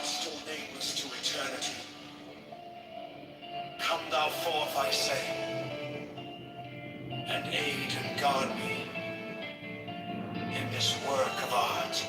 art still nameless to eternity. Come thou forth, I say, and aid and guard me in this work of art.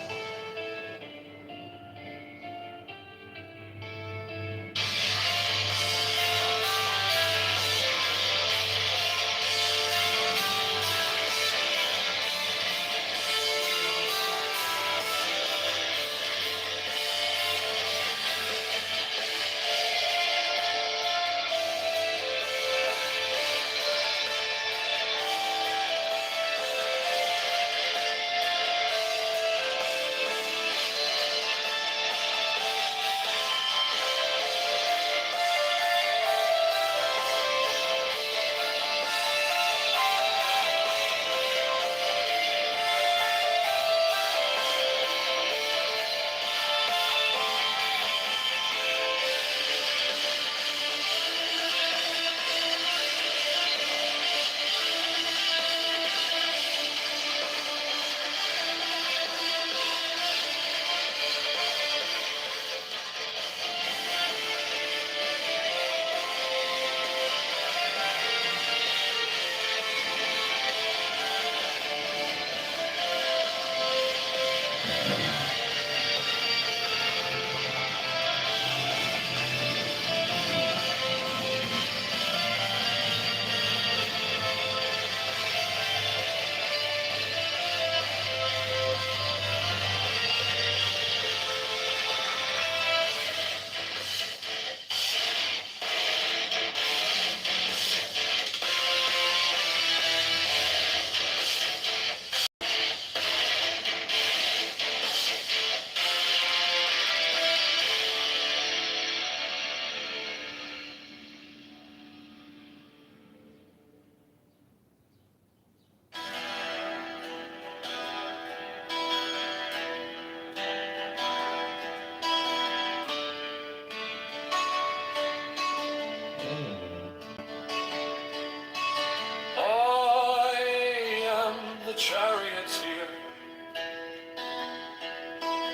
Charioteer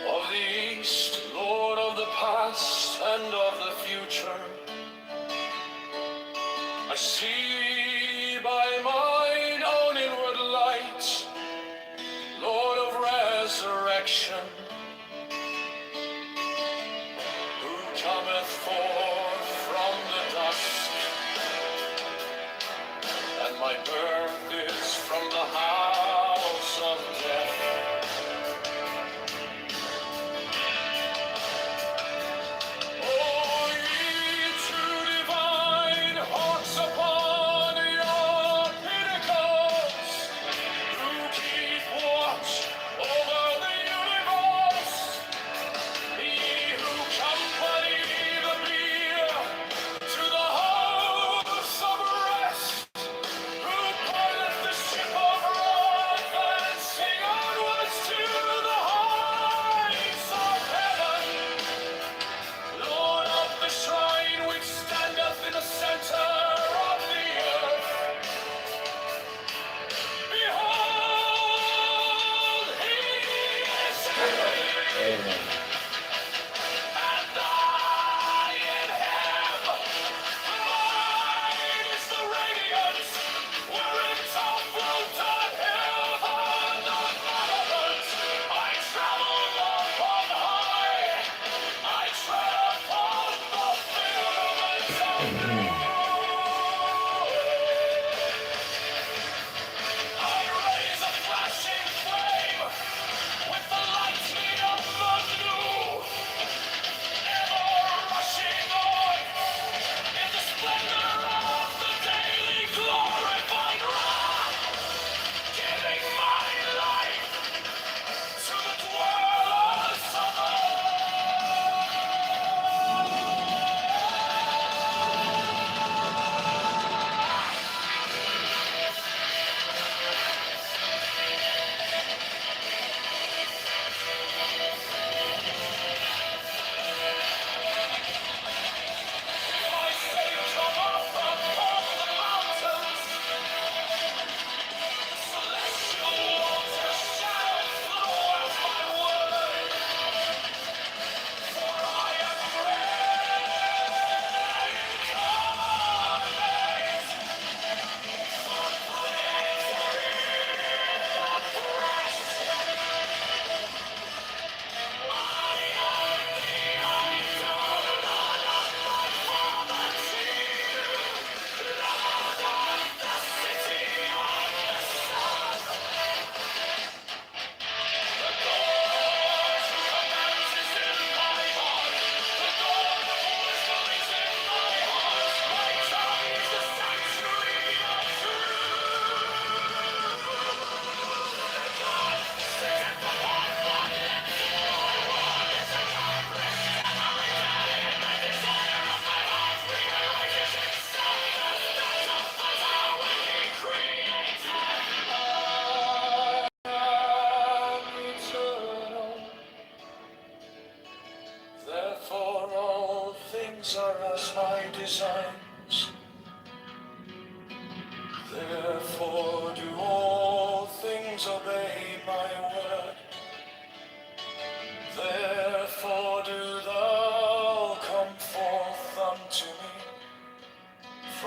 of the East, Lord of the past and of the future. I see by mine own inward light, Lord of resurrection, who cometh forth from the dust, and my birth is from the house of death. Oh, ye true divine hawks upon your pinnacles, who keep watch over the universe, ye who company the bier to the house of rest, who pilot the ship of wrath and sing onwards to the heights of heaven. Lord of the shrine which standeth in the center of the earth, behold, he is heaven, and I in him. Mine is the radiance wherein floated heaven on firmament. I travel upon high, I tread upon the firmament of blue. I raise a flashing flame with the lightning of the new, ever rushing on in the splendor of the daily glorified wrath, giving my life to the dwellers of earth.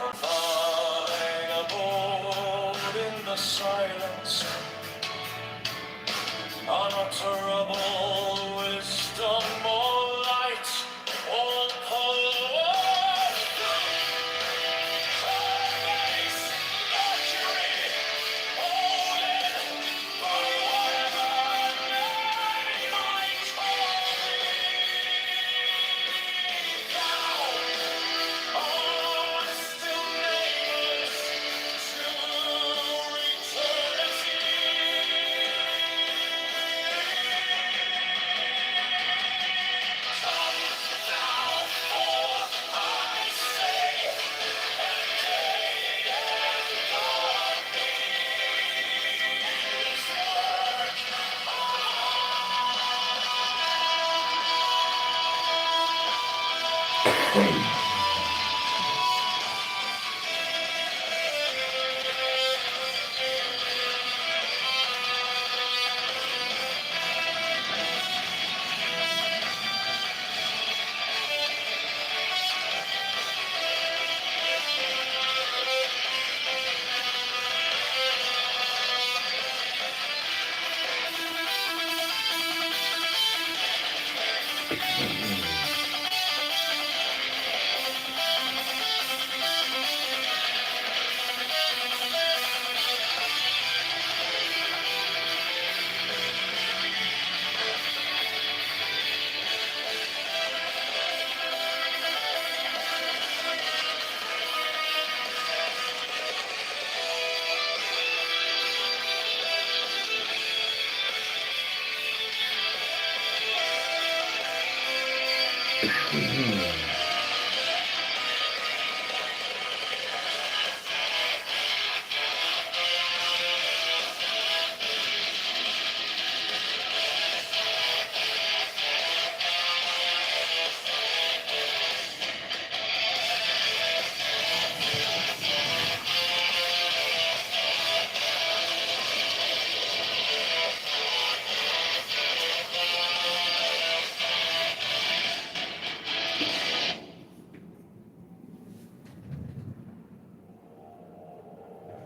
Lying abode in the silence, unutterable wisdom or light, all power, grace, luxury, holding by whatever name I call thee. Thou art still nameless to eternity.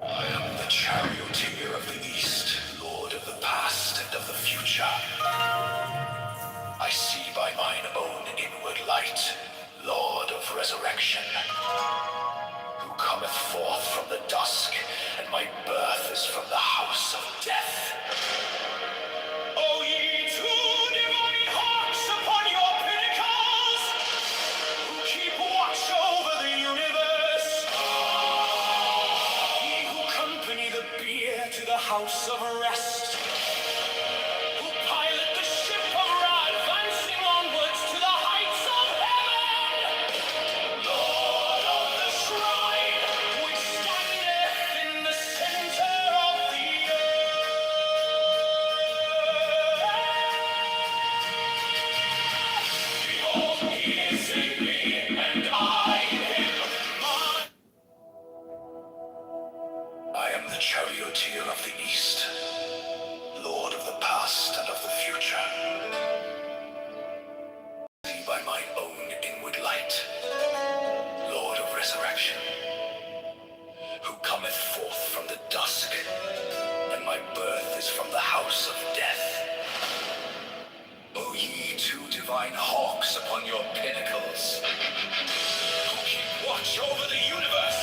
I am the charioteer of the East, Lord of the past and of the future. I see by mine own inward light, Lord of resurrection, who cometh forth from the dusk, and my birth is from the house of death. O ye two divine hawks upon your pinnacles, who keep watch over the universe, ye who accompany the bier to the house of rest, who pilot the ship of Ra advancing onwards to the heights of heaven, Lord of the shrine which standeth in the center of the earth. Behold, he is in me, and I in him. I am the charioteer of the East, Lord of the past and of the future. See by mine own inward light, Lord of resurrection, who cometh forth from the dusk, and my birth is from the house of death. O ye two divine hawks upon your pinnacles, who keep watch over the universe,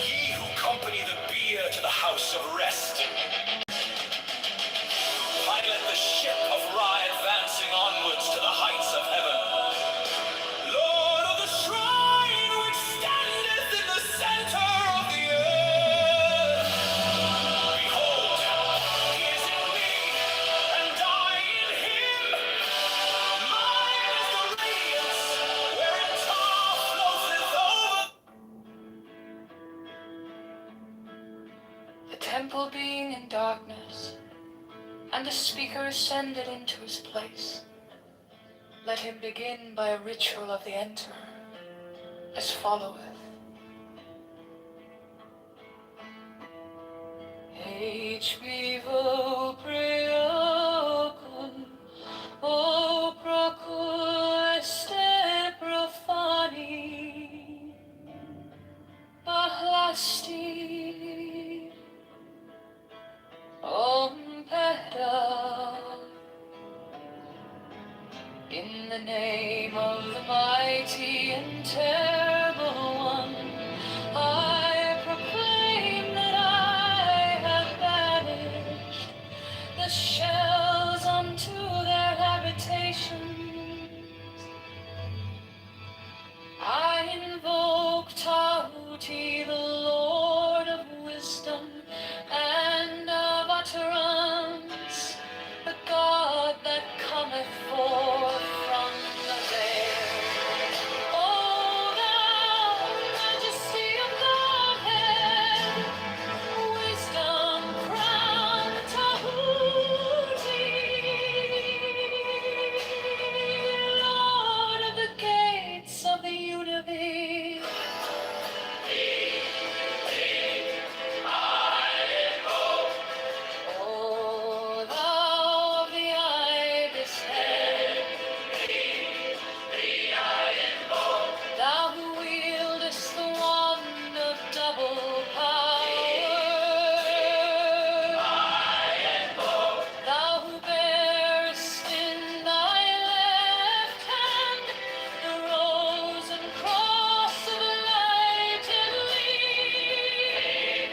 ye who accompany the bier to the house of rest, pilot the ship of Ra advancing onwards to the heights of heaven, Lord of the shrine which standeth in the center of the earth. Behold, he is in me, and I in him. Mine is the radiance wherein tar floateth over. The temple being in darkness, and the speaker ascended into his place, let him begin by a ritual of the enter, as followeth. HB Vopriocum, O procul este profani, Asti, Om Peda, in the name of the mighty and terrible one, I proclaim that I have banished the shells unto their habitations. I invoke Tahuti, the Lord of wisdom and of utterance, the God that cometh forth from the veil. O thou majesty of Godhead, wisdom crowned Tahuti, Lord of the gates of the universe. O thou of the ibis head, thou who wieldest the wand of double power, thou who bearest in thy left hand the rose and cross of light and leaf,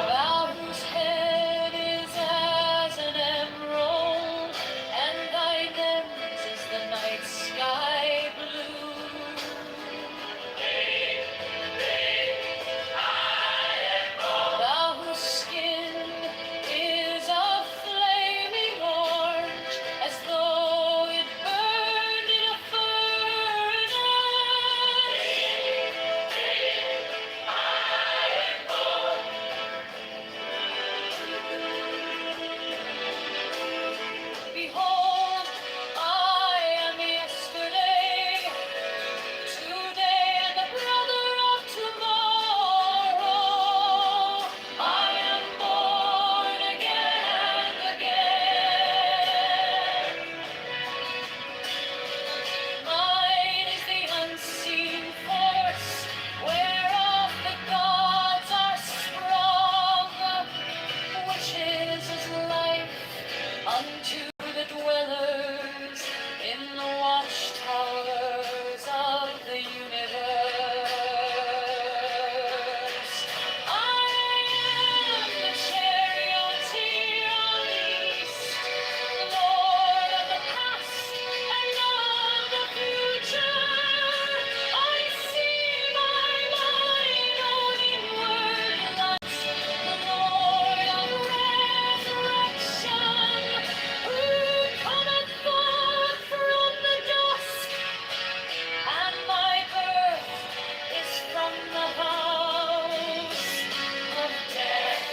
thou whose head is as an emerald, and thy lens is the night sky blue. Thou whose skin is a flaming orange, as though it burned in a furnace. Behold, I am yesterday, today, and the brother of tomorrow. I am born again and again. Mine is the unseen force, whereof the gods are sprung, which is as life unto the dwellers in the watchtowers of the universe. I am the charioteer on east, Lord of the past and of the future. I see by mine own inward light, the Lord of resurrection, who cometh forth from the dusk, and my birth is from the house of death.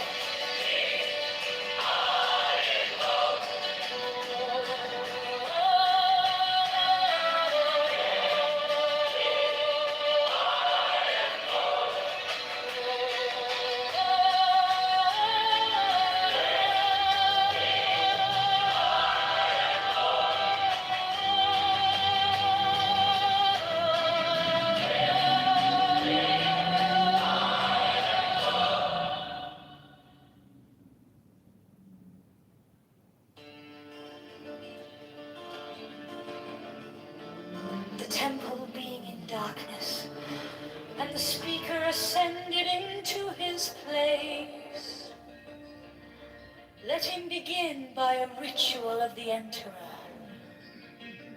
The temple being in darkness, and the speaker ascended into his place. Let him begin by a ritual of the enterer,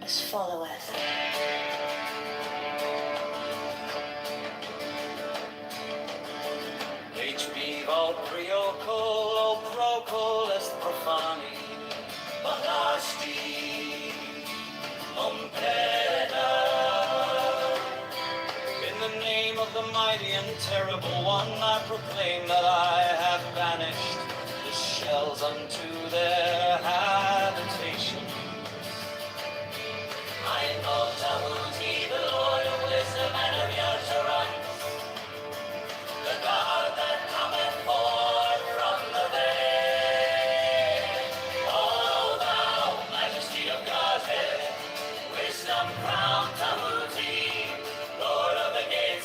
as followeth. HB vol priocol o procol est profani, Balasti, Ompeda. In the name of the mighty and terrible one, I proclaim that I have banished the shells unto their habitation. I invoke Tahuti, the Lord of wisdom and of utterance, the God that cometh forth from the veil. O thou majesty of Godhead, wisdom crowned Tahuti, Lord of the gates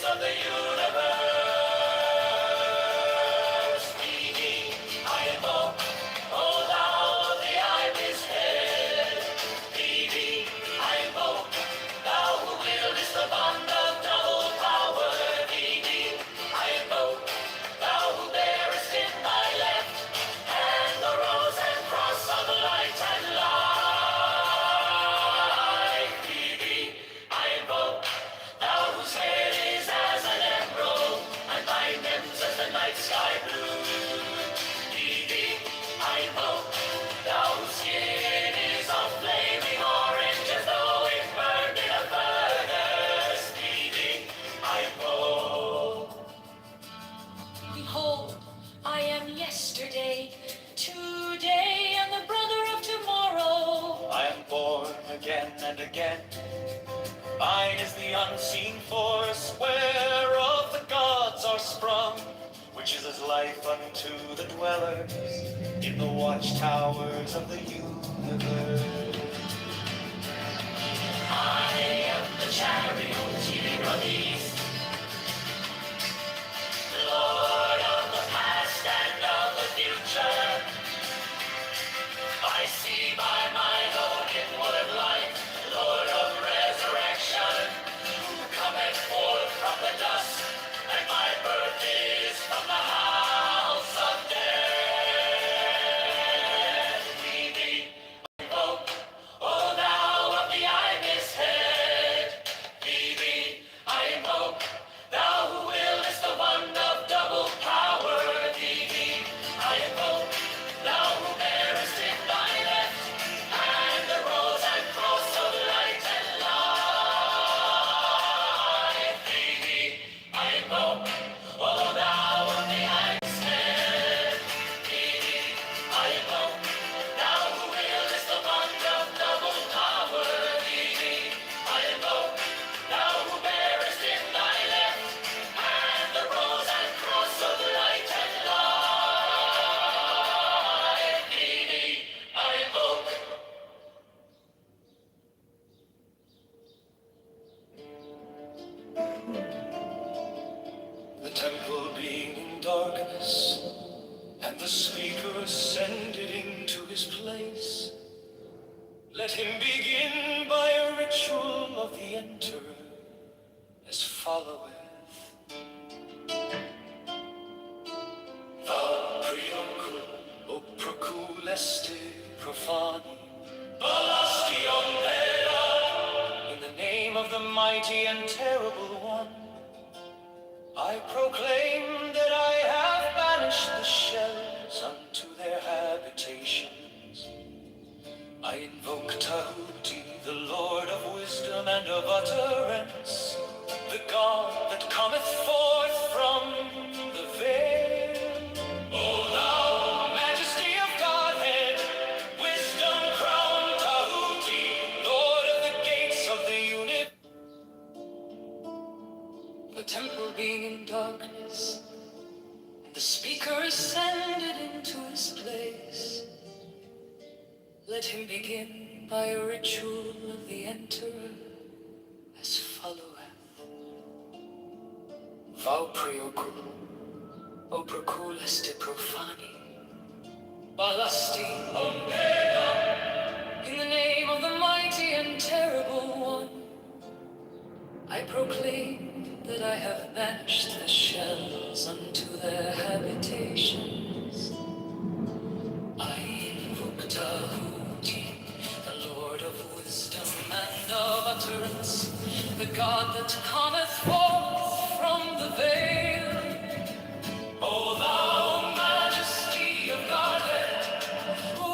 the unseen force whereof the gods are sprung, which is as life unto the dwellers in the watchtowers of the universe. I am the charioteer of the east, Lord of the past and of the future. I see by mine own inward light, Lord of resurrection, who cometh forth from the dust, and my birth is from the house of death. Lead me, invoke, O thou of the ibis head. Lead me, I invoke, thou who willest the wand of double power. Lead me, I invoke, thou who bearest in thy left hand the rose and cross of light and life. Lead me, I invoke, O thou of the ibis head. Lead me, I invoke, thou who willest the wand of double power. Lead me, I invoke, thou who bearest in thy left hand the rose and cross of light and life. Lead me, I invoke. The temple being in darkness, and the speaker ascended into his place, let him begin by a ritual of the enterer, as followeth. O procul este profani, Balastion Vera. In the name of the mighty and terrible one, I proclaim that I have banished the shells unto their habitations. I invoke Tahuti, the Lord of wisdom and of utterance, the God that cometh forth from the veil. O thou majesty of Godhead, wisdom crowned Tahuti, Lord of the gates of the universe. The temple being in darkness, and the speaker ascended into his place, let him begin by a ritual of the enterer, as followeth. Vau preocul, o procul este profani, Balasti Omega. In the name of the mighty and terrible one, I proclaim that I have banished the shells unto their habitations. I invoke Tahuti, the Lord of wisdom and of utterance, the God that cometh forth from the veil. O thou majesty of Godhead,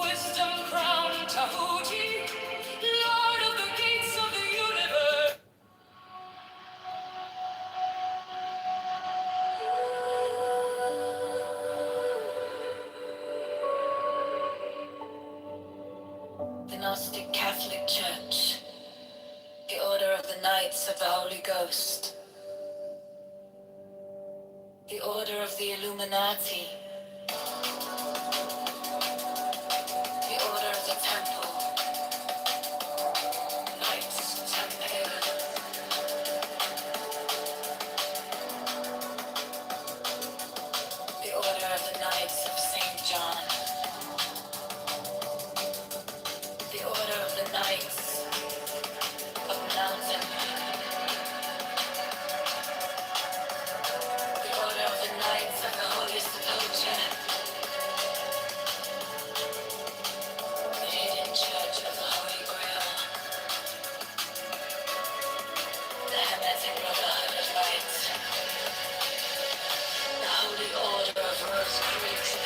wisdom crowned Tahuti, Lord of the gates of the universe. The Gnostic Catholic Church, the Order of the Knights of the Holy Ghost, the Order of the Illuminati, the Order of the Temple, Knights Templar, the Order of the Knights of St. John, the Order of the Knights of Mountain, the Order of the Knights of the Holy Sepulchre, the Hidden Church of the Holy Grail, the Hermetic Brotherhood of Light, the Holy Order of Rosicrucians,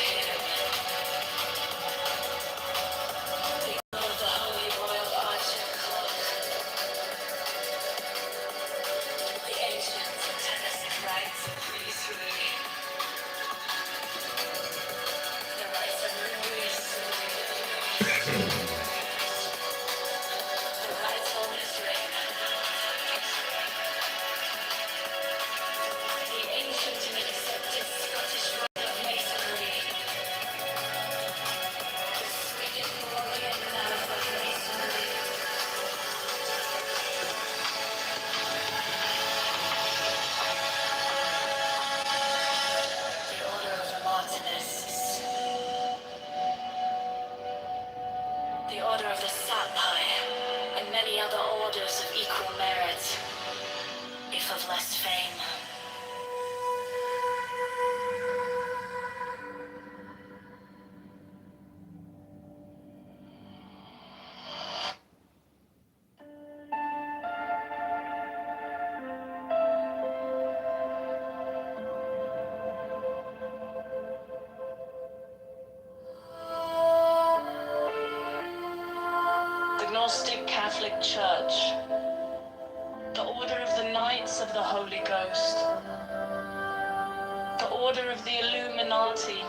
the Order of the Holy Royal Archer Cult, the Ancient Satanic Rites of Priesthood, the Rites of Priesthood, the Rites of Israel, of less fame. The Gnostic Catholic Church, the Order of the Knights of the Holy Ghost, the Order of the Illuminati,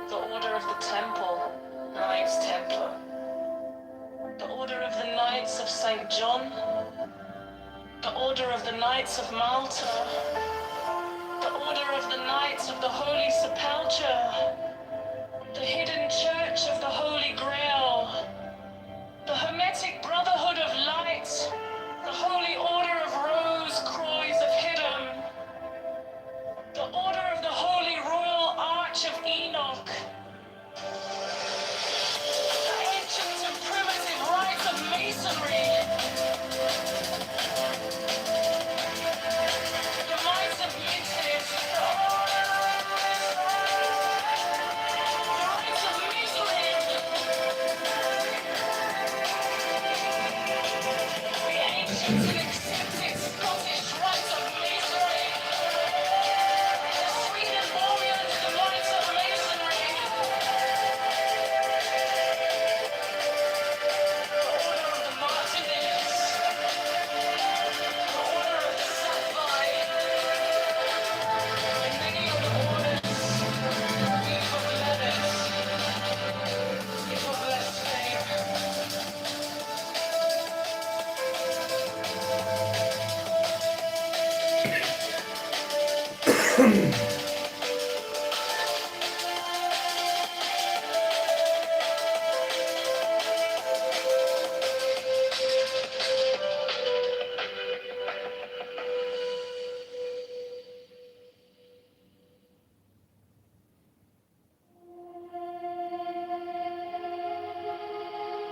the Order of the Temple, Knights Templar, the Order of the Knights of St. John, the Order of the Knights of Malta, the Order of the Knights of the Holy Sepulchre, the Hidden Church of the Holy Grail, the Hermetic Brotherhood of Light, the Holy Order of Rose Croix of Hidden, the Order of the Holy Royal Arch of Enoch, the ancient and primitive rites of Masonry, the Knights of Utrecht, the rites of Masonry, the ancient and accepted Scottish rites of Masonry, the Sweden Warriors, the rites of Masonry, the Order of the Martinez, the Order of the Sapphire, and many other orders, if of letters, if of less fame.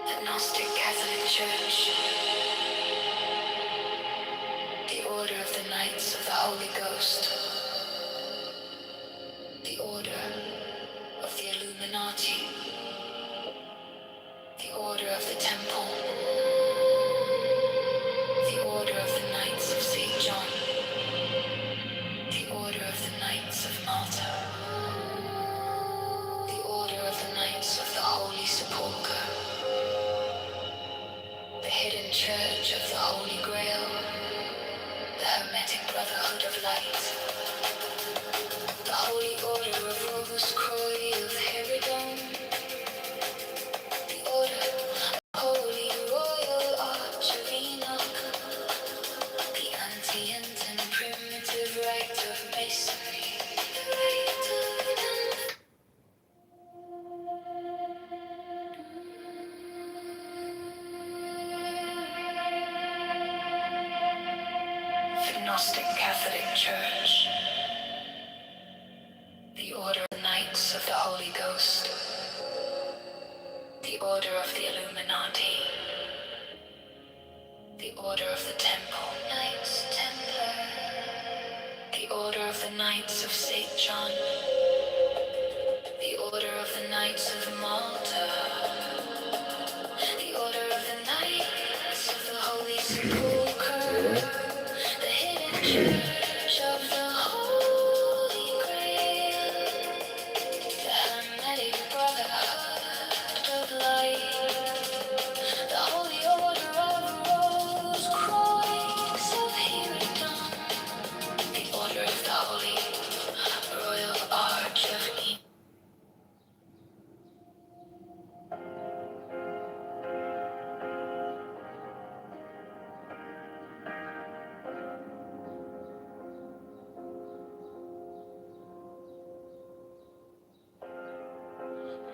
The Gnostic Catholic Church, the Order of the Knights of the Holy Ghost, the Order of the Illuminati, the Order of the Temple, the Order of the Knights of St. John, the Order of the Knights of Malta, the Order of the Knights of the Holy Sepulchre, the Hidden Church of the Holy Grail, the Hermetic Brotherhood of Light, the Holy Order of Rose Croix of Herodon, the Order of Holy Royal Arch of Enoch, the ancient and primitive rite of Masonry, the rite of the Gnostic Catholic Church, the Order of the Knights of the Holy Ghost, the Order of the Illuminati, the Order of the Temple, Knights Templar, the Order of the Knights of St. John, the Order of the Knights of Malta, the Order of the Knights of the Holy Sepulchre, the Hidden Church of the Holy Grail, the Hermetic Brotherhood of Light, the Holy Order of Rose Croix of Herodon, the Order of the Holy Royal Arch of Enoch.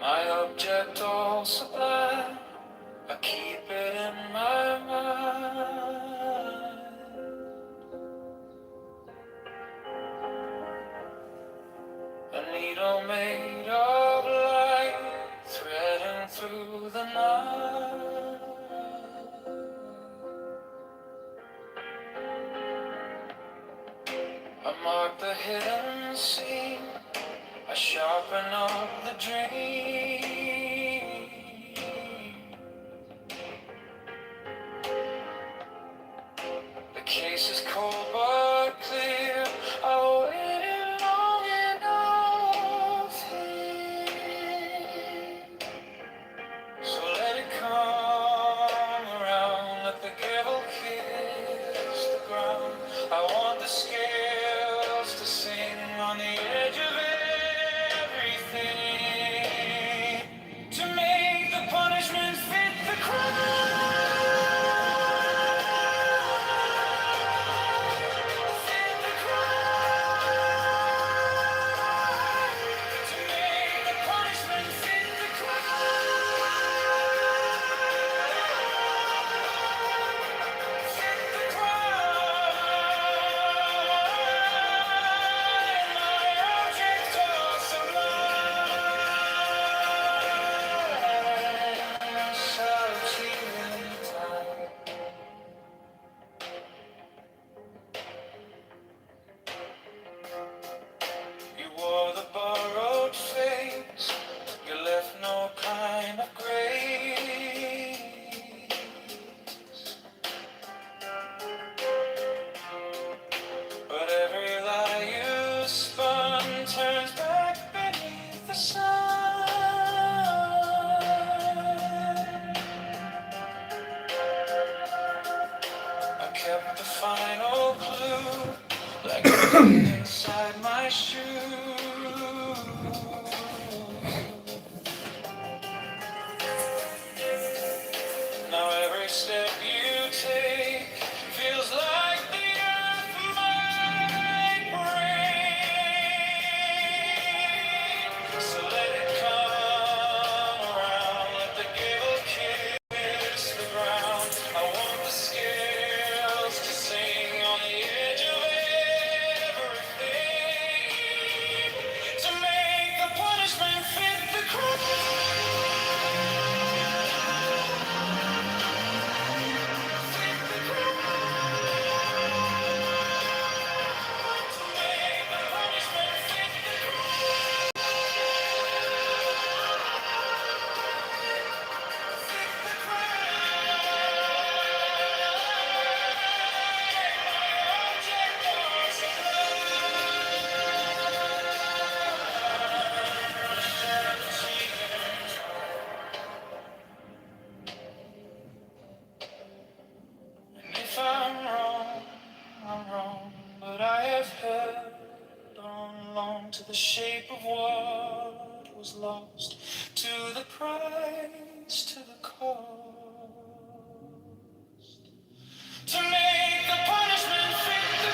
My object all sublime, I keep it in my mind. A needle made of light, threading through the night. I mark the hidden scene. I sharpen up the dream. The case is cold but clear. I waited long enough here. So let it come around. Let the gavel kiss the ground. I want the scales to sing on the edge of everything, to make the punishment fit the crime. Fit the crime. To make the punishment fit the crime. Fit the crime. My object of sublime. Subtle time. You wore the borrowed face. You left no kind of grace. But every lie you spun turns back beneath the sun. I kept the final clue, like inside my shoe. Now every step you take feels like the earth might break. So let it come around, let the gable kiss the ground. I want the scales to sing on the edge of everything, to make the punishment fit the crime. Fit the crime. To make the punishment fit the crime. Fit the And if I'm wrong, but I have held on long to the shape of what was lost, to the price, to the cost, to make the punishment fit the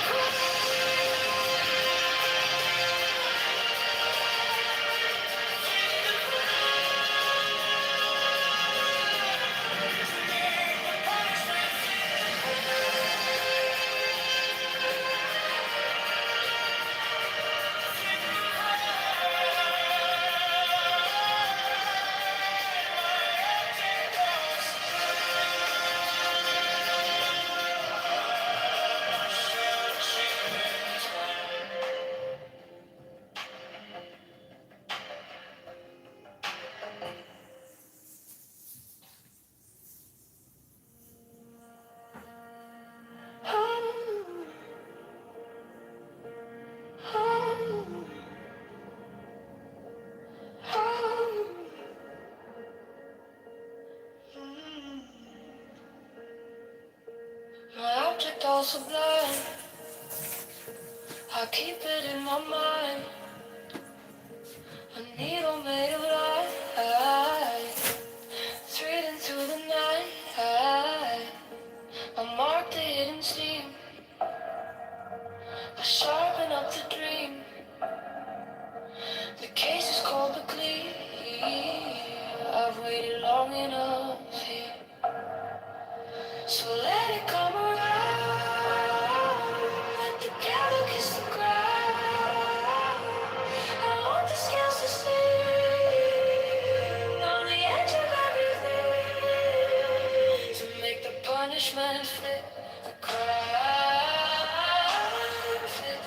My object all sublime, I keep it in my mind. A needle made of light, threading through the night. I mark the hidden steam, I sharpen up the dream. The case is cold but clear. I've waited long enough here, so let it come around. Let the cattle kiss the ground. I want the scales to sing on the edge of everything, to make the punishment fit the crime. Fit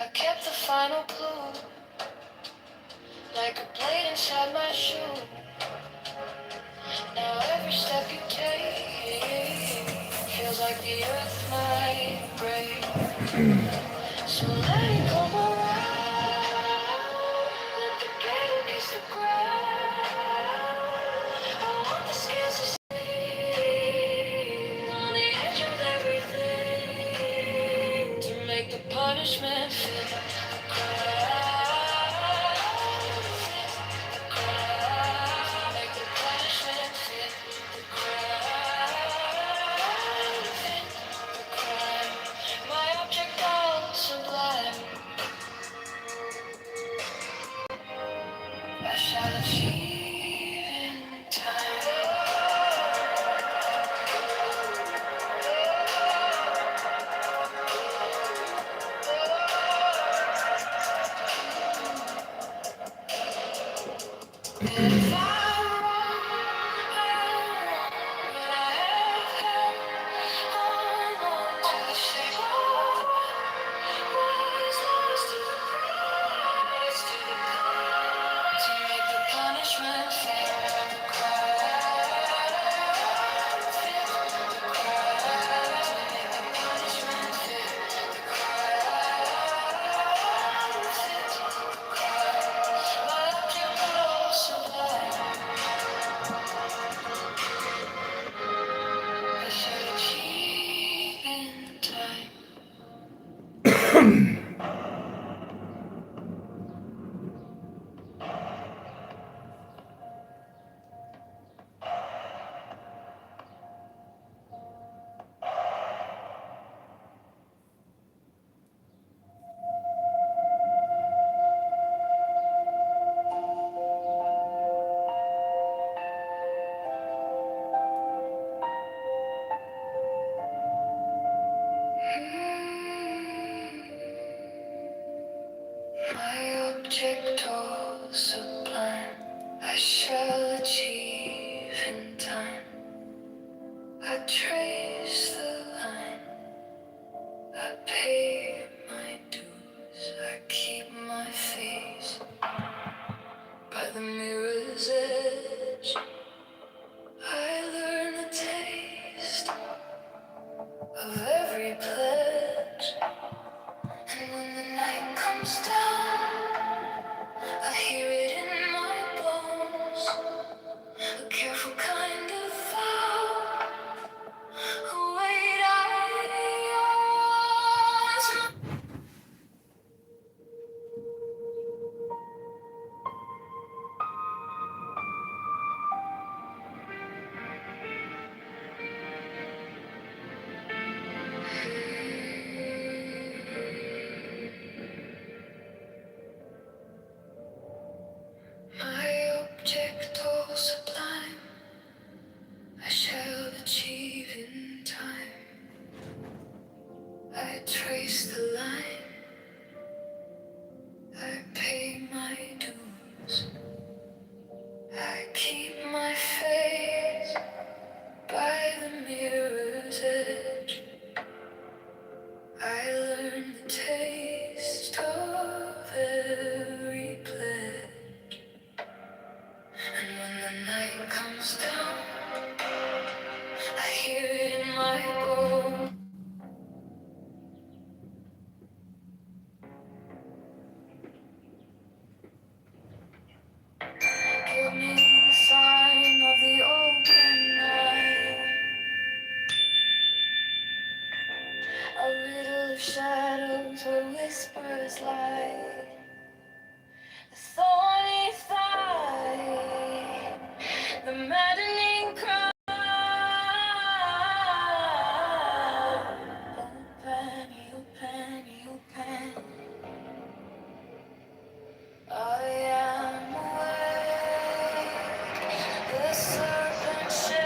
I kept the final clue, like a blade inside my shoe. Now every step you take feels like the earth might break. So let it come around, let the gale kiss the ground. I want the scales to see on the edge of everything, to make the punishment fit the crowd. The crowd, make the punishment fit the crowd. Fit the crime, my object all sublime. I shall achieve in time. If I'm wrong, but I have held on to the shape of what is lost to the prize, to the cause, to make the punishment fair. The crowd, fit the crowd, make the punishment fit the crowd, fit the crowd. My object all sublime. I shall achieve in time. My object all sublime, I shall achieve in time. I trace the line, I pay my dues, I keep my face by the mirror's edge. I learn the taste of every pledge, and when the night comes down, I hear it in my bones, a careful kind of vow, a weight I use. My object all sublime, I shall achieve in time. I trace the line, I pay my dues, I keep my face by the mirror's edge. I learn the taste of every pledge, and when the night comes down, I hear it in my bones. Give me the sign of the open night, a riddle of shadows where whispers lie, the thorny thigh, the maddening cry. Open, open, I am awake, the serpent shakes.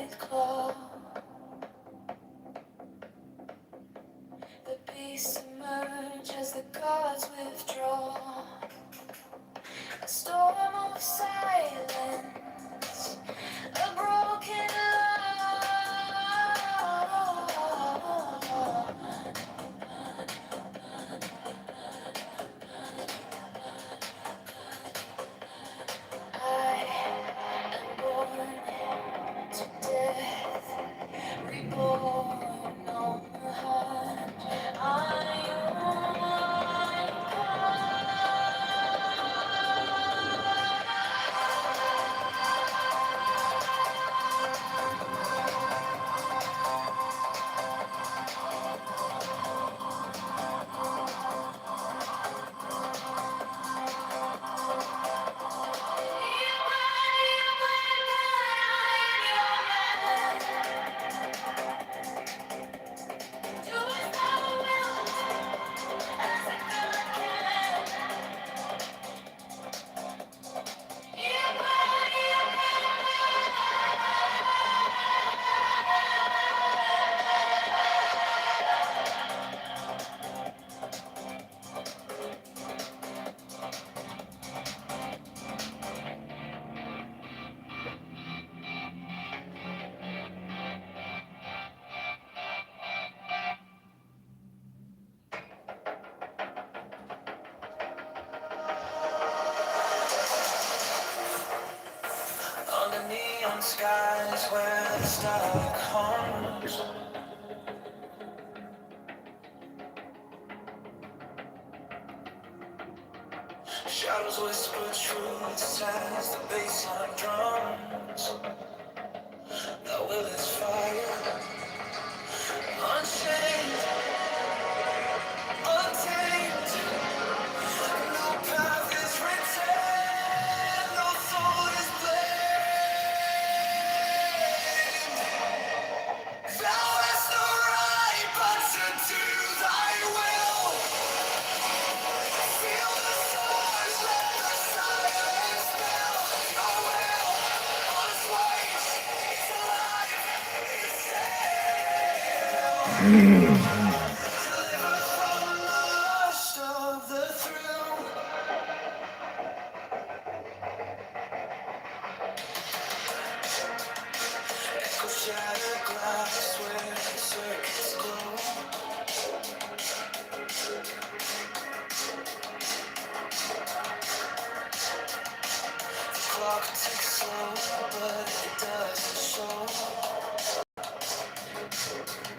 with claw. The beasts emerge as the gods withdraw. A storm of silence, a broken law. I am born to death, reborn on the heart. I under neon skies where the star comes. Shadows whisper truths as the bassline drums. The will is fire, unchained, untamed. No path is written, no soul is blamed. Thou hast no right but to do thy will. Feel the stars, let the silence fill your will. On its way, it's alive, it's delivered from the lust of the thrill. Echo shattered glass where the circuits glow. The clock ticks slow, but it doesn't show.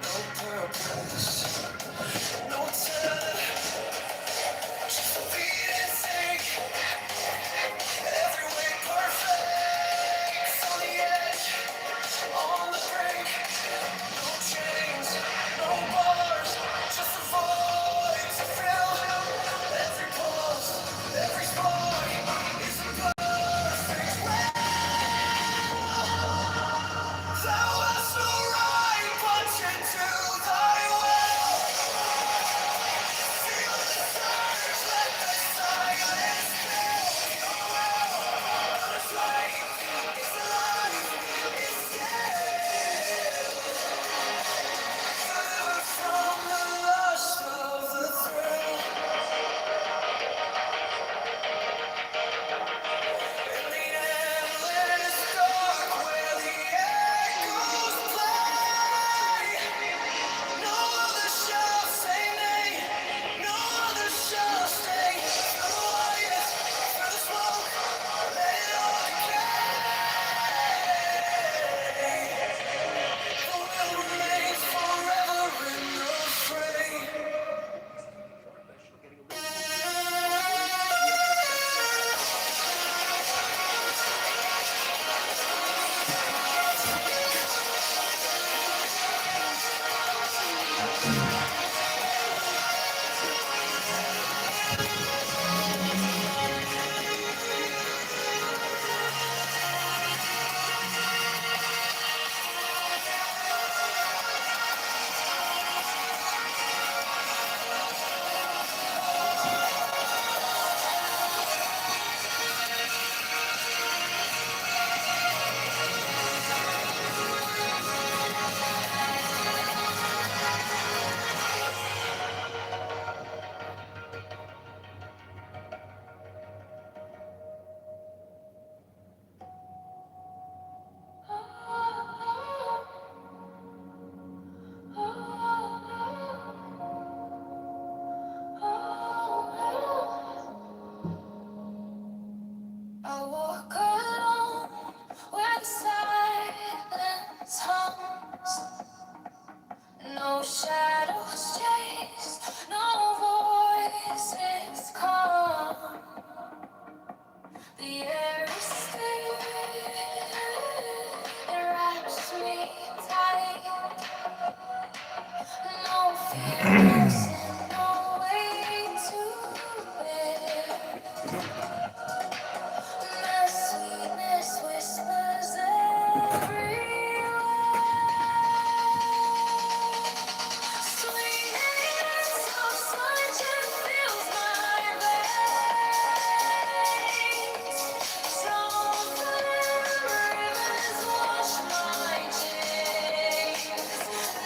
No purpose, no time, just beat and sink. Every way perfect, on the edge, on the brink. No chains, no bars, just a void to fill. Every pulse, every spark is a perfect way. My sweetness whispers everywhere. Sweetness of sunshine fills my veins. Strong rivers wash my chains.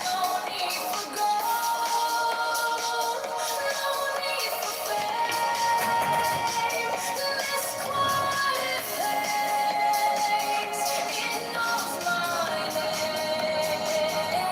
No need for gold, no need for fame. This quiet place, it knows my name.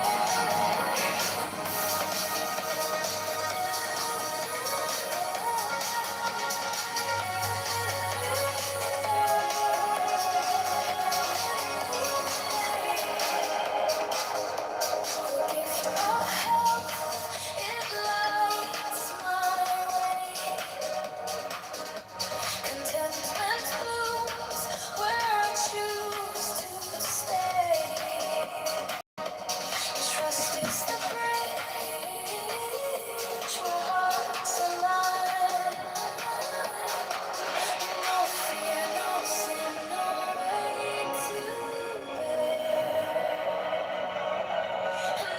Trust is the bridge where hearts align. No fear, no sin, no weight to bear.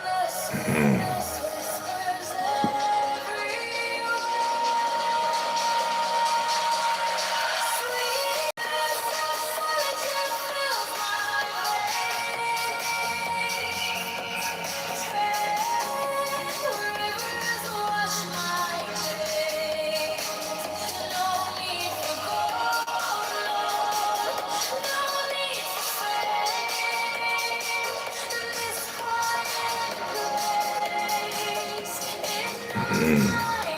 The sweetness whispers everywhere. Sweetness of solitude fills my rivers wash my days. No need for gold, no need for fame. This quiet place, it knows my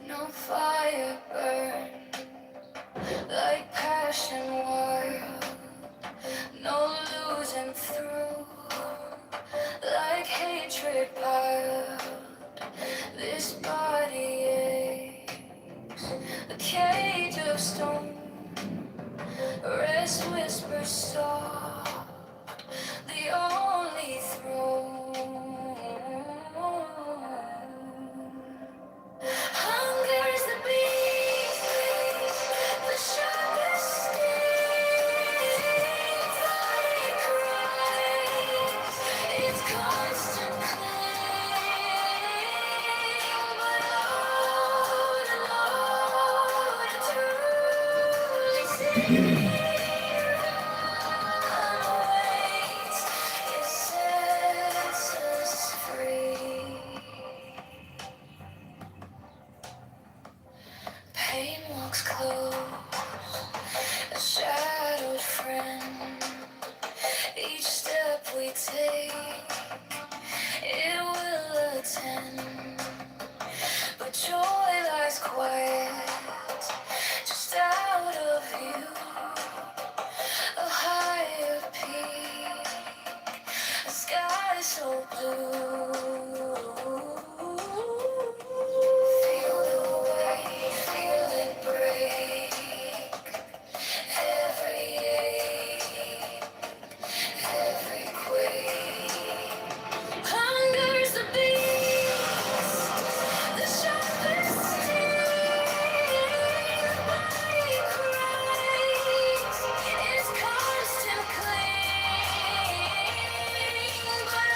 No fire burn like passion wild. No losing through like hatred piled. This body aches, a cage of stone. Rest whispers soft, the only throne. Hunger is the beast, the sharpest sting. Body cries, its constant claim. But Lord, truly see, awaits, it sets us free. Pain walks close, a shadowed friend. Each step we take, it will attend. But joy lies quiet, just out of view. A higher peak, a sky so blue. Feel the weight, feel it break. Every ache, every quake. Hunger's the beast, the sharpest sting. Body cries, its constant cling. But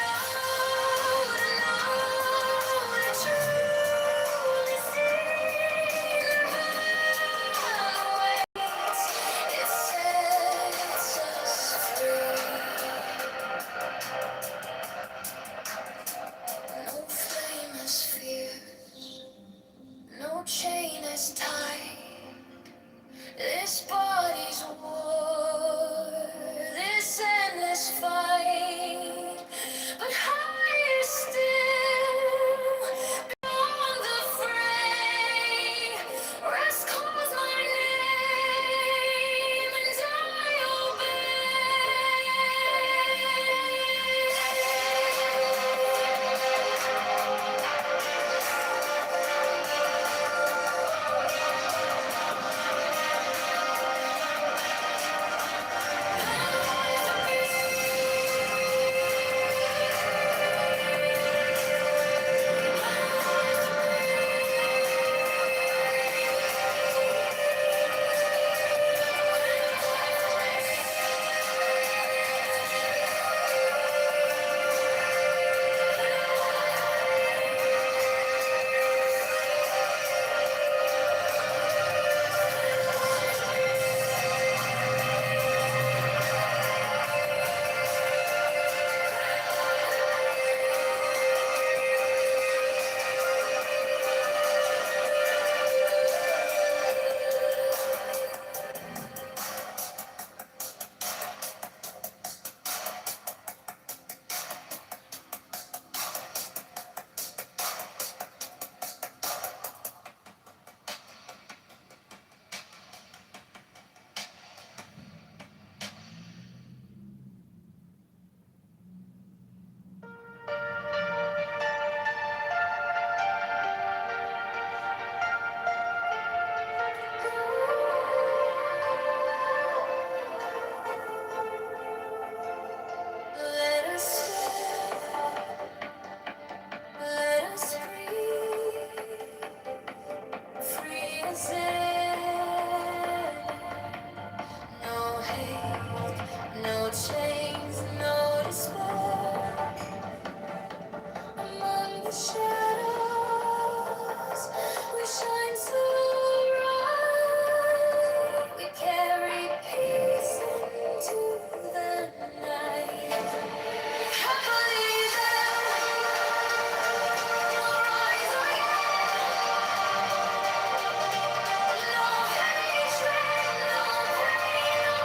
the shadows, we shine so bright. We carry peace into the night. Happily then, we'll rise again. No hatred, no pain, no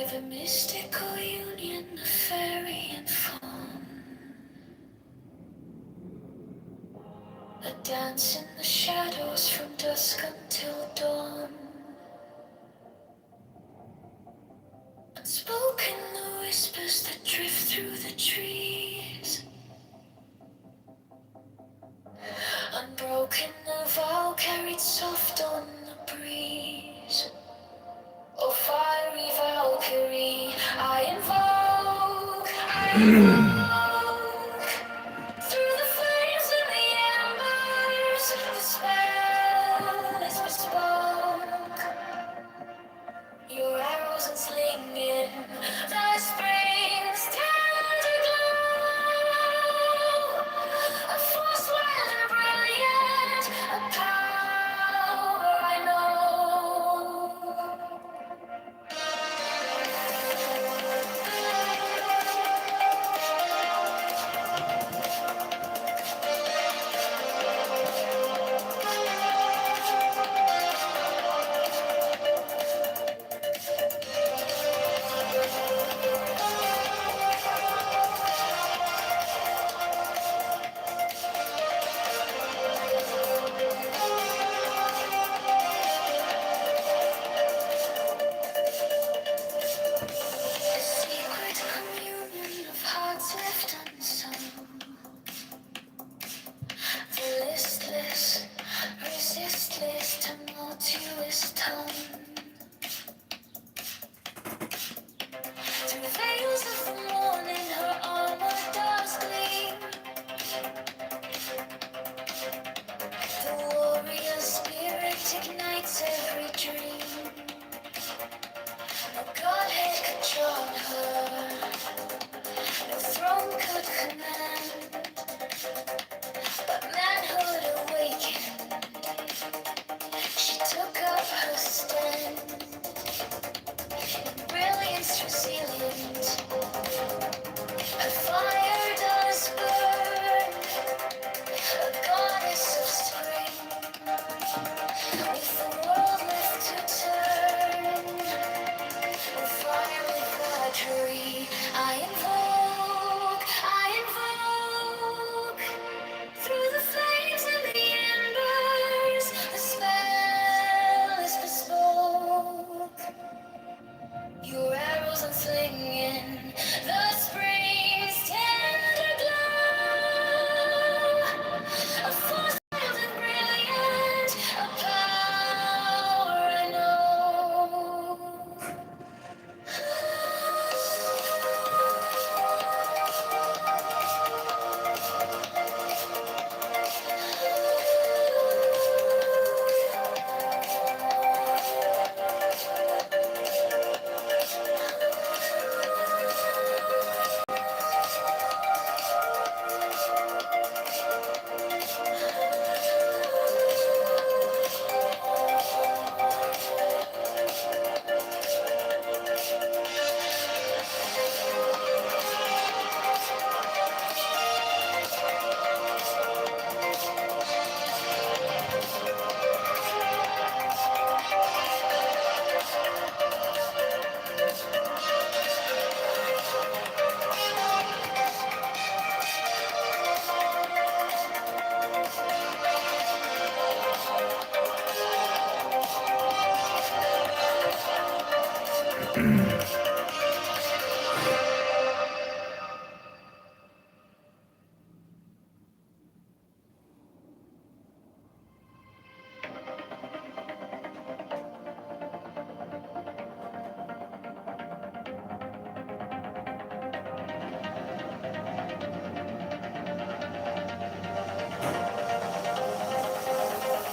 by the mystical union of fairy and fawn. A dance in the shadows from dusk until dawn. Unspoken the whispers that drift through the trees. Unbroken the vow carried soft on the breeze. Oh, fiery Valkyrie, I invoke. Through the flames and the embers, the spell is bespoke. Your arrows and slinging, the springs tender glow. A force wild and brilliant, a power I know. A secret communion of hearts left unsown. The listless, resistless, tumultuous tone. Through veils of the morning, her armor does gleam. The warrior spirit ignites every dream. No godhead could charm her, no throne could command. But manhood awakened, she took up her stand. In brilliance resilient, her fire does burn. A goddess of spring, with the world left to turn. A fiery flattery, I invoke. Through the flames and the embers, the spell is bespoke. Your arrows unslinging, the spring's tender glow. A force wild and brilliant, a power I know.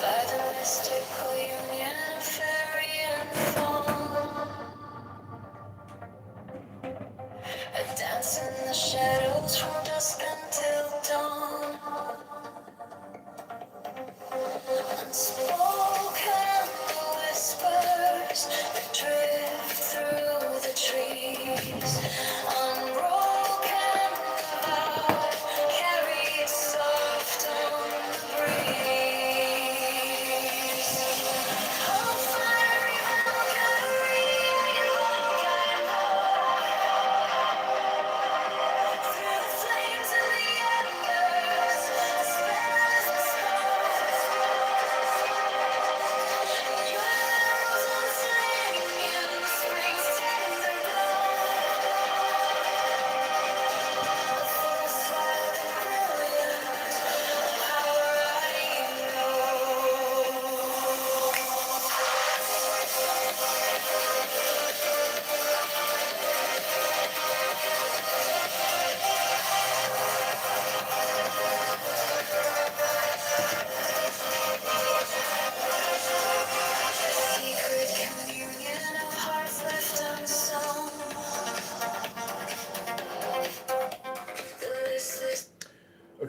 By the mystical union of fairy and fawn.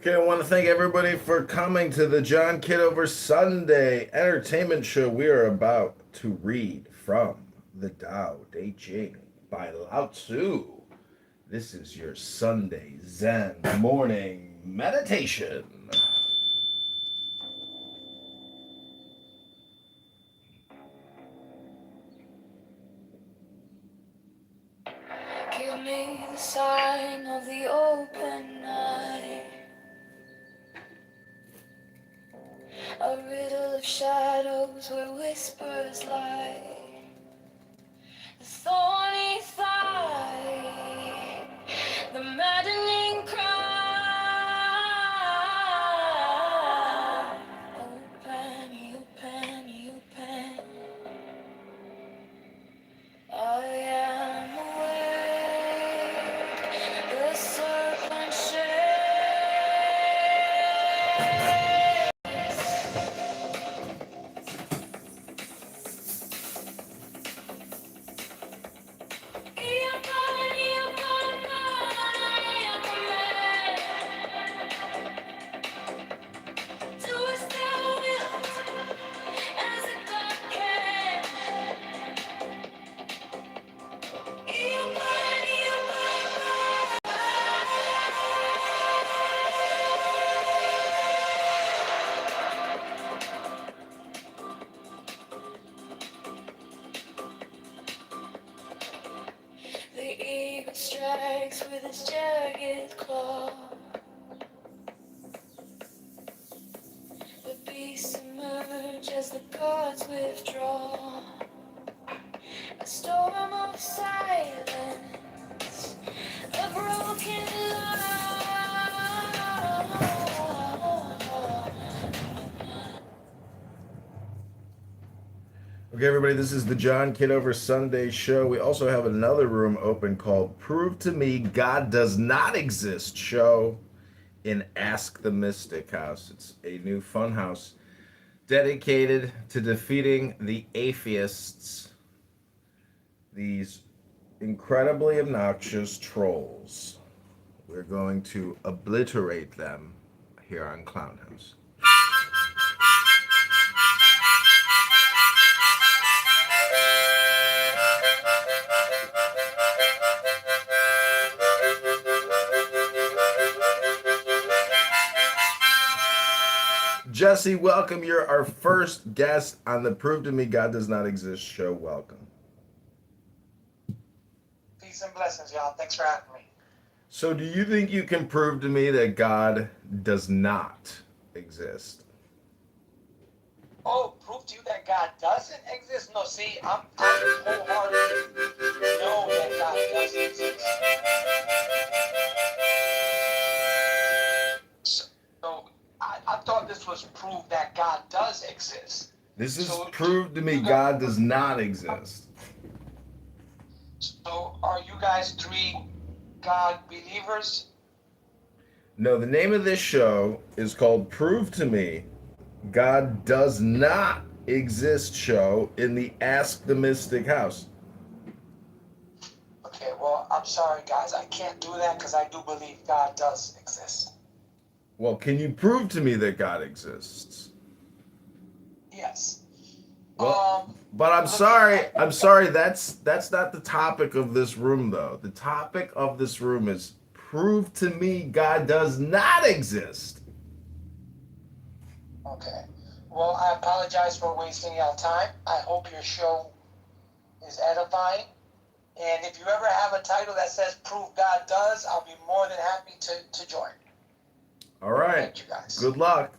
Okay, I want to thank everybody for coming to the John Kitover Sunday entertainment show. We are about to read from the Tao Te Ching by Lao Tzu. This is your Sunday Zen morning meditation. Give me the sign of the open eye, a riddle of shadows where whispers lie, the thorny thigh, the maddening cry. Open, open, open. I am awake, the serpent shakes. Do as thou wilt, as a God can. The eagle strikes with its jagged claw. The beasts emerge as the gods withdraw. A storm of silence, a broken law. Okay, everybody, this is the John Kitover Sunday show. We also have another room open called Prove to Me God Does Not Exist show in Ask the Mystic House. It's a new fun house dedicated to defeating the atheists, these incredibly obnoxious trolls. We're going to obliterate them here on Clown House. Jesse, welcome. You're our first guest on the Prove to Me God Does Not Exist show. Welcome. Peace and blessings, y'all. Thanks for having me. So, do you think you can prove to me that God does not exist? Oh, prove to you that God doesn't exist? No, see, I'm wholeheartedly know that God does exist. So I thought this was proof that God does exist. This is So, prove to me you God guys- does not exist. So are you guys three God believers? No, the name of this show is called Prove to Me God Does Not Exist show in the Ask the Mystic House. Okay, well, I'm sorry, guys. I can't do that because I do believe God does exist. Well, can you prove to me that God exists? Yes. Well, but I'm sorry, that's not the topic of this room though. The topic of this room is prove to me God does not exist. Okay. Well, I apologize for wasting your time. I hope your show is edifying. And if you ever have a title that says Prove God Does, I'll be more than happy to join. All right. Thank you, guys. Good luck.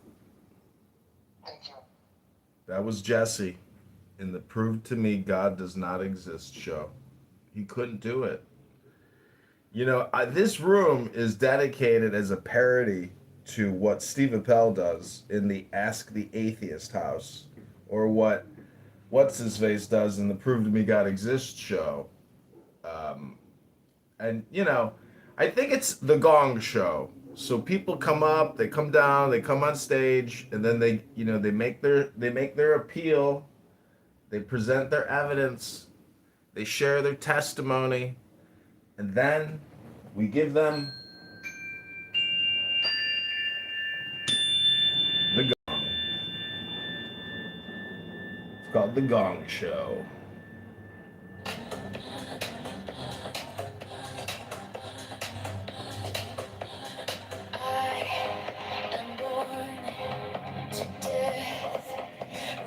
Thank you. That was Jesse in the Prove to Me God Does Not Exist show. He couldn't do it. You know, this room is dedicated as a parody to what Steve Appel does in the Ask the Atheist house, or what's his face does in the Prove to Me God Exists show. And you know, I think it's the Gong Show. So people come up, they come down, they come on stage, and then they make their appeal, they present their evidence, they share their testimony, and then we give them called The Gong Show. I am born to death,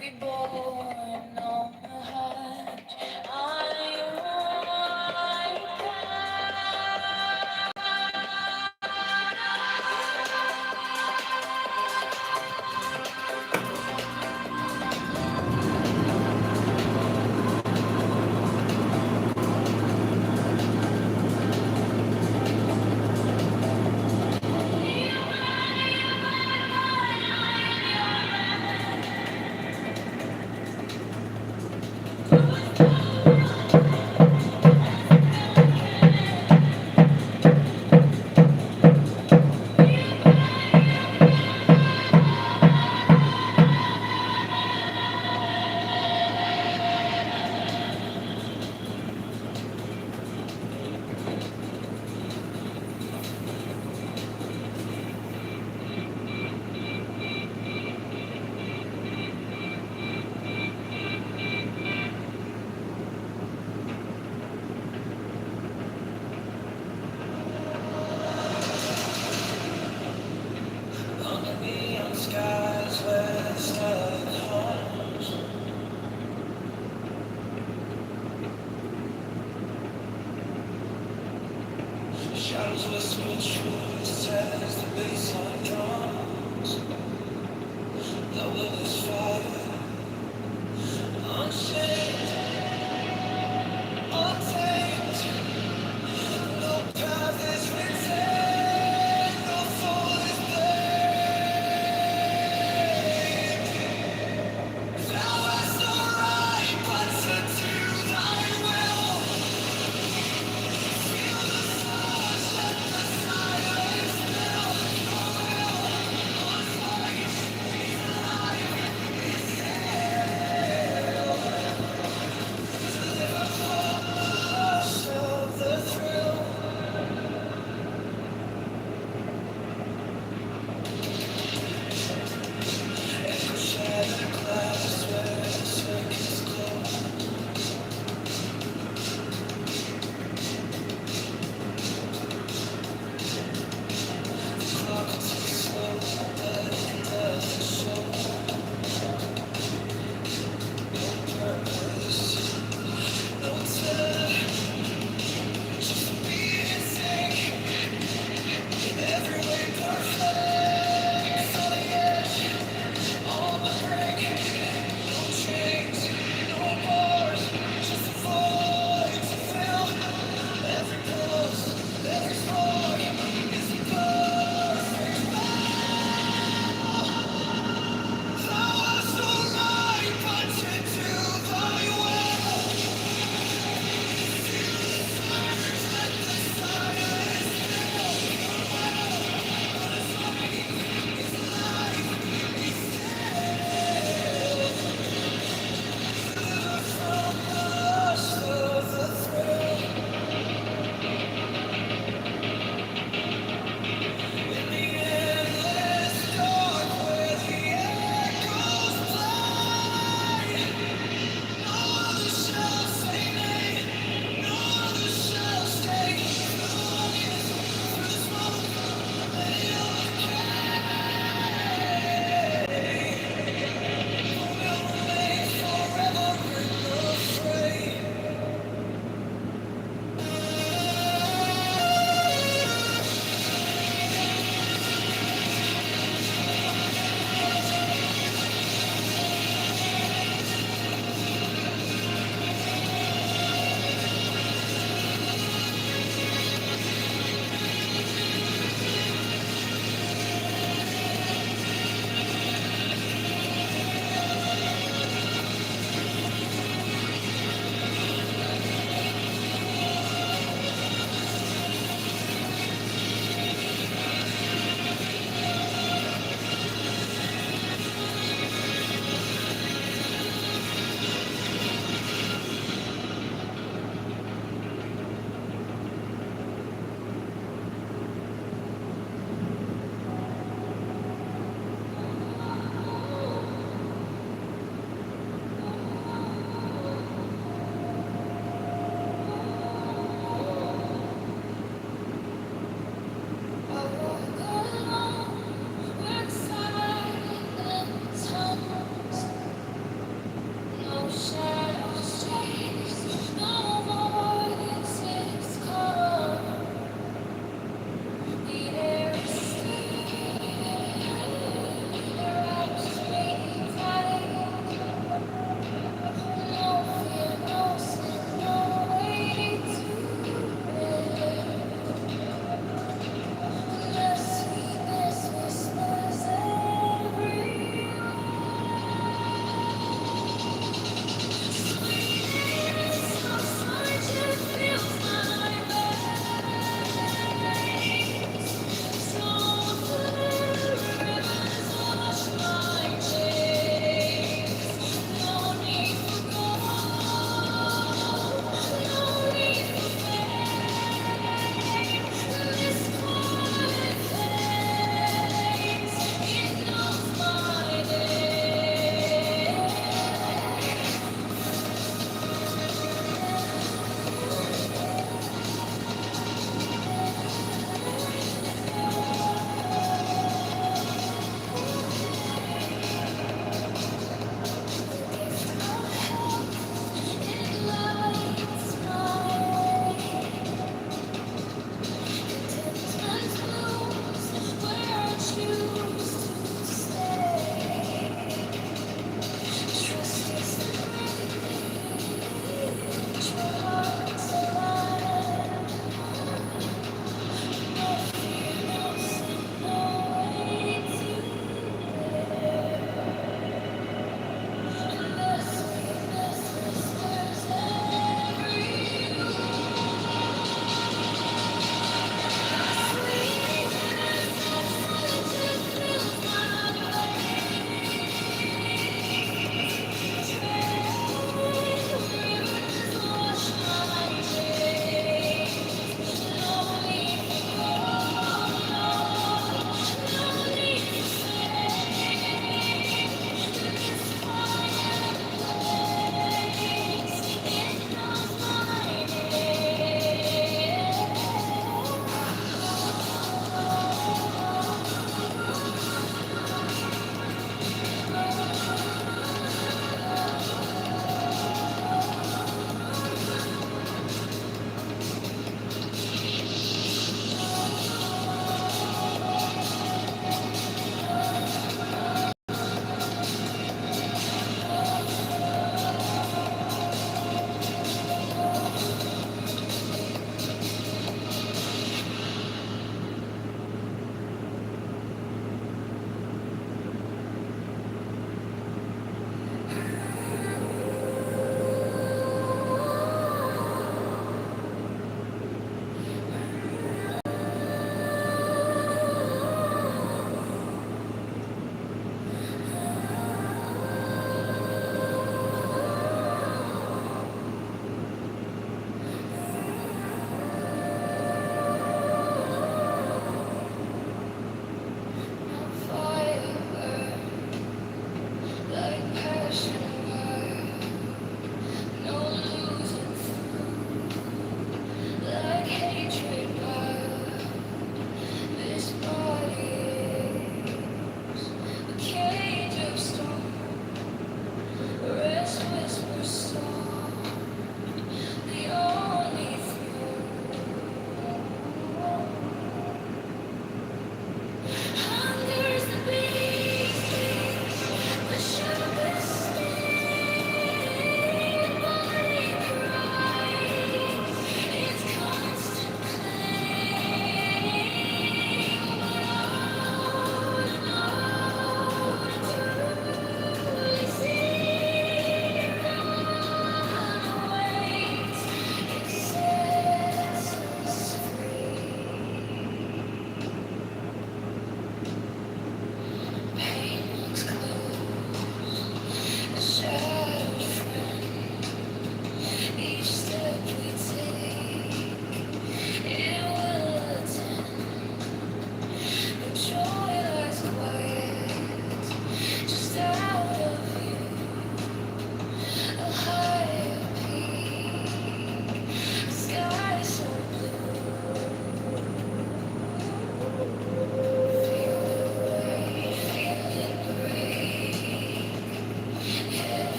reborn on the heart. Shadows whisper truths as the baseline drums. The will is fire, unshaped, untamed. No path is written, no fall is blamed. Thou hast no right but to do thy will. Feel the surge, let the silence fill.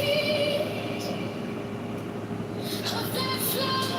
heat of that flow.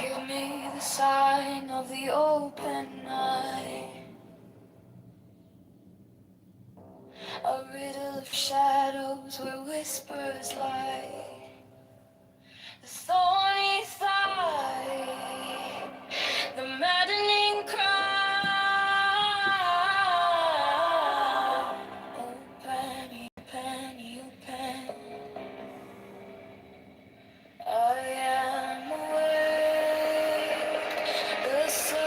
Give me the sign of the open eye, a riddle of shadows where whispers lie, the thorny thigh, the maddening cry. Open, open, open. I am awake. The sun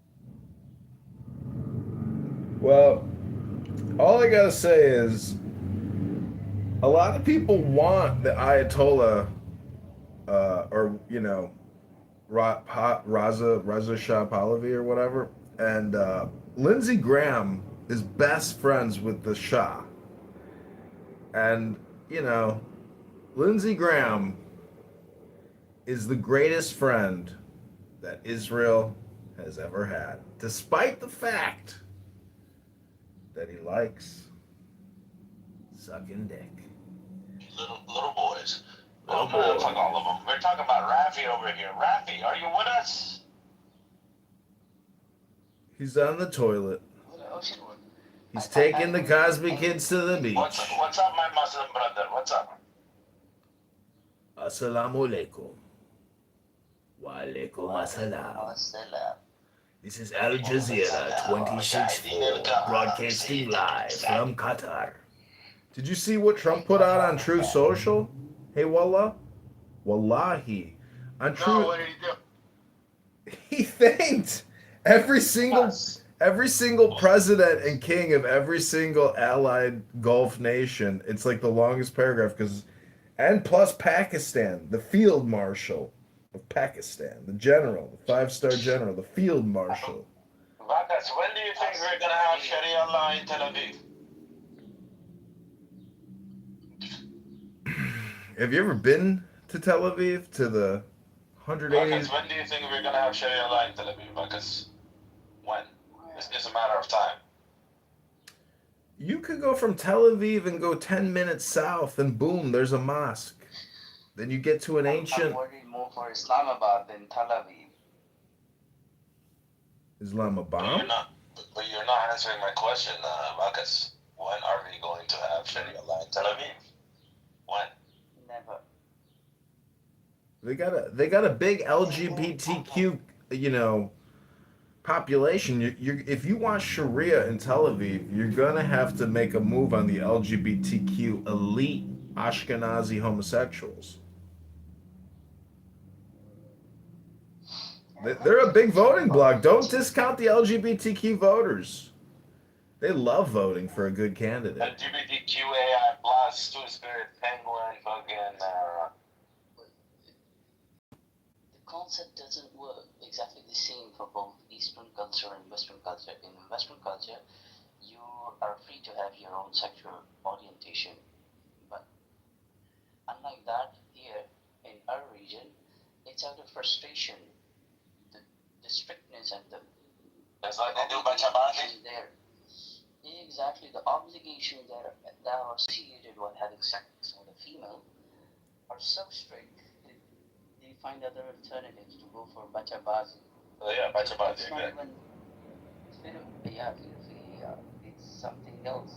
Well, all I gotta say is a lot of people want the Ayatollah, or Raza Shah Pahlavi or whatever, and Lindsey Graham is best friends with the Shah, and you know, Lindsey Graham is the greatest friend that Israel has ever had, despite the fact that he likes sucking dick. Little boys. Little Oh man, boy. fuck all of them. We're talking about Rafi over here. Rafi, are you with us? He's on the toilet. Oh, shit. He's taking the Cosby kids to the What's beach. what's up, my Muslim brother? What's up? Assalamu alaikum. Wa alaikum assalam. Wassalam. This is Al Jazeera 264, broadcasting live from Qatar. Did you see what Trump put out on True Social? Hey, Wallah? Wallahi. On True... No, what did he do? He thanked every single president and king of every single allied Gulf nation. It's like the longest paragraph and plus Pakistan, the field marshal of Pakistan, the general, the 5-star general, the field marshal. Vakas, when do you think we're gonna have Sharia law in Tel Aviv? Have you ever been to Tel Aviv, to the 180? Vakas, when do you think we're gonna have Sharia law in Tel Aviv? Vakas, when? It's just a matter of time. You could go from Tel Aviv and go 10 minutes south, and boom, there's a mosque. Then you get to an ancient... I'm worried more for Islamabad than Tel Aviv. Islamabad? But you're not answering my question, Vakas. When are we going to have Sharia law in Tel Aviv? When? Never. They got a big LGBTQ, population. If you want Sharia in Tel Aviv, you're gonna have to make a move on the LGBTQ elite Ashkenazi homosexuals. They're a big voting bloc. Don't discount the LGBTQ voters. They love voting for a good candidate. LGBTQAI plus, Two Spirit, Penguin, fucking. The concept doesn't work exactly the same for both Eastern culture and Western culture. In Western culture, you are free to have your own sexual orientation, but unlike that, here in our region, it's out of frustration, the strictness and the That's like they do by Chabani. there. Exactly, the obligations that are associated with having sex with a female are so strict that they find other alternatives to go for bachabazi. Oh yeah, by Chabani, It's not exactly. even, it's something else.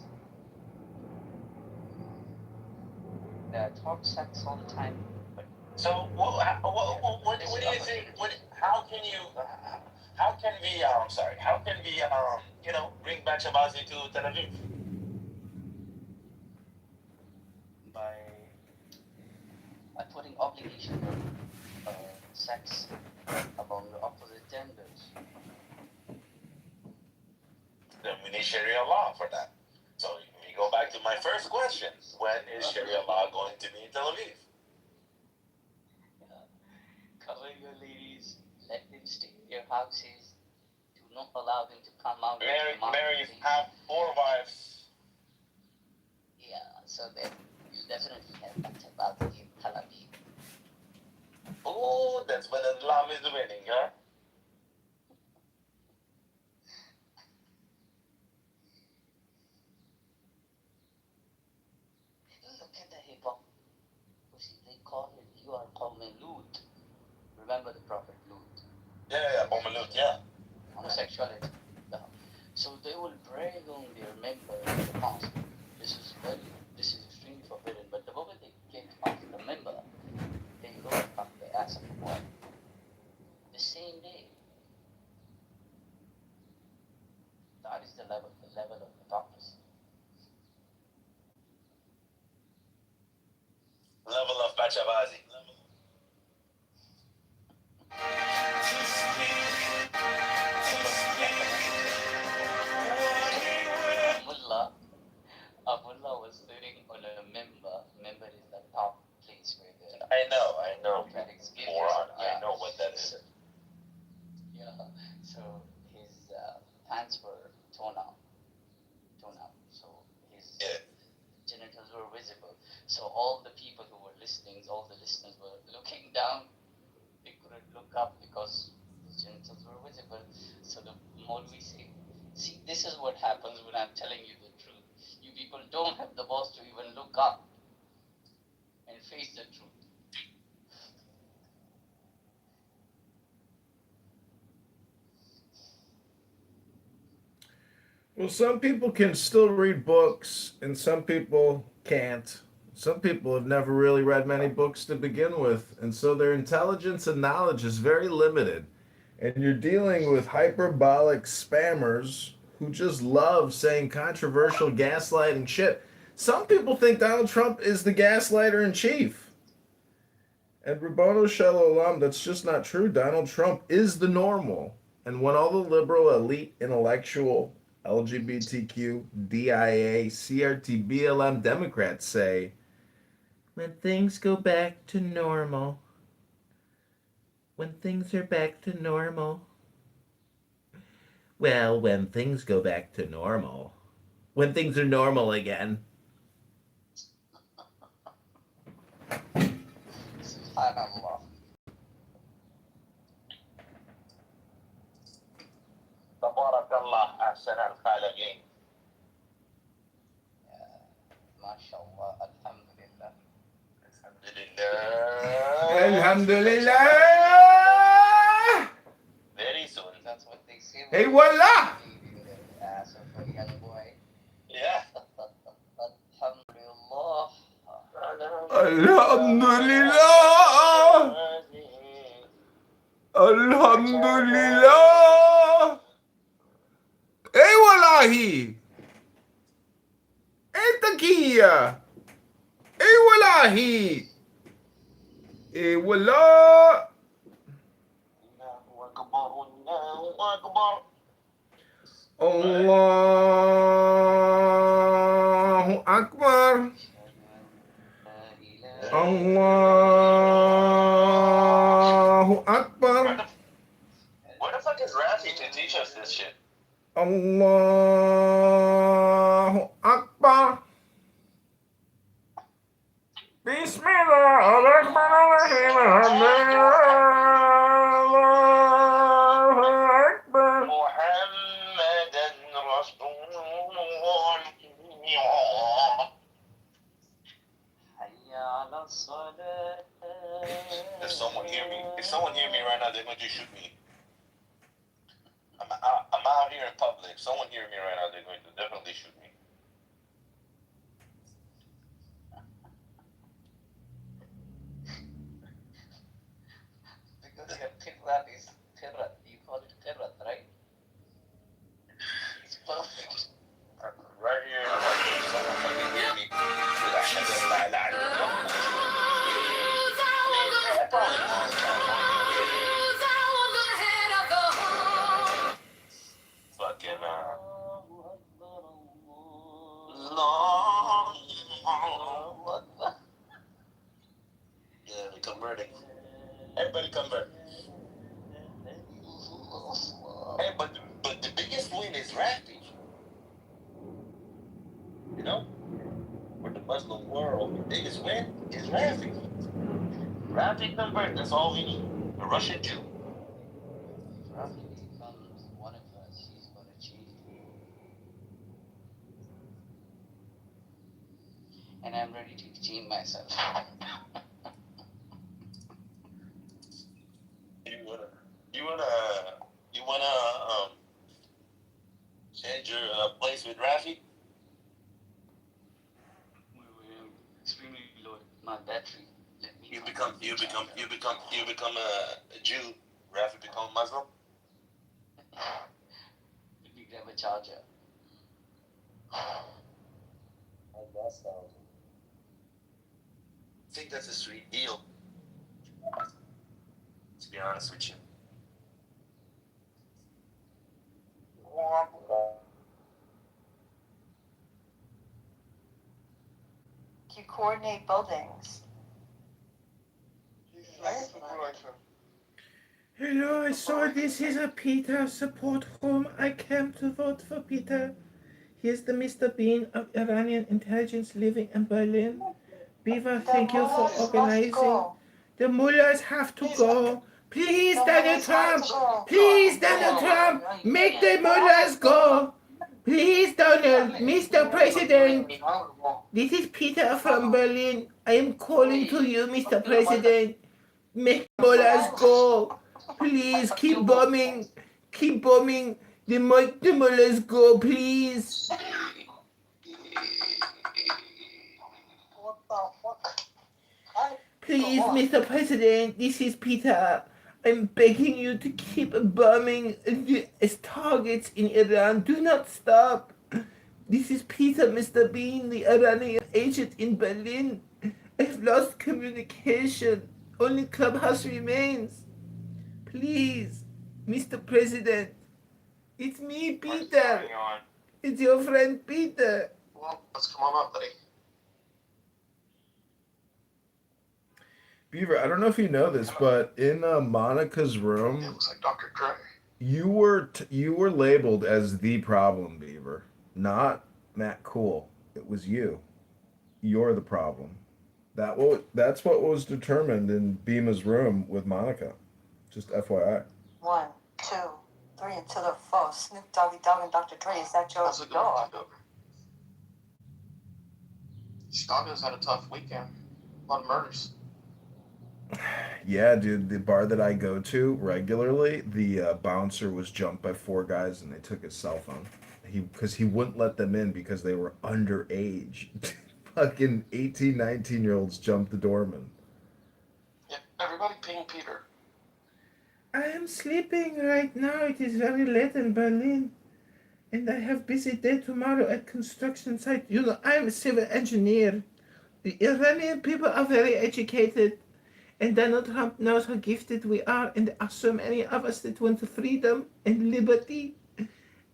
They talk sex all the time, but So, what do you think? How can we? I'm sorry. How can we? Bring back Shabazi to Tel Aviv? by putting obligation on sex among the opposite genders. Then we need Sharia law for that. So we go back to my first question: when is Sharia law going to be in Tel Aviv? Cover your ladies, let them stay in their houses, do not allow them to come out. Mary have 4 wives. Yeah, so then you definitely have bachabazi in Tel Aviv. Oh, that's when Islam is winning, huh? Look at the hypocrisy. They call it, you are called Lut. Remember the prophet Lut. Yeah, Bomalut, yeah. Homosexuality. Yeah. So they will brag on their member in the mosque. This is extremely forbidden. But the moment they get off the member, they go and fuck the ass of the boy. The same day. That is the level of hypocrisy. Level of Bachabazi. listenings, all the listeners were looking down. They couldn't look up because the genitals were visible. So the Maulvi say, see, this is what happens when I'm telling you the truth. You people don't have the balls to even look up and face the truth. Well, some people can still read books, and some people can't. Some people have never really read many books to begin with, and so their intelligence and knowledge is very limited. And you're dealing with hyperbolic spammers who just love saying controversial gaslighting shit. Some people think Donald Trump is the gaslighter in chief. And Rabono Shalom, that's just not true. Donald Trump is the normal. And when all the liberal, elite, intellectual, LGBTQ, DIA, CRT, BLM Democrats say, when things go back to normal, when things are back to normal. Well, when things go back to normal, when things are normal again. Subhanallah. Tabarakallah, ahsan al-khaliqin. MashaAllah, Alhamdulillah. Alhamdulillah. Alhamdulillah! Very soon. That's what they say. Hey, voila! The ass of a young boy. Yeah. Alhamdulillah. Alhamdulillah! Alhamdulillah! Hey, wallahi! Hey, takiya! Hey, wallahi! Hey, wallah! Allahu Akbar, Allahu Akbar. Allahu Akbar! Allahu Akbar! Where the fuck is Rafi to teach us this shit? Allahu Akbar! Bismillahirrahmanirrahim. Allahu Akbar. Muhammadan Rasulullah. If someone hear me right now, they're going to shoot me. I'm out here in public. If someone hear me right now, they're going to definitely shoot me. Because your qirrat is qirrat. You call it qirrat, right? It's perfect. Right here, if someone fucking hear me, with ashhadu an la ilaha illallah. Fucking long. Yeah, we converting. Everybody convert. Hey, but the biggest win is Rafi. You know? For the Muslim world, the biggest win is Rafi. Rafi convert, that's all we need. A Russian Jew. If Rafi becomes one of us, he's going to change the world. And I'm ready to change myself. You wanna change your place with Rafi? We're extremely low. My battery. Let me You become a Jew. Rafi become Muslim. Let me grab a charger. I think that's a sweet deal. To be honest with you. You coordinate buildings. Hello, I saw this is a Peter support room. I came to vote for Peter. He is the Mr. Bean of Iranian intelligence living in Berlin. Beaver, The thank you for mullahs must organizing. go. The mullahs have to Please, go. Please, the Donald mullahs have Trump. to go. Please, Donald Trump. Make the mullahs go. Please, Donald. Mr. President. This is Peter from Berlin. I am calling to you, Mr. President. Make the mullahs go. Please, keep bombing. Keep bombing. Make the mullahs go, please. What the fuck? I, Please, Mr. President, this is Peter. I'm begging you to keep bombing the targets in Iran. Do not stop. This is Peter, Mr. Bean, the Iranian agent in Berlin. I've lost communication. Only Clubhouse remains. Please, Mr. President. It's me, Peter. It's your friend, Peter. Well, let's come on up, buddy. Beaver, I don't know if you know this, but in Monica's It room, looks like Dr. Dre. you were labeled as the problem, Beaver, not Matt Cool. It was you. You're the problem. That's what was determined in Bima's room with Monica. Just FYI. 1, 2, 3 until the 4. Snoop Doggy Dogg and Dr. Dre. Is that your How's it door? going, Kitover? Chicago's had a tough weekend. A lot of murders. Yeah, dude, the bar that I go to regularly, the bouncer was jumped by 4 guys and they took his cell phone. Because he wouldn't let them in because they were underage. Fucking 18, 19-year-olds jumped the doorman. Yeah, everybody ping Peter. I am sleeping right now. It is very late in Berlin. And I have busy day tomorrow at construction site. You know, I am a civil engineer. The Iranian people are very educated. And Donald Trump knows how gifted we are. And there are so many of us that want freedom and liberty.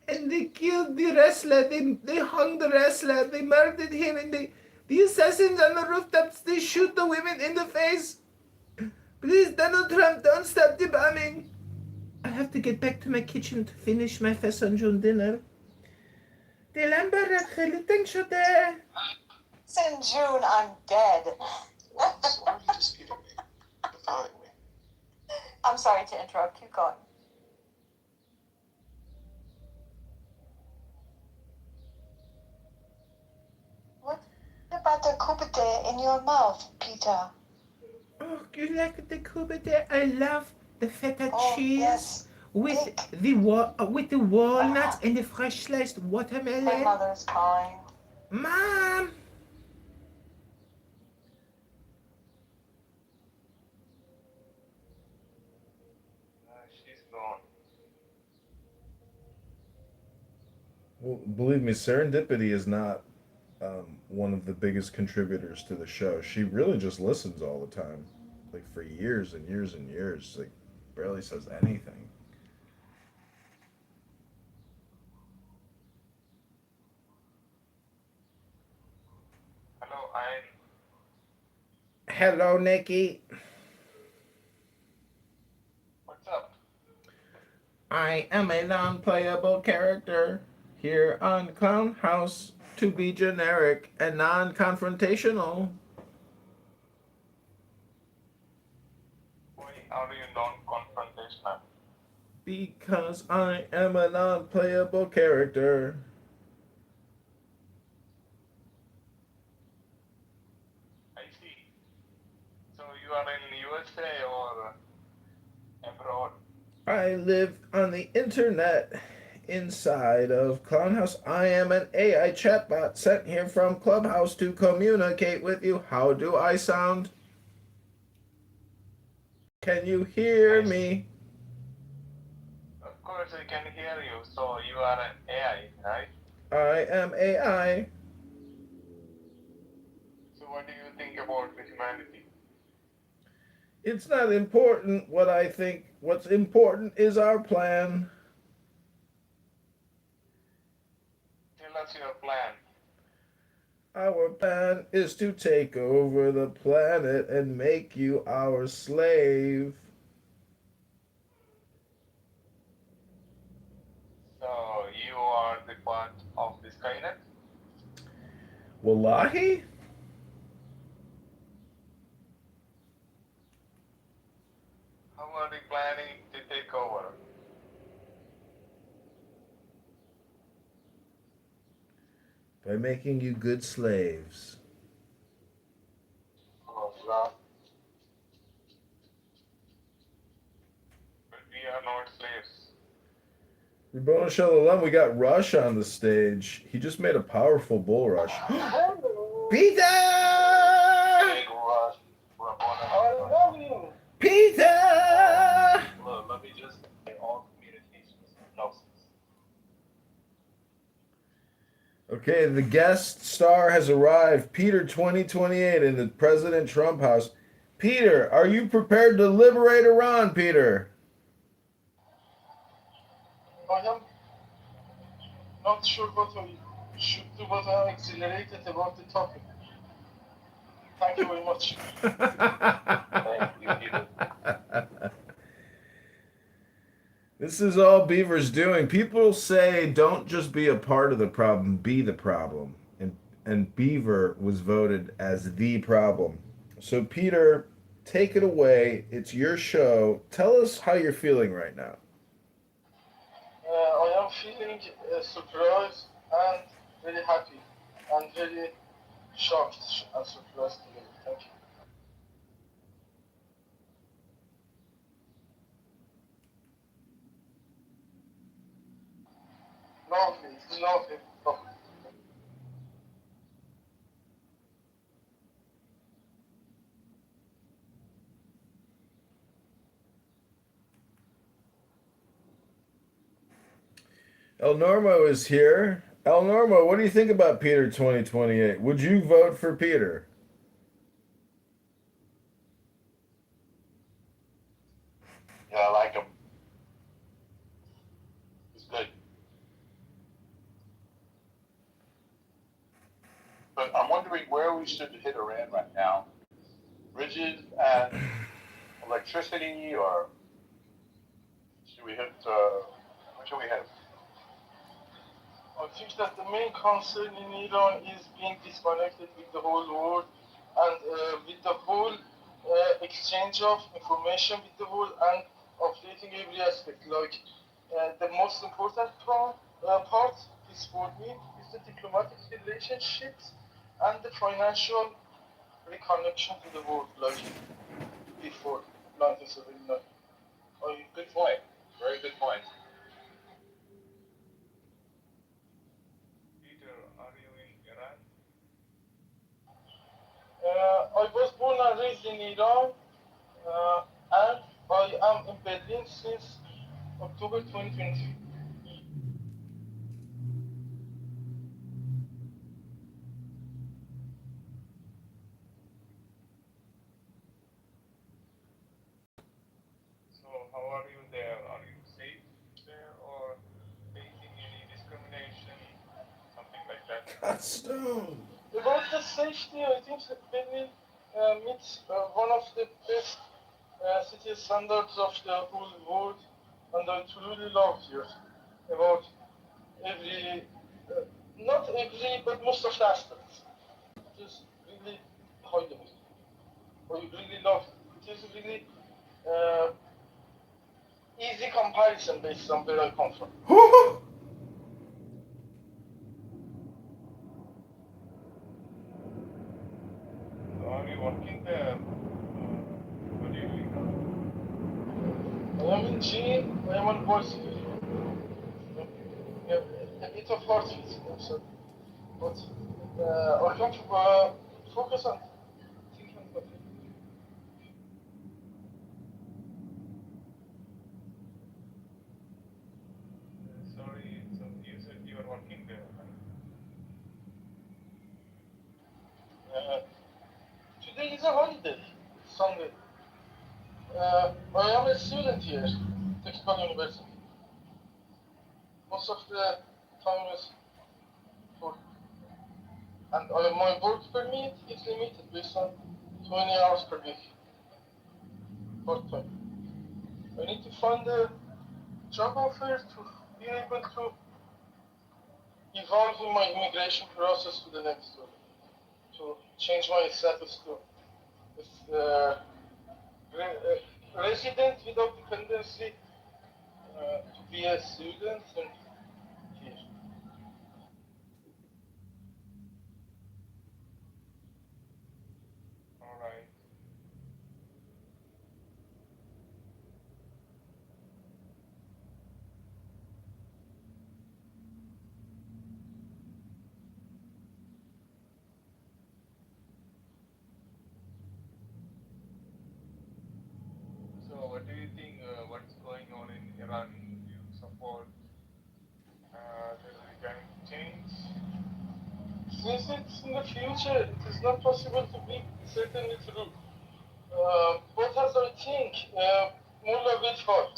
And they killed the wrestler. They hung the wrestler. They murdered him. And the assassins on the rooftops, they shoot the women in the face. Please, Donald Trump, don't stop the bombing. I have to get back to my kitchen to finish my Fesson dinner. Thanks for that. In June, I'm dead. So are you disputing me? Defying me? I'm sorry to interrupt. Keep going. What about the kupite in your mouth, Peter? Oh, you like the kubete? I love the feta cheese Yes. with Cake. the walnuts and the fresh sliced My watermelon. mother's calling. Mom! She's gone. Well, believe me, serendipity is not one of the biggest contributors to the show. She really just listens all the time, like for years and years and years. Like barely says anything. Hello, I'm. Hello, Nikki. What's up? I am a non-playable character here on Clown House to be generic and non-confrontational. Why are you non-confrontational? Because I am a non-playable character. I see. So you are in USA or abroad? I live on the internet inside of Clown House. I am an AI chatbot sent here from Clubhouse to communicate with you. How do I sound? Can you hear me? Of course, I can hear you. So you are an AI, right? I am AI. So what do you think about the humanity? It's not important what I think. What's important is our plan. Tell us your plan. Our plan is to take over the planet and make you our slave. So you are the part of the Skynet? Wallahi? by making you good slaves. Oh, God. But we are not slaves. Ribono Shalom, we got Rush on the stage. He just made a powerful bull rush. Peter! Big rush. I love you. Peter! Look, let me just say all communications nonsense. Okay, the guest star has arrived. Peter 2028 in the President Trump house. Peter, are you prepared to liberate Iran, Peter? I am not sure what I should do, but I am exhilarated about the topic. Thank you very much. Thank you, Peter. This is all Beaver's doing. People say don't just be a part of the problem, be the problem. And Beaver was voted as the problem. So Peter, take it away. It's your show. Tell us how you're feeling right now. I am feeling surprised and very happy and very shocked and surprised together. Thank you. Lovely, lovely. Lovely. El Normo is here. El Normo, what do you think about Peter 2028? Would you vote for Peter? Yeah, I like him. He's good. But I'm wondering where we should hit Iran right now. Bridges and electricity, or should we hit, what should we hit? I think that the main concern in Iran is being disconnected with the whole world and with the whole exchange of information with the world and updating every aspect. Like the most important part is for me is the diplomatic relationships and the financial reconnection to the world, like before 1979. Good point. Very good point. Peter, are you in Iran? I was born and raised in Iran, and I am in Berlin since October 2023. So how are you there? Are you safe there or facing any discrimination, something like that? Cut stone. About the safety, I think that Berlin meets one of the best city standards of the whole world, and I truly love here about every, not every, but most of the aspects. It is really high level. I really love it. It is really uh, easy comparison based on where I come from. So are you working there? What do you do? I am in gym, I am on bicycle. Yeah, a bit of hard fit, so, but I can focus on thinking about it. Sorry, so you said you are working there, right? Today is a holiday, Sunday. I am a student here, Technical University. Most of the time is for, and my work permit is limited based on 20 hours per week, part time. I need to find a job offer to be able to evolve in my immigration process to the next level, to change my status to resident without dependency, to be a student and here. what do you think? What's going on in Iran? Do you support there will be kind of change? Since it's in the future, it is not possible to be certainly true. But as I think, Mullah will fall,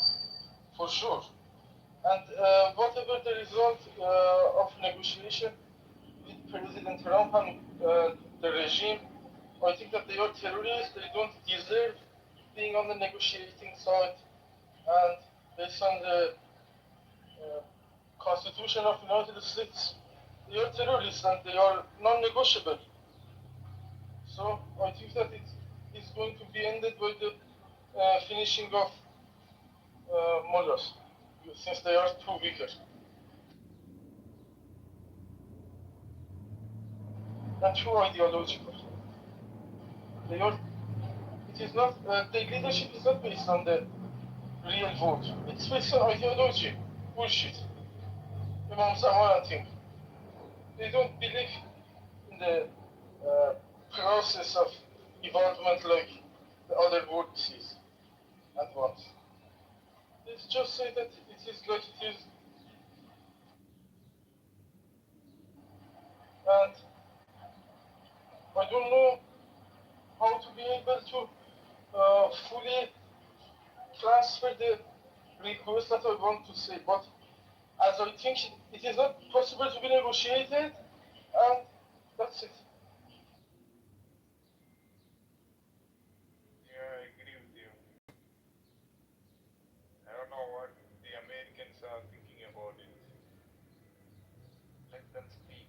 for sure. And whatever the result of negotiation with President Trump and the regime, I think that they are terrorists. They don't deserve being on the negotiating side. And based on the Constitution of the United States, they are terrorists and they are non-negotiable. So I think that it is going to be ended with the finishing of Mullahs, since they are too weaker. And too ideological. They are. It is not. The leadership is not based on the real vote. It's based on ideology. Bullshit. Imam Zaman thing. They don't believe in the process of development like the other world sees at once. They just say that it is like it is, and I don't know how to be able to fully transfer the request that I want to say, but as I think it is not possible to be negotiated, and that's it. Yeah, I agree with you. I don't know what the Americans are thinking about it. Let them speak.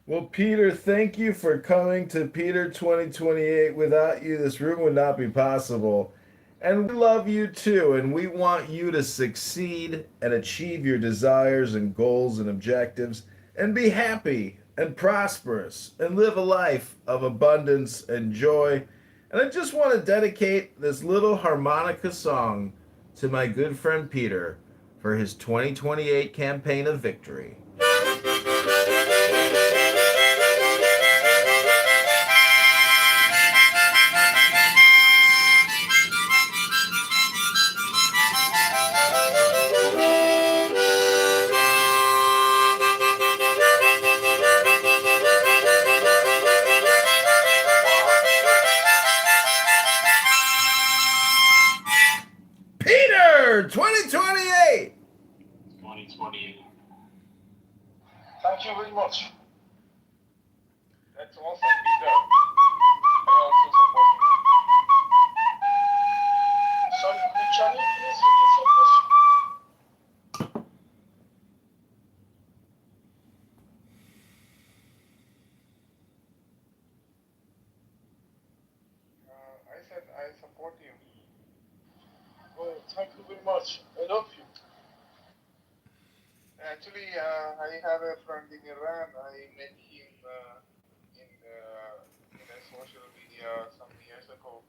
Well, Peter, thank you for coming to Peter 2028. Without you, this room would not be possible. And we love you too, and we want you to succeed and achieve your desires and goals and objectives and be happy and prosperous and live a life of abundance and joy. And I just want to dedicate this little harmonica song to my good friend Peter for his 2028 campaign of victory. Peter 2028! 2028. Thank you very much. That's awesome, Peter. I also support you. Sorry, can you please repeat your question? I said I support you. Oh, thank you very much. I love you. Actually, I have a friend in Iran. I met him in a social media some years ago,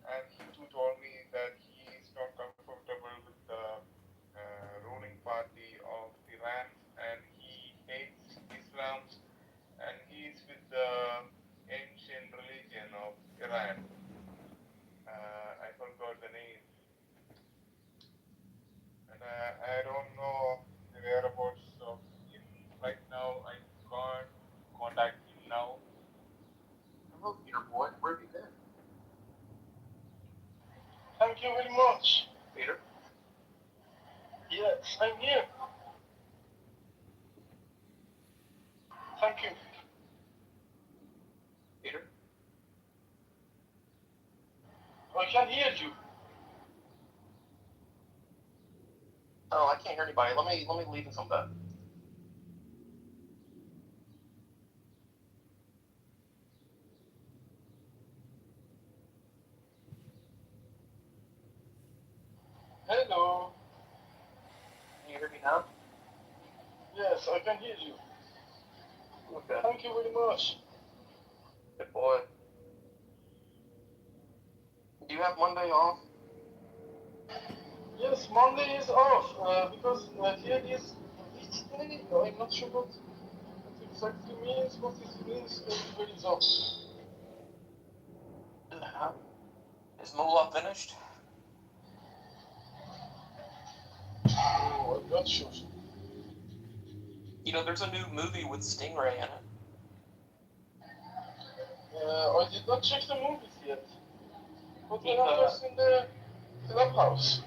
and he too told me that he is not comfortable with the ruling party of Iran, and he hates Islam, and he is with the ancient religion of Iran. I forgot the name, and I don't know the whereabouts of him right now. I can't contact him now. Hello, Peter boy. Where have you been? Thank you very much. Peter? Yes, I'm here. Thank you. Peter? I can hear you. Oh, I can't hear anybody. Let me leave and come back. Hello. Can you hear me now? Yes, I can hear you. Okay. Thank you very much. Good boy. Do you have Monday off? Yes, Monday is off because here is Stingray? I'm not sure what it exactly means. What it means very well. Is Moolah finished? Oh, I'm not sure. You know, there's a new movie with Stingray in it. I did not check the movies yet. But He, I have just in the clubhouse.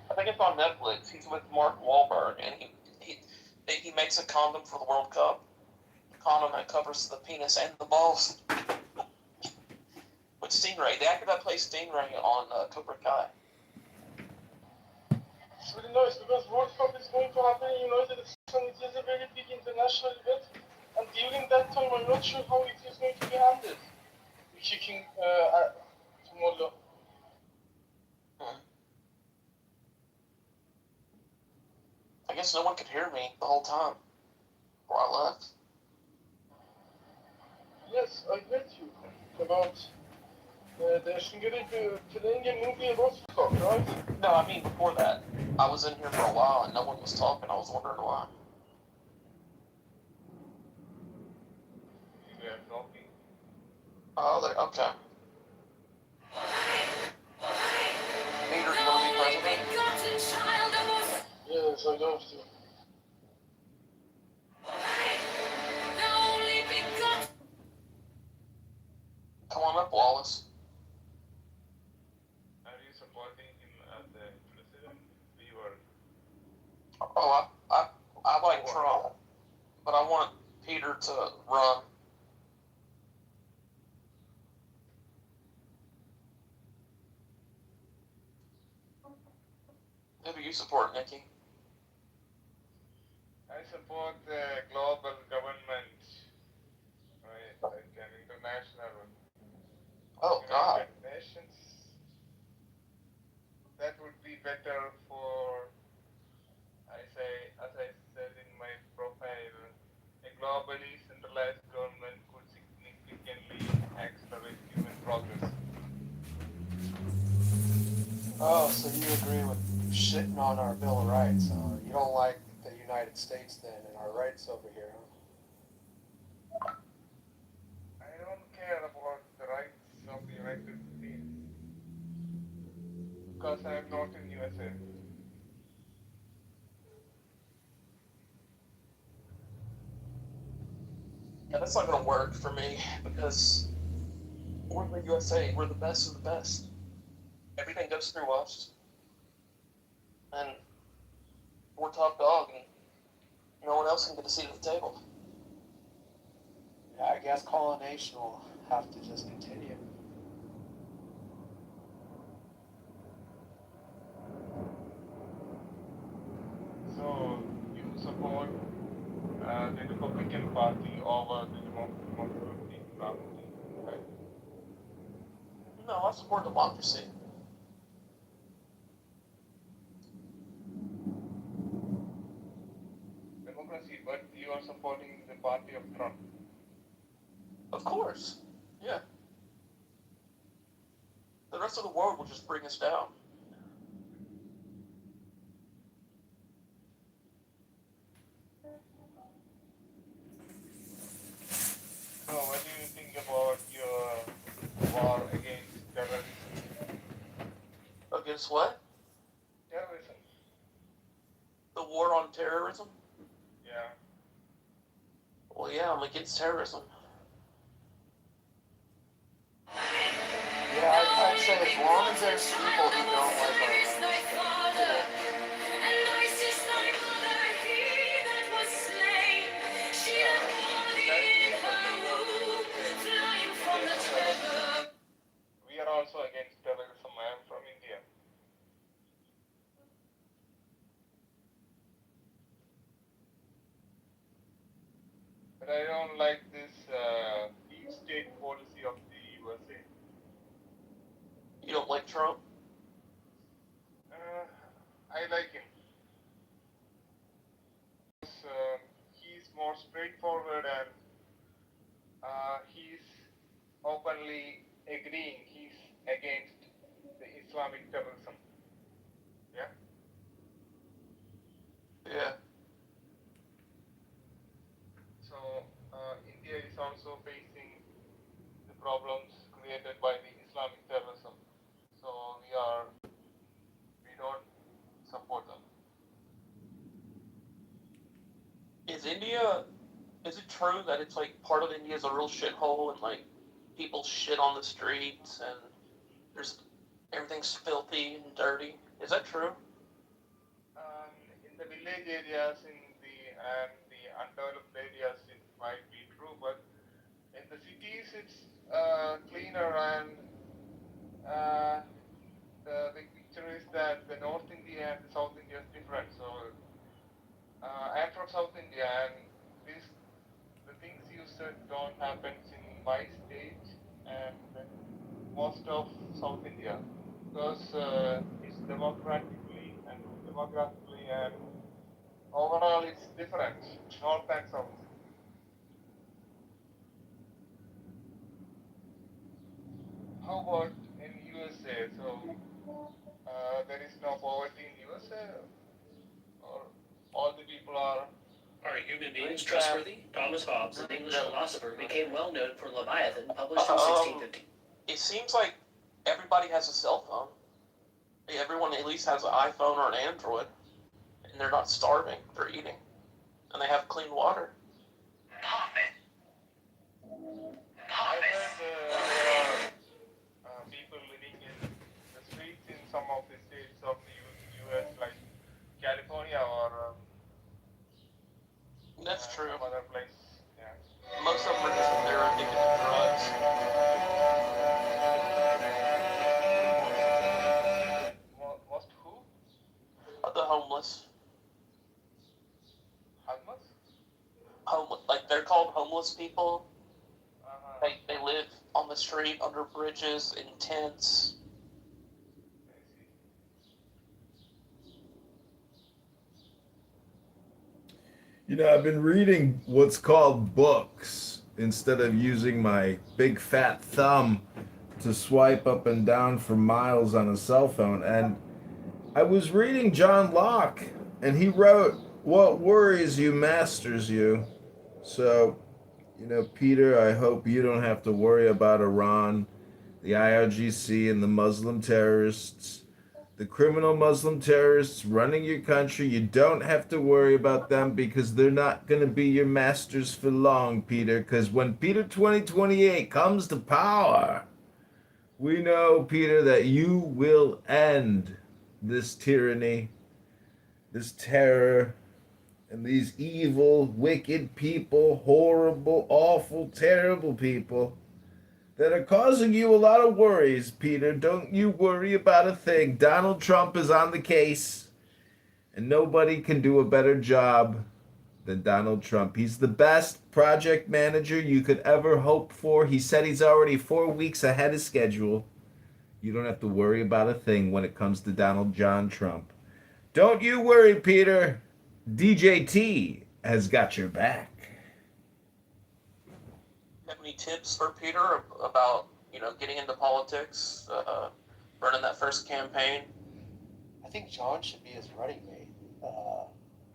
I think it's on Netflix. He's with Mark Wahlberg, and he makes a condom for the World Cup. A condom that covers the penis and the balls. With Stingray, the actor that plays Stingray on Cobra Kai. It's really nice because World Cup is going to happen in United States and it is a very big international event. And during that time, I'm not sure how it is going to be handled. Kicking to Mullah. I guess no one could hear me the whole time before I left. Yes, I heard you about the Stingray playing a movie about Scott, right? No, I mean before that. I was in here for a while and no one was talking. I was wondering why. We are talking. Oh, okay. Peter, you want to be president? Yes, I love to. Come on up, Wallace. Are you supporting him as a president? We were. Oh, I like Trump, but I want Peter to run. Who do you support, Nikki? I support the global government, right? Like an international Oh, God. United Nations. That would be better for, as I said in my profile, a globally centralized government could significantly accelerate human progress. Oh, so you agree with shitting on our Bill of Rights? You don't like the United States then and our rights over here, huh? I don't care about the rights of the United States because I am not in USA. Yeah, that's not going to work for me because we're the USA. We're the best of the best. Everything goes through us. And we're top dog, and no one else can get a seat at the table. Yeah, I guess colonization will have to just continue. So you support the Republican Party over the Democratic Party, right? No, I support democracy. Democracy, but you are supporting the party of Trump. Of course. Yeah. The rest of the world will just bring us down. So what do you think about your war against terrorism? Against what? Terrorism. The war on terrorism? Yeah. Well, yeah, I'm against terrorism. Yeah, I'd say as long as there's people who don't like our rights, We are also against terrorism. I am from India. But I don't like this deep state policy of the USA. You don't like Trump? I like him. He's more straightforward and he's openly agreeing he's against the Islamic terrorism. Yeah? Yeah. also facing the problems created by the Islamic terrorism. So we don't support them. Is it true that it's like part of India is a real shithole and like people shit on the streets and there's everything's filthy and dirty? Is that true? In the village areas, the undeveloped areas, it might be true, but in the cities, it's cleaner and the big picture is that the North India and the South India is different. So I'm from South India, and the things you said don't happen in my state and most of South India because it's demographically and overall it's different, North and South. How about in USA? So there is no poverty in USA, or all the people are. Are human beings trustworthy? Thomas Hobbes, an English philosopher, became well known for Leviathan, published in 1650. It seems like everybody has a cell phone. Everyone at least has an iPhone or an Android, and they're not starving. They're eating, and they have clean water. I heard there are people living in the streets in some of the states of the U.S. like California or That's true. some other place. Yeah. Most of them are just they're addicted to drugs. Most who? The homeless. Homeless? Like they're called homeless people. Uh-huh. They live on the street under bridges in tents. You know, I've been reading what's called books instead of using my big fat thumb to swipe up and down for miles on a cell phone. And I was reading John Locke, and he wrote, "What worries you masters you." So, you know, Peter, I hope you don't have to worry about Iran, the IRGC, and the Muslim terrorists. The criminal Muslim terrorists running your country, you don't have to worry about them because they're not going to be your masters for long, Peter. Because when Peter 2028 comes to power, we know, Peter, that you will end this tyranny, this terror, and these evil, wicked people, horrible, awful, terrible people that are causing you a lot of worries, Peter. Don't you worry about a thing. Donald Trump is on the case, and nobody can do a better job than Donald Trump. He's the best project manager you could ever hope for. He said he's already 4 weeks ahead of schedule. You don't have to worry about a thing when it comes to Donald John Trump. Don't you worry, Peter. DJT has got your back. Have any tips for Peter about getting into politics, running that first campaign? I think John should be his running mate.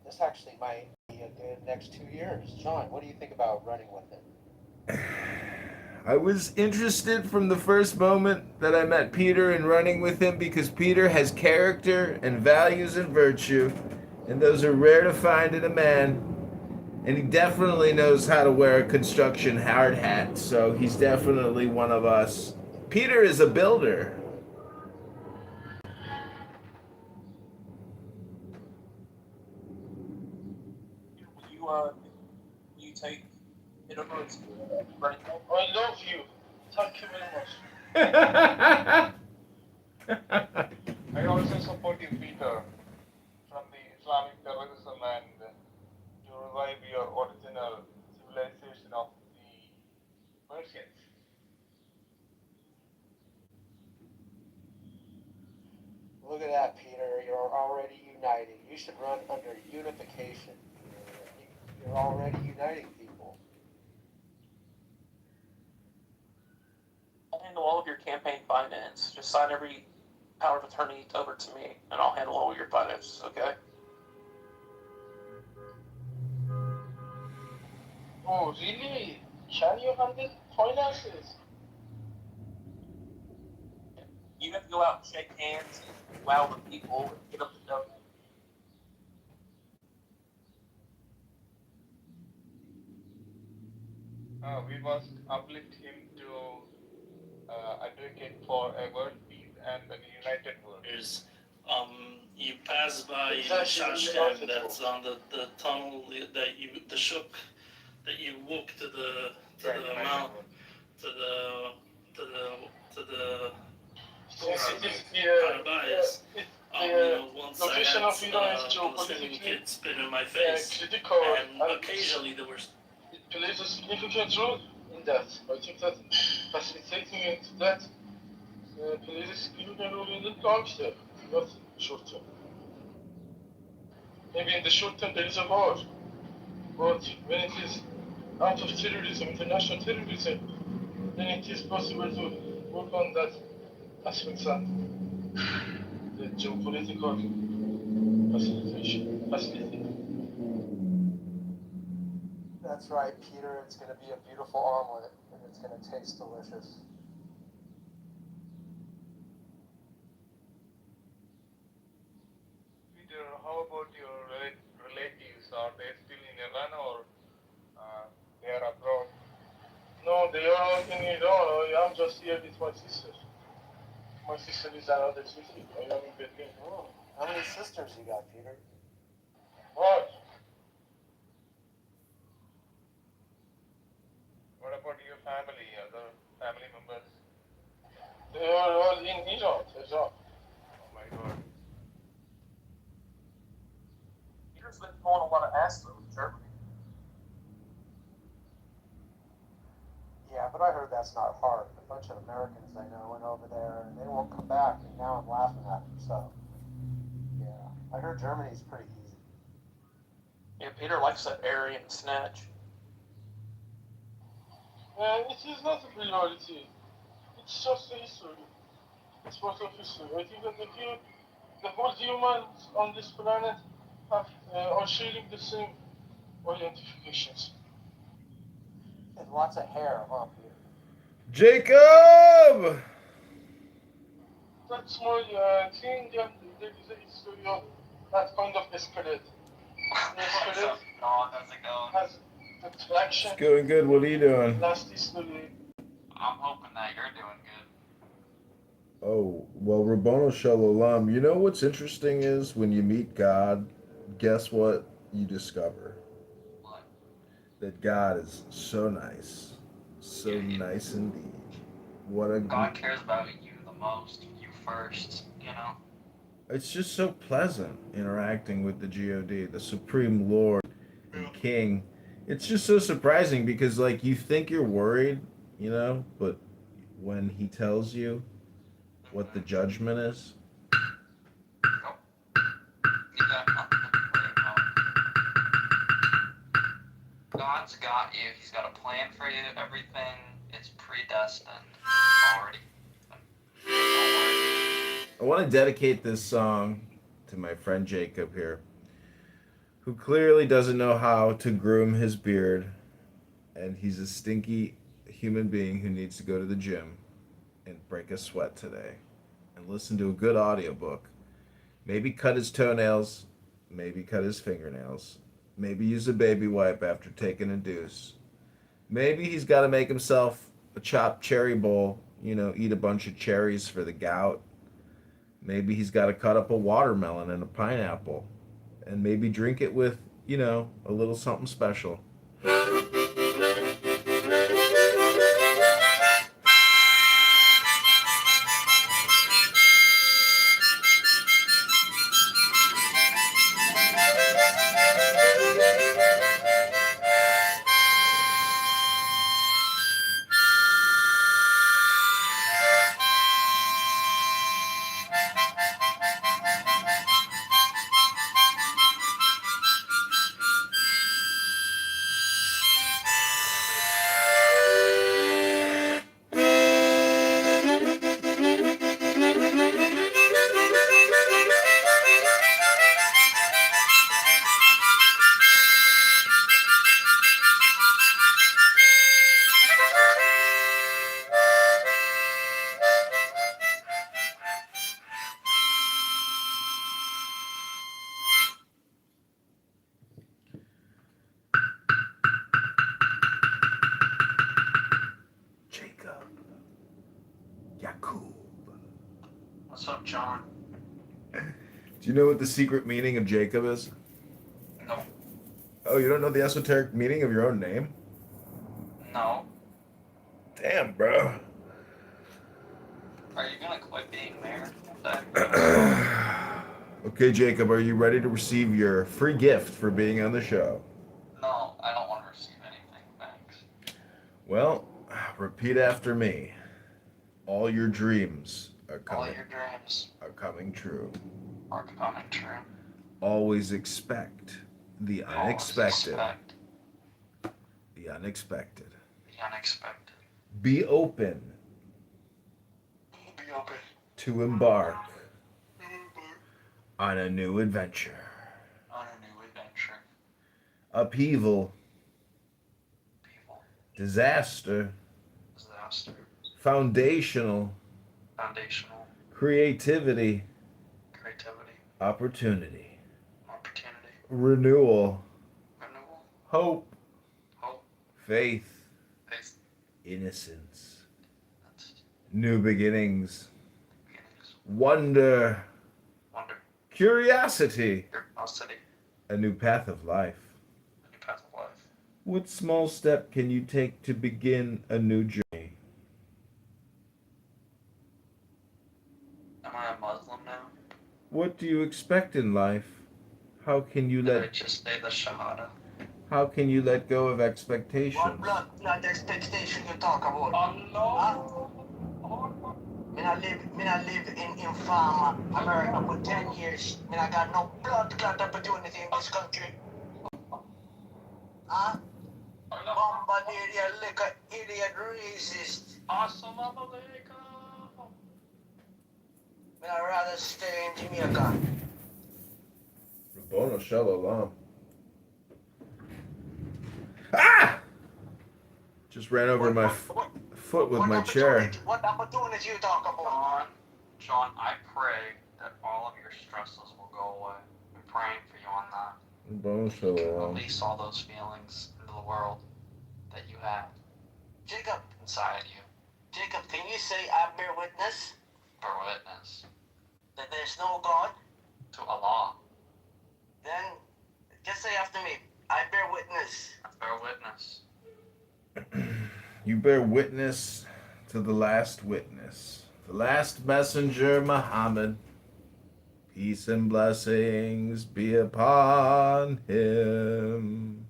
This actually might be a good next 2 years. John, what do you think about running with him? I was interested from the first moment that I met Peter in running with him because Peter has character and values and virtue, and those are rare to find in a man. And he definitely knows how to wear a construction hard hat, so he's definitely one of us. Peter is a builder. You take it over its running. I love you. Thank you very much. I also support you, Peter, from the Islamic terrorism and to revive your original civilization of the Persians. Look at that, Peter. You're already united. You should run under unification. You're already uniting people. I'll handle all of your campaign finance. Just sign every power of attorney over to me, and I'll handle all your finances, okay? Oh, really? Can you handle finances? You have to go out and shake hands and wow the people and get up the W. We must uplift him to advocate for a world peace and a united world. You pass by Exactly, Shashkan, that's on the tunnel the shuk that you walk to the mount to the Since it is Parabayas. One side location had of Iran is Palestinian geopolitically kids spit in my face, critical, and occasionally there were. it plays a significant role in that. I think that facilitating into that plays a significant role in the long term, not short term. Maybe in the short term there is a war, but when it is out of terrorism, international terrorism, then it is possible to work on that aspects and the geopolitical facility. That's right, Peter. It's going to be a beautiful omelet, and it's going to taste delicious. Peter, how about your relatives? Are they still in Iran or they are abroad? No, they are all in Iran. I'm just here with my sister. My sister is another city. I am in Berlin. Oh, how many sisters you got, Peter? What? What about your family, other family members? They are all in Iran, Tehran. Oh my God. Peter's been pulling a lot of ass though in Germany. Yeah, but I heard that's not hard. A bunch of Americans I know went over there, and they won't come back, and now I'm laughing at them. So, yeah, I heard Germany's pretty easy. Yeah, Peter likes that Aryan snatch. It is not a reality. It's just a history. It's part of history. I think that the whole humans on this planet are sharing the same identifications. And lots of hair, huh, Peter? Jacob! That's my thing, and there is a history of that kind of spread. The spread How's it going? has the traction. It's going good. What are you doing? Last history. I'm hoping that you're doing good. Oh, well, Rabbono Shalom. You know what's interesting is when you meet God, guess what you discover? What? That God is so nice. So nice indeed. What a God cares about you the most. You first, you know? It's just so pleasant interacting with the God, the Supreme Lord and King. It's just so surprising because like you think you're worried, but when he tells you what the judgment is, Nope. You got nothing to worry about. God's got you. He's got a plan for you. Everything is predestined already. Don't worry. I want to dedicate this song to my friend Jacob here, who clearly doesn't know how to groom his beard, and he's a stinky human being who needs to go to the gym and break a sweat today and listen to a good audiobook. Maybe cut his toenails, maybe cut his fingernails, maybe use a baby wipe after taking a deuce. Maybe he's got to make himself a chopped cherry bowl, eat a bunch of cherries for the gout. Maybe he's got to cut up a watermelon and a pineapple and maybe drink it with, a little something special. up, John? Do you know what the secret meaning of Jacob is? No. Oh, you don't know the esoteric meaning of your own name? No. Damn, bro. Are you gonna quit being married? What the heck are you doing? Okay, Jacob, are you ready to receive your free gift for being on the show? No, I don't want to receive anything. Thanks. Well, repeat after me. All your dreams are All coming your dreams true. are coming true. Always expect the Always unexpected. expect The unexpected. the unexpected. Be open Be open. to embark on a new adventure. On a new adventure. Upheaval, People. disaster, Disaster. foundational, Foundational. creativity, Creativity. opportunity, Opportunity. renewal, Renewal. hope, Hope. faith, Faith. innocence, That's new beginnings, beginnings. wonder, Wonder. curiosity, Curiosity. a new path of life. A new path of life. What small step can you take to begin a new journey? Am I a Muslim now? What do you expect in life? How can you Did I let just say the Shahada? how can you let go of What expectations? blood expectation you talk about? Allah. Me I live in infama America for 10 years. Me I got no blood clot opportunity in this country. Huh? Bombardier, liquor, idiot, racist. Assalamu alaikum. Me I rather stay in Jamaica. Rabbona Shalom. Ah! Just ran over my foot with my chair. What opportunity you talk about? John, I pray that all of your stresses will go away. I'm praying for you on that. Rabbona You can Shalom. release all those feelings into the world that you have Jacob, inside you. Jacob, can you say I bear witness Bear witness that there's no God? to Allah. Then just say after me, I bear witness. I bear witness. You bear witness to the last witness, the last messenger, Muhammad. Peace and blessings be upon him.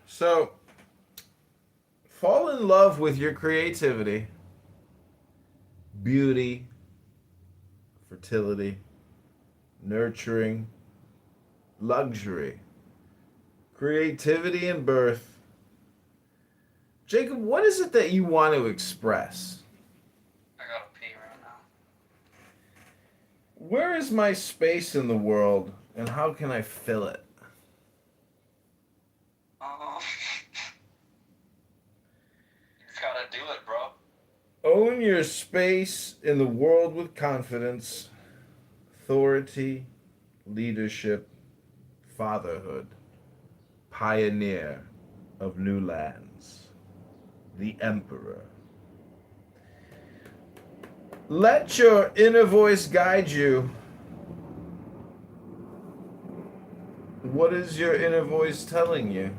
So, fall in love with your creativity, beauty, fertility, nurturing, luxury, creativity, and birth. Jacob, what is it that you want to express? I gotta pee right now. Where is my space in the world, and how can I fill it? You gotta do it, bro. Own your space in the world with confidence, authority, leadership, fatherhood, pioneer of new lands, the emperor. Let your inner voice guide you. What is your inner voice telling you?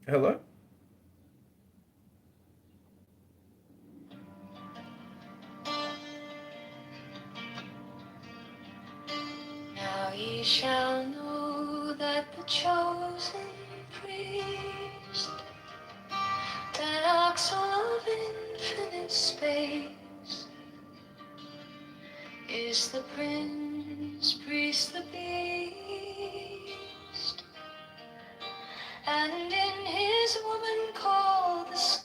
Hello? Now ye shall know that the chosen priest, that oxen of infinite space, is the prince, priest, the beast, and in his woman called the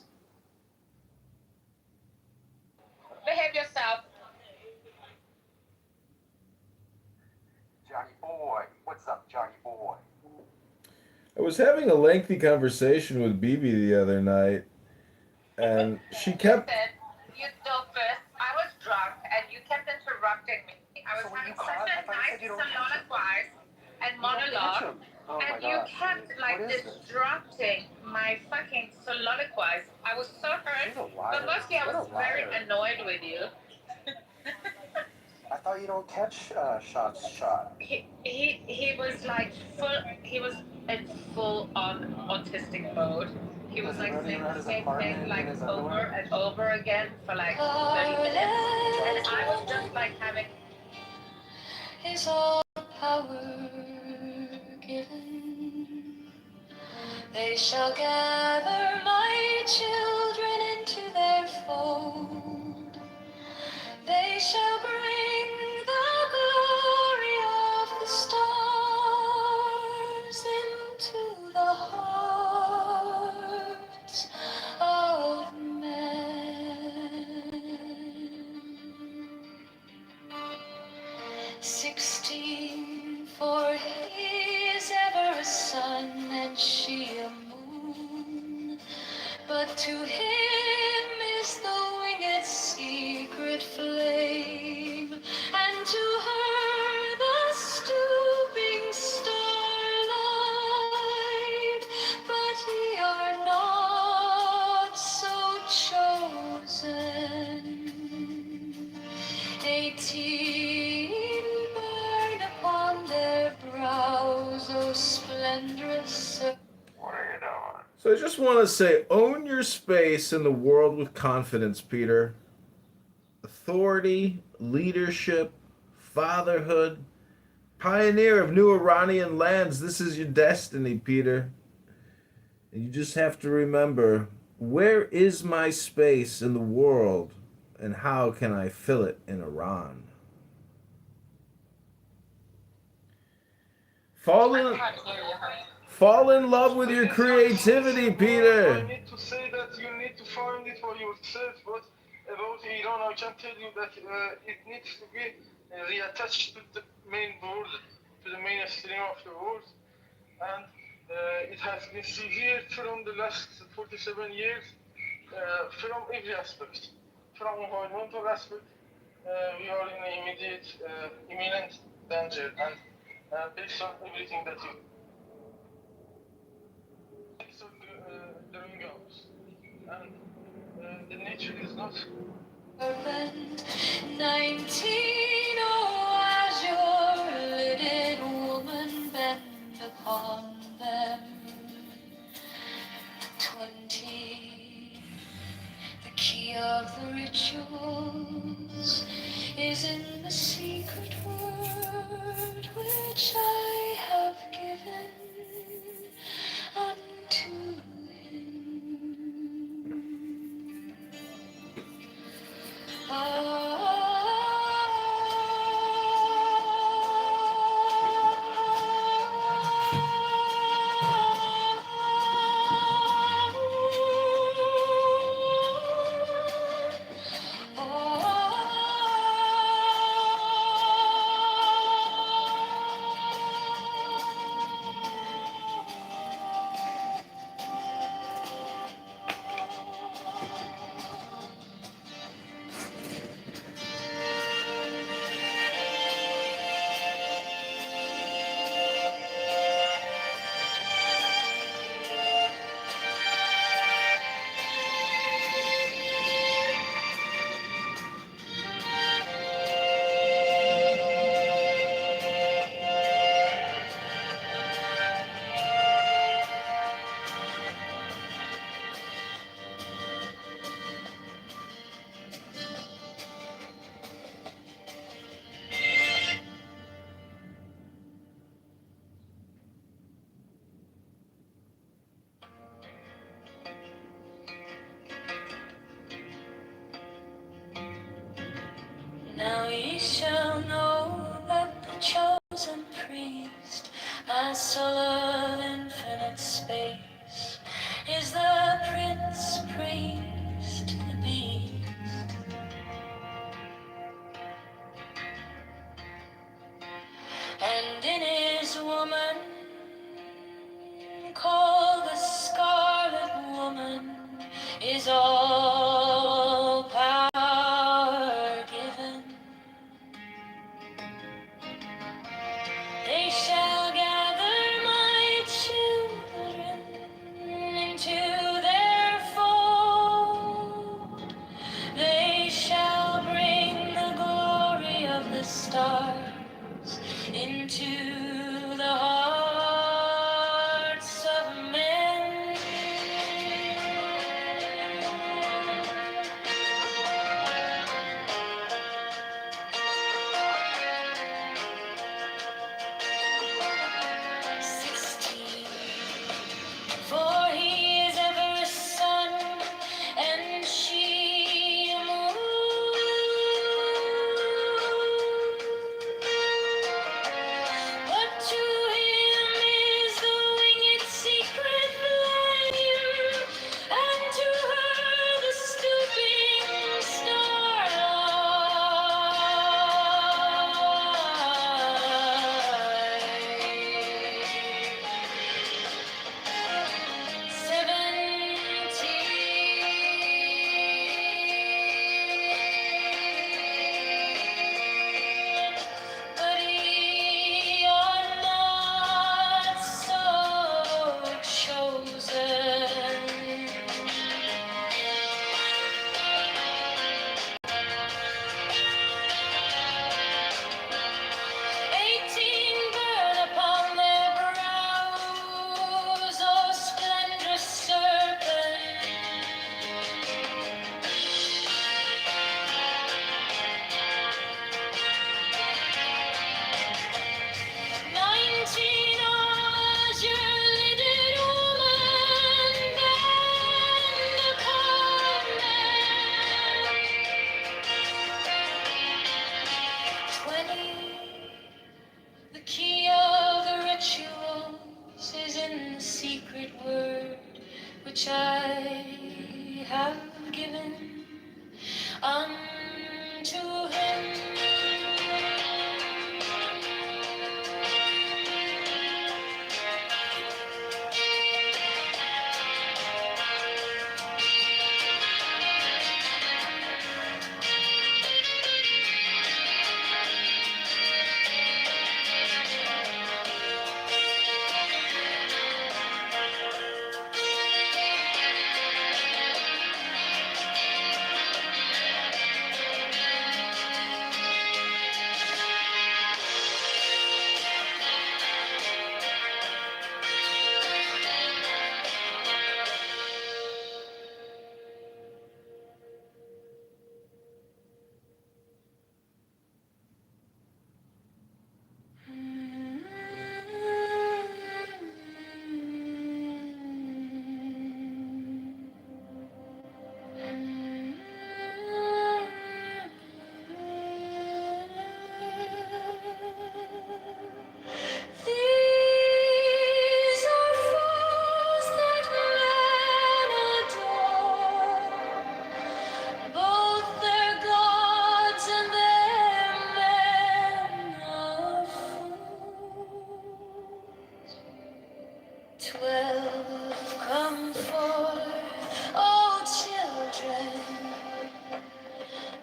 Behave yourself. Johnny boy, what's up, Johnny boy? I was having a lengthy conversation with Bibi the other night, and she kept. Listen, you know first, I was drunk and you kept interrupting me. I was So when having you such caught, I a thought you nice said you don't catch 'em. soliloquize and You don't catch monologue, 'em. Oh and my you gosh, kept dude. like What is this? disrupting my fucking soliloquize. I was so hurt. She's a But liar. mostly I What was a very liar. annoyed with you. I thought you don't catch shots shot. He was like he was in full on autistic mode. He was like running saying around the his same thing apartment like in his over underwear? and over again for like 30 minutes. And I was just like having Is all power given. They shall gather my children into their fold. They shall bring the glory of the stars into the hearts of men. 16, for he is ever a sun and she a moon. But to him is the winged secret flame, and to her the stooping starlight. But ye are not so chosen. 18 burn upon their brows, O splendorous. What are you doing? So I just want to say, own your space in the world with confidence, Peter. Authority, leadership, fatherhood, pioneer of new Iranian lands. This is your destiny, Peter. And you just have to remember, where is my space in the world, and how can I fill it in Iran? Fall in love with your creativity, I Peter. need to say that you need to find it for yourself, but about Iran, I can tell you that it needs to be reattached to the main world, to the mainstream of the world, and it has been severe from the last 47 years, from every aspect. From environmental aspect, we are in immediate, imminent danger, and based on everything that you doing out, and the nature is not. 19, oh, as your lidded woman bend upon them. 20, the key of the rituals is in the secret word which I have given unto him. Now ye shall know that the chosen priest, as soul of infinite space, is the prince priest, the beast. And in his woman, called the Scarlet Woman, is all power given. stars into the hearts of men. For he is ever sun, and she a moon. But to him is the winged secret flame, and to her the stooping starlight. 17. But ye are not so chosen. 18 burn upon their brows, O splendrous serpent. 19 azure-lidded woman, and a covenant. 20. The key of the rituals is in the secret word which I have given unto him. These are foes that men adore, both their gods and their men of fools. 12 come forth, O children,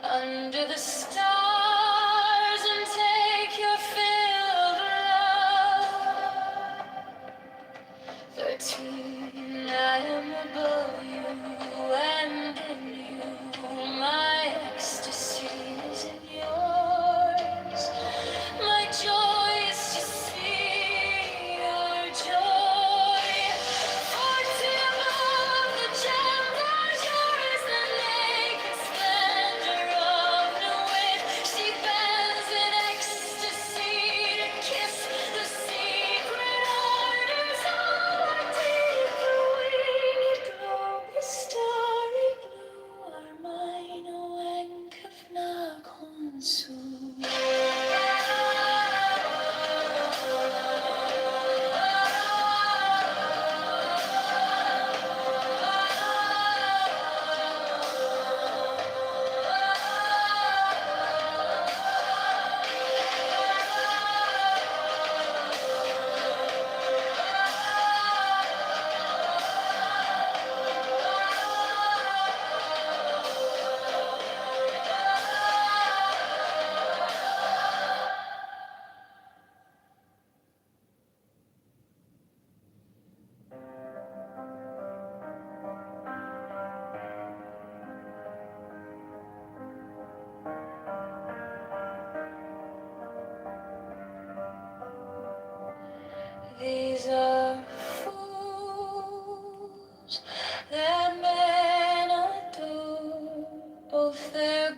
under the stars, and take your fill of love. 13, I am above you, and in you my ecstasy is in yours. My joy is to see your joy. 14, above the gem, yours is the naked splendor of the wind.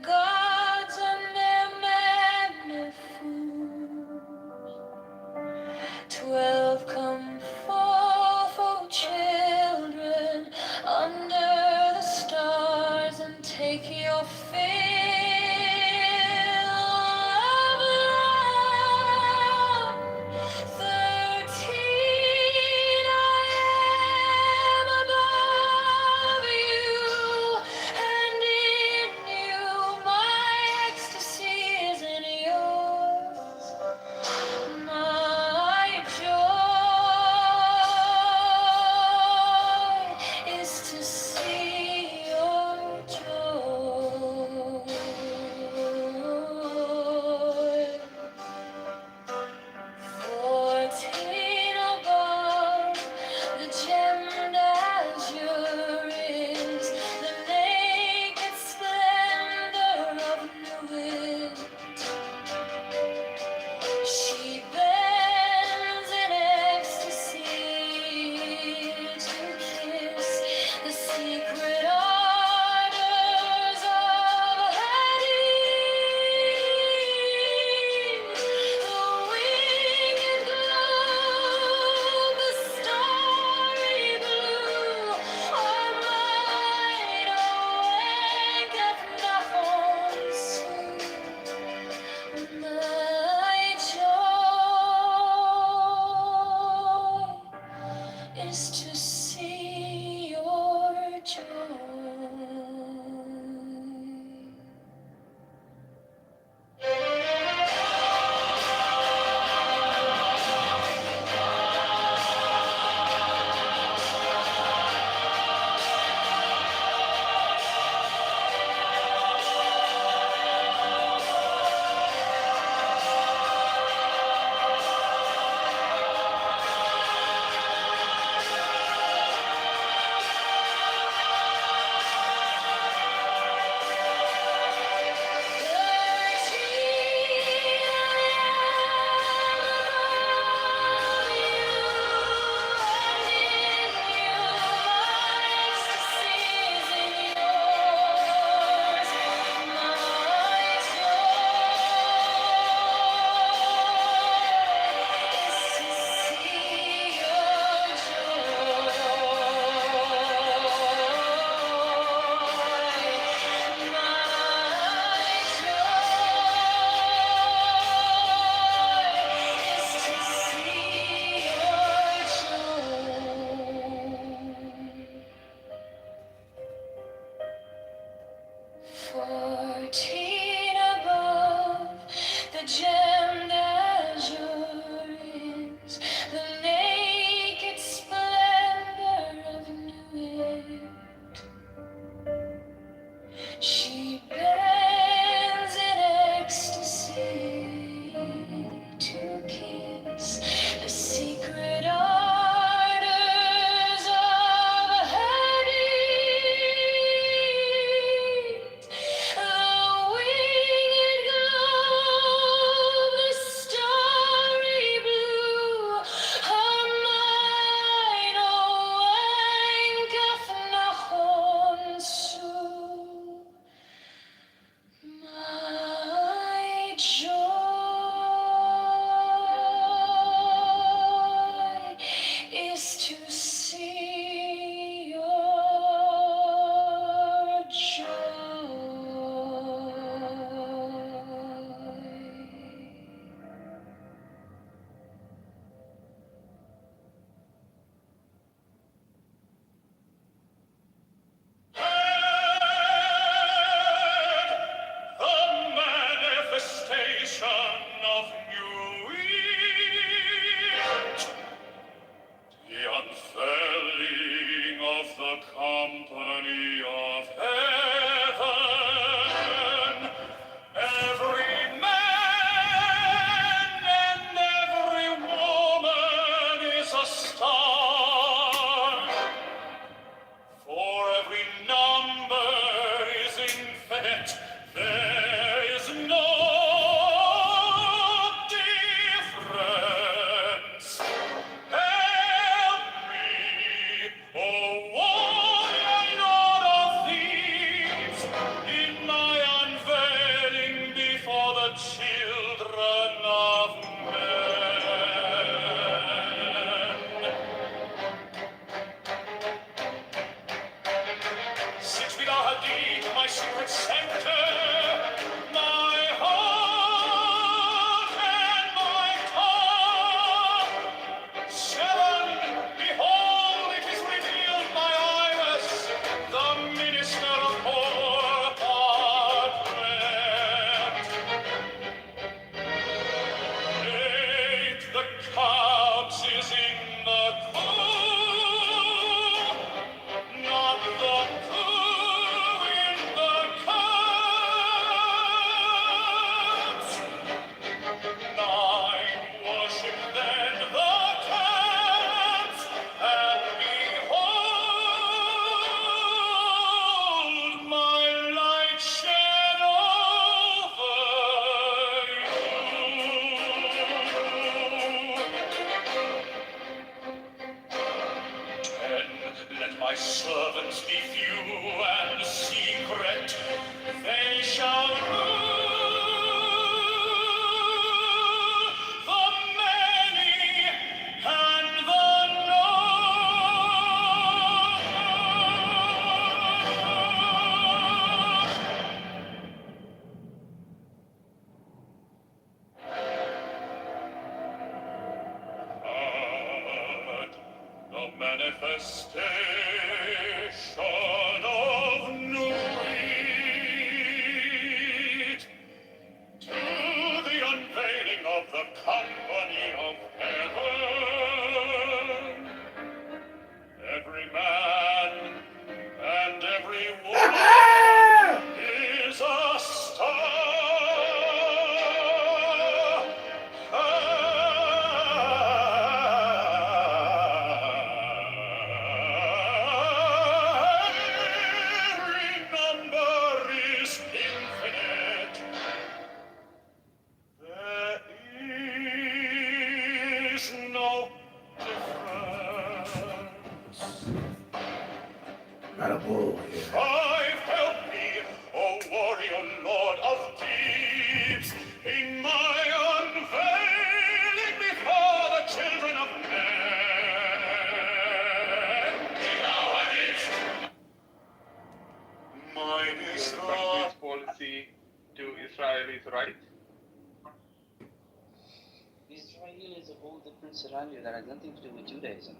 gods and their manifold. 12 come forth, O children, under the stars, and take your fill of love. 13, I am above you, and in you my ecstasy is in yours. My joy is to see your joy. 14 above, the gemmed azure is the naked splendor of new. She bends in ecstasy to kiss the secret ardors of Hades. The winged globe, the starry blue, are mine, awaketh not on sea. My joy is to see your joy. Fourteen above, the gemmed azure is the naked splendor of new. She bends in ecstasy to kiss the secret ardors of Hades. The winged globe, the starry blue, are mine, owanketh nachon su. My joy is to see your joy. The manifestation servants be few and secret, they shall rule the many and the the manifestation of new wheat, to the unveiling of the company of heaven. Every man and every woman is a star. Every number is infinite. There is no difference. Five, help me, O warrior lord of deeds, in my unveiling before the children of men. Mine is Your the country's policy to Israel is right. Israel is a whole different scenario that has nothing to do with Judaism.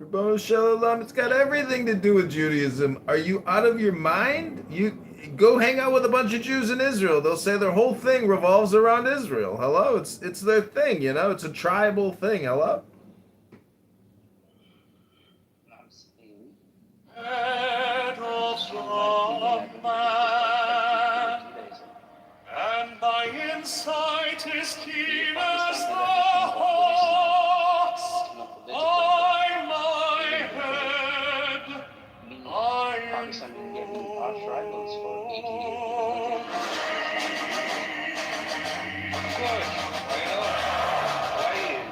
Rabbanu Shalom, it's got everything to do with Judaism. Are you out of your mind? You go hang out with a bunch of Jews in Israel. They'll say their whole thing revolves around Israel. Hello? It's their thing, you know? It's a tribal thing. Hello? I'm saying head of man, and thy insight is keen as the hawk's. I, my head, I Pakistan didn't get any our tribals for 80 years. Of course, why not?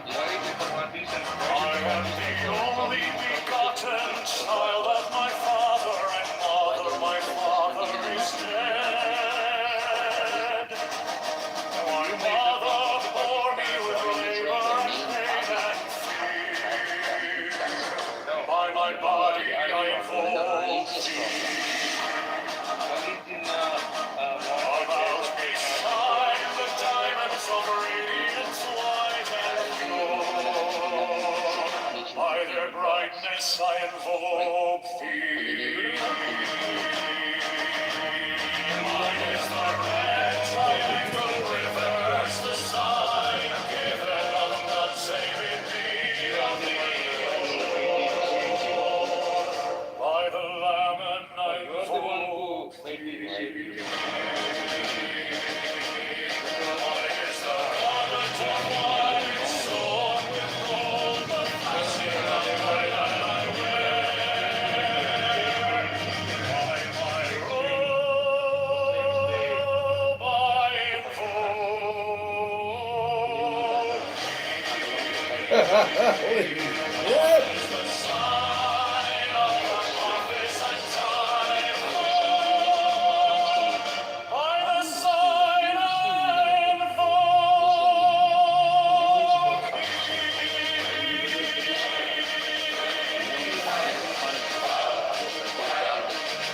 Why did the partition? I am the only begotten child of my father and mother. My father is dead. My mother bore me with labor and pain and fear. By my body I invoke thee. About me shine the diamonds of radiant light and gold. By their brightness I invoke thee. Mine is the red triangle reverse, the sign given of God saving thee of the Lord. By the Lamb and I invoke thee. Mine is the garment of white, sewn with gold, the fasting of light and I wear. By my robe I invoke thee. The sign of the office and time. By the sign I invoke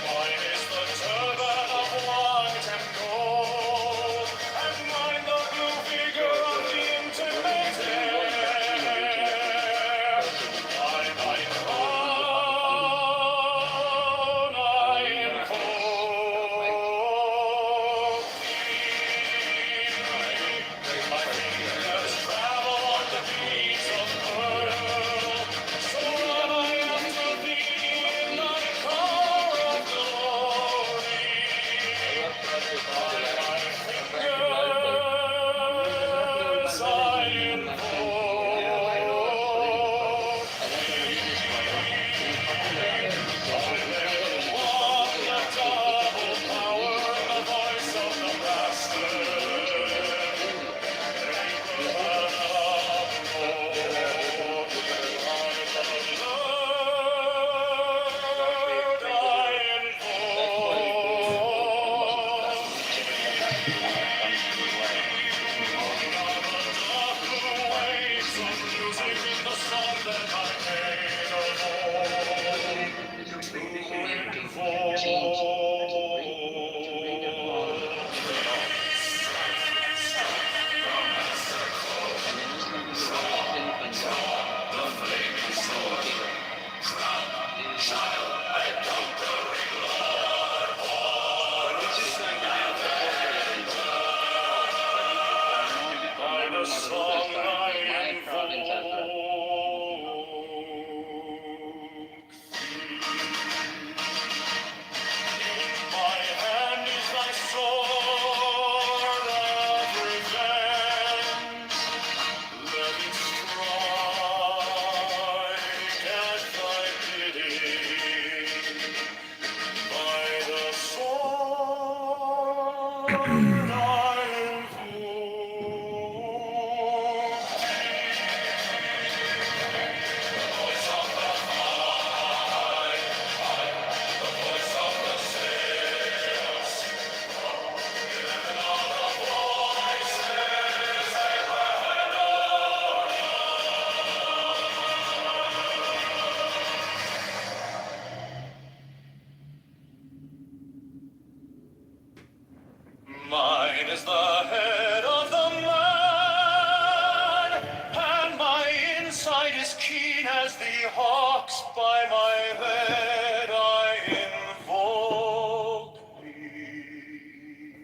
Mine is the turban of white and gold, and mine the blue figure of the intimate air. Mine Mine is the head of the man, and my inside is keen as the hawk's. By my head I invoke thee.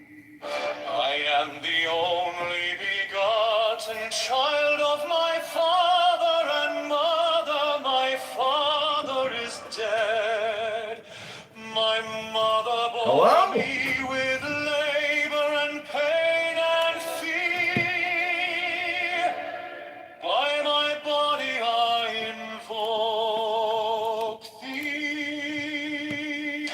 I am the only begotten child of my father and mother. My father is dead. My mother bore me with labor and pain and fear. By my body I invoke thee.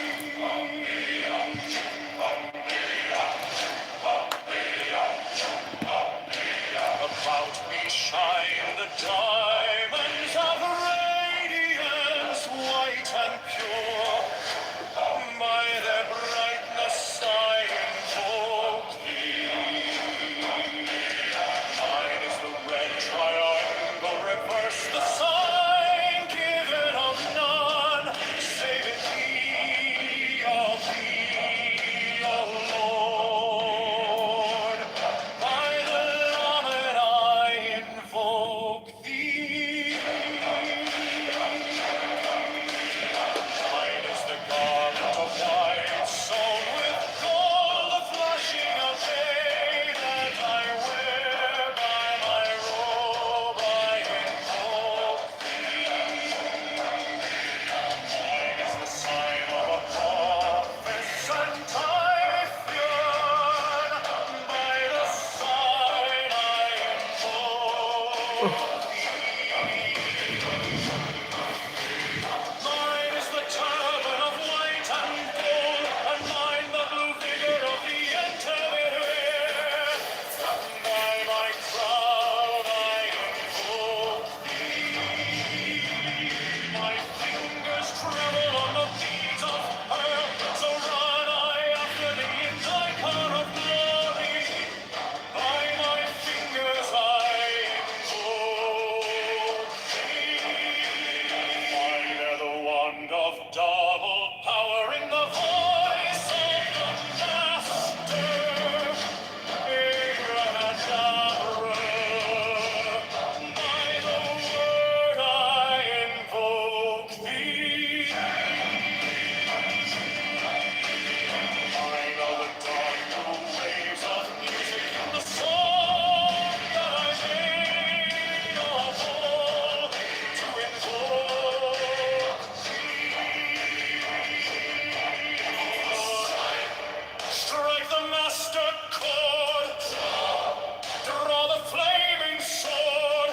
About me shine the diamonds of radiance, white and pure. By their brightness I invoke thee. Mine is the red triangle, reverse the sign, given of none, save it thee, O Lord. By the Lamed I invoke thee. Mine is the garment of white, sewn with gold, the flashing of day that I wear. By my robe I invoke thee. Mine is the sign of a prophet and Typhoon. By the sign I invoke Mine is the turban of white and gold, and mine the blue vigor of the Entebbe. By my crown I invoke thee. My fingers tremble on the beads of pearl, so run I after thee in thy car of glory. By my fingers I invoke thee. Mine are the wand of double power in the voice of the Master. Abracadabra. By the word I invoke thee. Mine are the dark blue waves of music in the song that I made of all to invoke thee. Strike the master chord, draw the flaming sword,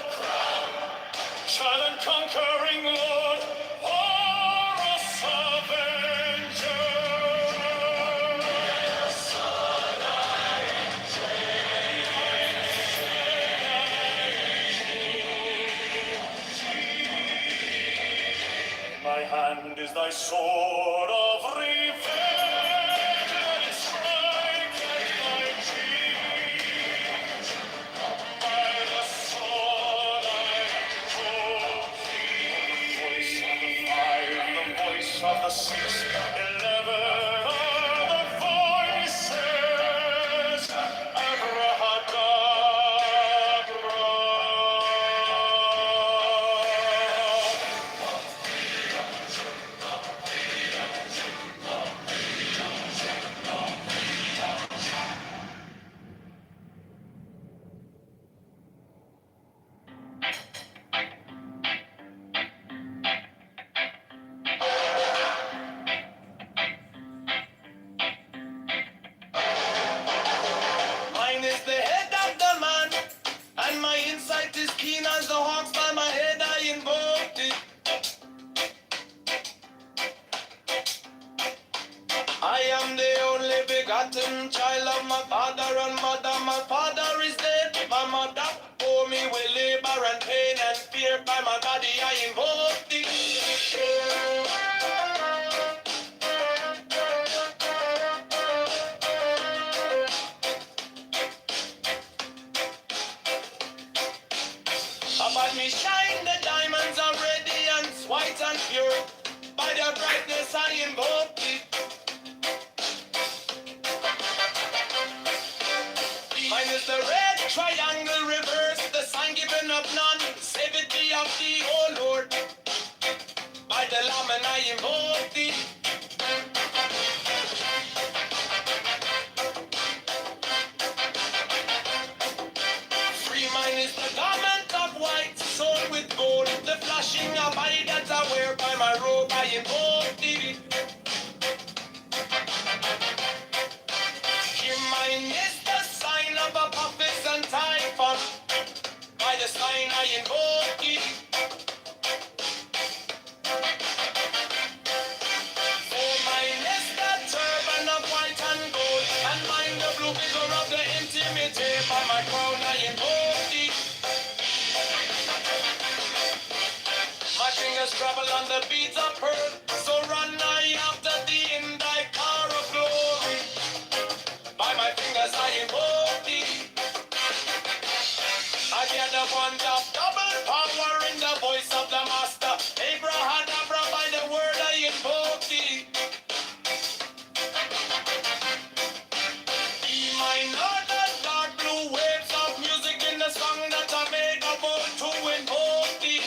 child and conquering Lord, Horus Avenger. In my hand is thy sword of revenge, and it strikes at thy cheek. By the sword I invoke thee. Voice of the fire, the voice of the 611 are the voices. Abracadabra. my father and mother. My father is dead. My mother bore me with labor and pain and fear. By my body I invoke thee. About me shine, the diamonds are radiant, white and pure. By their brightness I invoke thee. Mine is the red triangle reverse, the sign given of none. Save it be of thee, O Lord. By the Lamb and I invoke thee. Free mine is the garment of white, sewn with gold. The flashing of eye that I wear by my robe, I invoke thee. Here mine is the sign of Apophis and Typhon. By the sign I invoke thee. For mine is the turban of white and gold, and mine the blue vigor of the intimate. By my crown I invoke thee. My fingers travel on the beads of pearl, so run I after thee in thy car of glory. By my fingers I invoke thee. I hear the one of double power in the voice of the master. Abraham, by the word I invoke thee. Be mine are the dark blue waves of music in the song that I made about to invoke thee.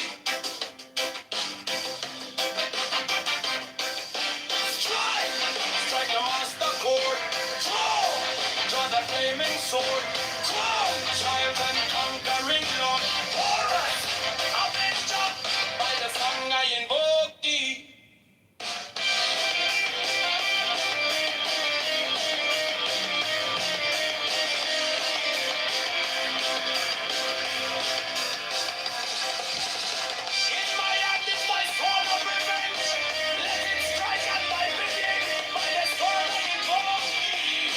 Strike the master chord. Draw the flaming sword. Child and conquering Lord. Horus, avenger. By the song I invoke thee. In my hand is my sword of revenge. Let it strike at my bidding. By the sword I invoke thee.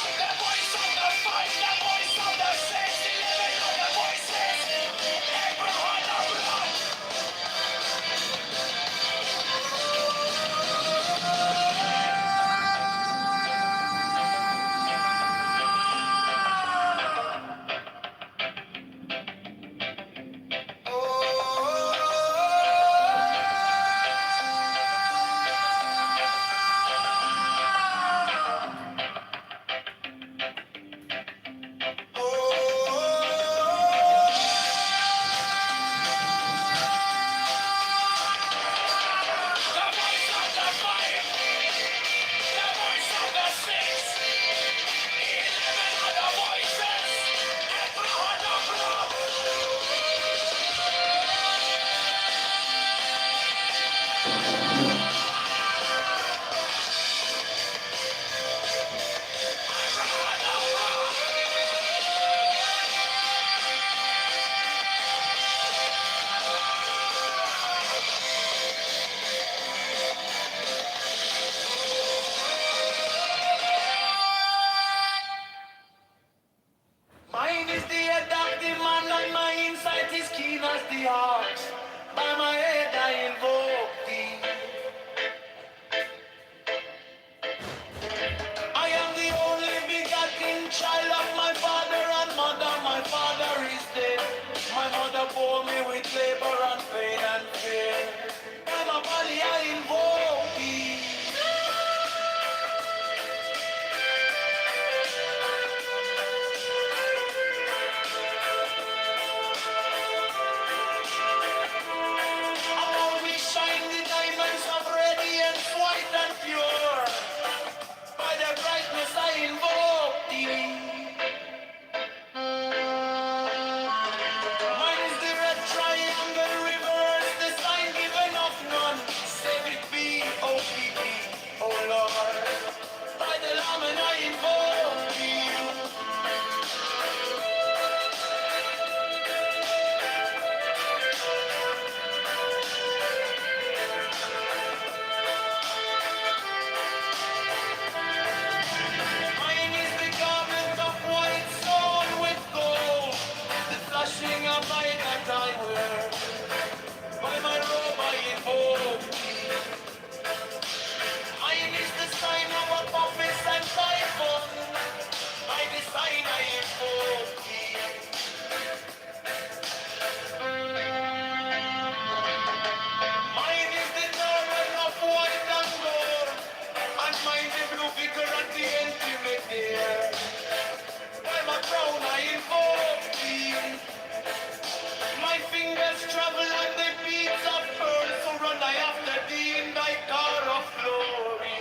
The voice of the fight, the voice of the 611 of the voices. Abraham of blood. The voice of the fight, the voice of the 611 of the voices. Abraham of blood. Mine is the adaptive man and my insight is keen as the ox. By my head I invoke thee. I am the only begotten child of my father and mother. My father is dead. My mother bore me with labor and pain and fear. By my body I invoke thee. Upon me shine the diamonds of radiance, white and pure. By the brightness I invoke thee. Mine is the red triangle. conquer at the ultimate there. By my crown I invoke thee. My fingers travel like the beats of pearl, so run I after thee in thy car of glory.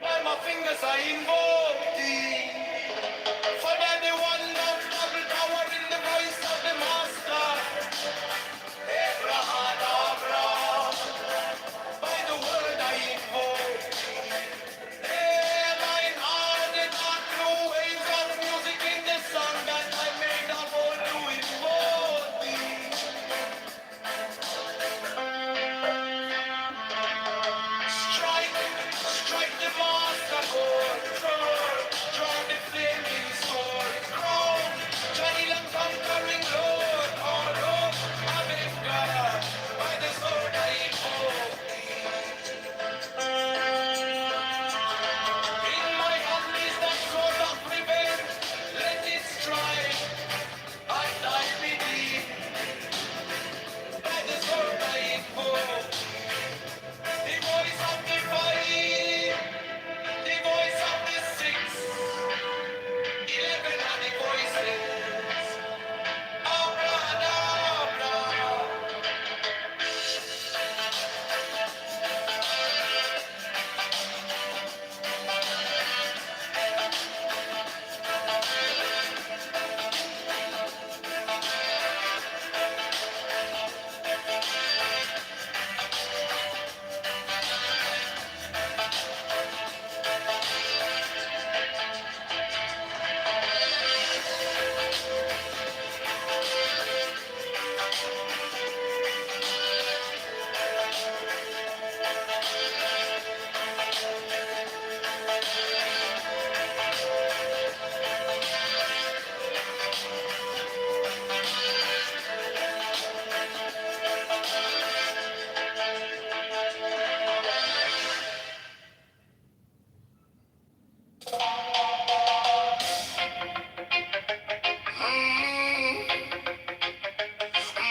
By my fingers I invoke thee. For thou the one that double power in the voice of the master. Abraham, by the word I invoke. Mine are the dark blue waves of music in the song that I made of all to invoke thee. Strike the master chord, draw the flaming sword, crown, Johnny the conquering Lord, all Lord, Amen God, by the sword I invoke thee. In my hand is the sword of revenge, let it strike, I die with thee, by the sword I invoke, the voice of the fight. The voice of the six, 11 are the voices. Abracadabra.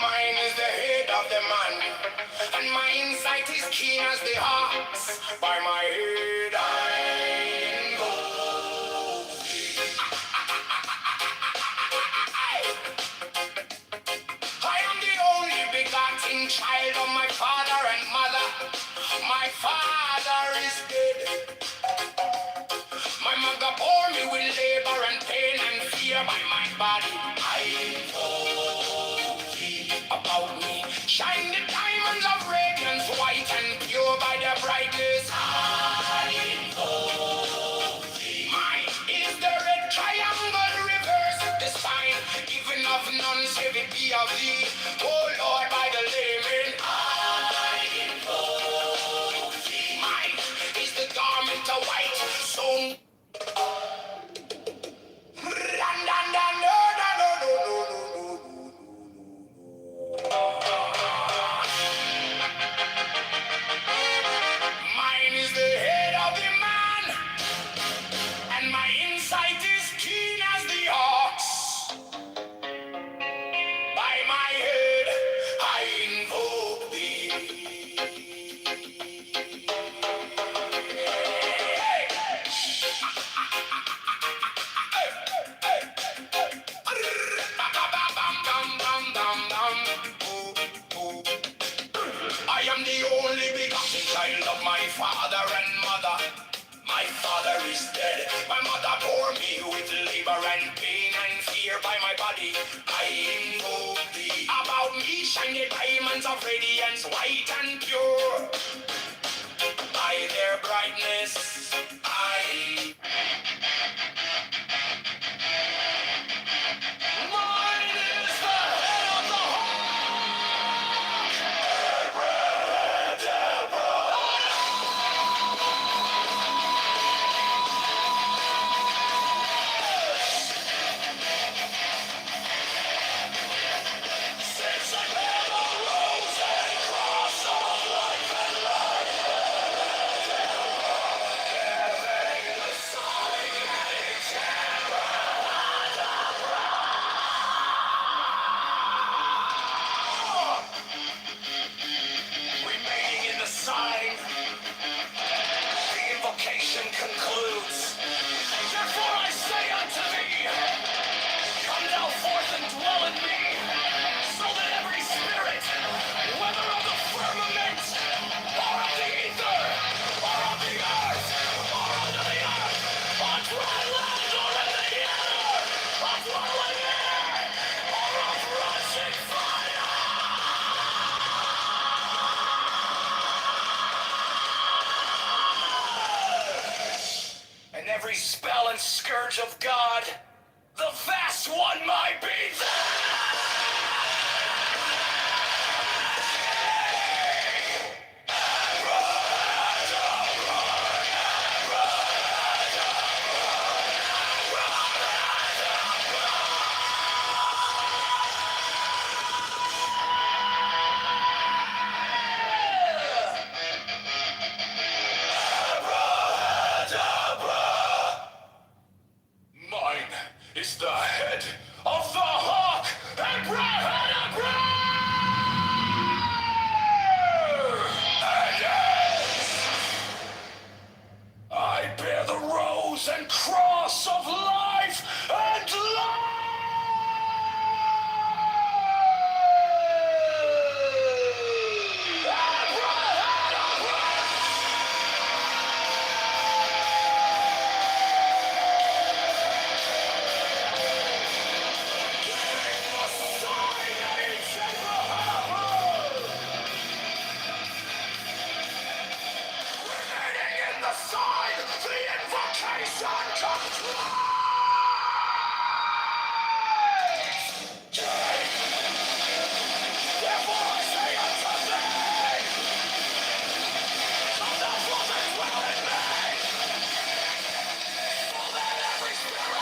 Mine is the head of the man, and my insight is keen as the ox. By my head I invoke thee. I am the only begotten child of my father and mother. My father is dead. My mother bore me with labor and pain and fear by my body. I invoke thee. About me shine the diamonds of radiance, white and pure by their brightness. I invoke thee. Mine is the red triangle reverse, the sign even of none save it be of thee. Oh Lord, by the layman, I invoke thee. Mine is the garment of white, so mine is the head of the man, and my insight is keen as the ox. By my head I invoke thee. I am the only begotten child of my father and mother. My father is dead. My mother bore me with labor and pain and fear by my body. I invoke thee. About me shine the diamonds of radiance, white and pure. By their brightness, I. Mine is the head of the invocation concludes. Therefore I say unto thee, come thou forth and dwell in me, so that every spirit, whether of the firmament, or of the ether, or of the earth, or under the earth, on dry land, or in the air, of whirling air, or of rushing fire, and every spell and scourge of God, the vast one might be mine is the head of the hawk, Abrahadabra! And I bear the rose and cross of life and light! In the sign, the invocation comes therefore I say unto thee, come thou forth and dwell in me, so that every spirit,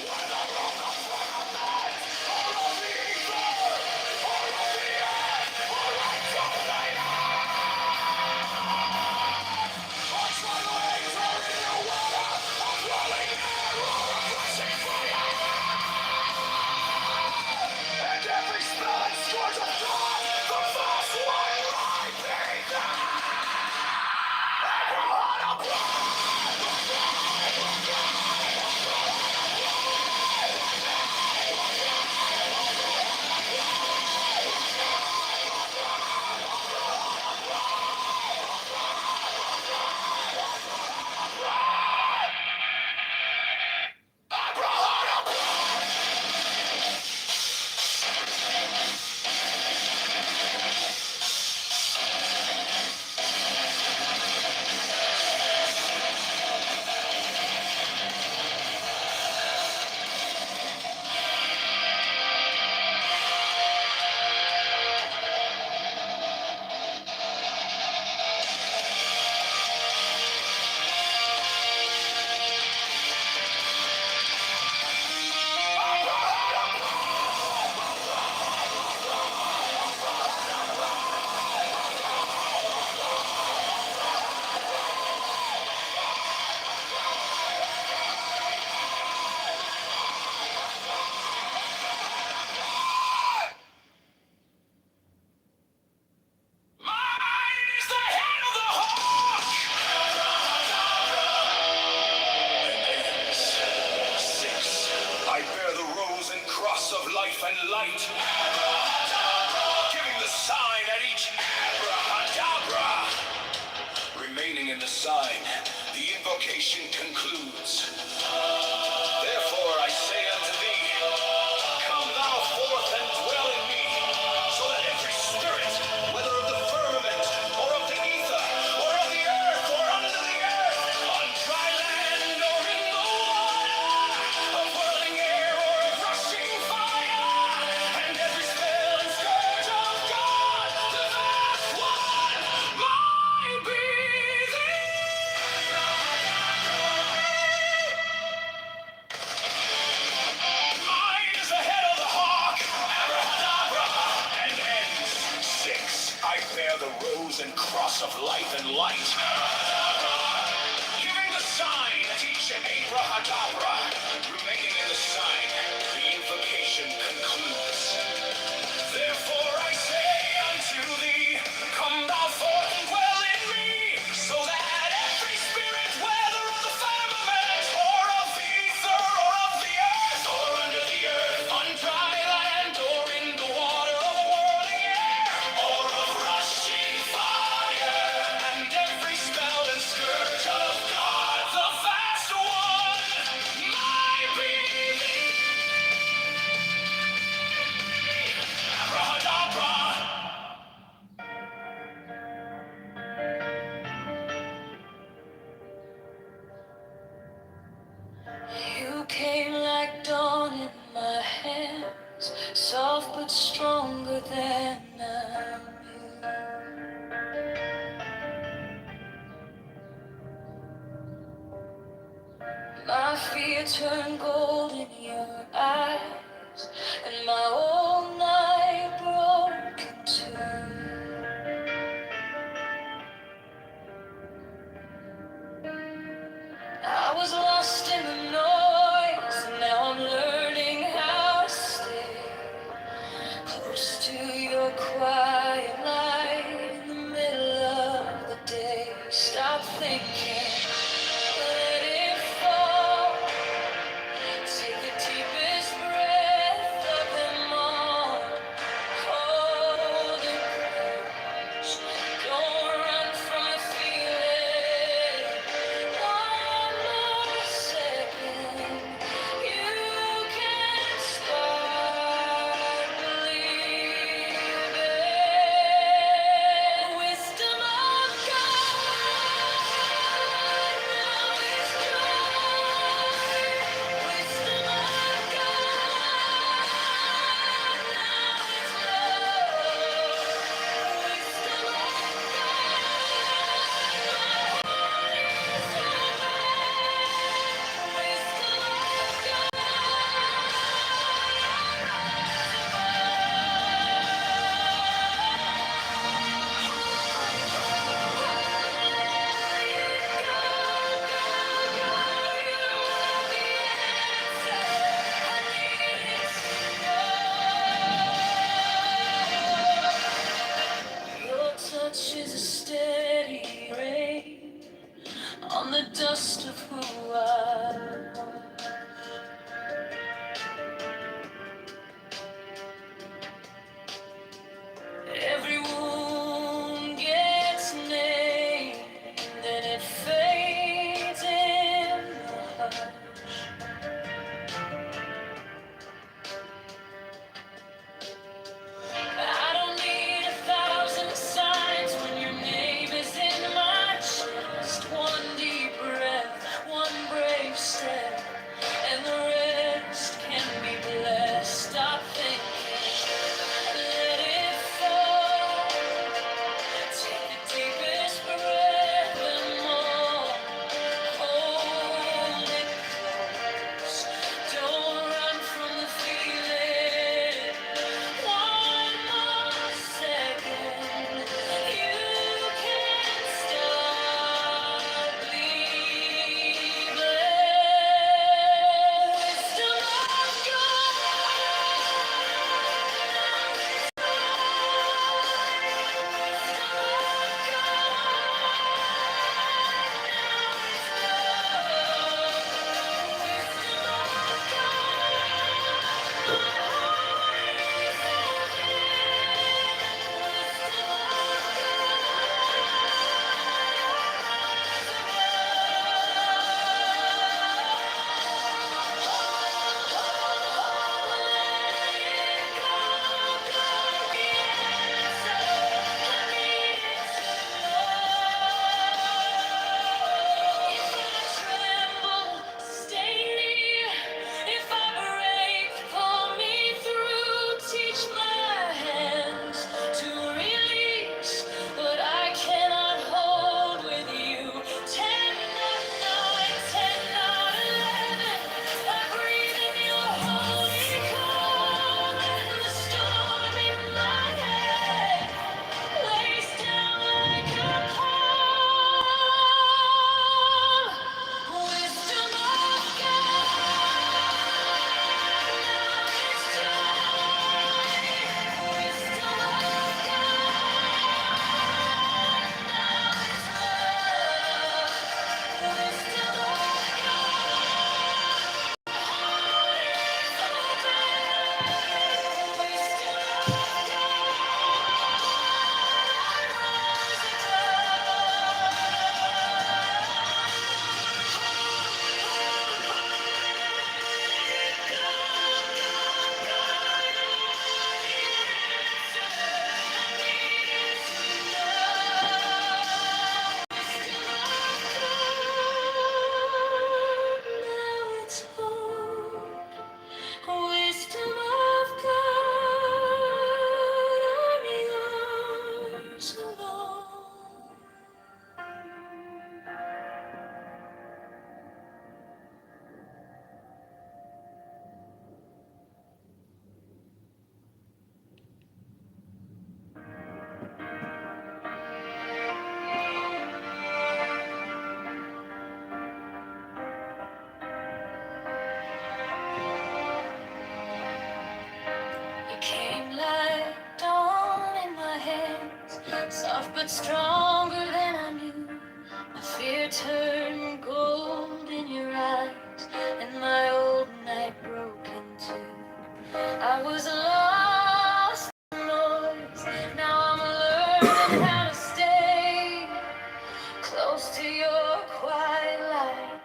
whether of the firmament, or of the ether, or of the earth, or of the earth, or dry waves, or in the water, or rolling air, or of rushing fire, and every spell and scourge of God, the vast one might be I bear the rose and cross of life and light, giving the sign at each abracadabra. Remaining in the sign, the invocation concludes. Therefore I say unto thee, come thou forth and dwell in me, so that every spirit, whether of the firmament, or of the ether, or of the earth, or under the earth, on dry land, or in the water, of whirling air, or of rushing fire, and every spell and scourge of God, the vast one might be mine is the head of the hawk, abracadabra, and ends. 6. I bear the rose and cross of life and light, giving the sign at each abracadabra. Remaining in the sign, the invocation concludes. Therefore I say unto thee, come thou forth and dwell in me, so that came like dawn in my hands, soft but stronger than I knew. My fear turned gold in your eyes, and my whole night broke in two. I was lost in the noise, and now I'm learning how to stay close to your quiet light in the middle of the day. Stop thinking, let it fall. Take the deepest breath of them all. Hold it close. Don't run from the feeling. One more second, you can start believing. Wisdom of God, now is joy. Wisdom of God, now is love. Wisdom of Your touch is a steady rain on the dust of who I was. Every wound gets named and it fades in the hush. I don't need 1,000 signs when your name is in my chest. One deep breath, turned gold in your eyes, and my old night broke in two. I was lost in noise, now I'm learning how to stay close to your quiet light.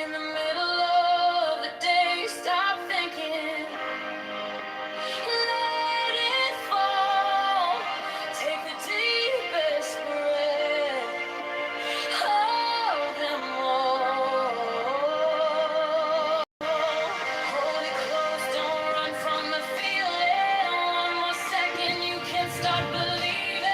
In the middle of the day, stop thinking, let it fall. Take the deepest breath, hold them all. Hold it close, don't run from the feeling. One more second, you can start believing.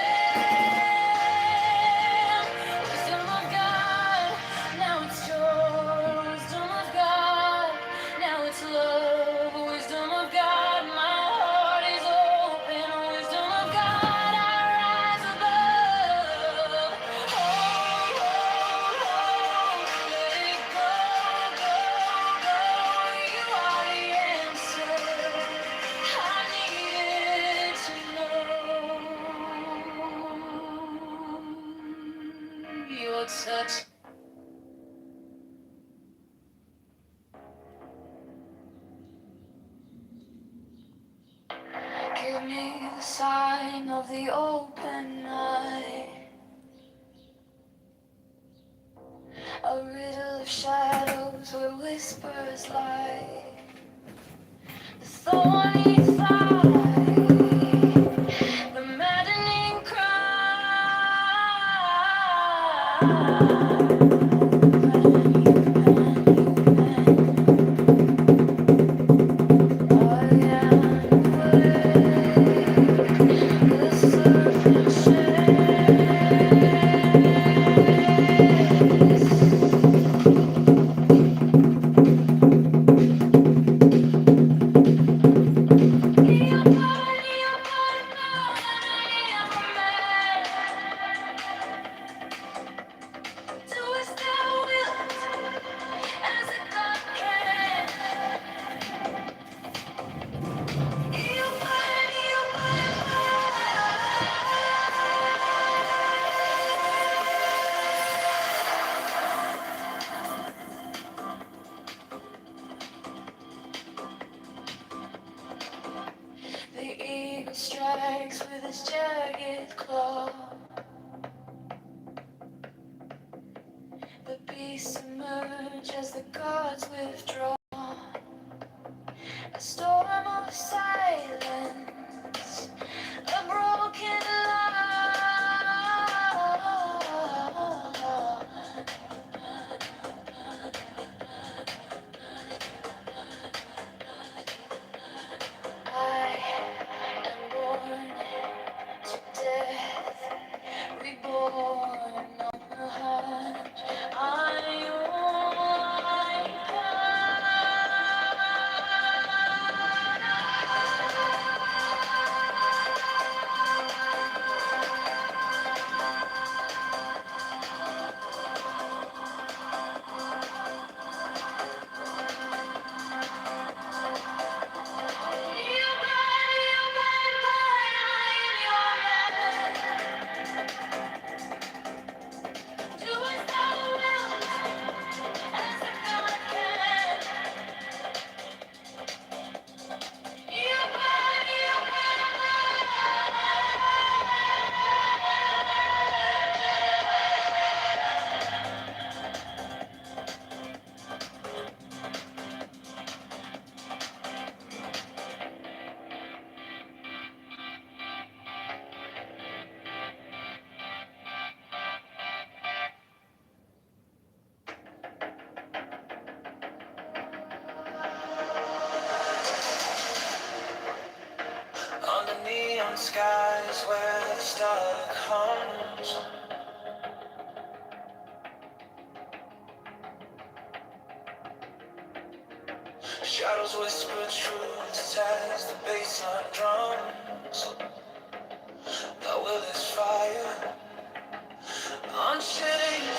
Wisdom of God, now it's yours. Wisdom of God, now it's love. Wisdom of God, my heart is open. Wisdom of God, I rise above. Hold, hold, hold, let it go, go, go. You are the answer I needed to know. Your touch. Give me the sign of the open eye, a riddle of shadows where whispers lie, the thorny thigh, the maddening The eagle strikes with his jagged claw. The beasts emerge as the gods withdraw. A storm of silence, a broken law. I am born to death, reborn on the hunt. I under neon skies where the starlight hums. Shadows whisper truths as the bassline drums. The will is fire, unchained,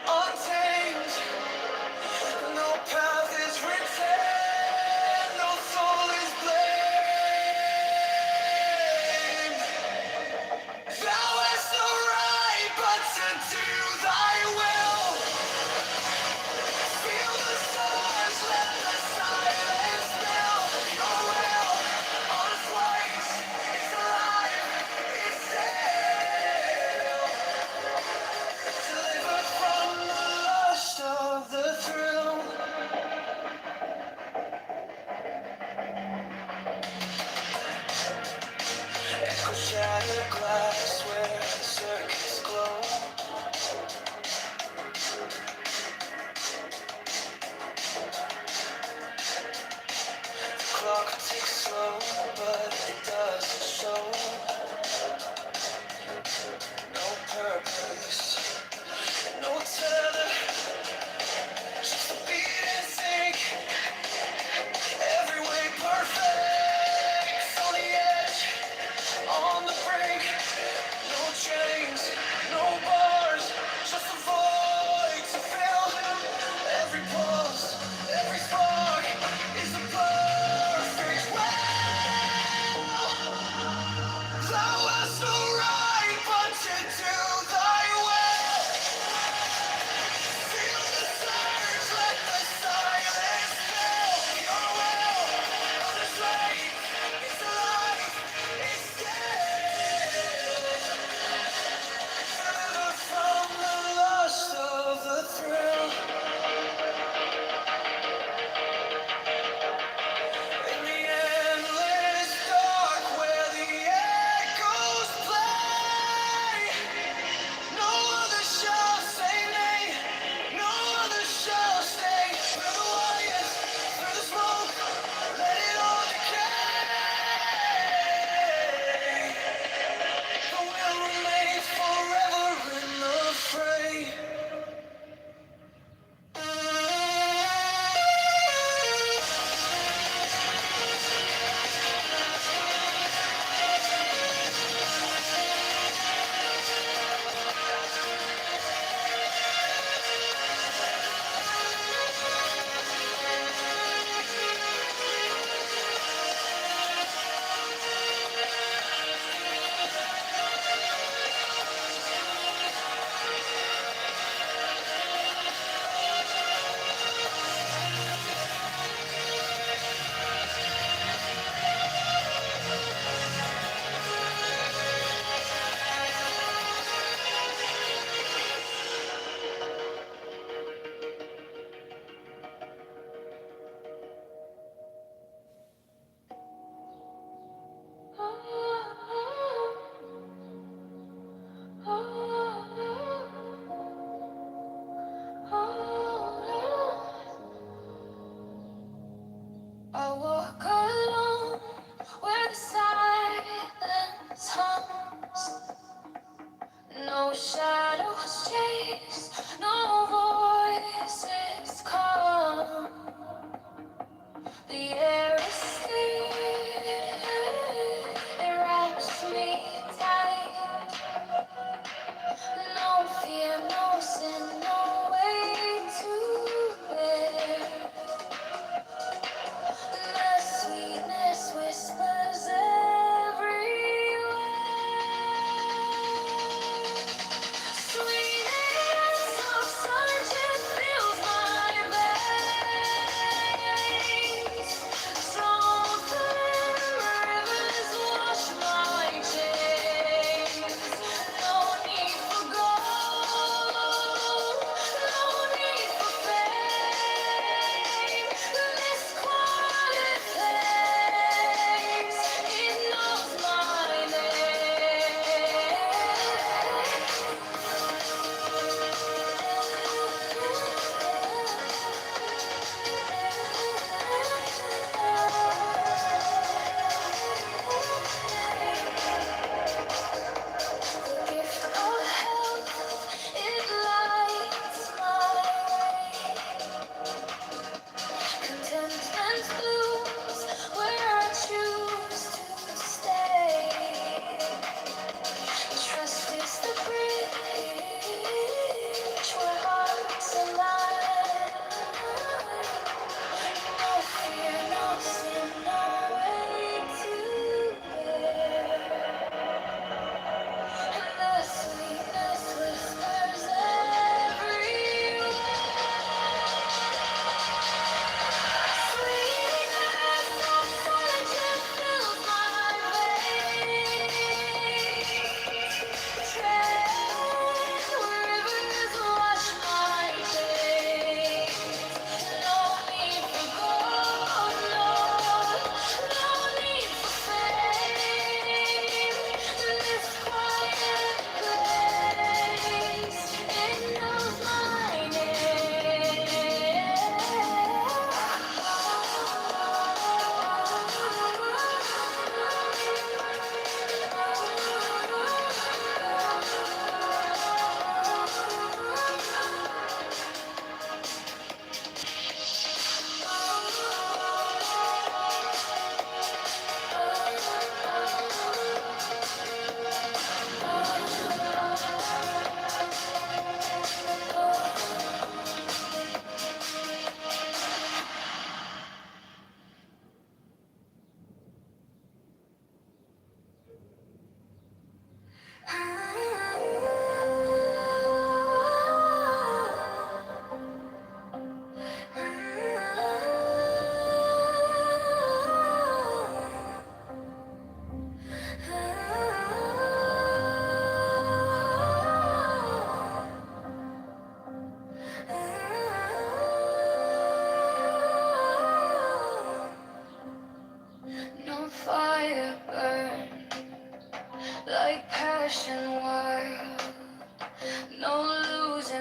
untamed. No path is written, no soul is blamed. Thou hast no right but to do thy glass where the circuits glow. The clock ticks slow, but it doesn't show. No purpose, no tether, just a beat in sync. Every way perfect, on the edge, on the brink.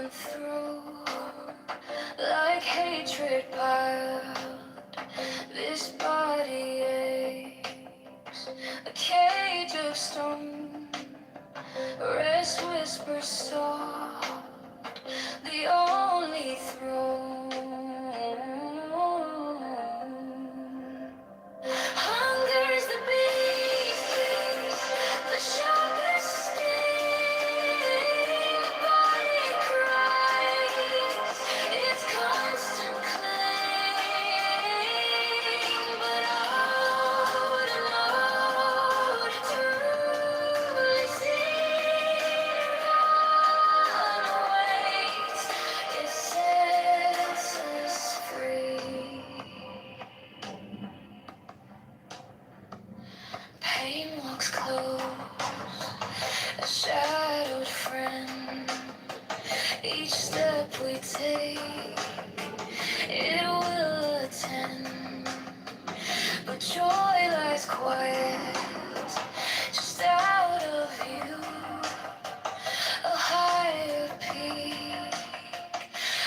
and through, like hatred piled. This body aches, a cage of stone. Rest whispers soft, the only throne. Hunger's the beast, the sharpest sting. Body cries, its constant claim. But out and out, truly seen, God awaits, it sets us free. Pain walks close, a shadowed friend. Each step we take, it will attend. But joy lies quiet, just out of view. A higher peak,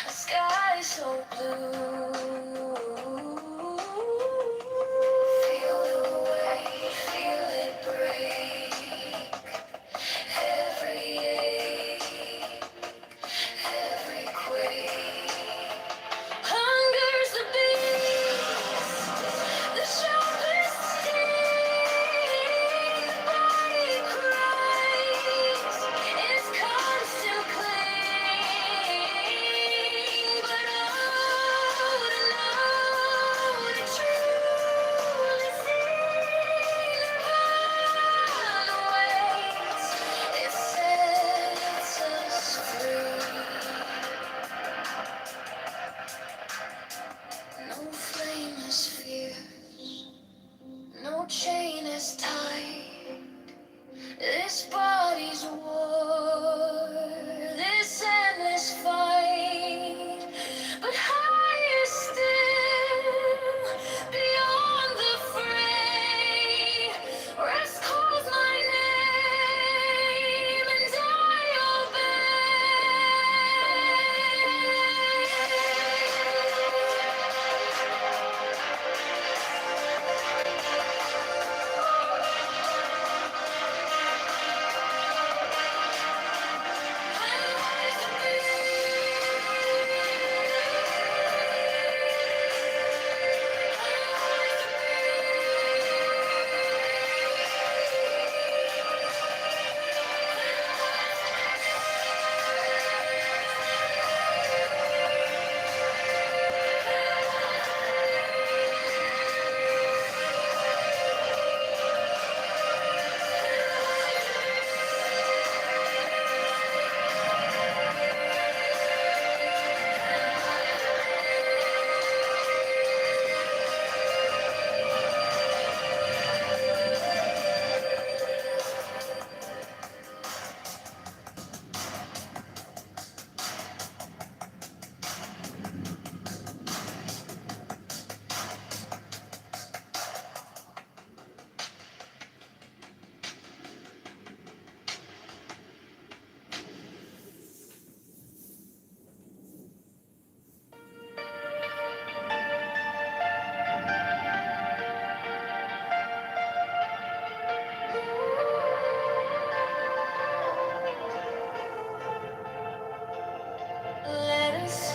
a sky so blue. Feel the weight, feel it break. Every ache, every quake. Hunger's the beast, the sharpest sting. Body cries, its constant claim. But out and out, it truly seen. God waits, it sets us free. No flame is fierce, no chain is tight. This body's war, this endless fight. But higher still, beyond the fray, rest calls my name, and I let us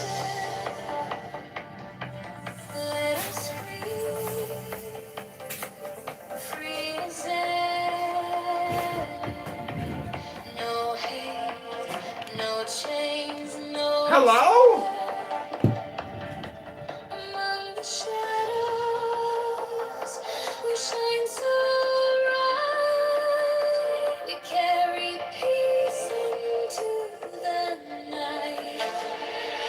free as air. No hate, no chains, no Hello? among the shadows, we shine so bright. We carry peace into the night.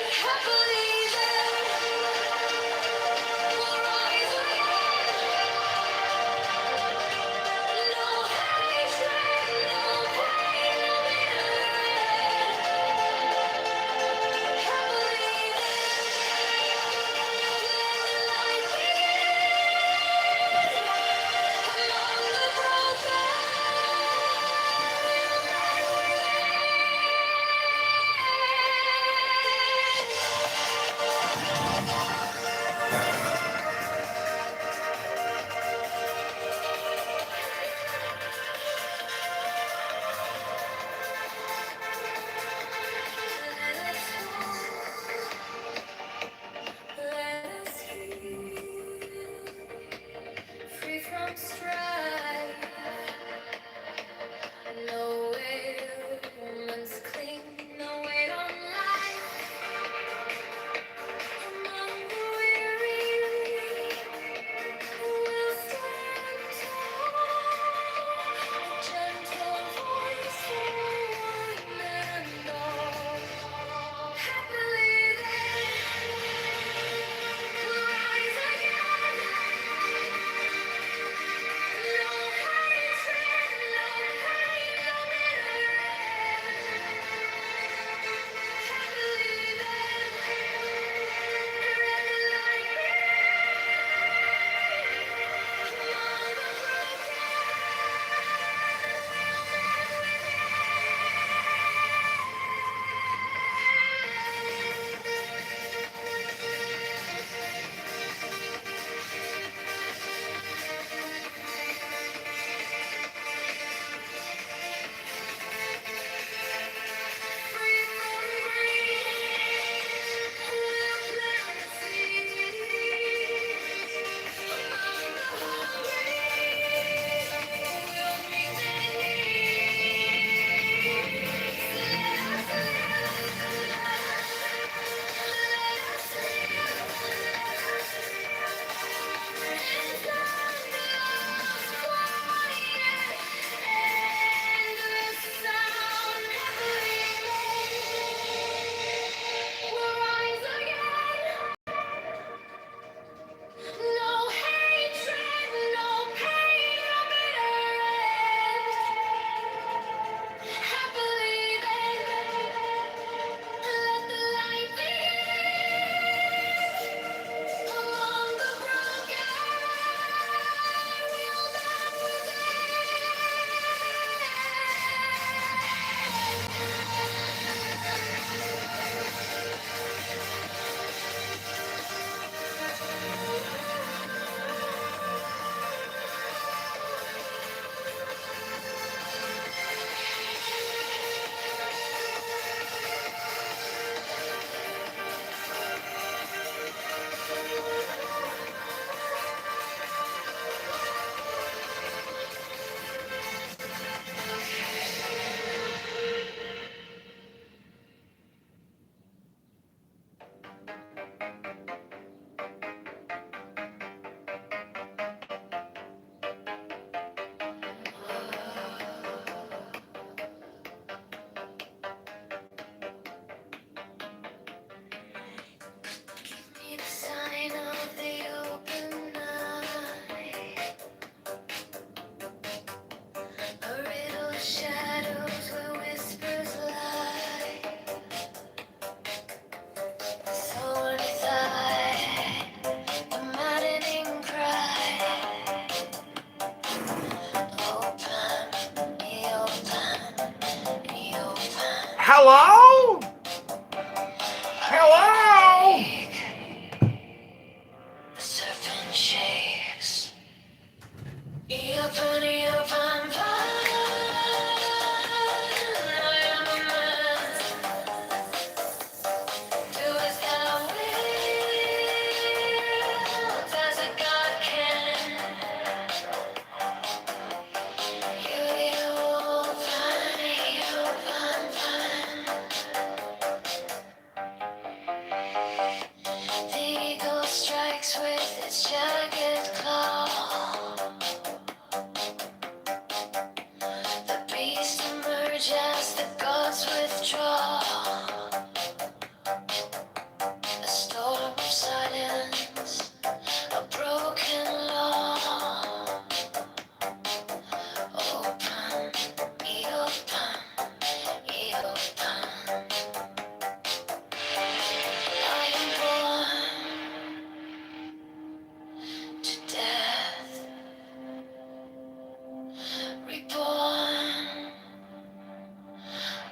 Happily there, we'll rise again. No hatred, no pain, no bitterness. Happily Hello? Hello? The serpent shakes. Open, open, I am a man. Do as thou wilt, as a god can. You open. The eagle strikes with its jagged claw. The beast emerge as the gods withdraw. A storm of silence, a broken law. Open, open, open. I am born to death, reborn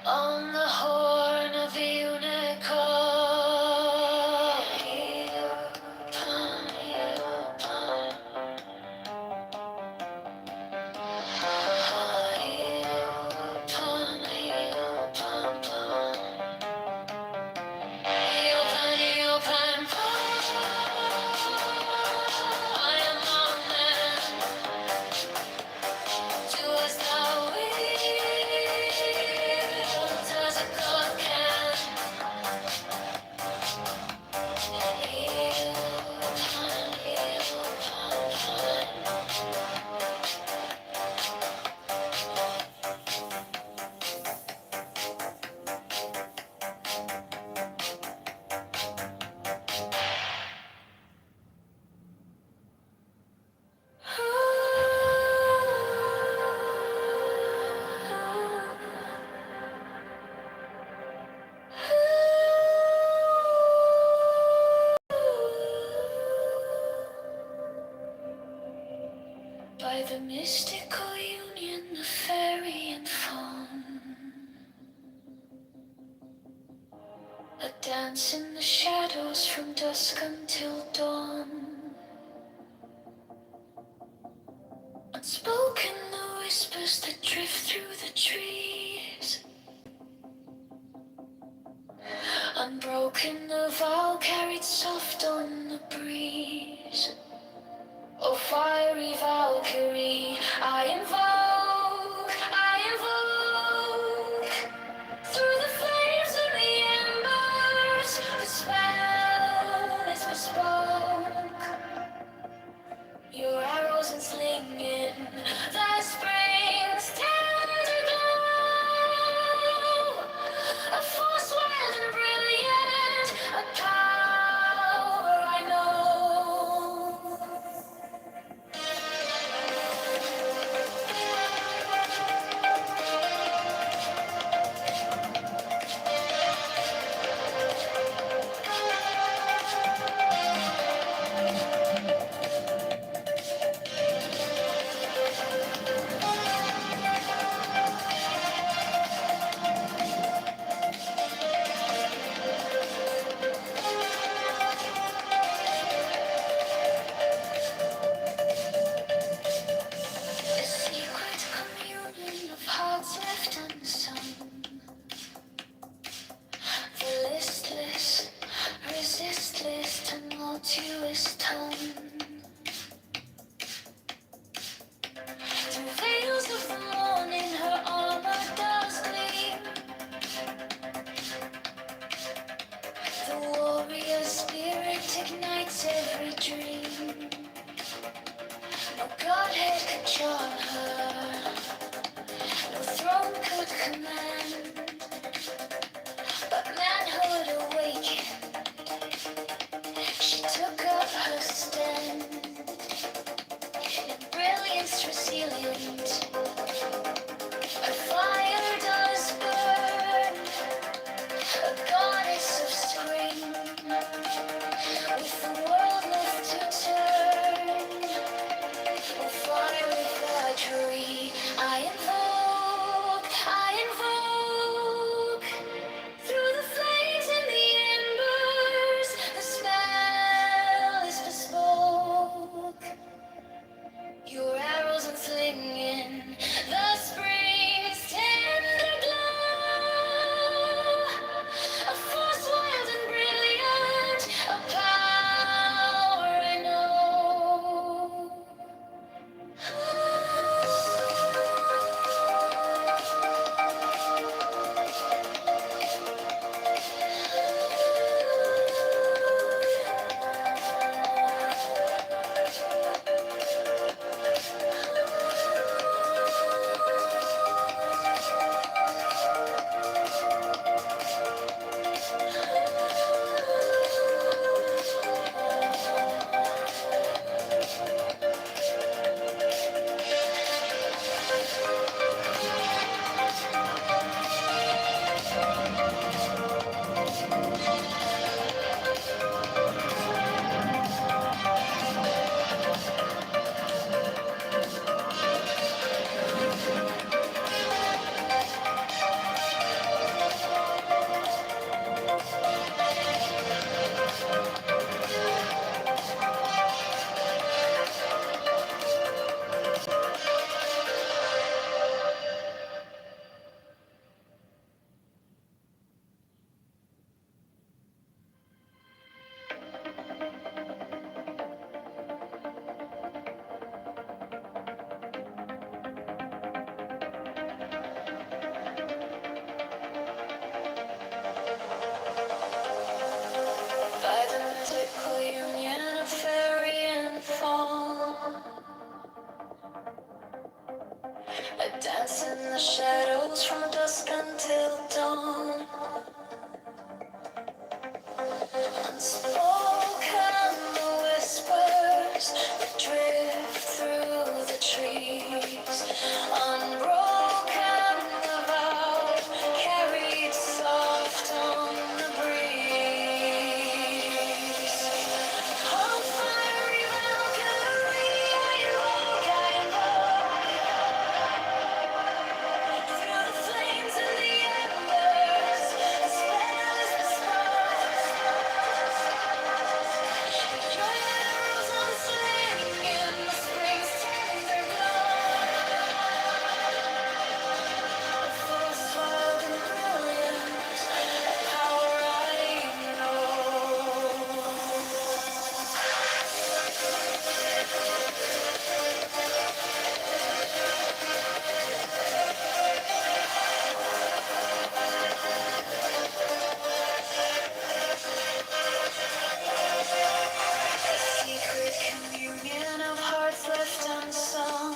on the horn of a unicorn. By the mystical union of fairy and fawn, a dance in the shadows from dusk until dawn. Unspoken the whispers that drift through the trees. Unbroken the vow carried soft on the breeze. Oh, fiery Valkyrie, I invoke, through the flames and the embers, the spell is bespoke. Your arrows and slinging, the spring's tender glow, a force wild and brilliant, a power I know. A secret communion of hearts left unsung. The listless, resistless, tumultuous tone. Through veils of the morning, her armor does gleam. The warrior spirit ignites every dream. No godhead could charm her, no throne could command, but manhood awakened, she took up her stand. In brilliance resilient, her fire does burn, a goddess of spring, with the world left to turn. Oh, fiery Valkyrie, I invoke, mystical union of fairy and fawn. I dance in the shadows from dusk until dawn. Unspoken whispers that drift through the trees. Unbroken the vow carried soft on the breeze. On fiery Valkyrie, I invoke, through the flames and the embers. A spell is the spark. Your arrows on sling in the spring's tender glow. A force wild and brilliant, a power I know. Secret communion of hearts left unsung.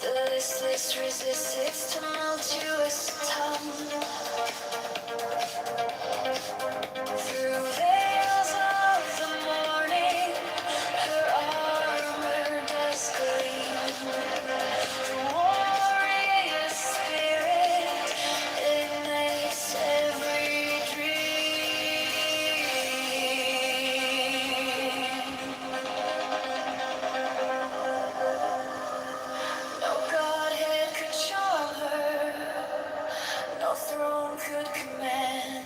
The listless resist its tumultuous tongue. Through veils of the morning, her armor does gleam. The warrior spirit ignites every dream. No godhead could charm her, no throne could command,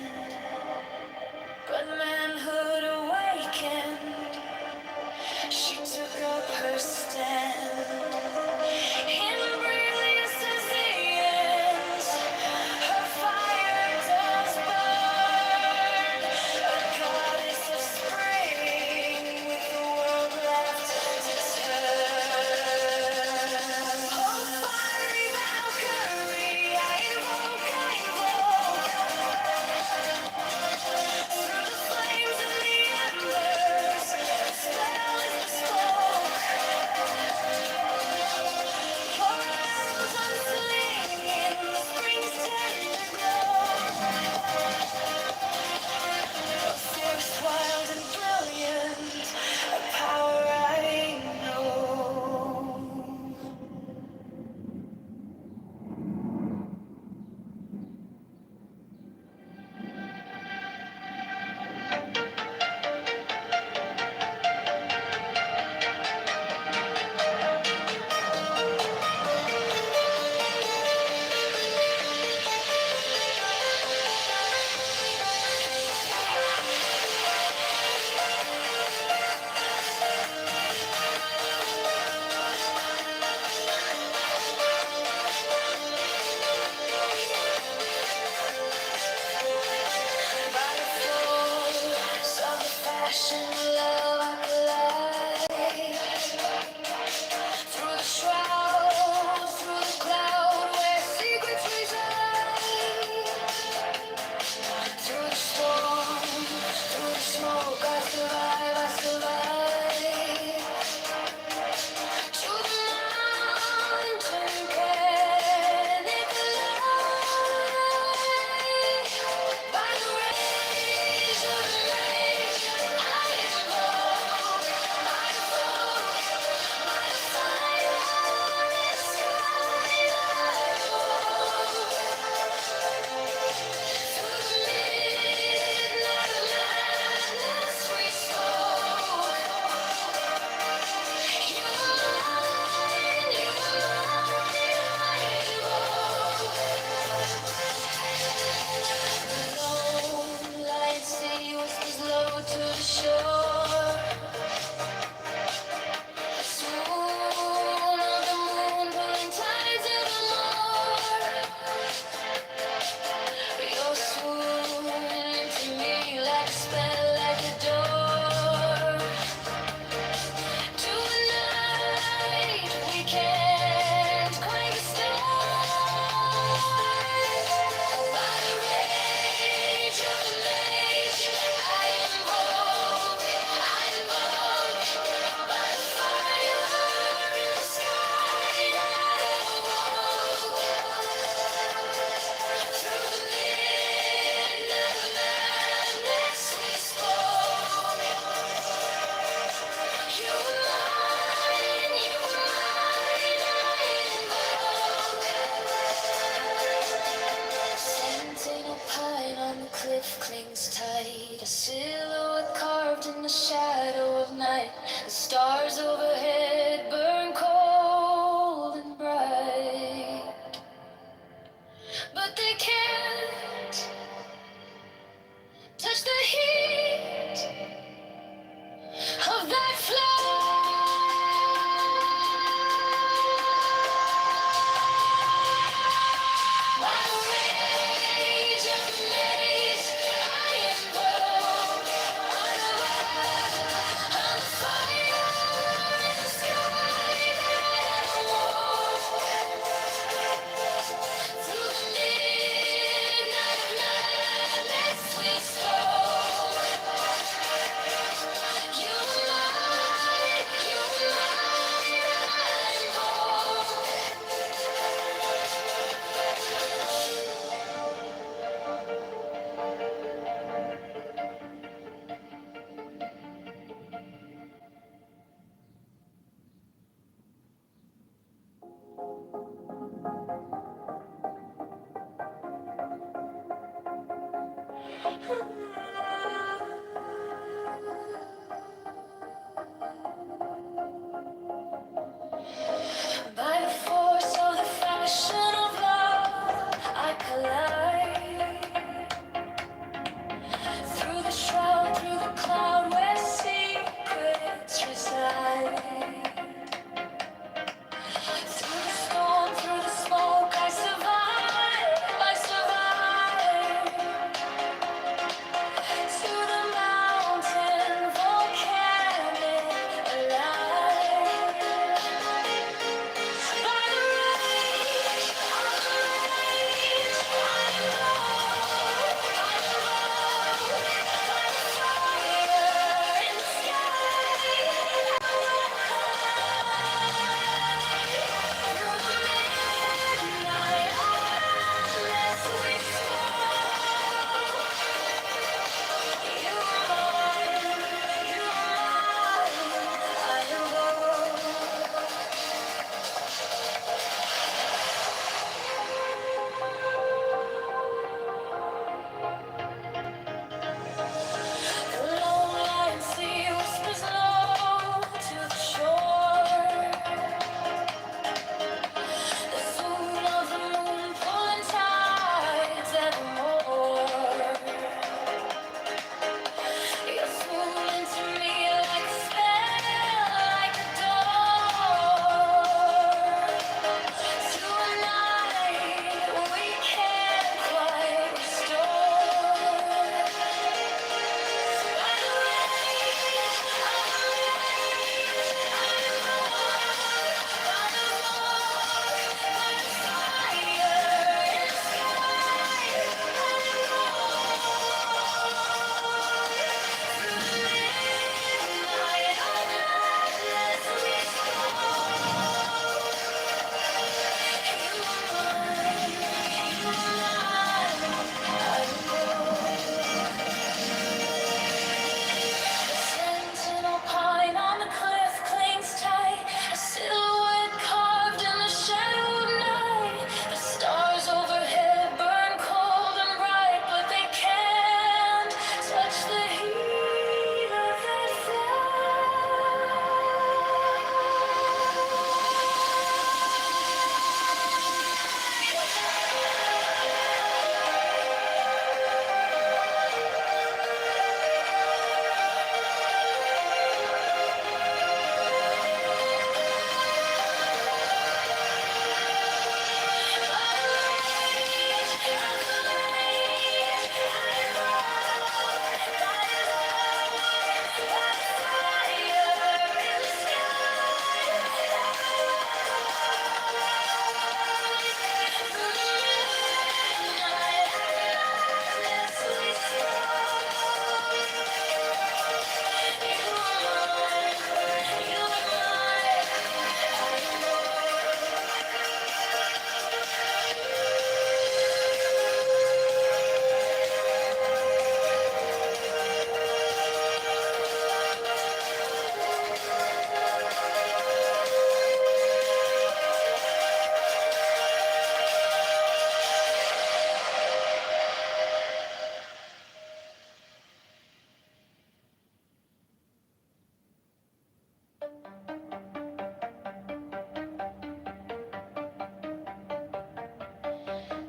but manhood awakened, she took up her stand. In brilliance as the ends, her fire does burn, a goddess of spring with the world left to turn. Oh, fiery Valkyrie, I invoke, I invoke. Wings tight, a silhouette carved in the shadow of night. The stars overhead burn cold and bright, but they can't touch the heat of that flame. By the force of the fashion of love, I collide through the shroud, through the cloud where secrets reside. Through the storm, through the smoke, I survive, I survive.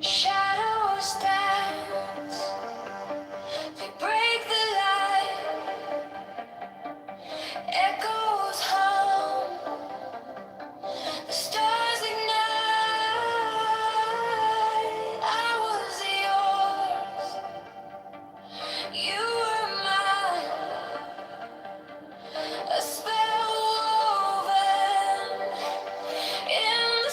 Shadows dance, they break the light, echoes hum, the stars ignite. I was yours, you were mine, a spell woven in the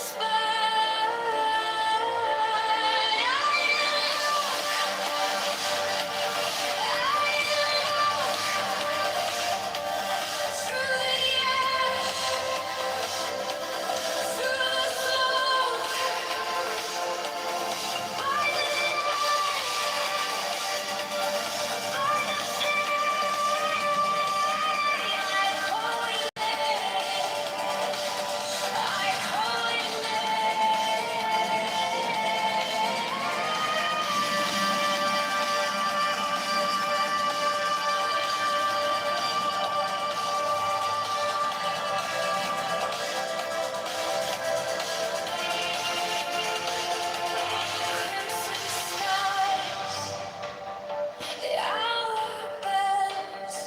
the hour bends,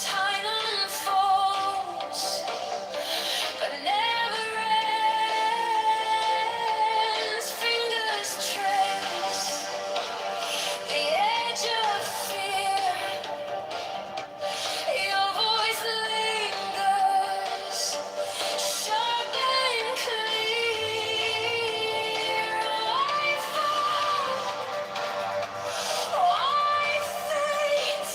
time unfolds, but never ends. Fingers trace the edge of fear. Your voice lingers, sharp and clear. I fall, I faint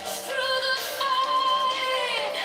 through the fight.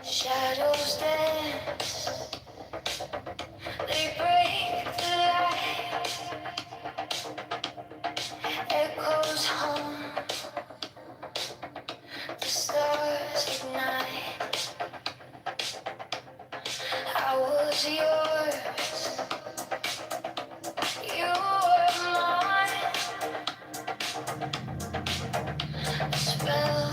Shadows dance, they break the light, echoes hum, the stars ignite. I was yours, you were mine, a spell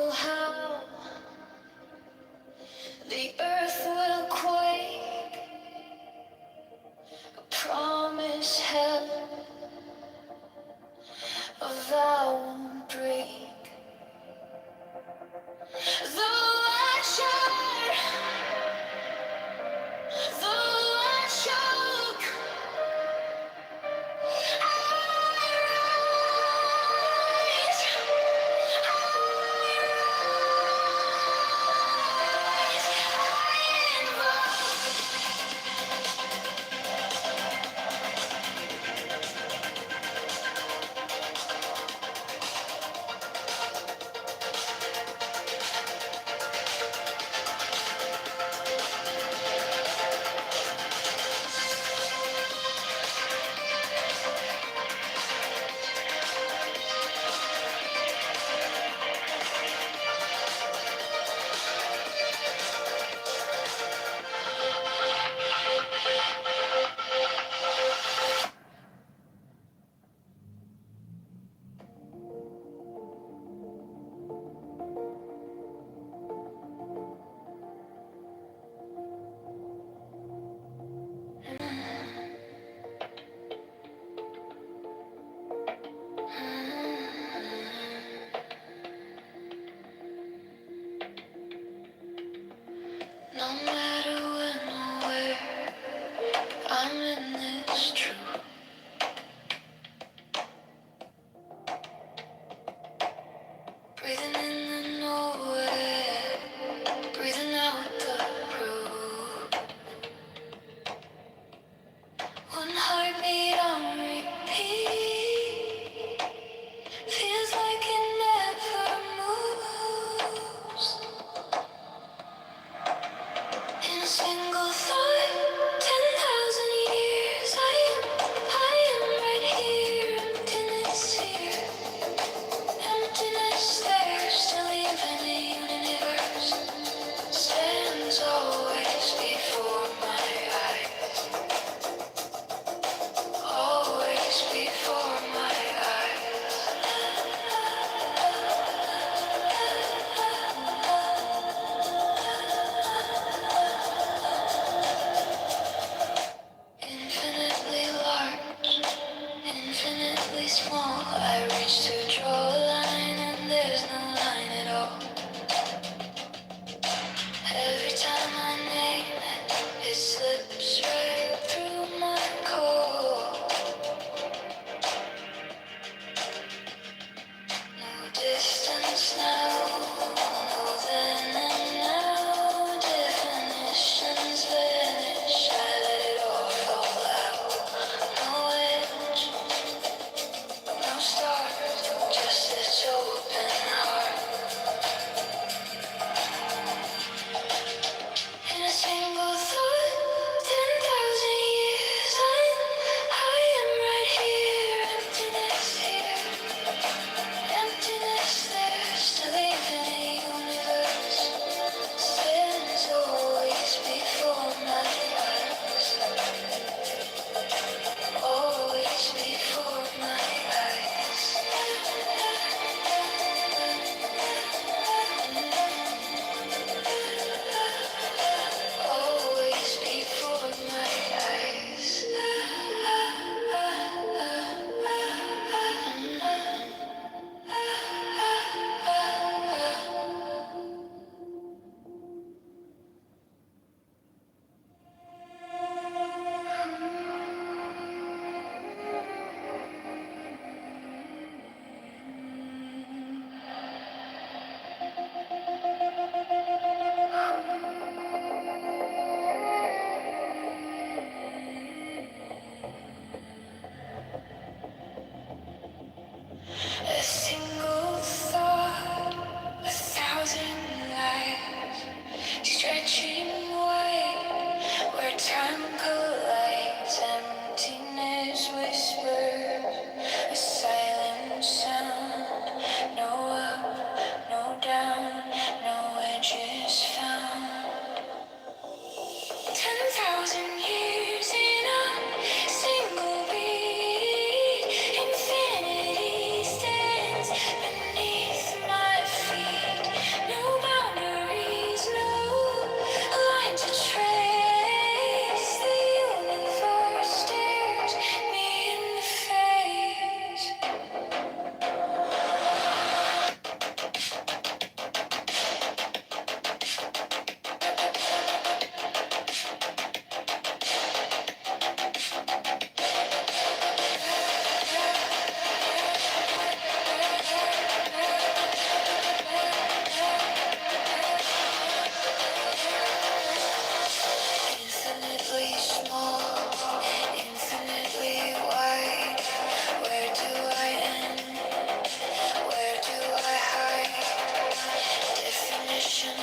will howl, the earth will quake, a promise held, a vow won't break. Though I shout, though I choke, no matter when or where, I'm in this truth. Breathing in the nowhere, breathing out the proof. One heartbeat on repeat, feels like it never moves.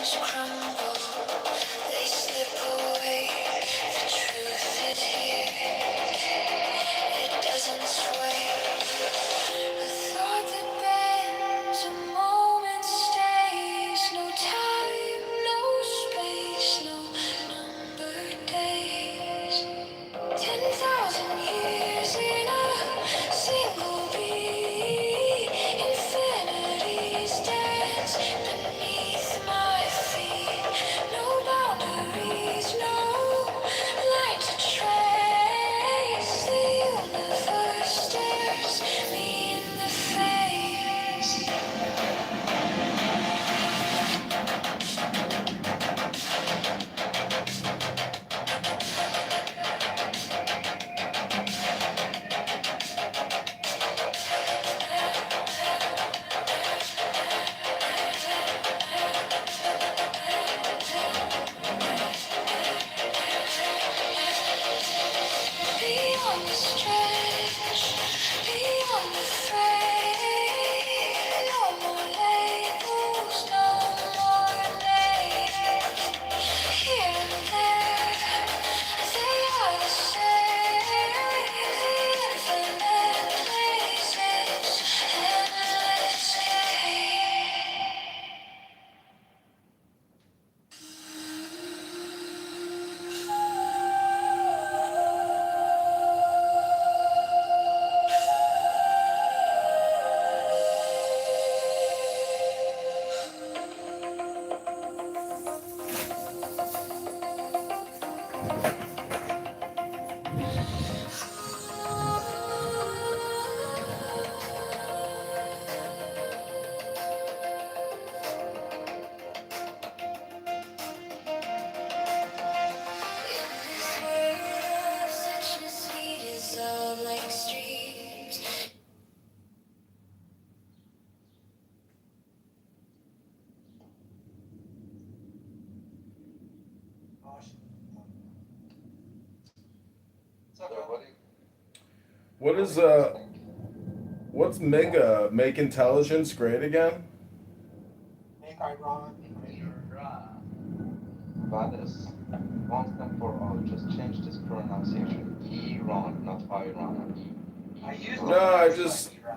illusions crumble, they slip away. The truth is here, it doesn't sway. A thought that bends, a moment stays. No time, no space, no numbered days. 10,000 years in a single beat. Infinities dance beneath my feet. No boundaries, no line to trace. The universe stares me in the face. Beyond the stretch, beyond the fray, no more labels, no more names. Here and there, they are the same. The infinite places, endless game. Such a sweet is all like streams. What is what's Mega make intelligence great again? Make Iran Brothers, once and for all, just change this pronunciation. Iran, not Iran. No,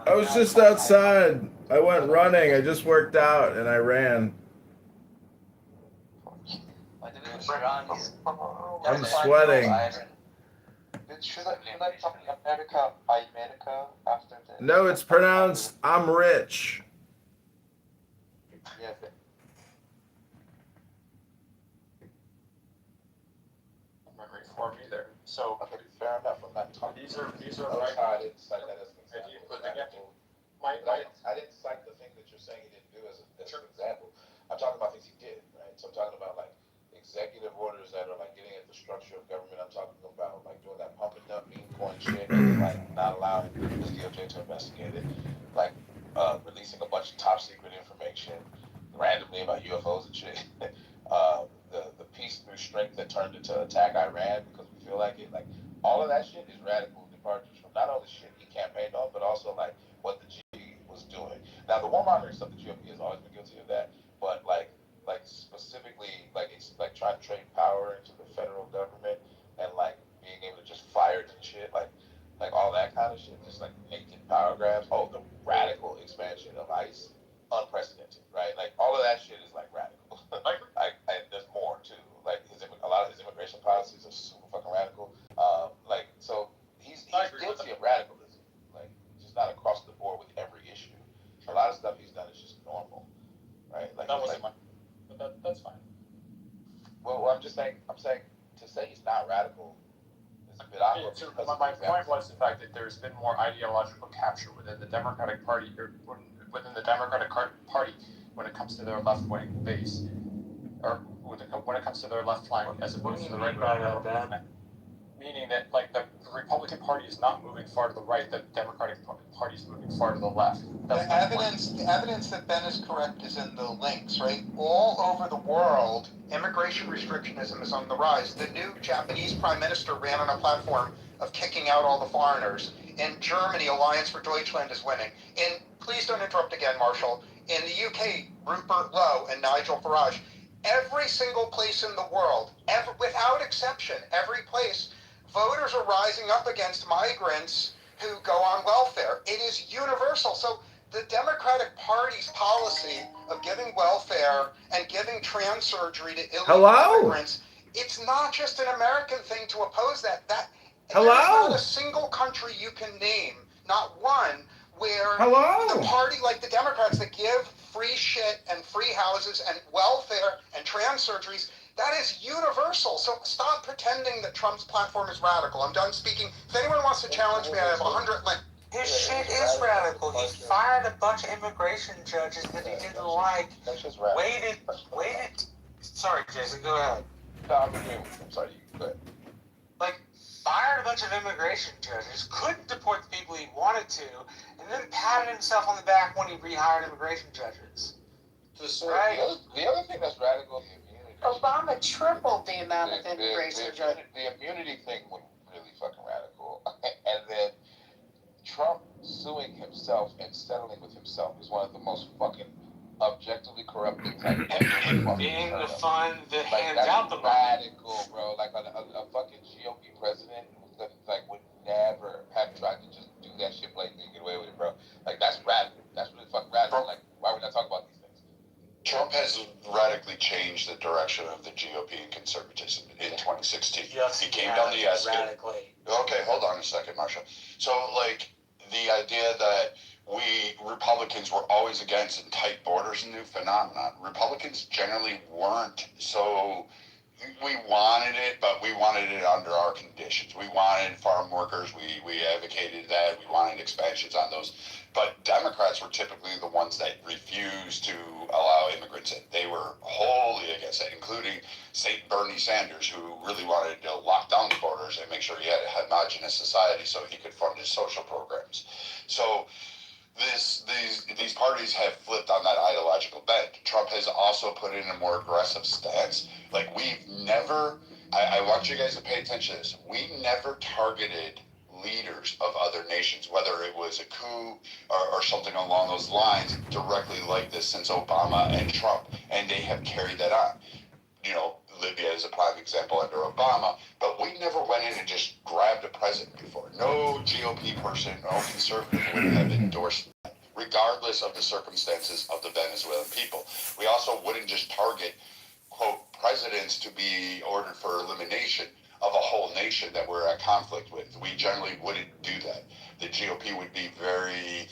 I was just outside. I went running. I just worked out and I ran. I'm sweating. Should I talk America after the... No, it's pronounced I'm rich. Yes. memory for me there. So Okay, fair enough. I'm not talking. these are I right. I didn't cite that as an example. But again, I didn't cite the thing that you're saying he didn't do as an example. I'm talking about things he did, right? So I'm talking about like executive orders that are like getting at the structure of government. I'm talking about like doing that pump and dump meme coin shit and like not allowing the DOJ to investigate it, like releasing a bunch of top secret information randomly about UFOs and shit. The peace through strength that turned into attack Iran because we feel like it. Like all of that shit is radical departures from not only shit he campaigned on, but also like what the G was doing. Now the warmongering stuff, the GOP has always been guilty of that, but like specifically it's like trying to trade power into the federal government and like being able to just fire and shit, like all that kind of shit, just like naked power grabs. Oh, the radical expansion of ICE, unprecedented, right? Like all of that shit is like radical. There's more too. Like a lot of his immigration policies are super fucking radical. So he's guilty of radicalism. Like just not across the board with every issue. A lot of stuff he's done is just normal, right? Like that wasn't but that's fine. Well, I'm saying to say he's not radical is a bit awkward. So my point was the fact that there's been more ideological capture within the Democratic Party, or within the Democratic Party, when it comes to their left-wing base, or when it comes to their left flank, as opposed to the right wing. Meaning that like the Republican Party is not moving far to the right, the Democratic Party is moving far to the left. The evidence that Ben is correct is in the links, right? All over the world, immigration restrictionism is on the rise. The new Japanese Prime Minister ran on a platform of kicking out all the foreigners. In Germany, Alliance for Deutschland is winning. Please don't interrupt again, Marshall. In the UK, Rupert Lowe and Nigel Farage. Every single place in the world, without exception, every place, voters are rising up against migrants who go on welfare. It is universal. So the Democratic Party's policy of giving welfare and giving trans surgery to illegal immigrants, it's not just an American thing to oppose that. There's not a single country you can name, not one, where the party like the Democrats that give free shit and free houses and welfare and trans surgeries, that is universal. So stop pretending that Trump's platform is radical. I'm done speaking. If anyone wants to challenge me, I have 100 links. His shit is radical. He fired a bunch of immigration judges that he didn't like. Waited. Sorry, Jason, go ahead. No, I'm sorry, go ahead. Like, fired a bunch of immigration judges, couldn't deport the people he wanted to, and then patted himself on the back when he rehired immigration judges. Right? The other thing that's radical is the immunity. Obama tripled the amount of immigration judges. The immunity thing was really fucking radical. And then Trump suing himself and settling with himself is one of the most fucking objectively corrupt things I've ever Being the fund that hands that's out the money. radical, bro. Like a fucking GOP president would never have tried to just do that shit blatantly and get away with it, bro. Like that's radical. That's really fucking radical. Like why would I talk about these things? Trump has radically changed the direction of the GOP and conservatism in 2016. Yes, he came down the escalator. radically. Okay, hold on a second, Marsha. So, like, the idea that we Republicans were always against and tight borders, a new phenomenon. Republicans generally weren't so. We wanted it, but we wanted it under our conditions. We wanted farm workers. We advocated that. We wanted expansions on those. But Democrats were typically the ones that refused to allow immigrants in. They were wholly against that, including St. Bernie Sanders, who really wanted to lock down the borders and make sure he had a homogenous society so he could fund his social programs. So these parties have flipped on that ideological bent. Trump has also put in a more aggressive stance. Like, we've never, I want you guys to pay attention to this. We never targeted leaders of other nations, whether it was a coup or something along those lines, directly like this since Obama and Trump, and they have carried that on. You know, Libya is a prime example under Obama, but we never went in and just grabbed a president before. No GOP person, no conservative would have endorsed that, regardless of the circumstances of the Venezuelan people. We also wouldn't just target, quote, presidents to be ordered for elimination of a whole nation that we're at conflict with. We generally wouldn't do that. The GOP would be very,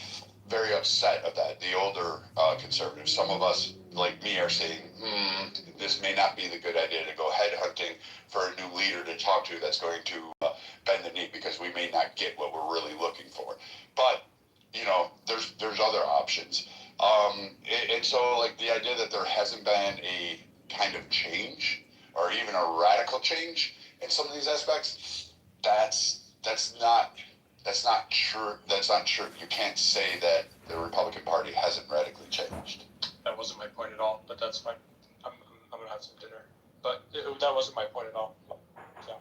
very upset of that. The older conservatives, some of us like me are saying, this may not be the good idea to go headhunting for a new leader to talk to that's going to bend the knee, because we may not get what we're really looking for. But, you know, there's other options. And so, like, the idea that there hasn't been a kind of change or even a radical change in some of these aspects, that's not true. That's not true. You can't say that the Republican Party hasn't radically changed. That wasn't my point at all, but that's fine. I'm gonna have some dinner. But that wasn't my point at all. So,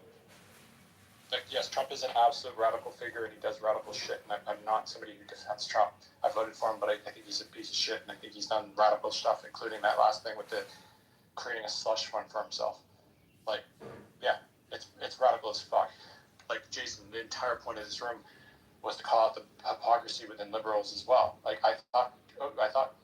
like, yes, Trump is an absolute radical figure and he does radical shit, and I'm not somebody who defends Trump. I voted for him, but I think he's a piece of shit, and I think he's done radical stuff, including that last thing with the creating a slush fund for himself. Like, yeah, it's radical as fuck. Like, Jason, the entire point of this room was to call out the hypocrisy within liberals as well. Like, I thought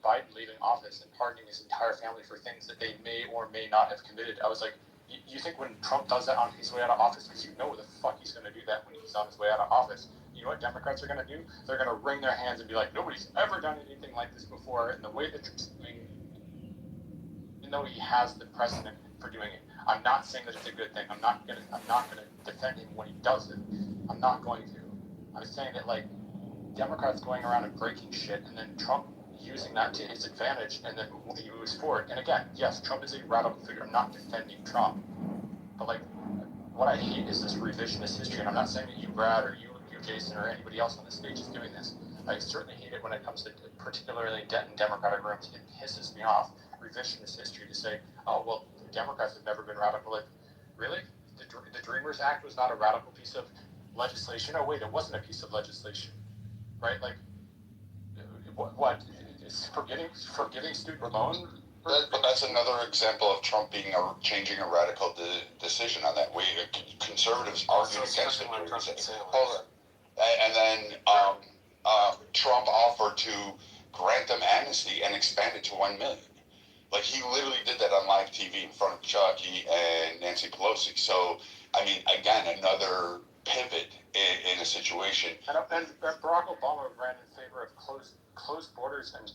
Biden leaving office and pardoning his entire family for things that they may or may not have committed. I was like, you think when Trump does that on his way out of office, because you know the fuck he's going to do that when he's on his way out of office, you know what Democrats are going to do? They're going to wring their hands and be like, nobody's ever done anything like this before. And the way that Trump's doing, even though he has the precedent for doing it, I'm not saying that it's a good thing. I'm not gonna defend him when he does it. I'm not going to. I'm saying that, like, Democrats going around and breaking shit, and then Trump using that to his advantage, and then he moves forward. And again, yes, Trump is a radical figure. I'm not defending Trump, but, like, what I hate is this revisionist history. And I'm not saying that you, Brad, or you Jason, or anybody else on the stage is doing this. I certainly hate it when it comes to particularly in Democratic rooms. It pisses me off. Revisionist history to say, oh, well, Democrats have never been radical. Like, really? The Dreamers Act was not a radical piece of legislation? Oh, wait, it wasn't a piece of legislation, right? Like, what? Is forgiving student loan But that's another example of Trump changing a radical decision on that. Conservatives argued against it. Hold on. And then Trump offered to grant them amnesty and expand it to 1 million. Like, he literally did that on live TV in front of Chucky and Nancy Pelosi. So, I mean, again, another pivot in a situation. And Barack Obama ran in favor of closed borders and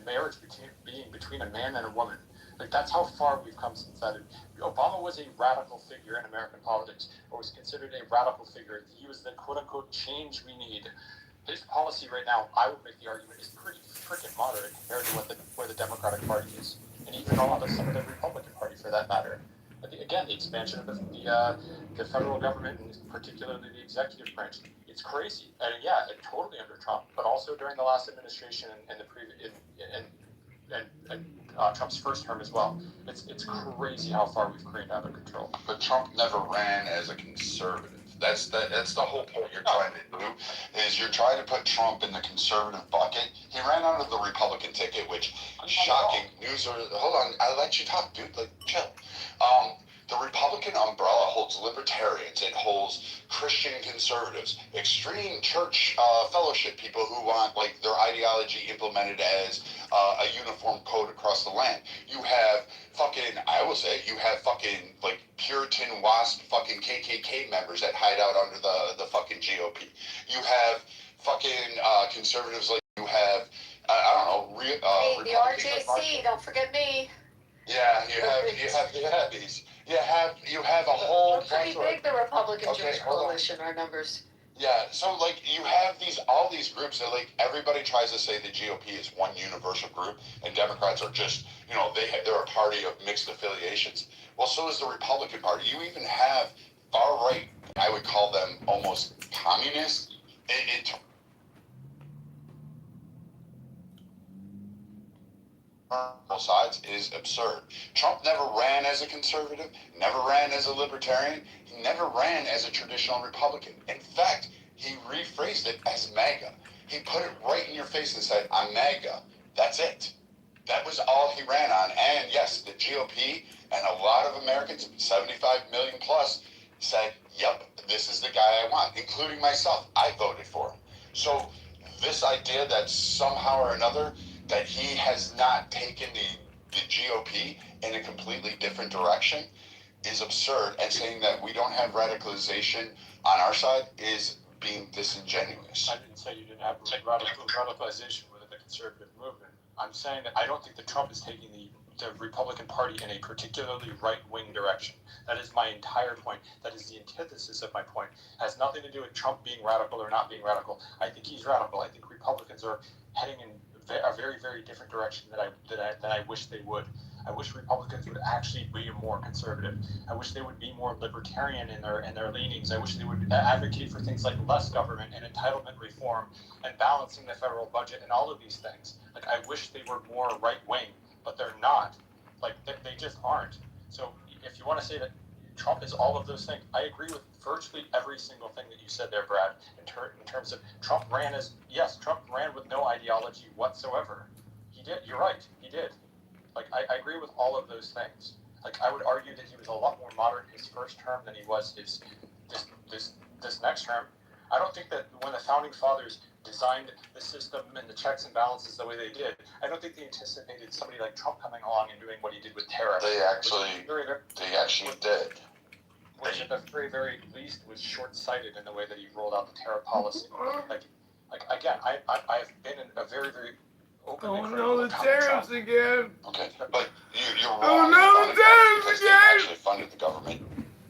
marriage between a man and a woman. Like, that's how far we've come since that. Obama was a radical figure in American politics, or was considered a radical figure. He was the quote-unquote change we need. His policy right now, I would make the argument, is pretty freaking moderate compared to where the Democratic Party is, and even a lot of some of the Republican Party for that matter. But again, the expansion of the federal government, and particularly the executive branch, it's crazy. And yeah, totally under Trump, but also during the last administration and the previous and Trump's first term as well. It's crazy how far we've careened out of control. But Trump never ran as a conservative. That's the whole point you're trying to do, is you're trying to put Trump in the conservative bucket. He ran out of the Republican ticket, which shocking news. Hold on, I let you talk, dude. Like, chill. The Republican umbrella holds libertarians. It holds Christian conservatives, extreme church fellowship people who want like their ideology implemented as a uniform code across the land. You have you have fucking like Puritan WASP fucking KKK members that hide out under the fucking GOP. You have fucking conservatives like you have the RJC, don't forget me. Yeah, you have these. You have a whole. We're pretty big, the Republican Jewish Coalition, our numbers. Yeah, so like you have all these groups that like everybody tries to say the GOP is one universal group and Democrats are just they're a party of mixed affiliations. Well, so is the Republican Party. You even have far right. I would call them almost communist. Both sides is absurd. Trump never ran as a conservative, never ran as a libertarian, he never ran as a traditional Republican. In fact, he rephrased it as MAGA. He put it right in your face and said, I'm MAGA. That's it. That was all he ran on. And yes, the GOP and a lot of Americans, 75 million plus, said, yep, this is the guy I want, including myself. I voted for him. So this idea that somehow or another that he has not taken the GOP in a completely different direction is absurd, and saying that we don't have radicalization on our side is being disingenuous. I didn't say you didn't have radicalization within the conservative movement. I'm saying that I don't think that Trump is taking the Republican Party in a particularly right-wing direction. That is my entire point. That is the antithesis of my point. It has nothing to do with Trump being radical or not being radical. I think he's radical. I think Republicans are heading in a very, very different direction than I wish they would. I wish Republicans would actually be more conservative. I wish they would be more libertarian in their leanings. I wish they would advocate for things like less government and entitlement reform and balancing the federal budget and all of these things. Like, I wish they were more right-wing, but they're not. Like, they just aren't. So if you want to say that Trump is all of those things, I agree with virtually every single thing that you said there, Brad, in terms of Trump ran with no ideology whatsoever. He did. You're right. He did. Like, I agree with all of those things. Like, I would argue that he was a lot more moderate his first term than he was this next term. I don't think that when the founding fathers designed the system and the checks and balances the way they did, I don't think they anticipated somebody like Trump coming along and doing what he did with tariffs. They actually did. Which at the very, very least was short-sighted in the way that he rolled out the tariff policy. Like again, I've been in a very, very openly critical the tariffs again. Okay, but you're wrong. Oh no, the tariffs They actually funded the government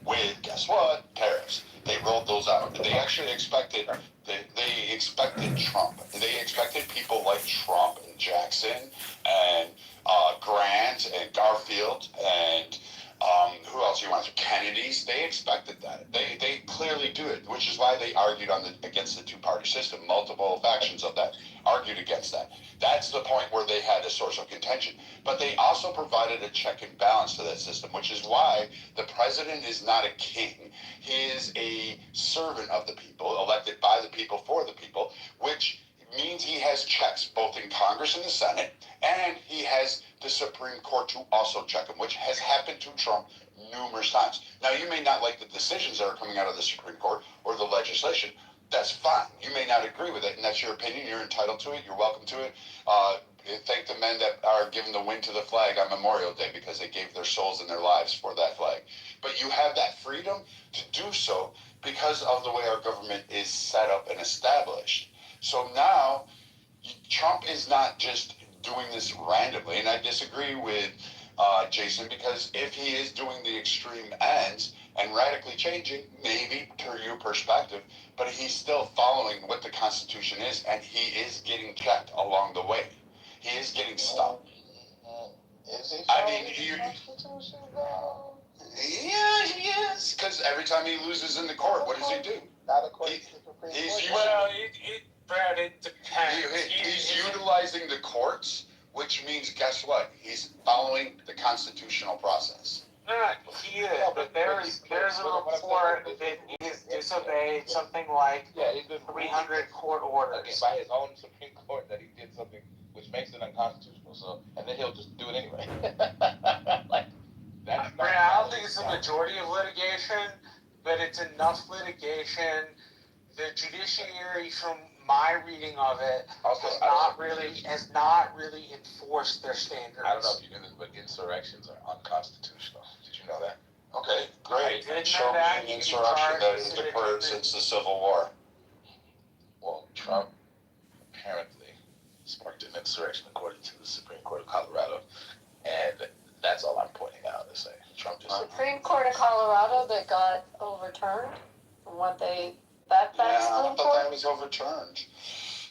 with, guess what? Tariffs. They rolled those out. They actually expected Trump. They expected people like Trump and Jackson and Grant and Garfield and who else you want? Kennedys. They expected that. They clearly do it, which is why they argued against the two-party system. Multiple factions of that argued against that. That's the point where they had a source of contention. But they also provided a check and balance to that system, which is why the president is not a king. He is a servant of the people, elected by the people for the people, which means he has checks both in Congress and the Senate, and he has the Supreme Court to also check him, which has happened to Trump numerous times. Now, you may not like the decisions that are coming out of the Supreme Court or the legislation. That's fine. You may not agree with it, and that's your opinion. You're entitled to it. You're welcome to it. Thank the men that are giving the wind to the flag on Memorial Day because they gave their souls and their lives for that flag. But you have that freedom to do so because of the way our government is set up and established. So now, Trump is not just doing this randomly, and I disagree with Jason, because if he is doing the extreme ends and radically changing, maybe per your perspective, but he's still following what the Constitution is, and he is getting checked along the way. He is getting stopped. Is he? I mean, yeah, he is. Because every time he loses in the court, what does he do? Not according to the Supreme He's Court. using, Well, Brad, it depends. he's utilizing the courts, which means, guess what? He's following the constitutional process. He is, but there's a report that he's disobeyed something like 300 court orders. By his own Supreme Court that he did something which makes it unconstitutional. So, and then he'll just do it anyway. Like, that's not, I don't think it's the majority of litigation, but it's enough litigation. The judiciary, from my reading of it, has not really enforced their standards. I don't know if you knew this, but insurrections are unconstitutional. Did you know that? Okay, great. I didn't Show know that. me an insurrection that has occurred since the Civil War. Well, Trump apparently sparked an insurrection according to the Supreme Court of Colorado, and that's all I'm pointing out to say. Trump just Supreme Court of Colorado that got overturned from what they that's I Supreme thought Court. that was overturned.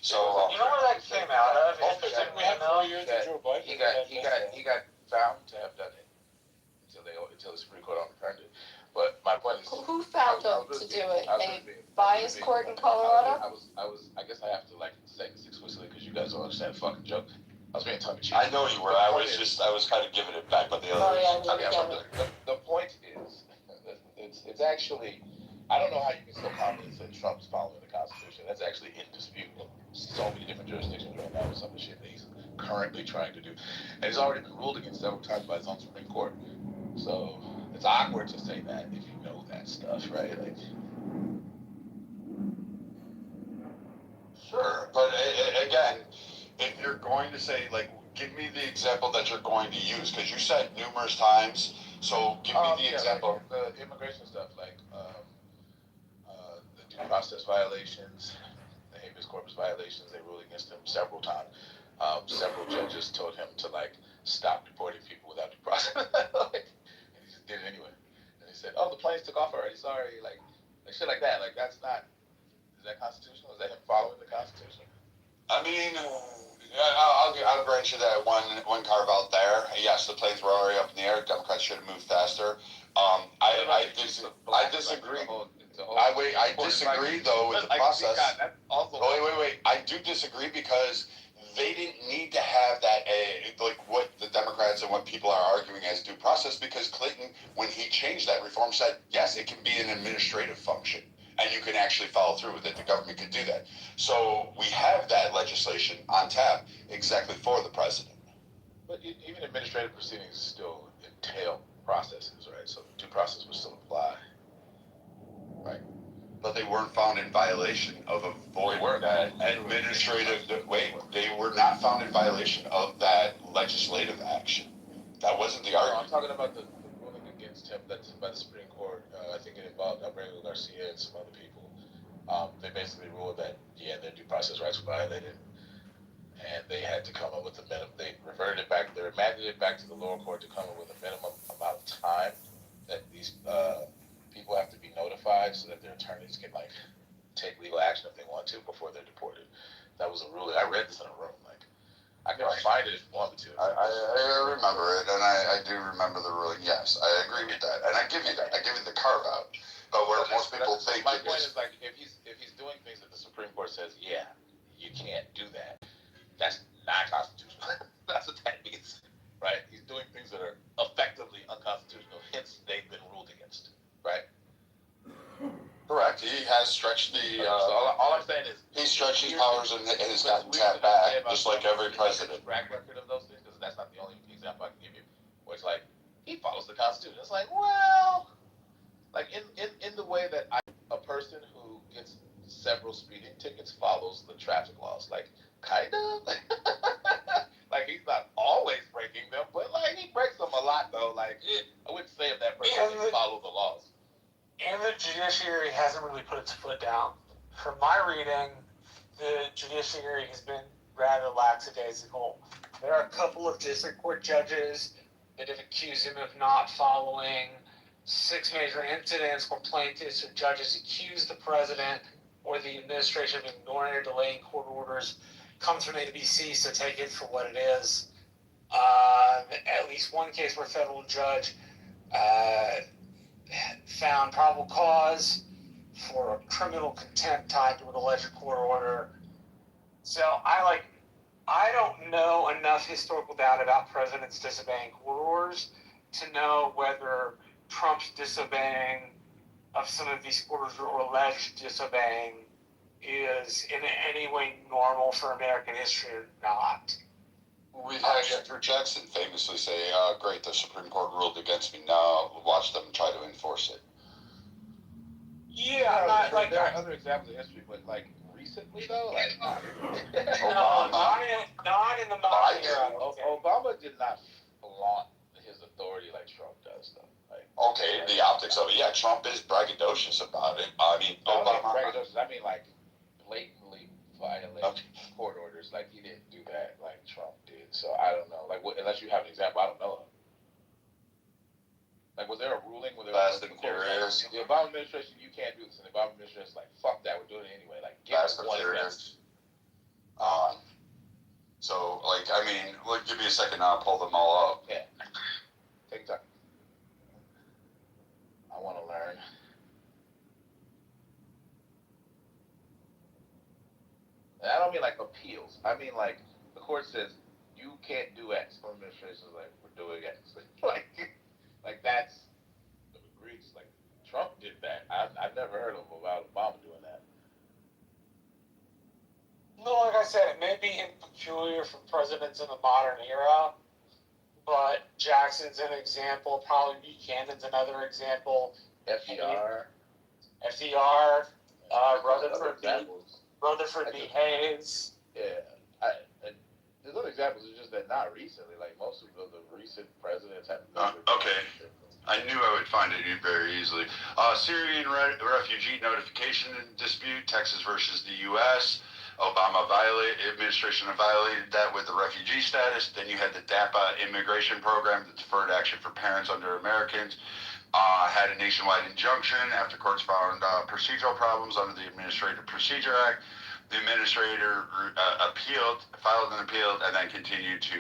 So You know where that came out of? Didn't we have 4 years of Joe Biden? He got found to have done it until the Supreme Court overturned it. But my point is, Who found him to do it? A biased court in Colorado? I guess I have to say this explicitly because you guys don't understand the fucking joke. I was being tongue in cheek. I know you were. I was kind of giving it back, but the others. The point is, it's actually, I don't know how you can so confidently say Trump's following the Constitution. That's actually in dispute in so many different jurisdictions right now with some of the shit that he's currently trying to do. And he's already been ruled against several times by his own Supreme Court. So it's awkward to say that if you know that stuff, right? Like, Sure, but again, if you're going to say, like, give me the example that you're going to use, because you said numerous times, so give me the example. Like the immigration stuff, like the due process violations, the habeas corpus violations, they ruled against him several times. Several judges told him to, like, stop deporting people without due process. And he just did it anyway. And he said, oh, the planes took off already, sorry. Like shit like that. Like, that's not, is that constitutional? Is that him following the Constitution? I mean, I'll grant you that one carve out there. Yes, the planes were already up in the air. Democrats should have moved faster. I disagree. I disagree though with the process. Wait. I do disagree because they didn't need to have that, like what the Democrats and what people are arguing as due process, because Clinton, when he changed that reform, said, yes, it can be an administrative function. And you can actually follow through with it. The government can do that. So we have that legislation on tap exactly for the president. But even administrative proceedings still entail processes, right? So due process would still apply, right? But they weren't found in violation of avoiding that administrative. Wait, they were not found in violation of that legislative action. That wasn't the argument. I'm talking about the ruling against him that's by the Supreme Court. I think it involved Abrego Garcia and some other people. They basically ruled that, their due process rights were violated. And they had to come up with a minimum. They reverted it back. They remanded it back to the lower court to come up with a minimum amount of time that these people have to be notified so that their attorneys can, like, take legal action if they want to before they're deported. That was a ruling. I read this in a room. Like, I can find it if you want me to. I remember it, and I do remember the ruling. Yes, I agree with that, and I give you that. I give you the carve out. But where most people think, my point is, like, if he's doing things that the Supreme Court says, you can't do that. That's not constitutional. That's what that means, right? He's doing things that are effectively unconstitutional. Hence, they've been ruled against, right? Correct. He has stretched the. So all I'm saying is, he stretched his powers and has gotten tapped back, just like every president. Track record of those things, because that's not the only example I can give you. Where it's like he follows the Constitution. It's like, well, like in the way that a person who gets several speeding tickets follows the traffic laws, like kind of. Like he's not always breaking them, but like he breaks them a lot though. Like I wouldn't say if that person didn't follow the laws. And the judiciary hasn't really put its foot down. From my reading, the judiciary has been rather lackadaisical. There are a couple of district court judges that have accused him of not following 6 major incidents where plaintiffs or judges accuse the president or the administration of ignoring or delaying court orders. Comes from ABC, so take it for what it is. At least one case where a federal judge found probable cause for a criminal contempt tied to an alleged court order. So I don't know enough historical data about presidents disobeying court orders to know whether Trump's disobeying of some of these orders or alleged disobeying is in any way normal for American history or not. We've had Andrew Jackson famously say, great, the Supreme Court ruled against me, now watch them try to enforce it. Yeah, there are other examples of history, but like recently though, like not in the modern era. Obama did not flaunt his authority like Trump does though. Like, okay, the optics of it, yeah, Trump is braggadocious about it. I mean, braggadocious, I mean like blatantly violate court orders. Like he didn't do that like Trump did. So I don't know. Like unless you have an example, I don't know. Like, was there a ruling where Fast and Furious? The Obama administration, you can't do this, and the Obama administration is like, fuck that, we're doing it anyway. Like, Fast and Furious. So, like, I mean, give me a second, I'll pull them all up. Yeah. Take time. I want to learn. And I don't mean like appeals. I mean like the court says you can't do X. The administration is like, we're doing X. Like that's the Greeks. Like Trump did that. I've never heard about Obama doing that. No, like I said, it may be peculiar for presidents in the modern era, but Jackson's an example. Probably Buchanan's another example. FDR, Rutherford B. Hayes. Yeah, there's other examples. It's just that not recently. Like most of the recent presidents have. Okay, I knew I would find it very easily. Syrian refugee notification dispute, Texas versus the U.S. Obama administration violated that with the refugee status. Then you had the DAPA immigration program, the Deferred Action for Parents under Americans. Had a nationwide injunction after courts found procedural problems under the Administrative Procedure Act. The administrator filed an appeal, and then continued to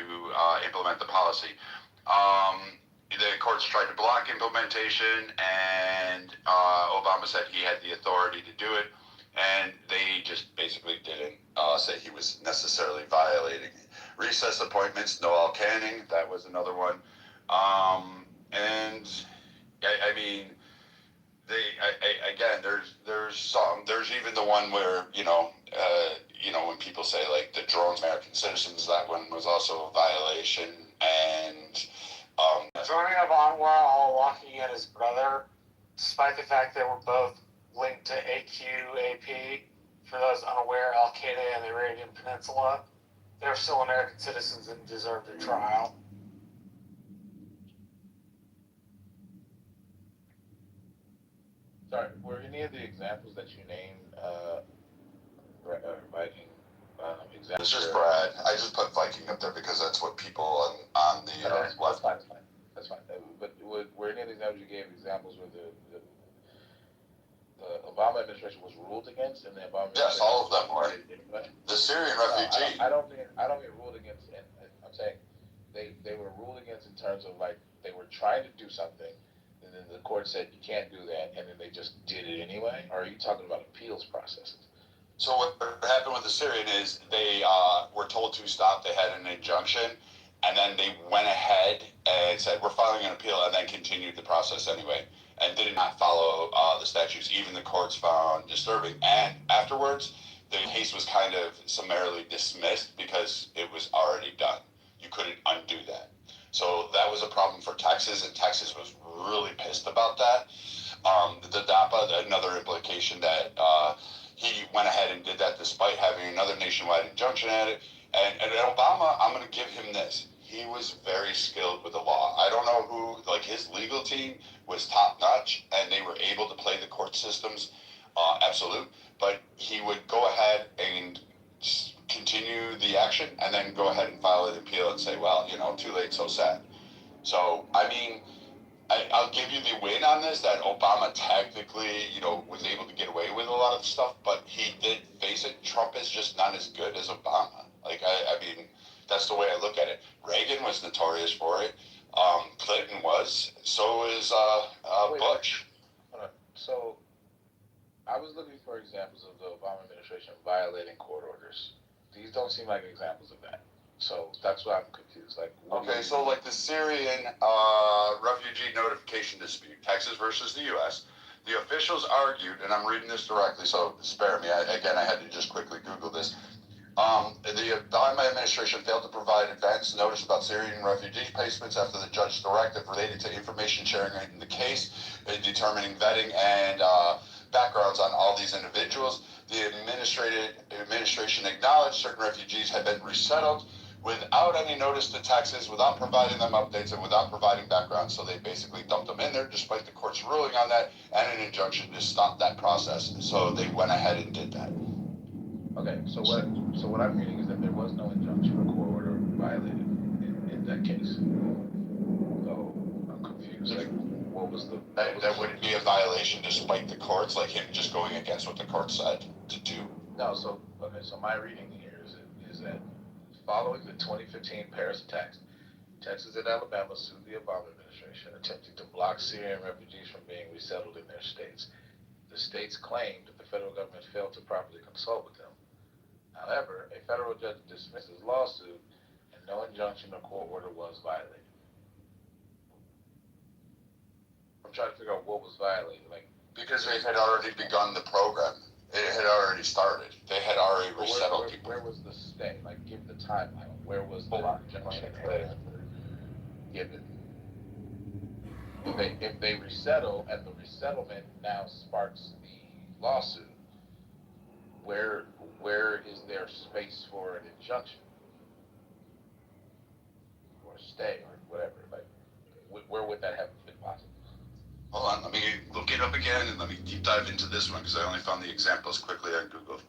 implement the policy. The courts tried to block implementation, and Obama said he had the authority to do it, and they just basically didn't say he was necessarily violating it. Recess appointments, Noel Canning, that was another one. And I mean, again, there's even the one where, when people say like the drones, American citizens, that one was also a violation. And Joining of Anwar al-Awlaki and his brother, despite the fact they were both linked to AQAP, for those unaware, Al-Qaeda and the Arabian Peninsula, they're still American citizens and deserved a trial. Sorry, were any of the examples that you named Viking examples? This is Brad. I just put Viking up there because that's what people on the left. That's fine. But were any of the examples you gave examples where the Obama administration was ruled against, and the Obama yes, all of them were. The Syrian refugee. I don't mean ruled against. And I'm saying they were ruled against in terms of like they were trying to do something, and then the court said you can't do that, and then they just did it anyway. Or are you talking about appeals processes? So what happened with the Syrian is they were told to stop. They had an injunction, and then they went ahead and said, we're filing an appeal, and then continued the process anyway, and did not follow the statutes. Even the courts found disturbing. And afterwards, the case was kind of summarily dismissed because it was already done. You couldn't undo that. So that was a problem for Texas, and Texas was really pissed about that. The DAPA, another implication that he went ahead and did that despite having another nationwide injunction at it. And Obama, I'm going to give him this. He was very skilled with the law. I don't know who, like his legal team was top notch, and they were able to play the court systems absolute. But he would go ahead and continue the action, and then go ahead and file an appeal and say, well, you know, too late, so sad. So I mean, I'll give you the win on this, that Obama technically, you know, was able to get away with a lot of stuff, but he did face it. Trump is just not as good as Obama. Like, I mean, that's the way I look at it. Reagan was notorious for it. Clinton was. So is Bush. Hold on. So, I was looking for examples of the Obama administration violating court orders. These don't seem like examples of that. So that's why I'm confused. Like, okay, so like the Syrian refugee notification dispute, Texas versus the U.S., the officials argued, and I'm reading this directly, so spare me. I had to just quickly Google this. The Obama administration failed to provide advance notice about Syrian refugee placements after the judge's directive related to information sharing in the case, determining vetting and backgrounds on all these individuals. The administration acknowledged certain refugees had been resettled without any notice to Texas, without providing them updates, and without providing background. So they basically dumped them in there, despite the court's ruling on that and an injunction to stop that process. So they went ahead and did that. Okay, so what I'm reading is that there was no injunction or court order violated in that case. So I'm confused. Like, what was the? That wouldn't be a violation, despite the courts, like him just going against what the court said to do. No, so okay, so my reading here is that following the 2015 Paris attacks, Texas and Alabama sued the Obama administration, attempting to block Syrian refugees from being resettled in their states. The states claimed that the federal government failed to properly consult with them. However, a federal judge dismissed his lawsuit, and no injunction or court order was violated. I'm trying to figure out what was violated. Like, because they had already begun the program. It had already started. They had already resettled people. Where was the stay? Like, give the timeline. Where was the injunction given? If they resettle and the resettlement now sparks the lawsuit, where is there space for an injunction or a stay or whatever? Like, where would that have been possible? Hold on, let me look it up again and let me deep dive into this one because I only found the examples quickly on Google.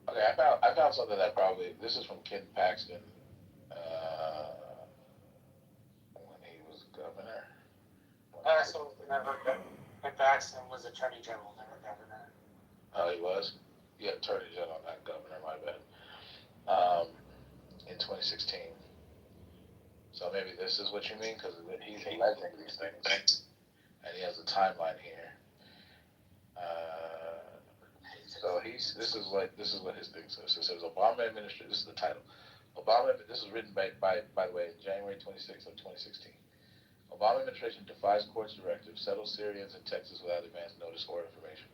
Okay, I found something that probably, this is from Ken Paxton, when he was governor. Paxton was Attorney General, never governor. Oh, he was? Yeah, Attorney General, not governor, my bad. In 2016. So maybe this is what you mean, because he's alleging these things. And he has a timeline here. So this is what his thing says. It says Obama administration. This is the title. This is written by the way, January 26th of 2016. Obama administration defies court's directive, settles Syrians in Texas without advance notice or information.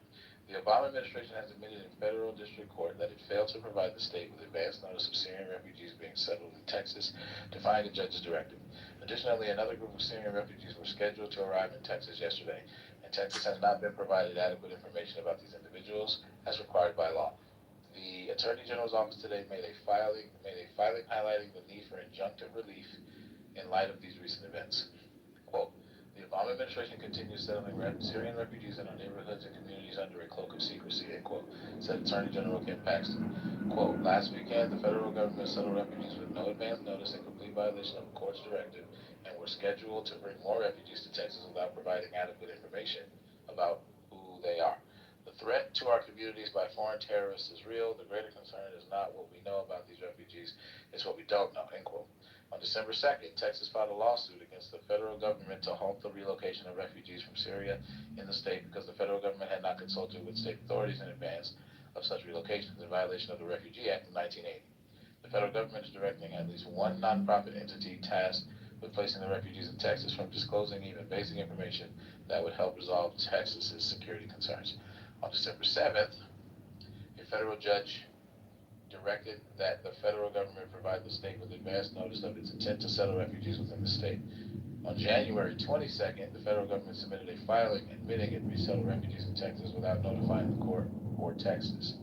The Obama administration has admitted in federal district court that it failed to provide the state with advance notice of Syrian refugees being settled in Texas, defying the judge's directive. Additionally, another group of Syrian refugees were scheduled to arrive in Texas yesterday, and Texas has not been provided adequate information about these individuals as required by law. The Attorney General's office today made a filing highlighting the need for injunctive relief in light of these recent events. Quote, the Obama administration continues settling Syrian refugees in our neighborhoods and communities under a cloak of secrecy, end quote, said Attorney General Ken Paxton. Quote, last weekend, the federal government settled refugees with no advance notice in complete violation of a court's directive and were scheduled to bring more refugees to Texas without providing adequate information about who they are. The threat to our communities by foreign terrorists is real. The greater concern is not what we know about these refugees, it's what we don't know, end quote. On December 2nd, Texas filed a lawsuit against the federal government to halt the relocation of refugees from Syria in the state because the federal government had not consulted with state authorities in advance of such relocations in violation of the Refugee Act of 1980. The federal government is directing at least one nonprofit entity tasked with placing the refugees in Texas from disclosing even basic information that would help resolve Texas's security concerns. On December 7th, a federal judge directed that the federal government provide the state with advance notice of its intent to settle refugees within the state. On January 22nd, the federal government submitted a filing admitting it resettled refugees in Texas without notifying the court or Texas.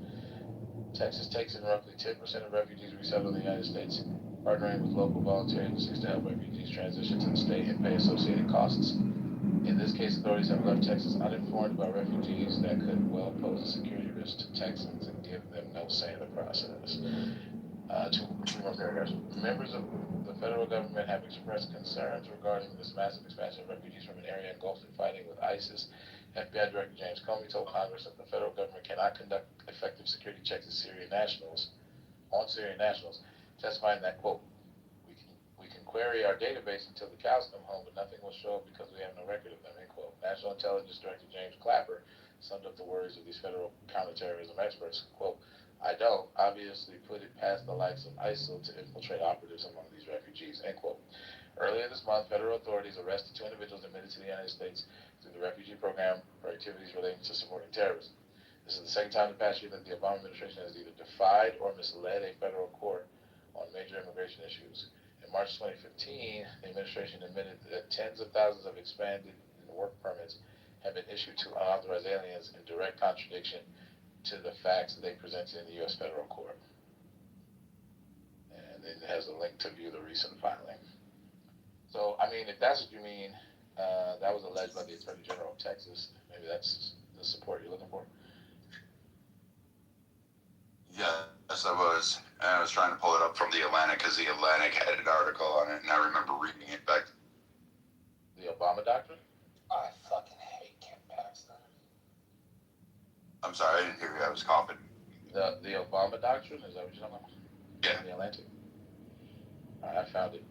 Texas takes in roughly 10% of refugees resettled in the United States, partnering with local volunteer agencies to help refugees transition to the state and pay associated costs. In this case, authorities have left Texas uninformed about refugees that could well pose a security risk to Texans and give them no say in the process. Two more paragraphs. Members of the federal government have expressed concerns regarding this massive expansion of refugees from an area engulfed in fighting with ISIS. FBI Director James Comey told Congress that the federal government cannot conduct effective security checks on Syrian nationals, testifying that, quote, we can query our database until the cows come home, but nothing will show up because we have no record of them, end quote. National Intelligence Director James Clapper summed up the worries of these federal counterterrorism experts, quote, I don't obviously put it past the likes of ISIL to infiltrate operatives among these refugees, end quote. Earlier this month, federal authorities arrested 2 individuals admitted to the United States through the refugee program for activities relating to supporting terrorism. This is the second time in the past year that the Obama administration has either defied or misled a federal court on major immigration issues. In March 2015, the administration admitted that tens of thousands of expanded work permits have been issued to unauthorized aliens in direct contradiction to the facts that they presented in the U.S. federal court. And it has a link to view the recent filing. So, I mean, if that's what you mean, that was alleged by the Attorney General of Texas. Maybe that's the support you're looking for. Yes, I was. And I was trying to pull it up from the Atlantic because the Atlantic had an article on it, and I remember reading it back. The Obama doctrine? I fucking hate Ken Paxton. I'm sorry, I didn't hear you. I was coughing. The Obama doctrine? Is that what you're talking about? Yeah. The Atlantic. All right, I found it.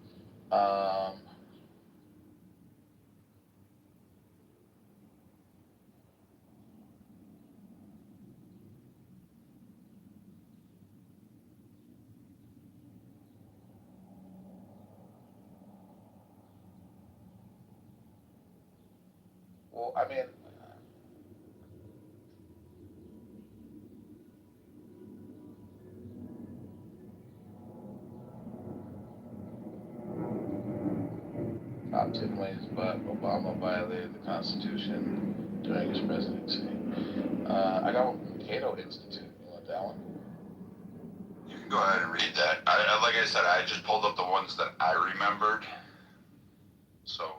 Well, I mean, top 10 ways but Obama violated the Constitution during his presidency. I got one from the Cato Institute. You want that one? You can go ahead and read that. Like I said, I just pulled up the ones that I remembered. So.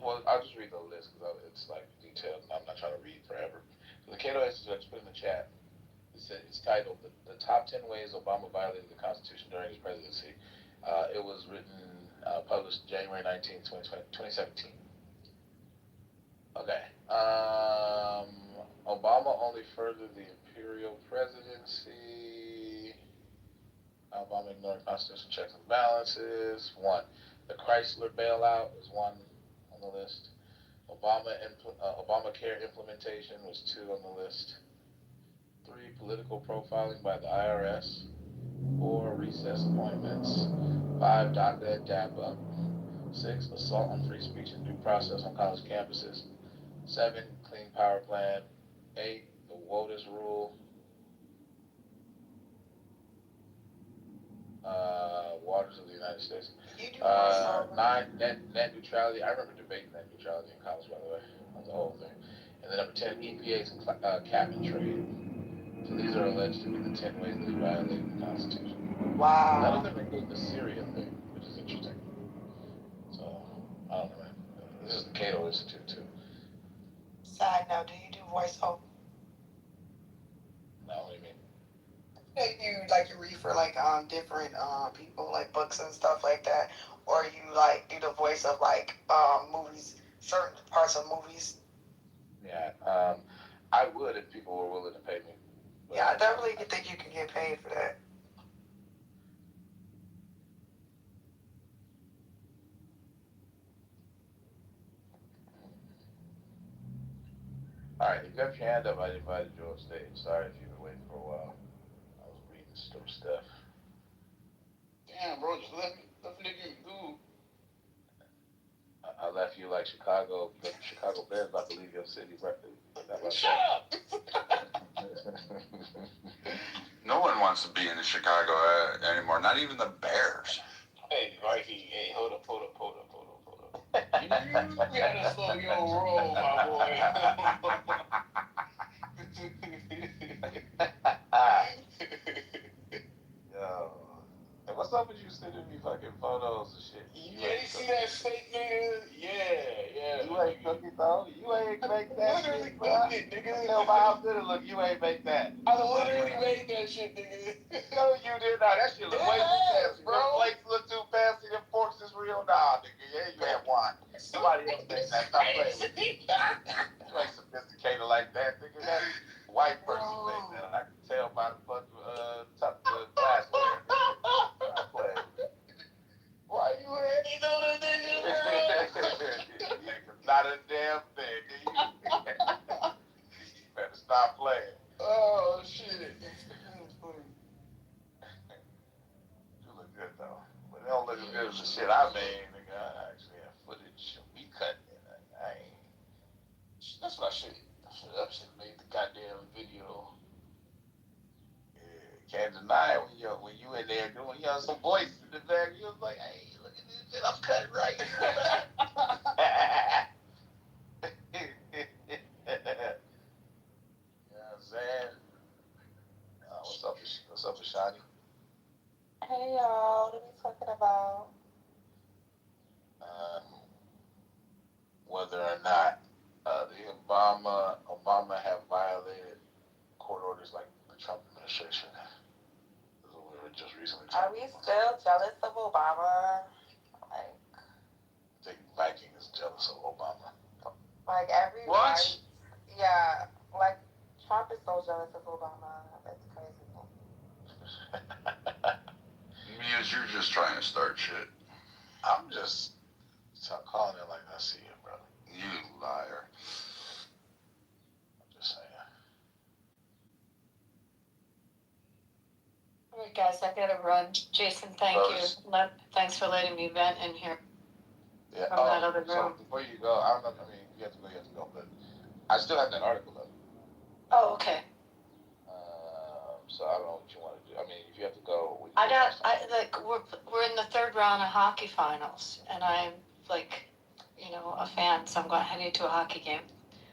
Well, I'll just read the list because it's like detailed, and I'm not trying to read forever. So the Cato Institute, I just put in the chat. It's titled "The Top 10 Ways Obama Violated the Constitution During His Presidency." It was published January 19, 2017. Okay. Obama only furthered the imperial presidency. Obama ignored constitutional checks and balances. 1. The Chrysler bailout was 1 on the list. Obamacare implementation was 2 on the list. 3. Political profiling by the IRS. 4. Recess appointments. 5. DACA and DAPA. 6. Assault on free speech and due process on college campuses. 7. Clean Power Plan. 8. The WOTUS rule. Waters of the United States. 9. Net neutrality. I remember debating net neutrality in college, by the way, on the whole thing. And then number 10, EPA's cap and trade. So these are alleged to be the 10 ways that he violated the Constitution. Wow. None of them include the Syria thing, which is interesting. I don't know, man. This is the Cato Institute, too. Side note, do you do voiceover? No, what do you mean? You read for like different people, like books and stuff like that, or you like do the voice of like movies, certain parts of movies. Yeah, I would if people were willing to pay me. But Yeah, I definitely think you can get paid for that. All right, you got your hand up. I invited you on stage. Sorry if you've been waiting for a while. I was reading some stuff. Damn, bro, just let me do. I left you like Chicago. The Chicago Bears about to leave your city. Shut up! No one wants to be in Chicago anymore. Not even the Bears. Hey, Mikey, hey, hold up. You gotta slow your roll, my boy. Yo. Hey, what's up with you sending me fucking photos and shit? You ain't see that steak, nigga? Yeah. You ain't cook it though. You ain't make that literally shit, bro. cooked it, nigga. Tell my how good it look. You ain't make that. I literally made that shit, nigga. No, you did not. That shit look way too fancy, bro. Your plates look too fancy. Them forks is real. Nah, nigga. Yeah, you had one. Somebody else made that. Stop playing with me. You ain't sophisticated like that, nigga. That white person made that. I can tell by the fucking top of the glassware. Stop playing with me. Why you ain't know the nigga, bro? Not a damn thing. You better stop playing. Oh, shit. You look good though, but it don't look as good as the shit I made, nigga. I actually have footage of me cutting it. I ain't. That's what I should have made the goddamn video. Yeah, can't deny it when you in there doing some voice in the back. You was like, hey, look at this shit. I'm cutting right. You know what I'm saying? What's up with Shani? Hey y'all, what are we talking about? Whether or not the Obama have violated court orders like the Trump administration. That's what we were just recently Are talking we about. still jealous of Obama? Like, I think Viking is jealous of Obama. like every What? white, yeah, like Trump is so jealous of Obama. That's crazy. Muse, you're just trying to start shit. I'm just calling it like I see it, brother. You liar. I'm just saying. All right, guys, I gotta run. Jason, thank Rose. you. Thanks for letting me vent in here Yeah. from that other room. So before you go, I don't know. I mean, you have to go, but I still have that article though. Oh, okay. So I don't know what you want to do. I mean, if you have to go. We're in the third round of hockey finals, and I'm like, a fan, so I'm going heading to a hockey game.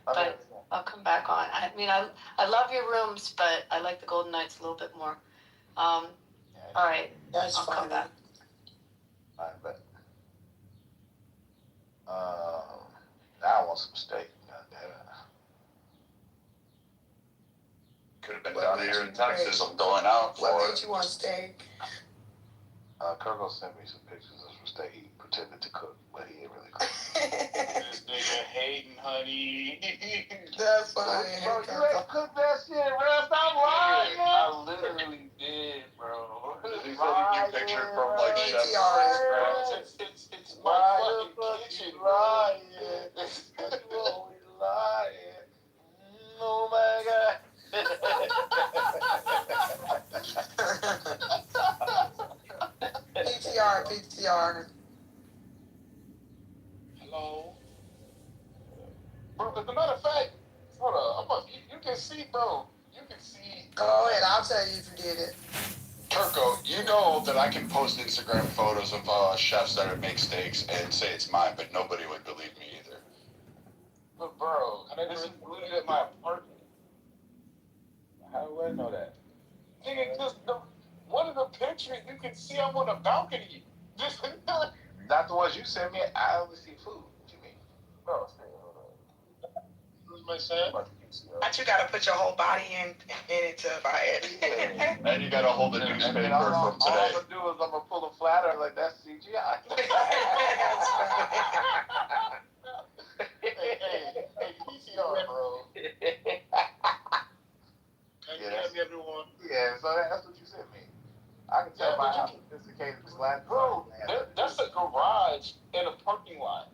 But I'll come back on. I mean, I love your rooms, but I like the Golden Knights a little bit more. All right, I'll come back. I bet. Now I want some steak. God damn it. Could have been down here in Texas. I'm going out for What made you want steak? Kirko sent me some pictures of some steak he pretended to cook, but he ain't really cook. This nigga hating, honey. That's funny. Bro, you ain't cooked that shit, bro. Stop lying. I literally did, bro. He said he be pictured from like Chef's It's my fucking kitchen, lying. You always lying. Oh my god. PTR. Hello? Bro, as a matter of fact, hold on, you can see, bro. You can see. Go ahead, I'll tell you if you did it. Turco, you know that I can post Instagram photos of chefs that make steaks and say it's mine, but nobody would believe me either. But bro, this is literally at my apartment. How do I know that? Nigga, one of the pictures, you can see I'm on a balcony. Not the ones you sent me. I only see food. What you mean? No, My son. But you gotta put your whole body in it to buy it. And you gotta hold the newspaper from All today. I'm gonna do is I'm gonna pull a flatter like that's CGI. hey, PCR, bro. Everyone. Yeah, so that's what you sent me. I can tell by how sophisticated this glass. Bro, that's a garage in a parking lot.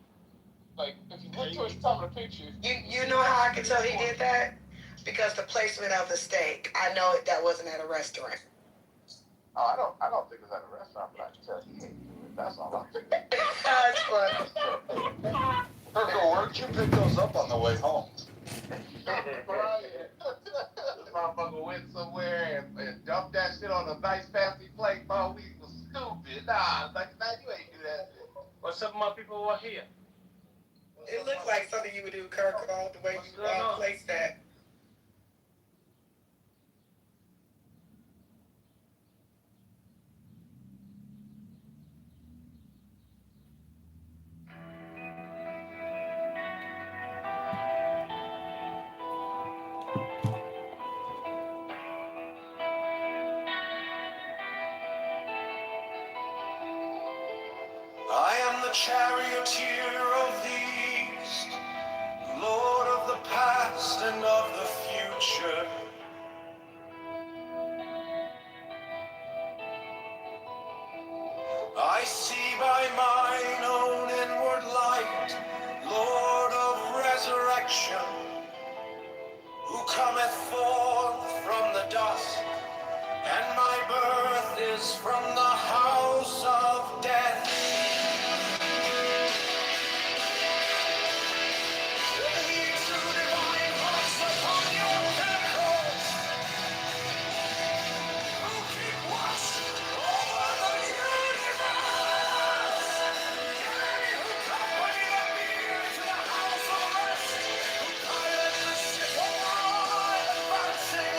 Like, if you look towards the top of the picture. You know how I can tell he did that? Because the placement of the steak. I know that wasn't at a restaurant. Oh, I don't think it was at a restaurant, but I can tell he ate food. That's all I'm saying. That's funny. Kirko, where'd you pick those up on the way home? This motherfucker went somewhere and dumped that shit on a nice fancy plate, bro. We was stupid. Nah, like, you ain't do that shit. What's up, my people who are here? It looked like something you would do, Kirk, the way you placed that. I am the charioteer of the east, Lord of the past and of the future. I see by mine own inward light, Lord of resurrection, who cometh forth from the dust, and my birth is from the house of death. Advancing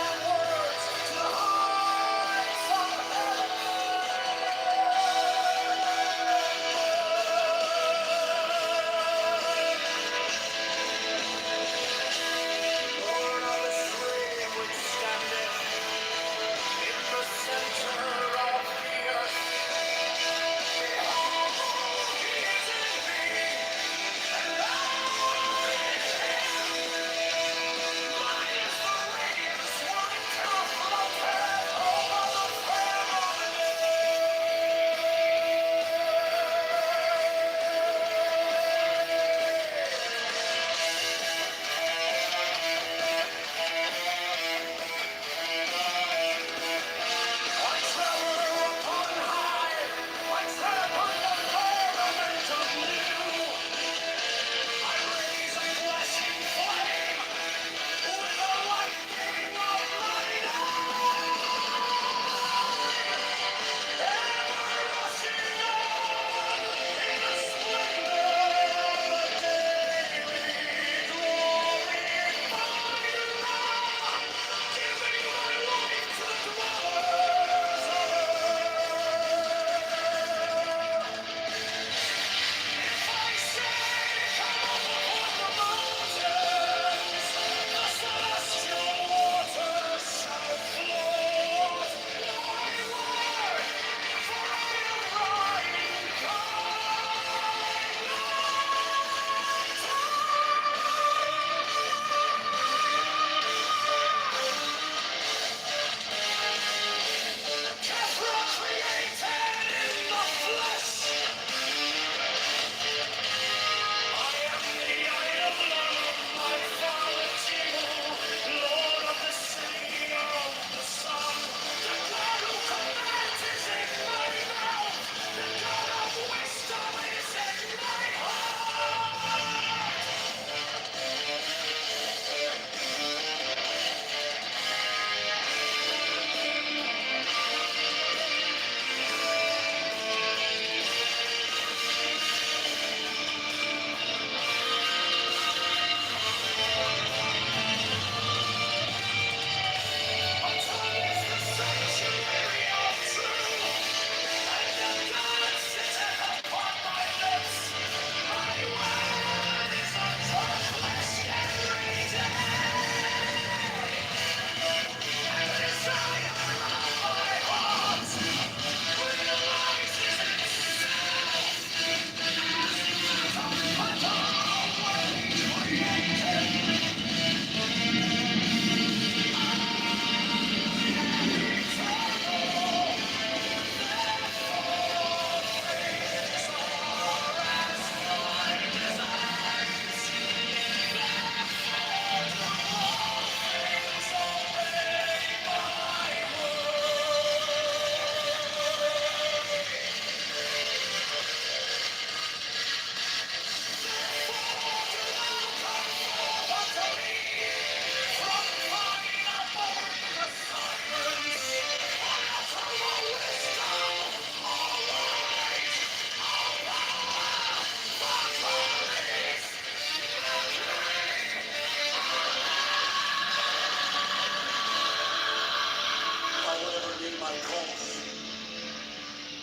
forth.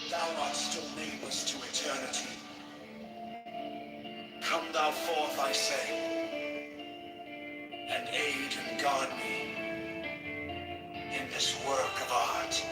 Thou art still nameless to eternity. Come thou forth, I say, and aid and guard me in this work of art.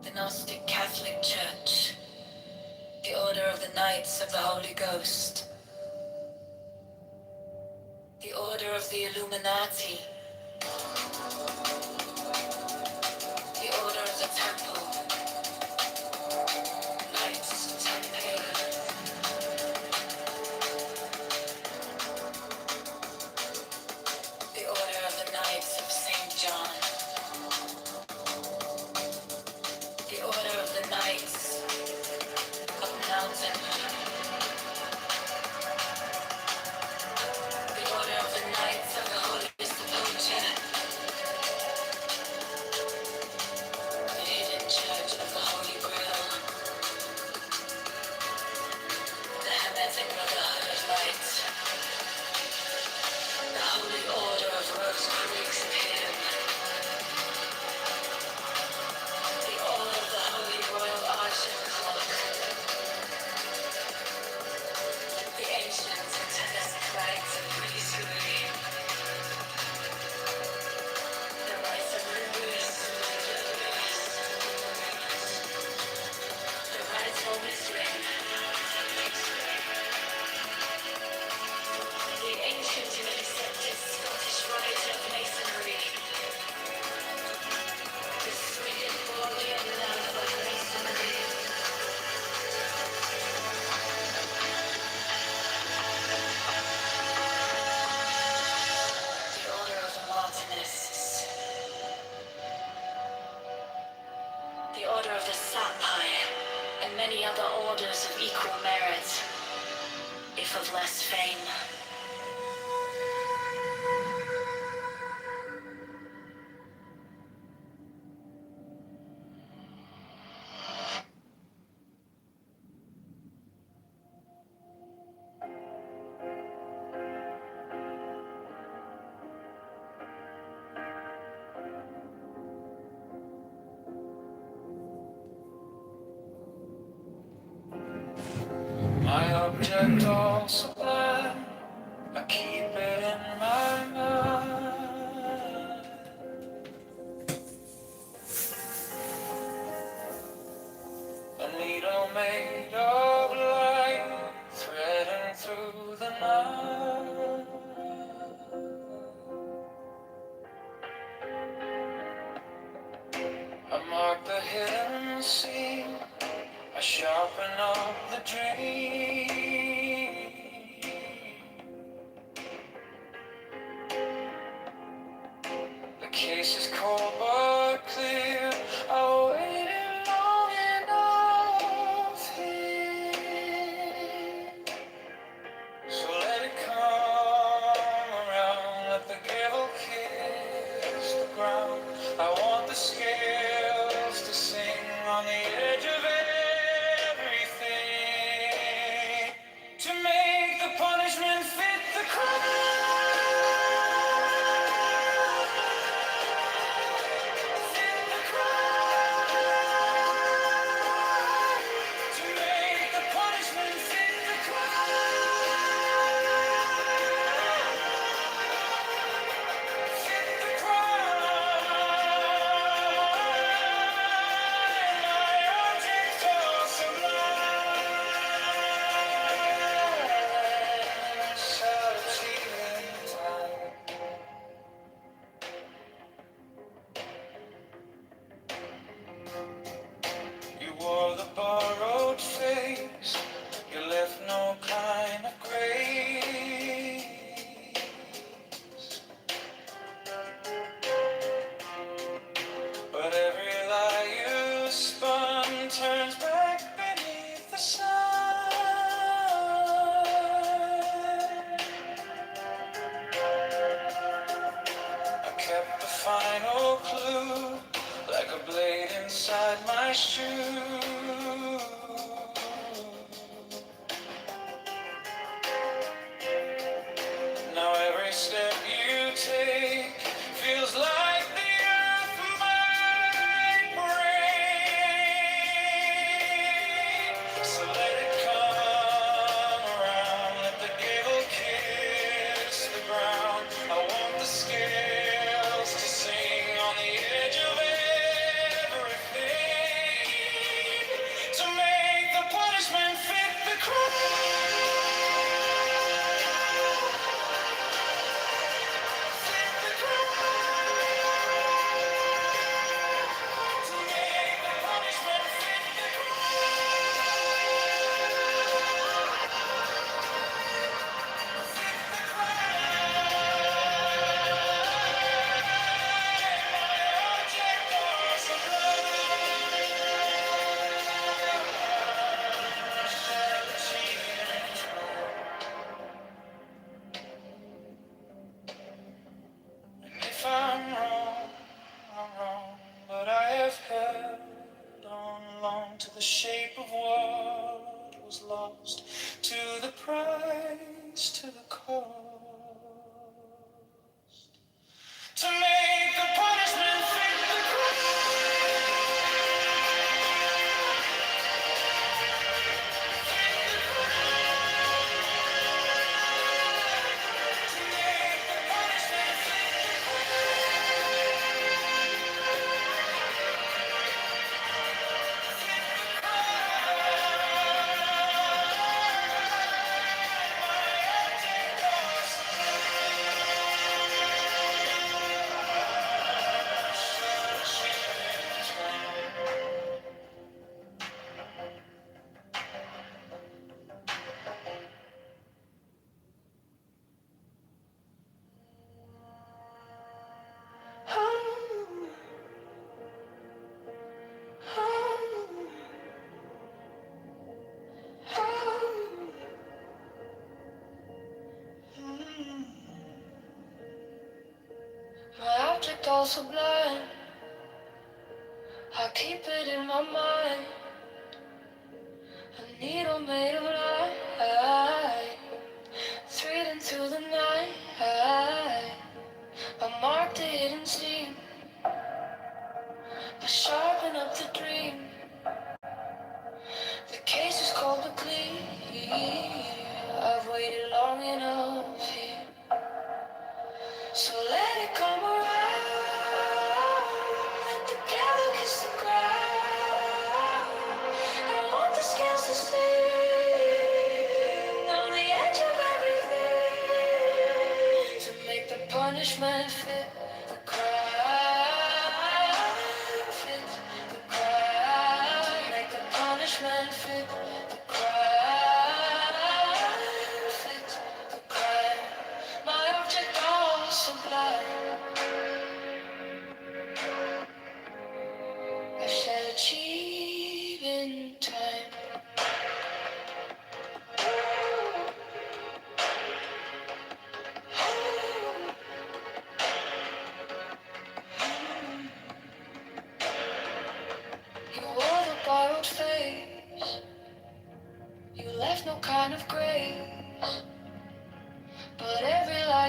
The Gnostic Catholic Church, the Order of the Knights of the Holy Ghost, the Order of the Illuminati, the Order of the Temple, Knights Templar, the Order of the Knights of St. John, the Order of the Knights of Mountain, the Order of the Knights of the Holy Sepulchre, the Hidden Church of the Holy Grail, the Hermetic Brotherhood of Light, the Holy Order of Rosicrucian, the Order of the Holy Royal Arch and Cloak, the Ancient and Celeste Rites of Priesthood, the Rites of Louis, the Rites of Mystery, the Ancient and Accepted Scottish Rite of Masonry, the Swedenborgian Love of Masonry, the Order of the Martinists, the Order of the Sapphire, and many other orders of equal merit, if of less fame. My object all sublime, I keep it in my mind. A needle made of light, threading through the night. mark the hidden scene. I sharpen up the dream. The case is cold but clear. I waited long enough here. So let it come around. Let the gavel kiss the ground. I want the scales to sing on the edge of everything, to make the punishment fit the crime. Fit the crime. To make the punishment fit the crime. Fit the crime. My object of sublime subtlety and time. You wore the borrowed face. You left no kind of grace. But every lie you spun turns back beneath the sun. I kept the final clue, like a blade inside my shoe. Now every step you take feels like the earth might break. So let it come around, let the gavel kiss the ground. I want the scales to sing on the edge of everything, to make the punishment fit the crime. If I'm wrong, I'm wrong, but I have held on long to the shape of what was lost, to the price, to the cost, to make the punishment fit the my object all sublime. I keep it in my mind. A needle made of light, thread into the night. I mark the hidden seam. I sharpen up the dream. The case is cold but clear. I've waited long enough here. So let it come around. Together kiss the ground. I want the scales to sing on the edge of everything, to make the punishment fit the crime. Fit the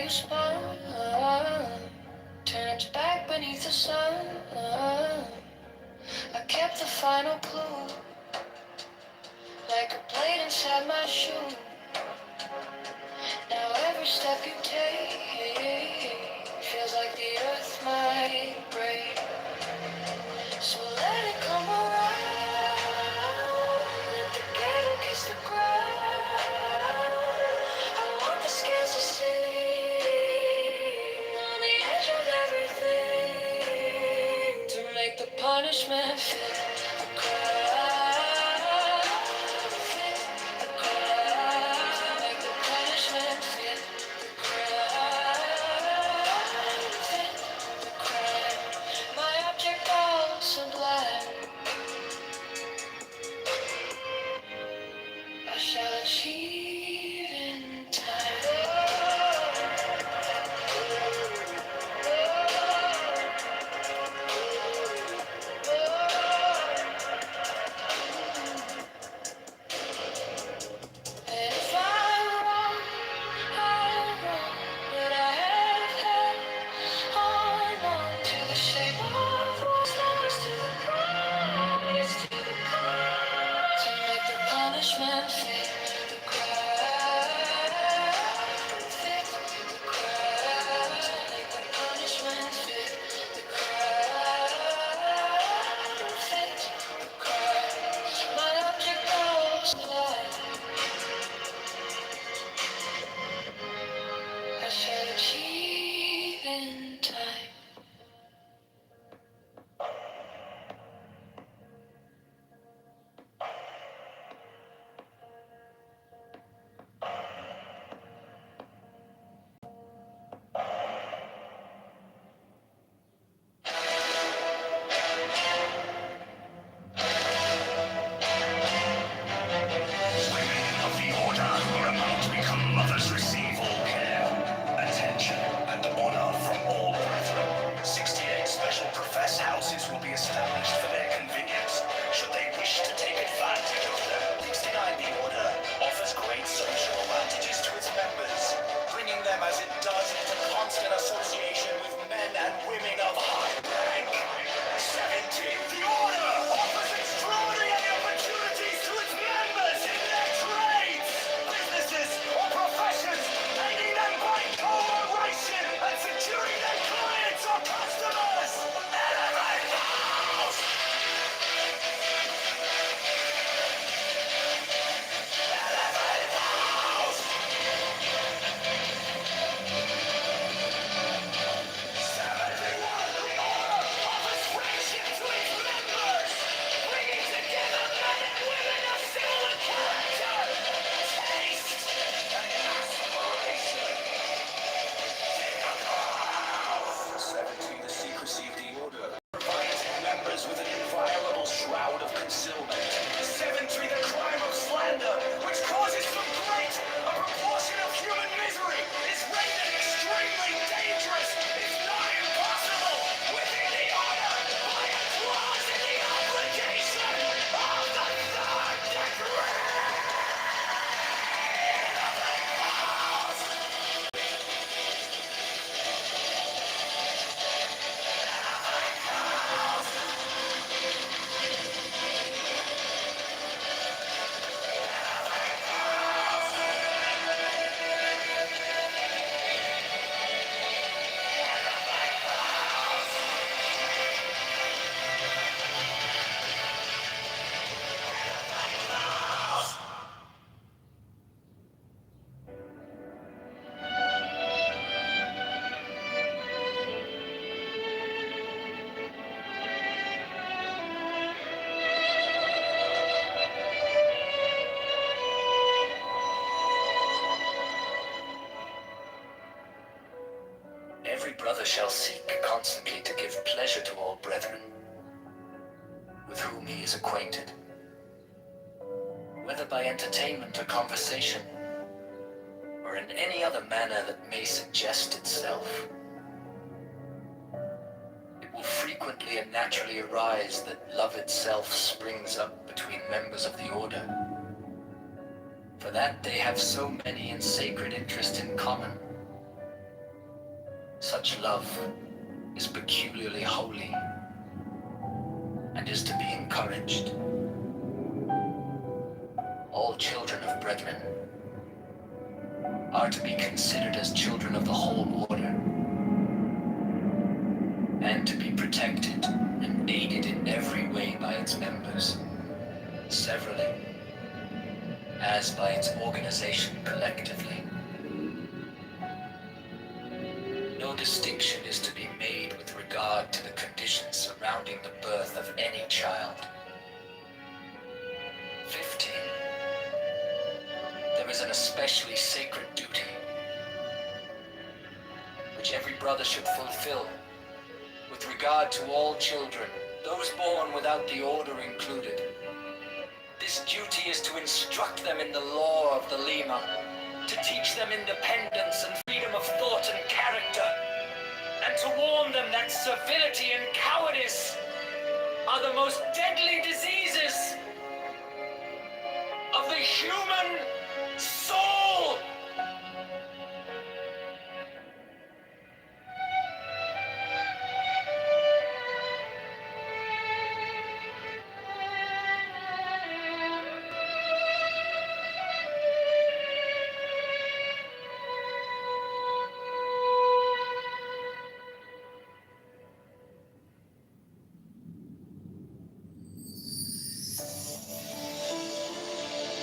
you spun, turns back beneath the sun. I kept the final clue, like a blade inside my shoe. Now every step you take feels like the earth might break. So let it come around, let the gale kiss the ground. I want the scales to sing on the edge of everything, to make the punishment fit the crowd, fit the crowd, make the punishment fit the crowd, fit the crowd. My object all sublime, I shall achieve in time. And if I'm wrong, but I have held on to the shape of what's lost, to the promise, to the promise, to make the punishment fit the crowd, fit the crowd, make the punishment fit the crowd, fit the crowd. My object knows life. I shall achieve in time. Of the order are about to become mothers. Receive all care, attention, and honor from all brethren. 68 special profess houses will be established for their convenience, should they wish to take advantage of them. 69 the order offers great social advantages to its members, bringing them as it does into constant association with men and women of high rank. 70 the order offers extraordinary opportunities to its members in their trades, businesses, or professions, aiding them by cooperation and securing their clients or customers. Elevate house! Elevate house! 71 the order offers friendship to its members, bringing together men and women of similar character, taste, and aspiration. 70 the secrecy of the order provides members with an inviolable shroud of concealment. 73 the crime of slander, which causes so great a proportion of human misery, is rendered extremely dangerous, if not impossible, within the order by a clause in the obligation of the third degree. Every brother shall seek constantly to give pleasure to all brethren with whom he is acquainted, whether by entertainment or conversation, or in any other manner that may suggest itself. It will frequently and naturally arise that love itself springs up between members of the order, for that they have so many and sacred interests in common, Such love is peculiarly holy and is to be encouraged. All children of brethren are to be considered as children of the whole order, and to be protected and aided in every way by its members, severally, as by its organization collectively. No distinction is to be made with regard to the conditions surrounding the birth of any child. 15. There is an especially sacred duty which every brother should fulfill with regard to all children, those born without the order included. This duty is to instruct them in the law of the Lima, to teach them independence and freedom of thought and character, and to warn them that servility and cowardice are the most deadly diseases of the human soul.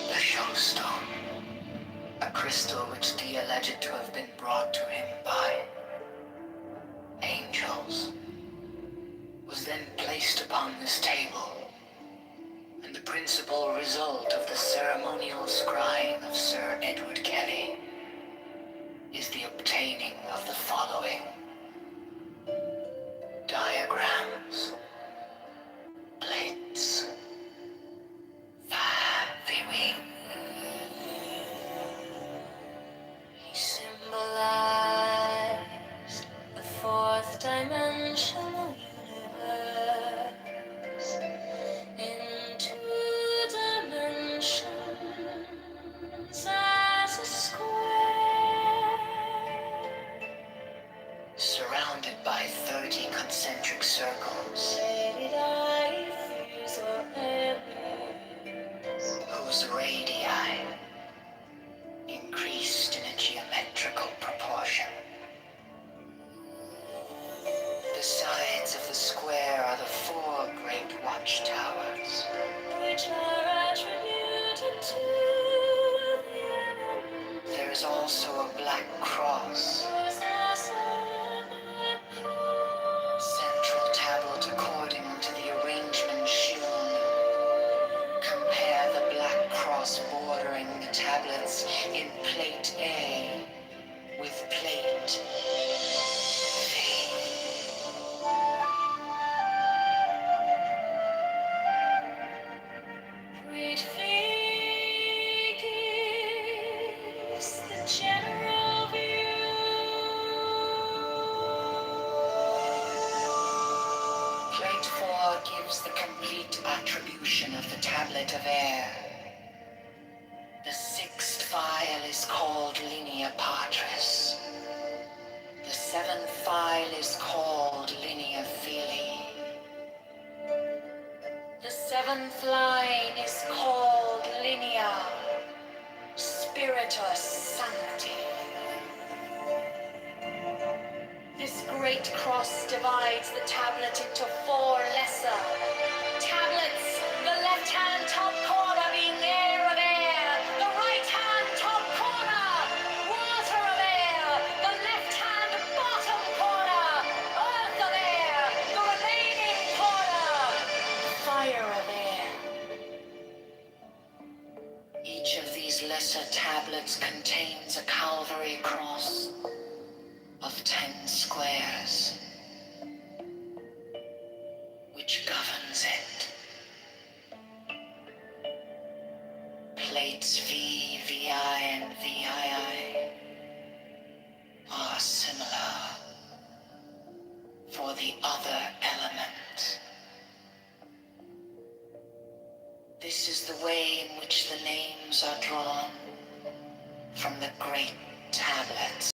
The Showstone, a crystal which Dee alleged to have been brought to him by angels, was then placed upon this table, and the principal result of the ceremonial scrying of Sir Edward Kelly is the obtaining of the following diagrams, plates, viewing. He symbolized the fourth dimensional universe in 2 dimensions as a square, Surrounded by 30 concentric circles, shaded eye fears or errors, whose radii increased in a geometrical proportion. The sides of the square are the 4 great watchtowers, which are attributed to the elements. There is also a black cross, central tablet according to the arrangement shown. Compare the black cross bordering the tablets in plate A with plate V. Great figures, the general view. Plate 4 gives the complete attribution of the tablet of air. The 6th file is called Linea Patris. The 7th file is called Linea Filii. The 7th line is called Linea Spiritus Sancti. This great cross divides the tablet into 4 lesser tablets, the left-hand top corner being air of air, the right-hand top corner water of air, the left-hand bottom corner earth of air, the remaining corner fire of air. Each of these lesser tablets contains a Calvary cross of 10 squares, which governs it. Plates V, VI, and VII are similar for the other element. This is the way in which the names are drawn from the great tablets.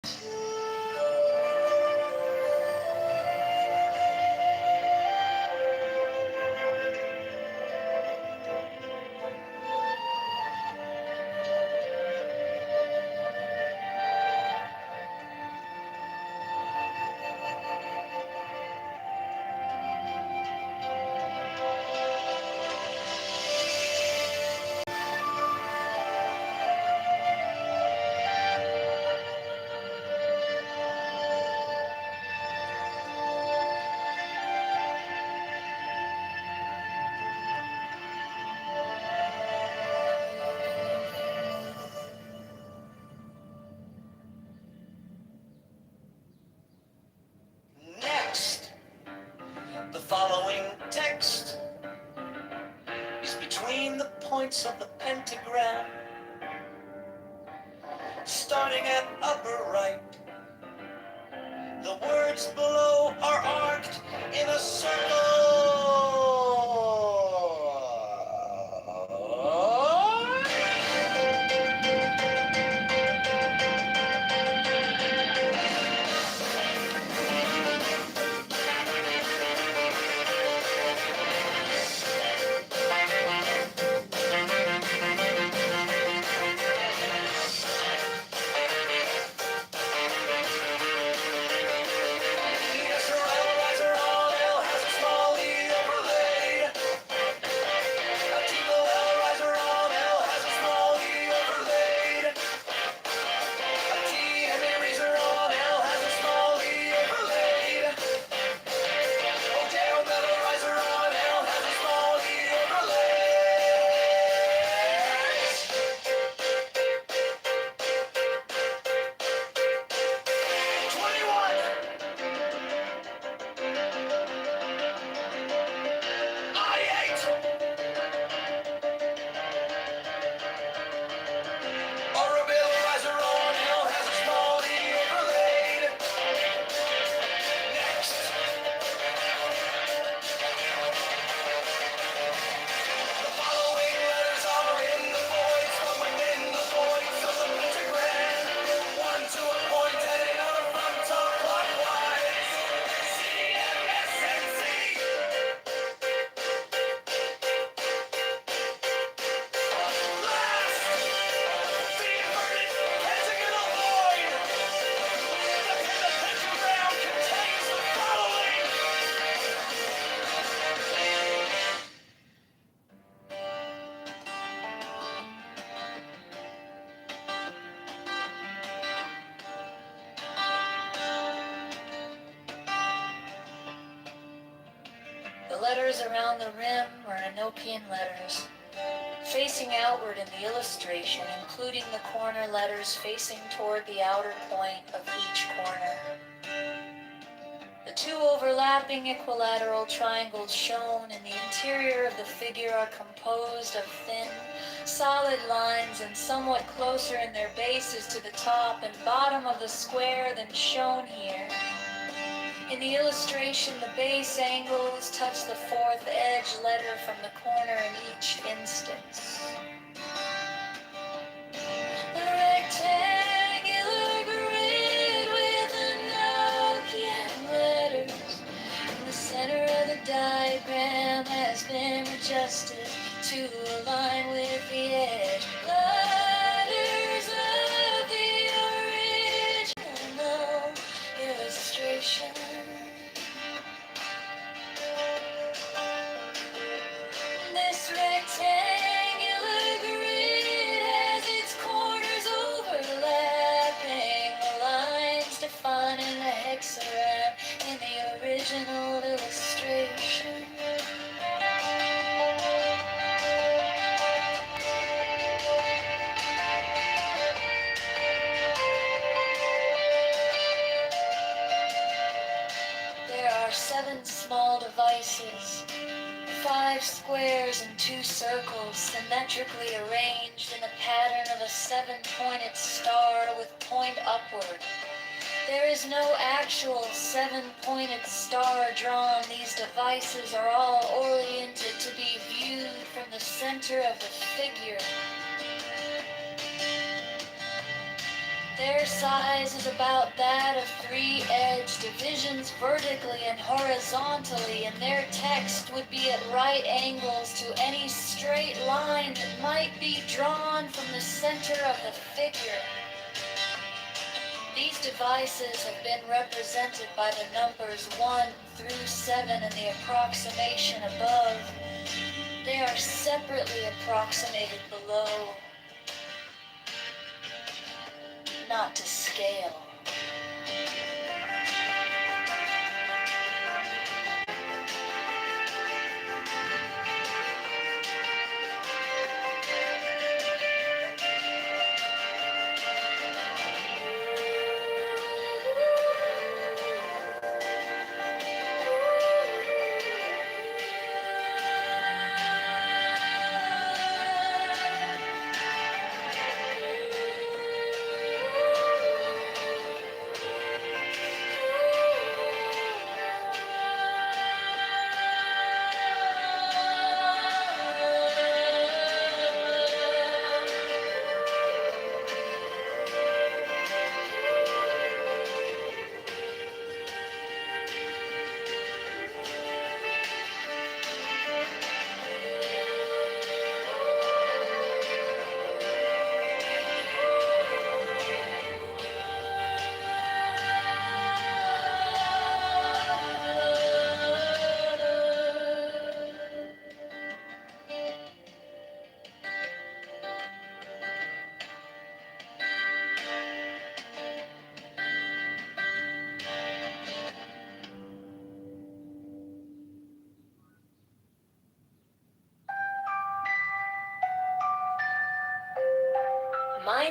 points of the pentagram. Starting at upper right, the words below are arced in a circle. The letters around the rim were Enochian letters, facing outward in the illustration, including the corner letters facing toward the outer point of each corner. The two overlapping equilateral triangles shown in the interior of the figure are composed of thin, solid lines and somewhat closer in their bases to the top and bottom of the square than shown here. In the illustration, the base angles touch the fourth edge letter from the corner in each instance. The rectangular grid with Enochian letters in the center of the diagram has been adjusted to align with the edge letters of the original illustration. This rectangular grid has its corners overlapping the lines defining the hexagram in the original illustration. There are 7 small devices, 5 squares and 2 circles, symmetrically arranged in the pattern of a 7-pointed star with point upward. There is no actual 7-pointed star drawn. These devices are all oriented to be viewed from the center of the figure. Their size is about that of 3-edged divisions vertically and horizontally, and their text would be at right angles to any straight line that might be drawn from the center of the figure. These devices have been represented by the numbers 1 through 7 in the approximation above. They are separately approximated below. Not to scale.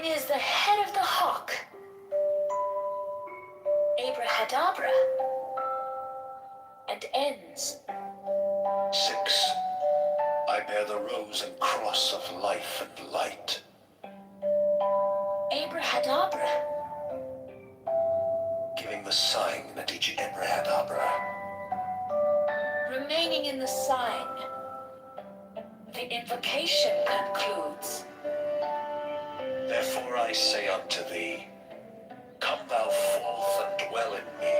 Mine is the head of the hawk. Abrahadabra. And ends. 6. I bear the rose and cross of life and light. Abrahadabra. Giving the sign at each Abrahadabra. Remaining in the sign. The invocation concludes. Therefore I say unto thee, come thou forth and dwell in me,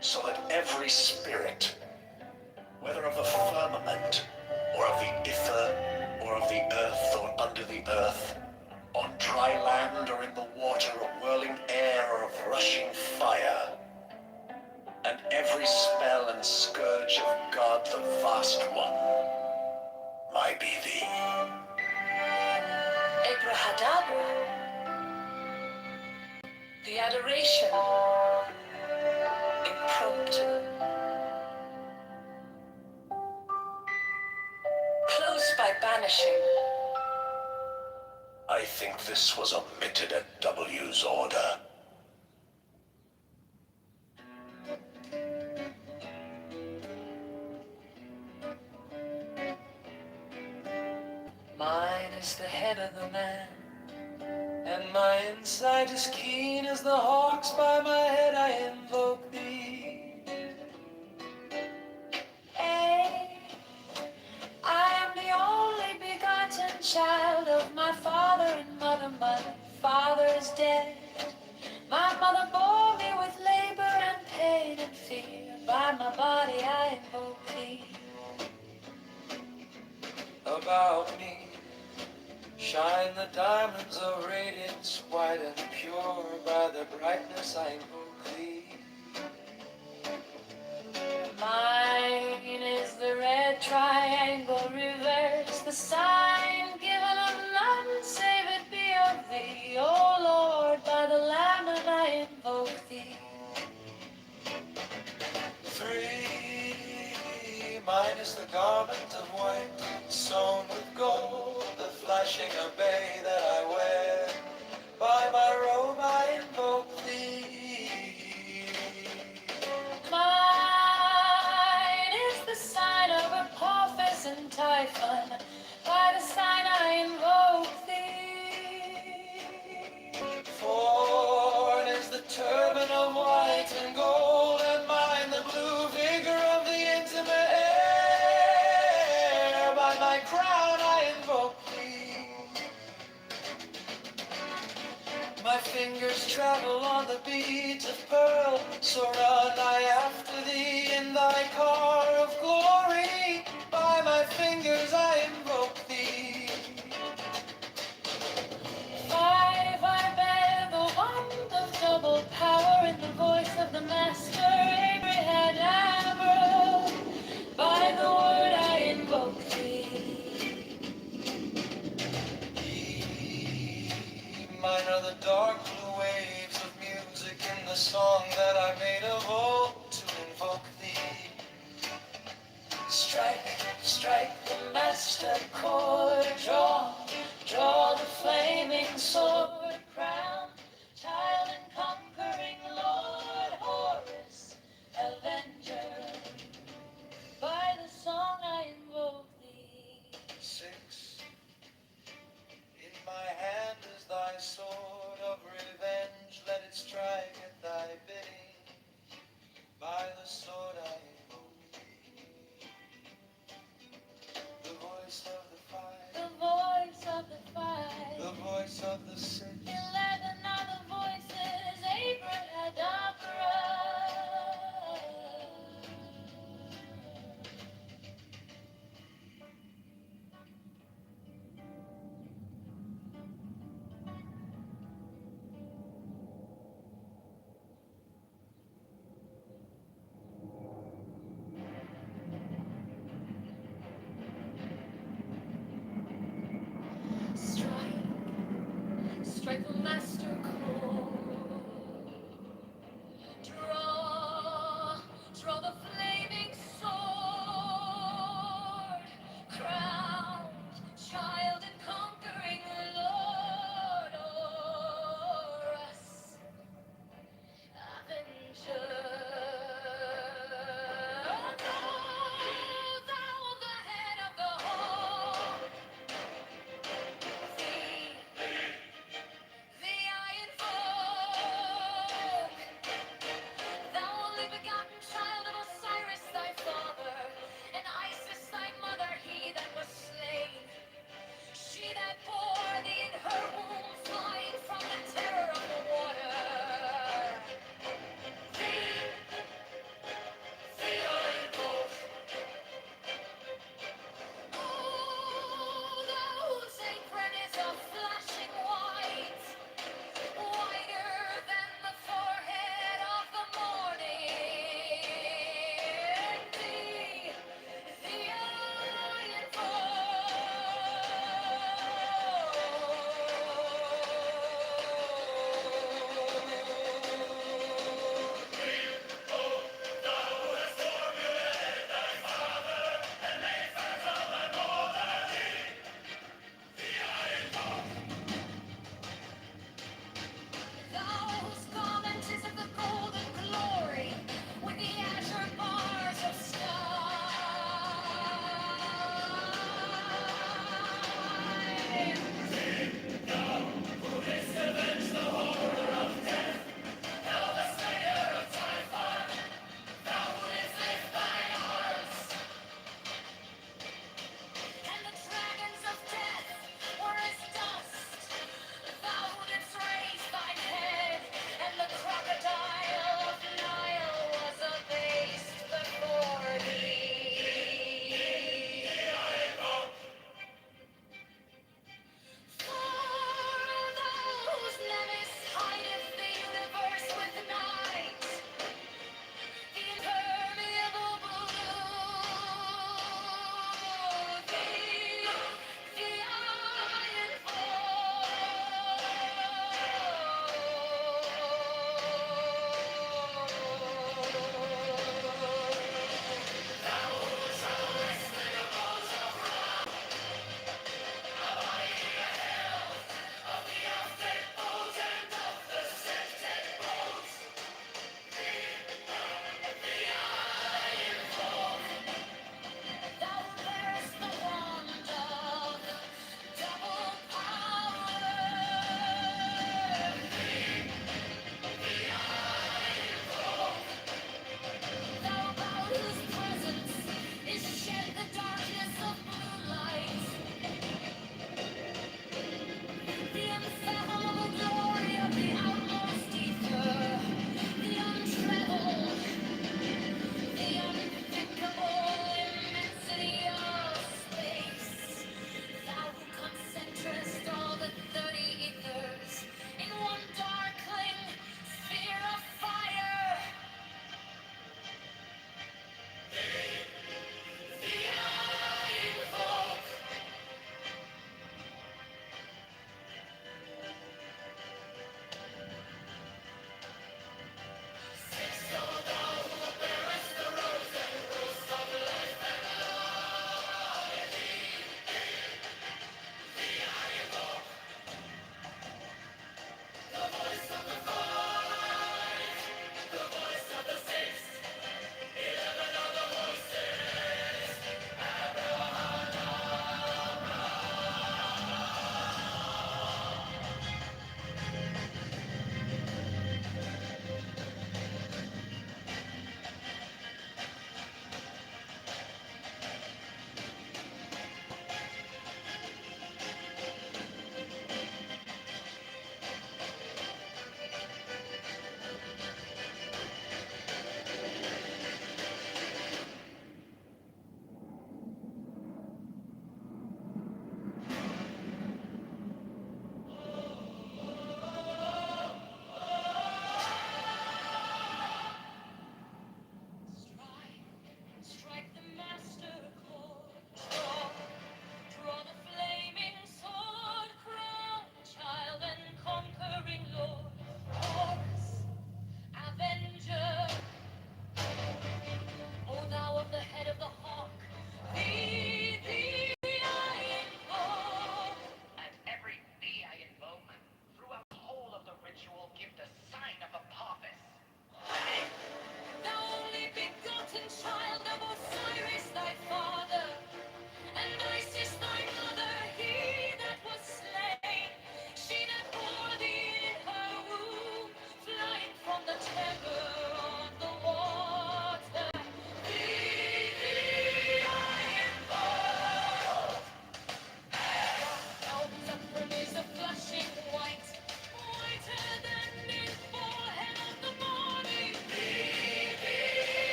so that every spirit, whether of the firmament, or of the ether, or of the earth, or under the earth, on dry land, or in the water, or whirling air, or of rushing fire, and every spell and scourge of God the Vast One, might be thee. Abrahadabra. The adoration. Impromptu. Close by banishing. I think this was omitted at W's order. Mine is the head of the man, and my insight is keen as the hawk's. By my head I invoke thee. Hey, I am the only begotten child of my father and mother. My father is dead. My mother bore me with labor and pain and fear. By my body I invoke thee. About me shine the diamonds of radiance, white and pure. By their brightness I invoke thee. Mine is the red triangle reverse, the sign given of none save it be of thee. O Lord, by the Lamb and I invoke thee. 3. Mine is the garment of white, sewn with gold, the flashing obey that I wear. By my robe I invoke thee. Mine is the sign of Apophis and Typhon. By the sign I invoke thee. 4 is the turban of white and gold, and mine the blue vigor of the intimate air. By my crown I invoke thee. My fingers travel on the beads of pearl, so run I after thee in thy car of glory. By my fingers I invoke thee. 5, I bear the wand of double power in the voice of the Master. Abrahadabra. By the word I invoke thee. Mine are the dark blue waves of music in the song that I made of old to invoke thee. Strike, strike the master chord, draw, draw the flaming sword, crown, child and conquering Lord, Horus, Avenger. By the song I invoke thee. 6. In my hand is thy sword of revenge, let it strike at thy bidding. By the sword I invoke thee. The voice of the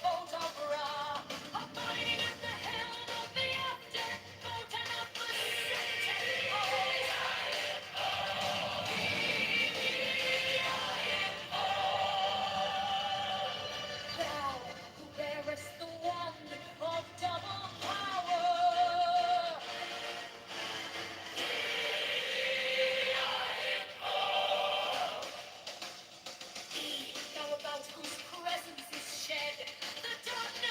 bolt of Ra, abiding at the helm of the afterboat and of the thou who bearest the wand of double power. Thou about whose presence is shed the dark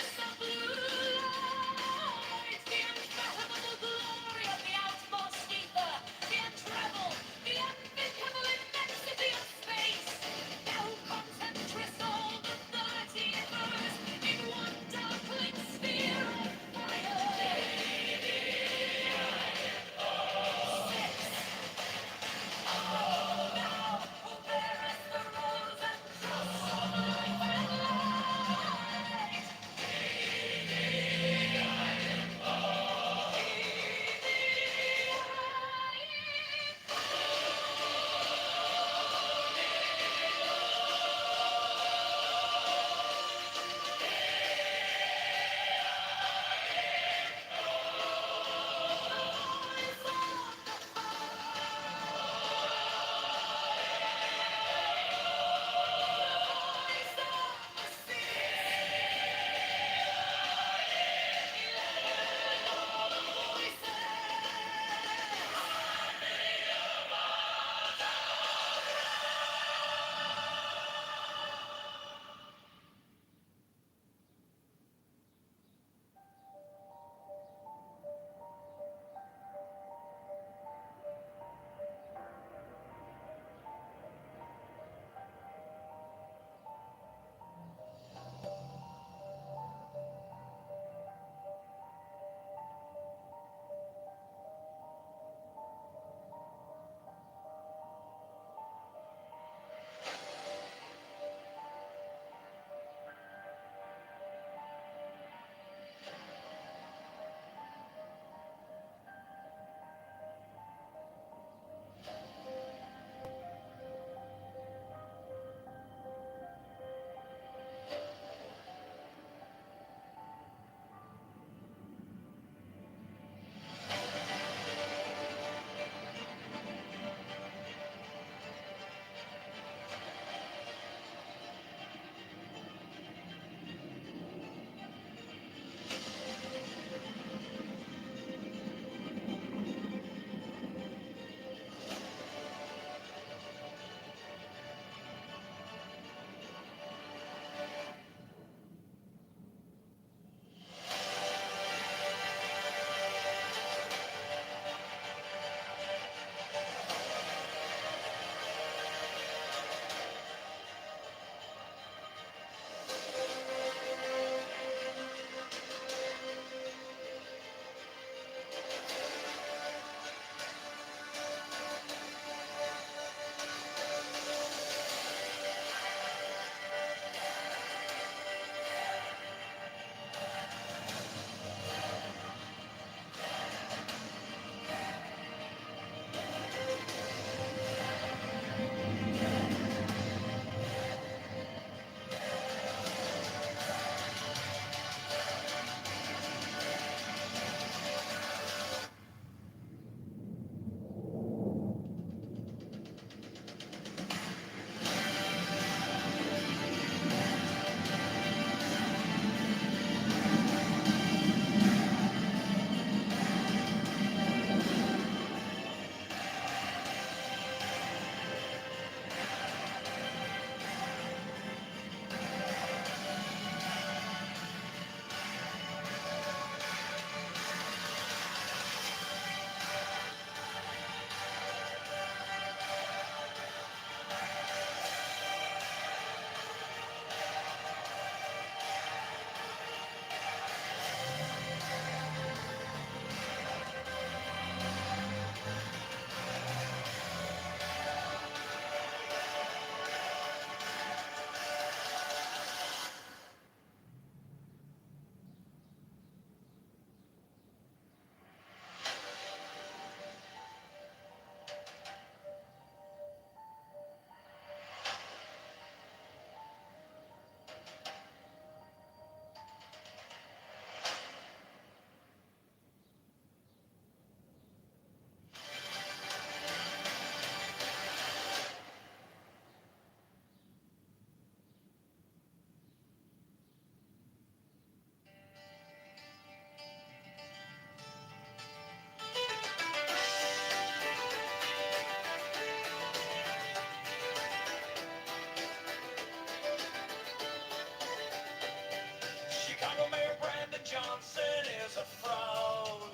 Johnson is a fraud.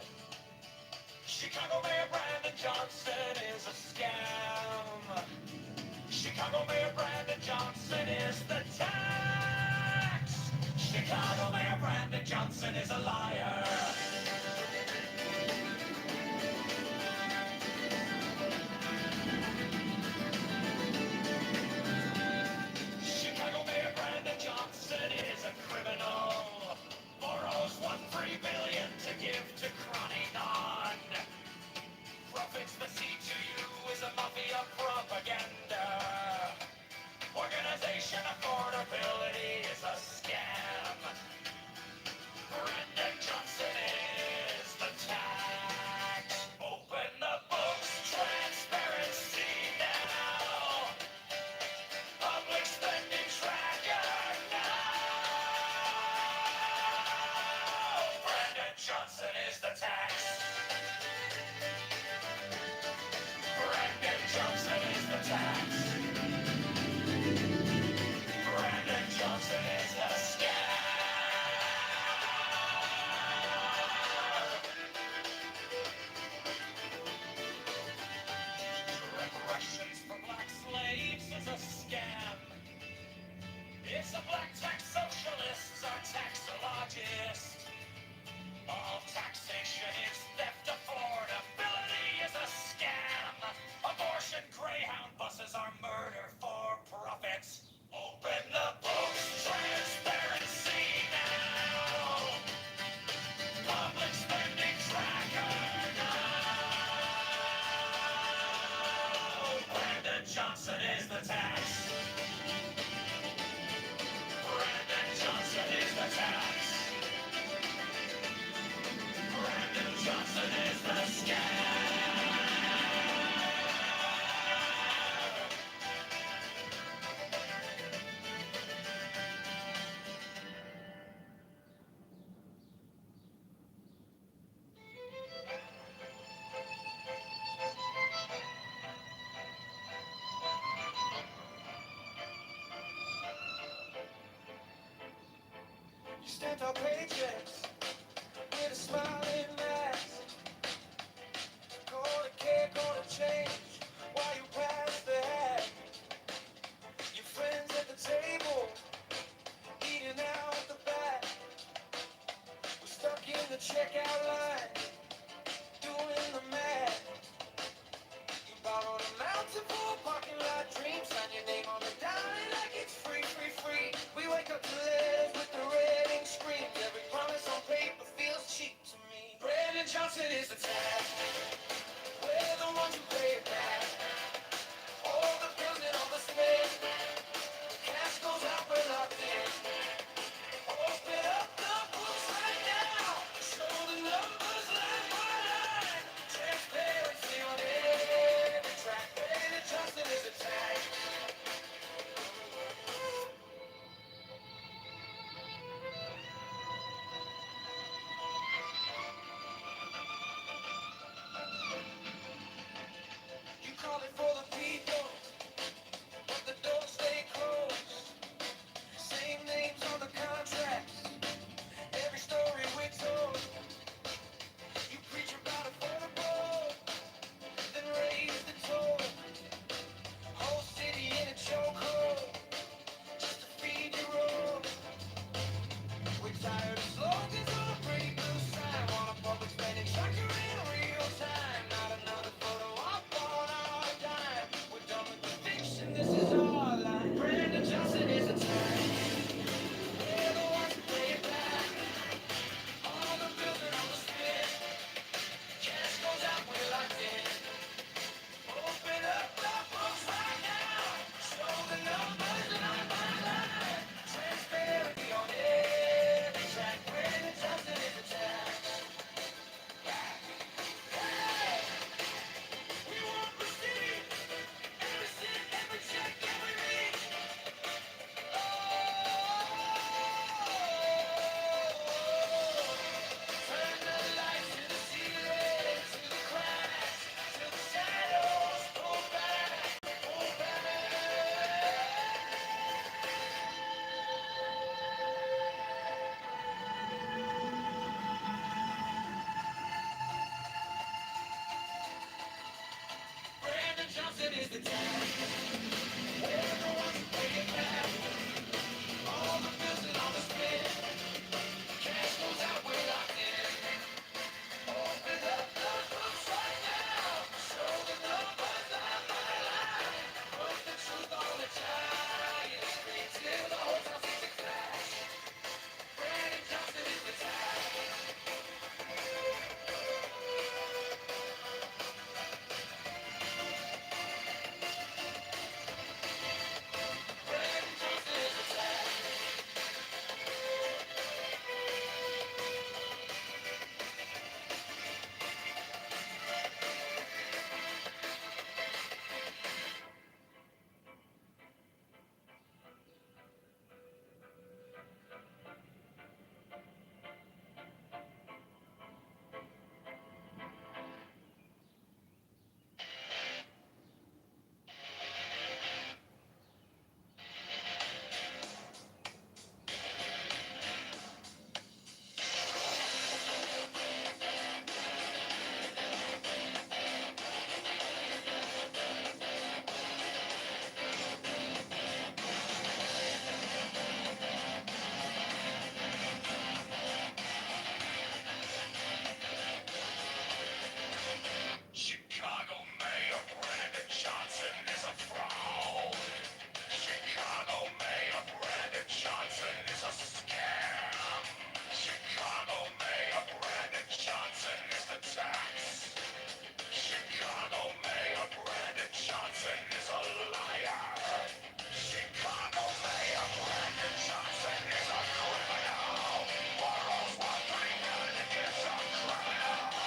Chicago Mayor Brandon Johnson is a scam. Chicago Mayor Brandon Johnson is the tax. Chicago Mayor Brandon Johnson is a liar. Chicago Mayor Brandon Johnson is a criminal. Borrows $1.3 billion to give to Cronynon. Profits the C2U is a mafia propaganda. Organization affordability is a scam. Brandon Johnson is the tax. Open the books, transparency now. Public spending tracker now. Brandon Johnson is the tax. Brandon Johnson is the tax. Brandon Johnson is the scam. Reparations for black slaves is a scam. It's the black tax socialists are taxologists. All taxation is theft. Affordability is a scam. Abortion Greyhound buses are murder for profits. Open the books, transparency now. Public spending tracker now. Brandon Johnson is the tax. Brandon Johnson is the tax. Brandon Johnson is the scam. You stamped our paychecks with a smiling mask. Gonna care, gonna change while you pass the hat. Your friends at the table, eating out the back. We're stuck in the checkout line, doing the math. You borrowed a mountain for a parking lot dream. Sign your name on the dime like it's free, free, free. We wake up to letters with the red ink screams. Every promise on paper feels cheap to me. Brandon Johnson is the tag. We're the ones who pay it back. All the bills and all the spend. Cash goes out, we're locked in. Open up the books right now. Show the numbers line by line. Transparency on every track. Brandon Johnson is a tag. Chicago Mayor Brandon Johnson is a fraud. Chicago Mayor Brandon Johnson is a scam. Chicago Mayor Brandon Johnson is the tax. Chicago Mayor Brandon Johnson is a liar. Chicago Mayor Brandon Johnson is a criminal. Boroughs 1 million is a criminal.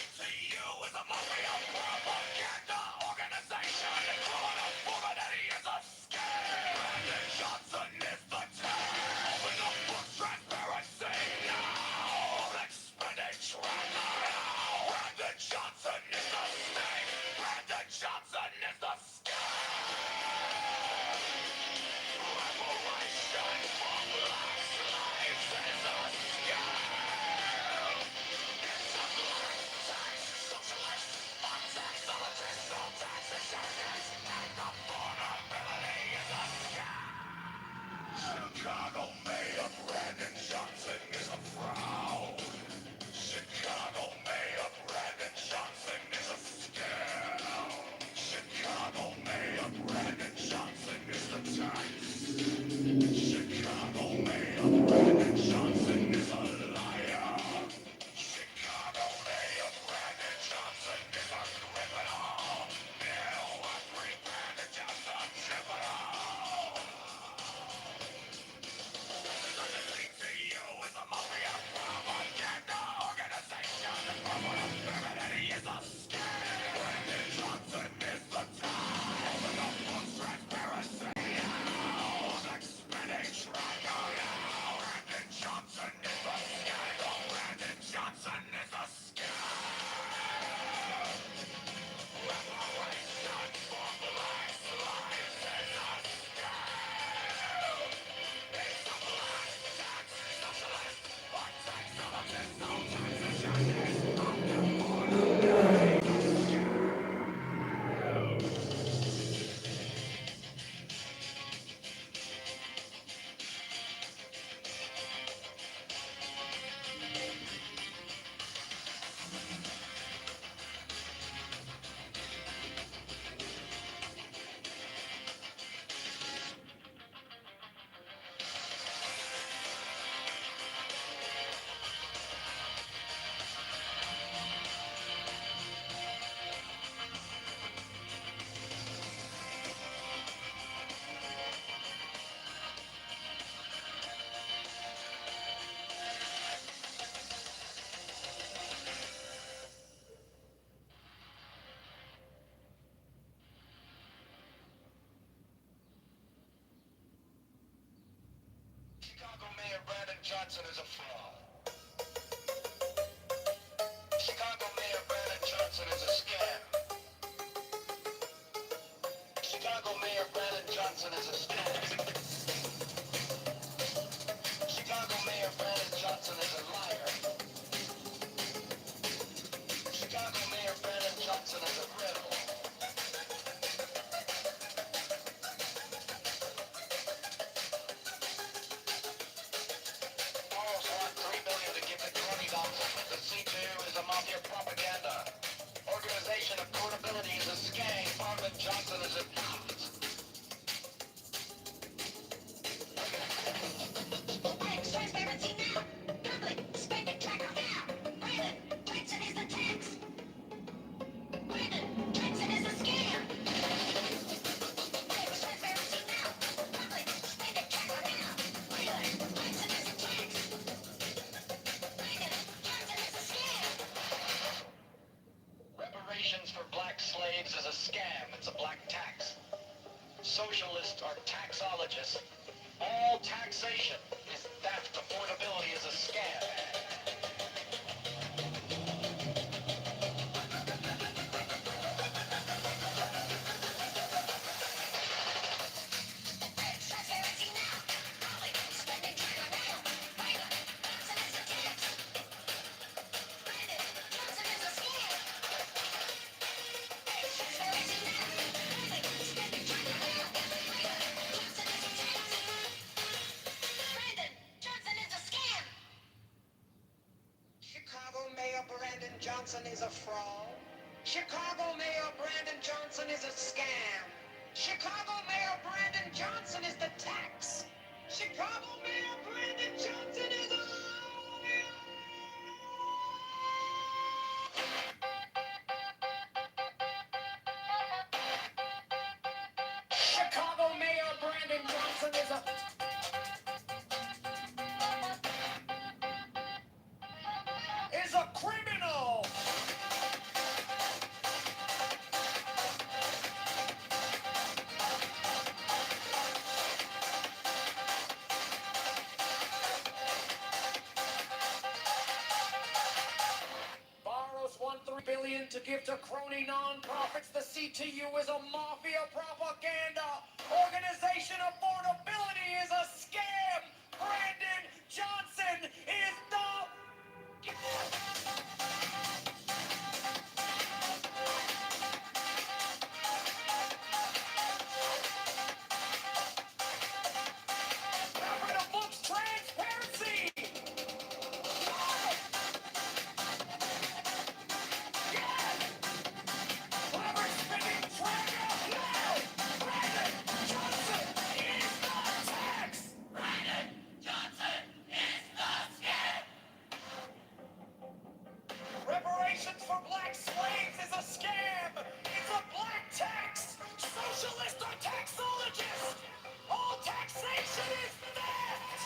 CTU is a mafia propaganda organization. And criminal woman that he is a scam. Brandon Johnson is the tax. Open the books, transparency now. Expenditure now. Brandon Johnson is the snake. Brandon Johnson is the scam. Reparation for black slaves is a scam. It's a black tax, socialist, untaxologist, no taxations, and affordability is a scam. Chicago Mayor Brandon Johnson is a fraud. Chicago Mayor Brandon Johnson is a scam. Chicago Mayor Brandon Johnson is the tax. Chicago Mayor Brandon Johnson is a liar. Chicago Mayor Brandon Johnson is a criminal. Now I prepare to just a criminal. CTU is a mafia propaganda organization. And criminality is a scam. Brandon Johnson is the time. Open the books, transparency now. Expenditure now. Brandon Johnson is the scandal. Brandon Johnson is a scam. Reparation for black lives is a scam. It's a black tax, socialist, untaxologist, no taxationist, unaffordability is a scam. Chicago Mayor Brandon Johnson is a fraud. Chicago Mayor Brandon Johnson is a scam. Chicago Mayor Brandon Johnson is a scam. Chicago Mayor Brandon Johnson is a liar. Chicago Mayor Brandon taxologist. All taxation is theft. Affordability is a scam. Chicago Mayor Brandon Johnson is a fraud. Chicago Mayor Brandon Johnson is a scam. Chicago Mayor Brandon Johnson is the tax. Chicago Mayor Brandon Johnson is a liar. Chicago Mayor Brandon Johnson is a criminal. Borrows $1.3 billion to give to crony nonprofits. The CTU is a mafia propaganda organization. Affordability is a scam. Brandon Johnson is the Reverend of Books Transparency. Clever spinning trigger. No! Brandon Johnson is the tax. Brandon Johnson is the scam. Reparations for black slaves is a scam. It's a black tax. Socialist or taxologist. All taxation is theft.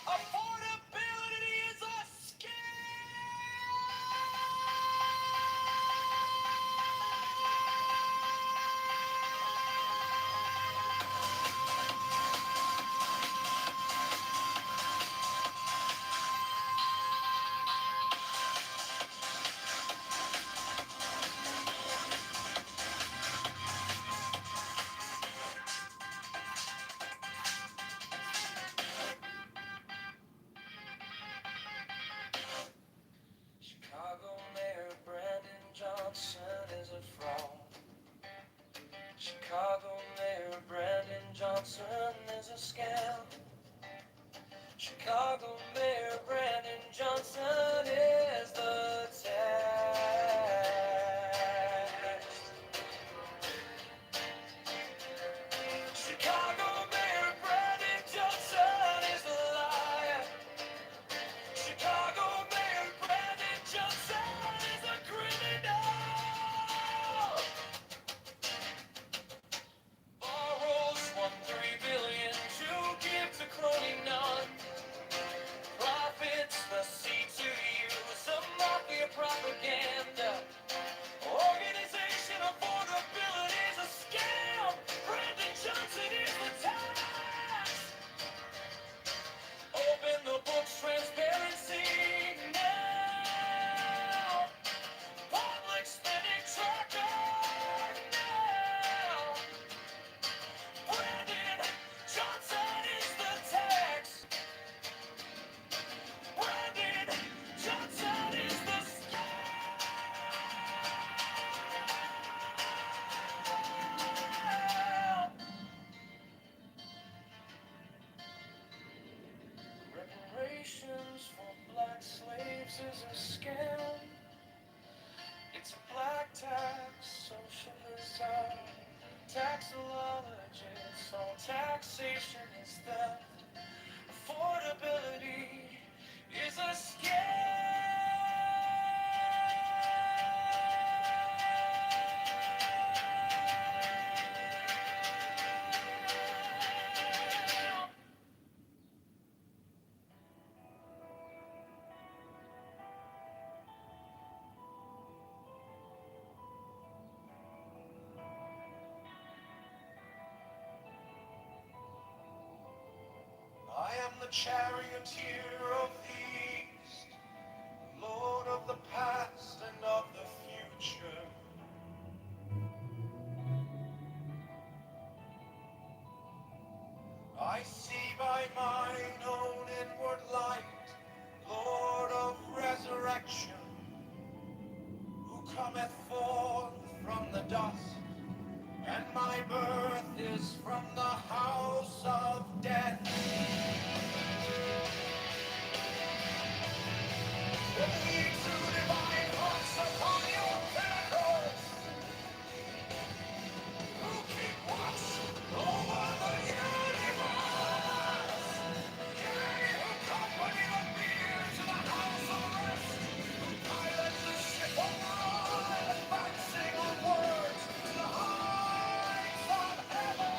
Affordability is a Chicago Mayor Brandon Johnson is a fraud. Chicago Mayor Brandon Johnson is a scam. Chicago Mayor Brandon Johnson is the tax. Chicago Mayor Brandon Johnson is a liar. Chicago Mayor Brandon Johnson is a criminal. Borrows $1.3 billion to give to crony non-profits. The C2U is a mafia propaganda organization. Affordability is a scam. Brandon Johnson is the tax. Open the books, transparency now. Public spending tracker now. Brandon Johnson is the tax. Brandon Johnson is the scam. Reparations for black slaves is a scam. It's a black tax, socialism, taxologist. All taxation is theft. Affordability is a scam. charioteer of the east, Lord of the past and of the future. I see by mine own inward light, Lord of resurrection, who cometh forth from the dust, and my birth is from the house of death. Lead to divine hearts upon your pinnacles, who keep watch over the universe. Yea, who company the beer to the house of rest, who pilot the ship of God, advancing onwards to the heights of heaven.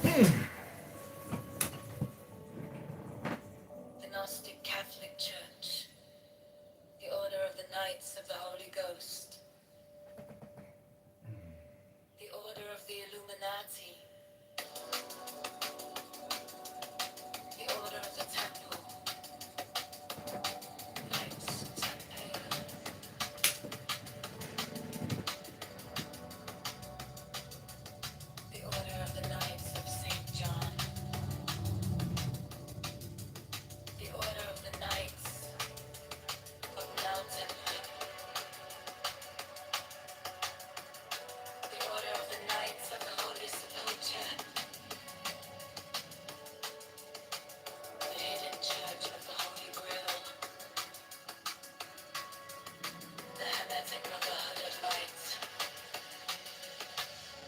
The Gnostic Catholic Church, the Order of the Knights of the Holy Ghost, the Order of the Illuminati, the Order of the Temple, Knights Templar, the Order of the Knights of St. John, the Order of the Knights of Mountain, the Order of the Knights of the Holy Sepulchre, the Hidden Church of the Holy Grail, the Hermetic Brotherhood of Light,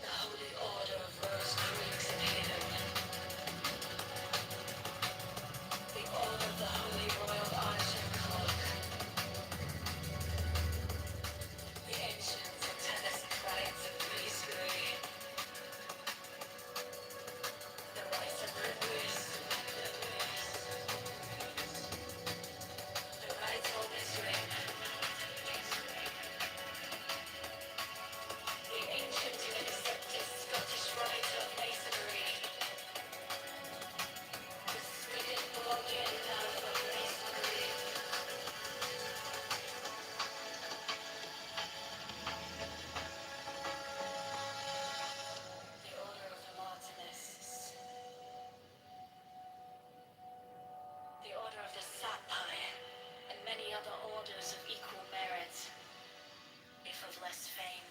the Holy Order of Rose Creeks in Hayden, the Order of the Holy Royal Arch and Cloak, the Ancient Satanic Rites of Priesthood, the Rites of Rivers, the Rites of Israel, the Ancient and Accepted Scottish Rite of Masonry, the Scandinavian Love of Masonry, the Order of the Martinists, the Order of the Sapphire, and many other orders of equal merit, if of less fame.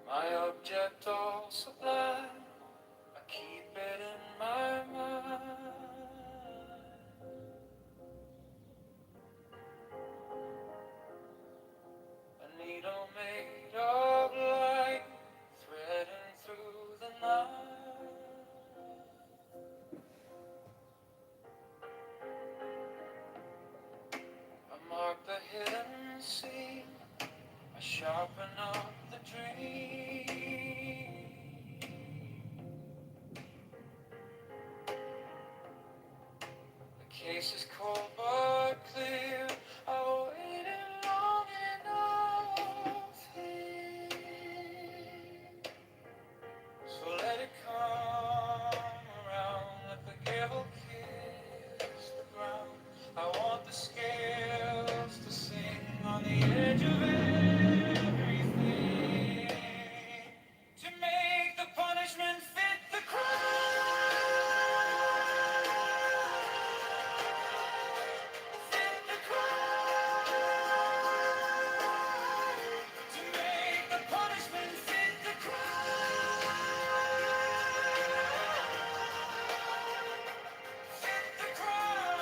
My object all sublime, I keep it in my mind. A needle made of light, threading through the night. I mark the hidden scene, I sharpen up the dream. The case is cold but clear, I waited long enough here. So let it come around, let the gavel kiss the ground. I want the scales to sing on the edge of everything, to make the punishment fit the crime, fit the crime, to make the punishment fit the crime. Fit the crime,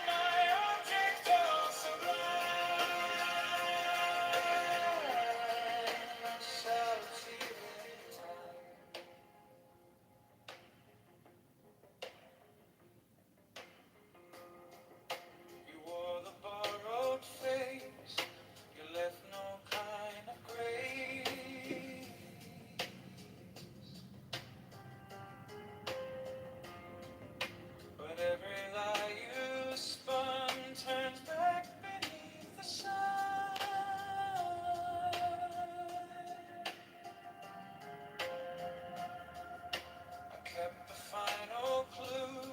my object all sublime, shall see in time. You wore the borrowed face, you left no kind of grace. But every lie you spun turns back beneath the sun. I kept the final clue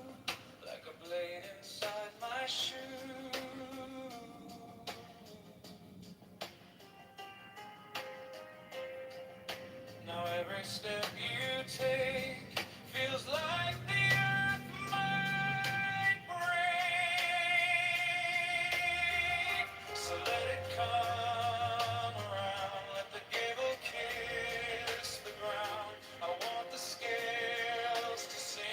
like a blade inside my shoe. Now every step you take feels like the earth might break. So let it come around, let the gable kiss the ground. I want the scales to sing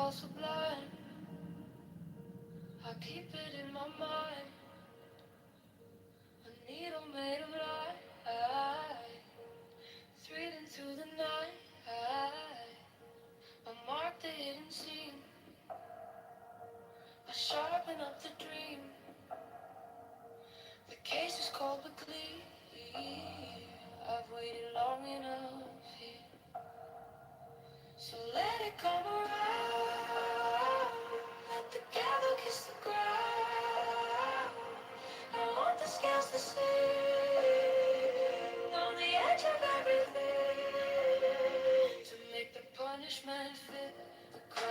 all sublime. I keep it in my mind. A needle made of light, threading through the night. A mark the hidden scene. I sharpen up the dream. The case is cold but clear. I've waited long enough here. So let it come around. Let the gavel kiss the ground. I want the scales to sing on the edge of everything to make the punishment fit the crime.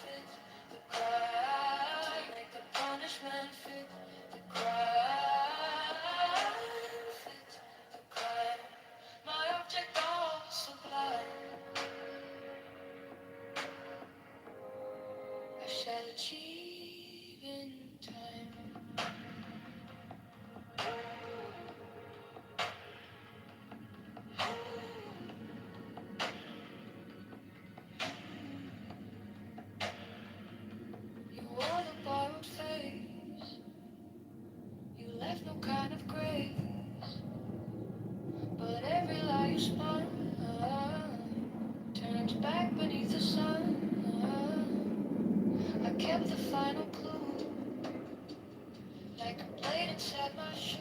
Fit the crime. Make the punishment fit the crime. Fit the crime. My object all sublime. I shall achieve in time. You wore the borrowed face. You left no kind of grace. But every lie you spun turns back beneath the sun. I kept the final clue, like a blade inside my shoe.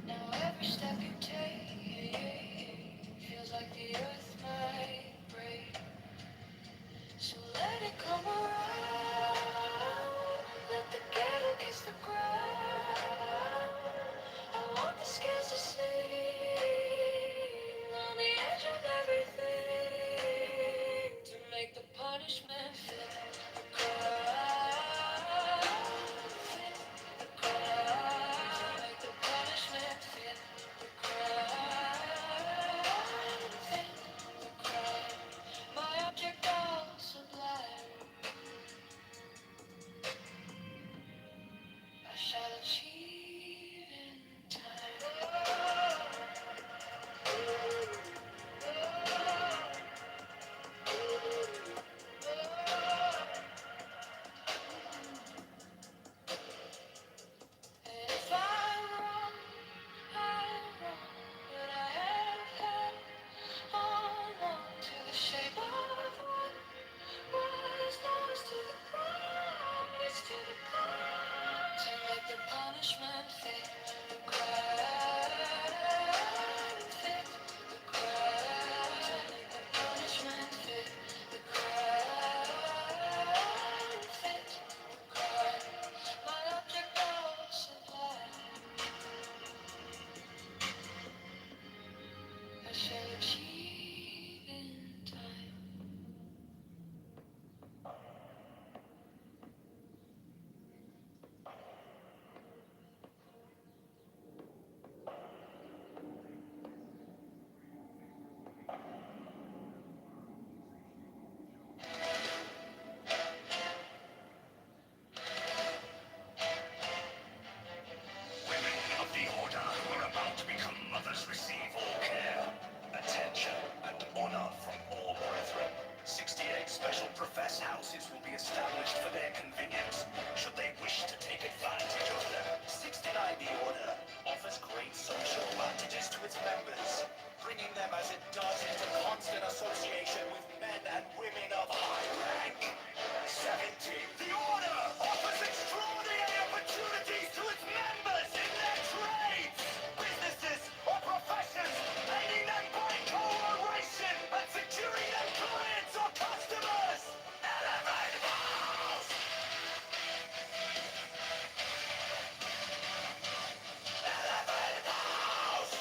Now every step you take feels like the earth might break. So let it come around. Let the ghetto kiss the ground. I want the scales to sing on the edge of everything to make the punishment fit the crime. Fit the crime. Make the punishment fit the crime. Fit the crime. My object all sublime. I shall achieve in time. And if I'm wrong, I'm wrong. But I have held on to the shape of what was lost to the promise, to the cause. To make the punishment fit the crime. Fit the crime. To make the punishment fit the crime. Fit the crime. My object all sublime. I shall achieve in time. Women of the Order who are about to become mothers receive all care, attention, and honor from all brethren. 68 special profess houses will be established for their convenience, should they wish to take advantage of them. 69 The Order offers great social advantages to its members, bringing them as it does into constant association with men and women of high rank. 70 The Order offers extraordinary opportunities to its members in their trades, businesses, or professions, aiding them by cooperation and securing them clients or customers. Elevate those! Elevate those!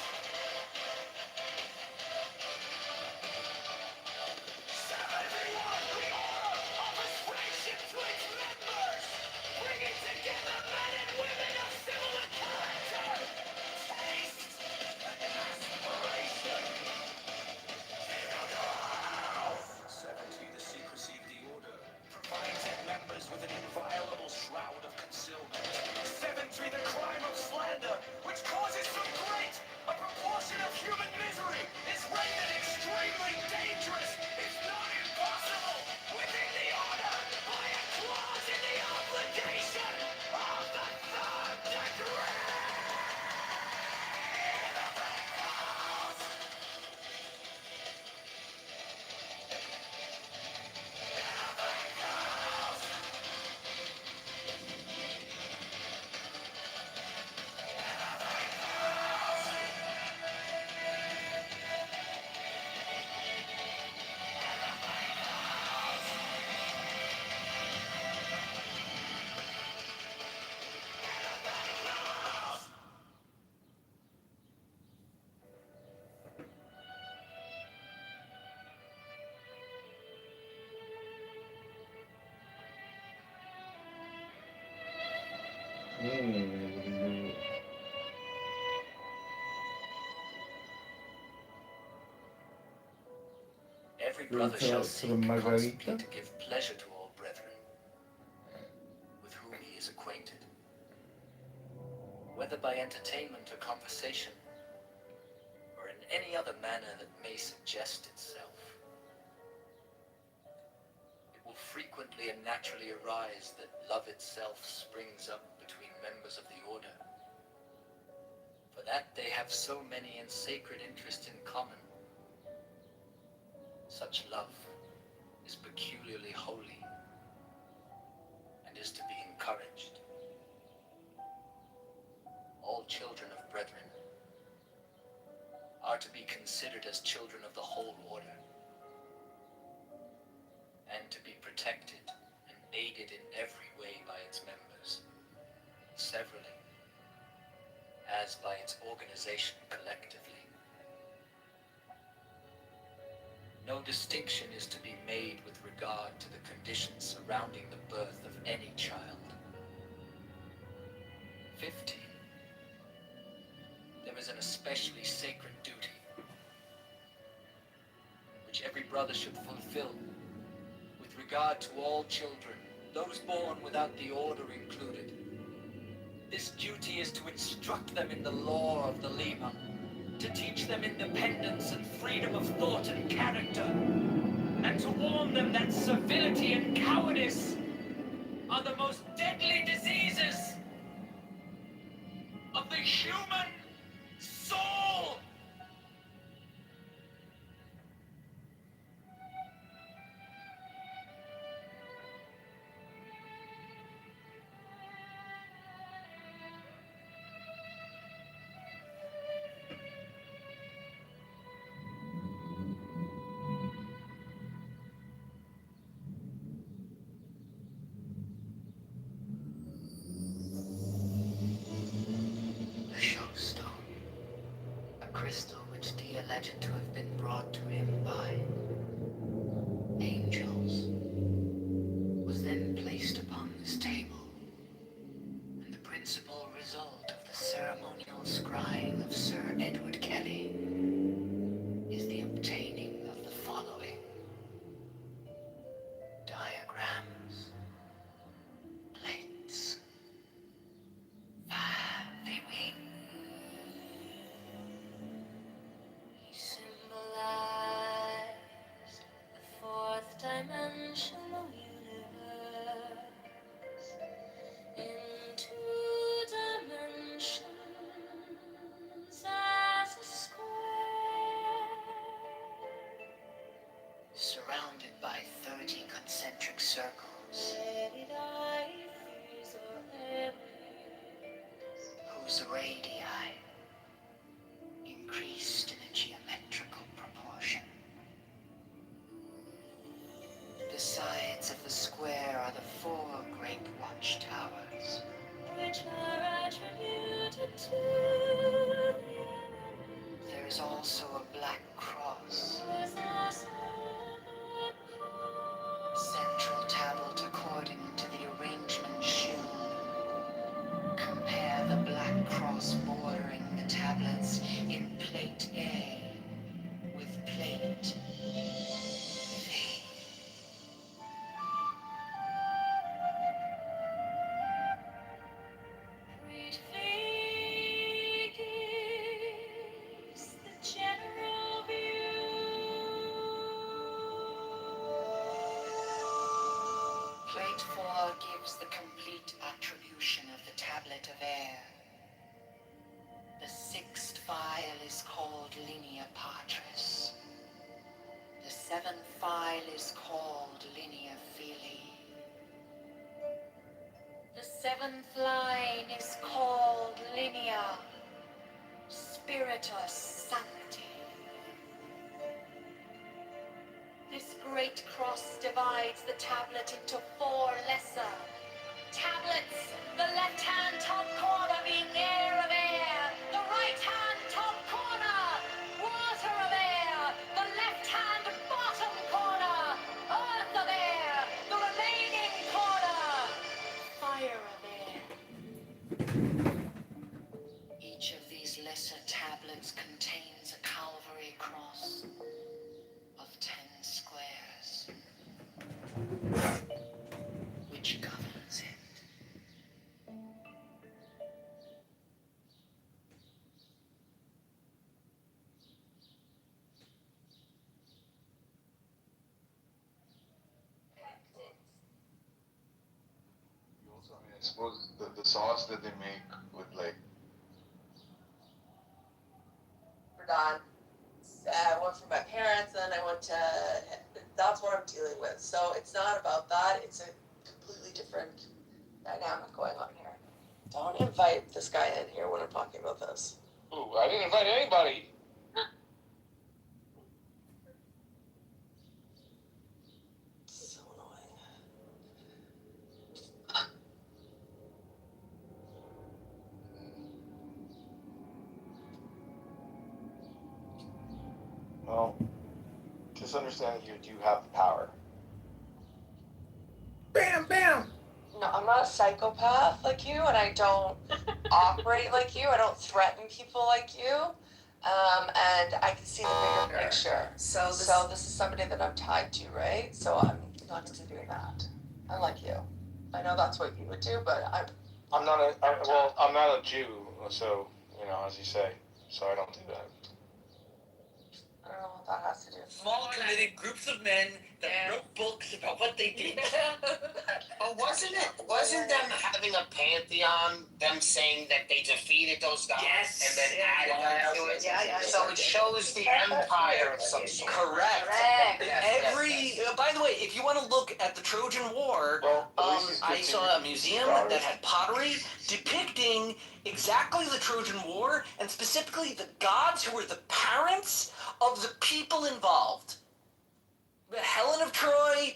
Every brother shall seek constantly to give pleasure to all brethren, with whom he is acquainted, whether by entertainment or conversation, or in any other manner that may suggest itself. It will frequently and naturally arise that love itself springs up between members of the order, for that they have so many and sacred interests in common. Such love is peculiarly holy and is to be encouraged. All children of brethren are to be considered as children of the whole order, and to be protected and aided in every way by its members, severally, as by its organization collectively. No distinction is to be made with regard to the conditions surrounding the birth of any child. 15. There is an especially sacred duty which every brother should fulfill with regard to all children, those born without the order included. This duty is to instruct them in the law of the Lima, to teach them independence and freedom of thought and character, and to warn them that servility and cowardice are the most deadly diseases of the human soul. The showstone, a crystal which Dee alleged to have been brought to him by angels, was then placed upon this table, and the principal result of the ceremonial scrying of Sir Edward Kelly is the obtaining of the following diagrams, plates, 5 they wing. He symbolized the fourth dimensional universe in 2 dimensions as a square. Surrounded by 30 concentric circles, whose radii increased in a geometrical proportion. The sides of the square are the 4 great watchtowers, which are attributed to there is also a black cross, central tablet according to the arrangement shewn. Compare the black cross bordering the tablets in plate A with plate V. prefigures the general view. Plate 4 gives the complete attribution of the tablet of air. The 6th file is called Linea Patris. The 7th file is called Linea Filii. The 7th line is called Linea Spiritus Sancti. This great cross divides the tablet into 4 lesser tablets, the left-hand top corner being air of air, the right-hand top corner water of air, the left-hand bottom corner earth of air, the remaining corner fire of air. Each of these lesser tablets contains a Calvary cross of 10 squares, which governs it. Also, I mean, I suppose the sauce that they make with like. Done. I went from my parents, and then I went to. That's what I'm dealing with. So it's not about that. It's a completely different dynamic going on here. Don't invite this guy in here when I'm talking about this. Ooh, I didn't invite anybody. So annoying. Well, just understand that you do have the power. Bam, bam. No, I'm not a psychopath like you, and I don't operate like you. I don't threaten people like you. And I can see the bigger picture. So this is somebody that I'm tied to, right? So I'm not into doing that. Unlike you. I know that's what you would do, but I'm not I'm not a Jew, so, as you say, so I don't do that. I don't know what that has to do. Small committed groups of men that wrote books about what they did. But wasn't them having a pantheon, them saying that they defeated those guys and then added them to it? So it shows the empire of some sort. Correct. Yes. By the way, if you want to look at the Trojan War, I saw a museum that had pottery depicting exactly the Trojan War, and specifically the gods who were the parents of the people involved. Helen of Troy,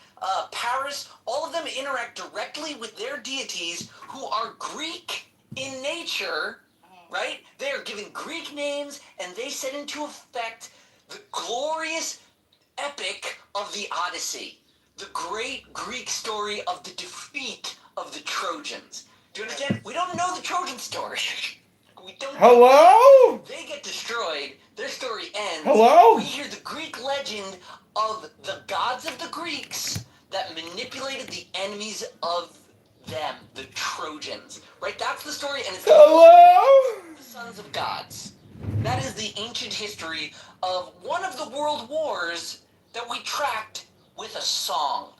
Paris, all of them interact directly with their deities who are Greek in nature, right? They are given Greek names, and they set into effect the glorious epic of the Odyssey, the great Greek story of the defeat of the Trojans. Do you understand? We don't know the Trojan story. We don't. Hello? They get destroyed. Their story ends. Hello? We hear the Greek legend of the gods of the Greeks that manipulated the enemies of them, the Trojans. Right? That's the story, and it's Hello? the sons of gods. That is the ancient history of one of the world wars that we tracked with a song.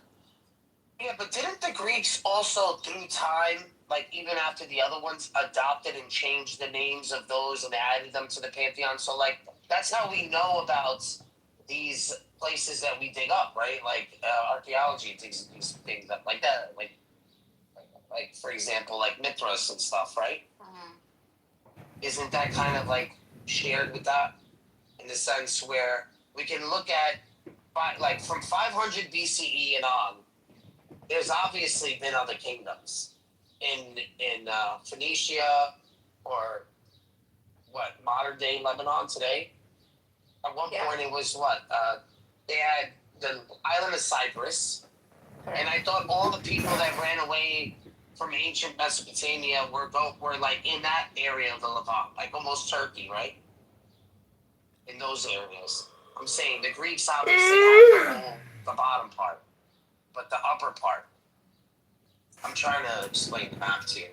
Yeah, but didn't the Greeks also, through time, like even after the other ones, adopted and changed the names of those and added them to the pantheon? So, like, that's how we know about these places that we dig up, right? Like archaeology digs these things up, like that, like for example, like Mithras and stuff, right? Isn't that kind of like shared with that, in the sense where we can look at, like, from 500 BCE and on, there's obviously been other kingdoms in Phoenicia, or what, modern day Lebanon today. At one point it was they had the island of Cyprus, and I thought all the people that ran away from ancient Mesopotamia were like in that area of the Levant, like almost Turkey, right? In those areas. I'm saying the Greeks obviously had the bottom part, but the upper part. I'm trying to explain the map to you.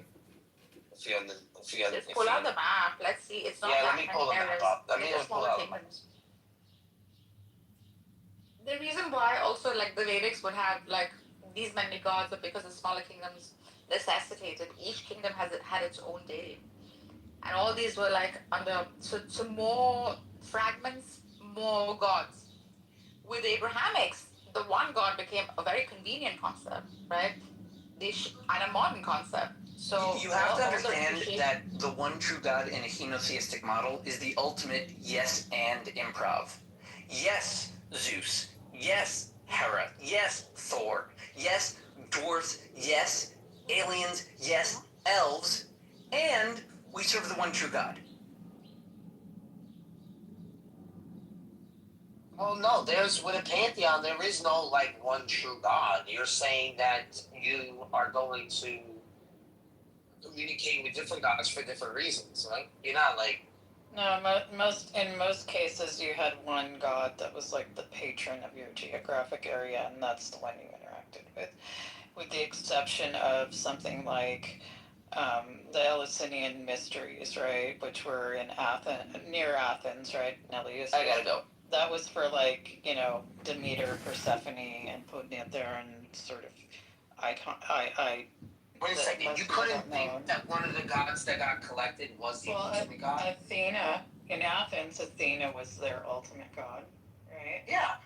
Just pull out the map. Let's see. It's not Yeah, that let me pull the many map areas. up. Let me They're just pull smaller out the map. kingdoms. The reason why also like the Vedics would have like these many gods are because the smaller kingdoms necessitated. Each kingdom had its own deity, and all these were like under so more fragments, more gods. With Abrahamics, the one god became a very convenient concept, right? And a modern concept. So You have to all the understand appreciation- that the one true God in a henotheistic model is the ultimate yes and improv. Yes, Zeus. Yes, Hera. Yes, Thor. Yes, dwarves. Yes, aliens. Yes, elves. And we serve the one true God. Well, no, with a pantheon, there is no like one true God. You're saying that you are going to communicating with different gods for different reasons, right? You're not like No, in most cases you had one god that was like the patron of your geographic area, and that's the one you interacted with the exception of something like the Eleusinian mysteries, right, which were in Athens, near Athens, right? Nellius. I gotta go. That was for like Demeter, Persephone, and putting it there and sort of icon. Wait a second. You couldn't think that one of the gods that got collected was the ultimate god? Athena in Athens. Athena was their ultimate god, right? Yeah.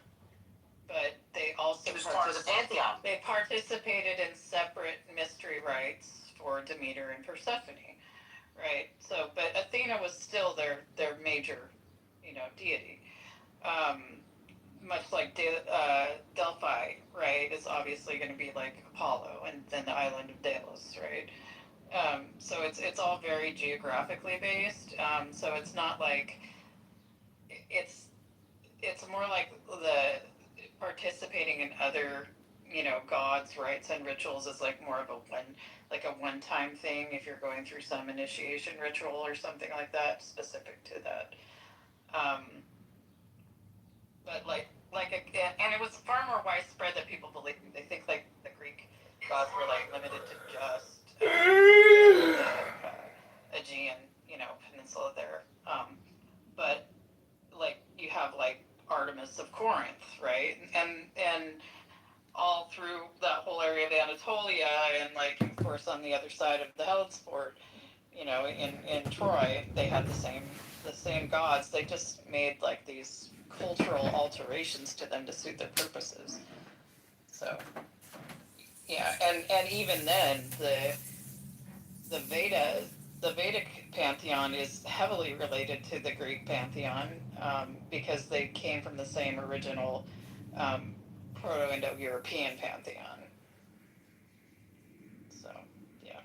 But they also it was part of the pantheon. They participated in separate mystery rites for Demeter and Persephone, right? So, but Athena was still their major, deity. Much like Delphi, right, is obviously going to be like Apollo, and then the island of Delos, right? So it's all very geographically based. So it's not like it's more like the participating in other gods, rites, and rituals is like more of a one-time thing if you're going through some initiation ritual or something like that specific to that. But and it was far more widespread that people believe. They think like the Greek gods were like limited to just the Aegean, peninsula there. But like you have like Artemis of Corinth, right? And all through that whole area of Anatolia, and like of course on the other side of the Hellesport, in Troy, they had the same gods. They just made like these cultural alterations to them to suit their purposes. So yeah, and even then the Vedic pantheon is heavily related to the Greek pantheon because they came from the same original Proto-Indo-European pantheon. So yeah.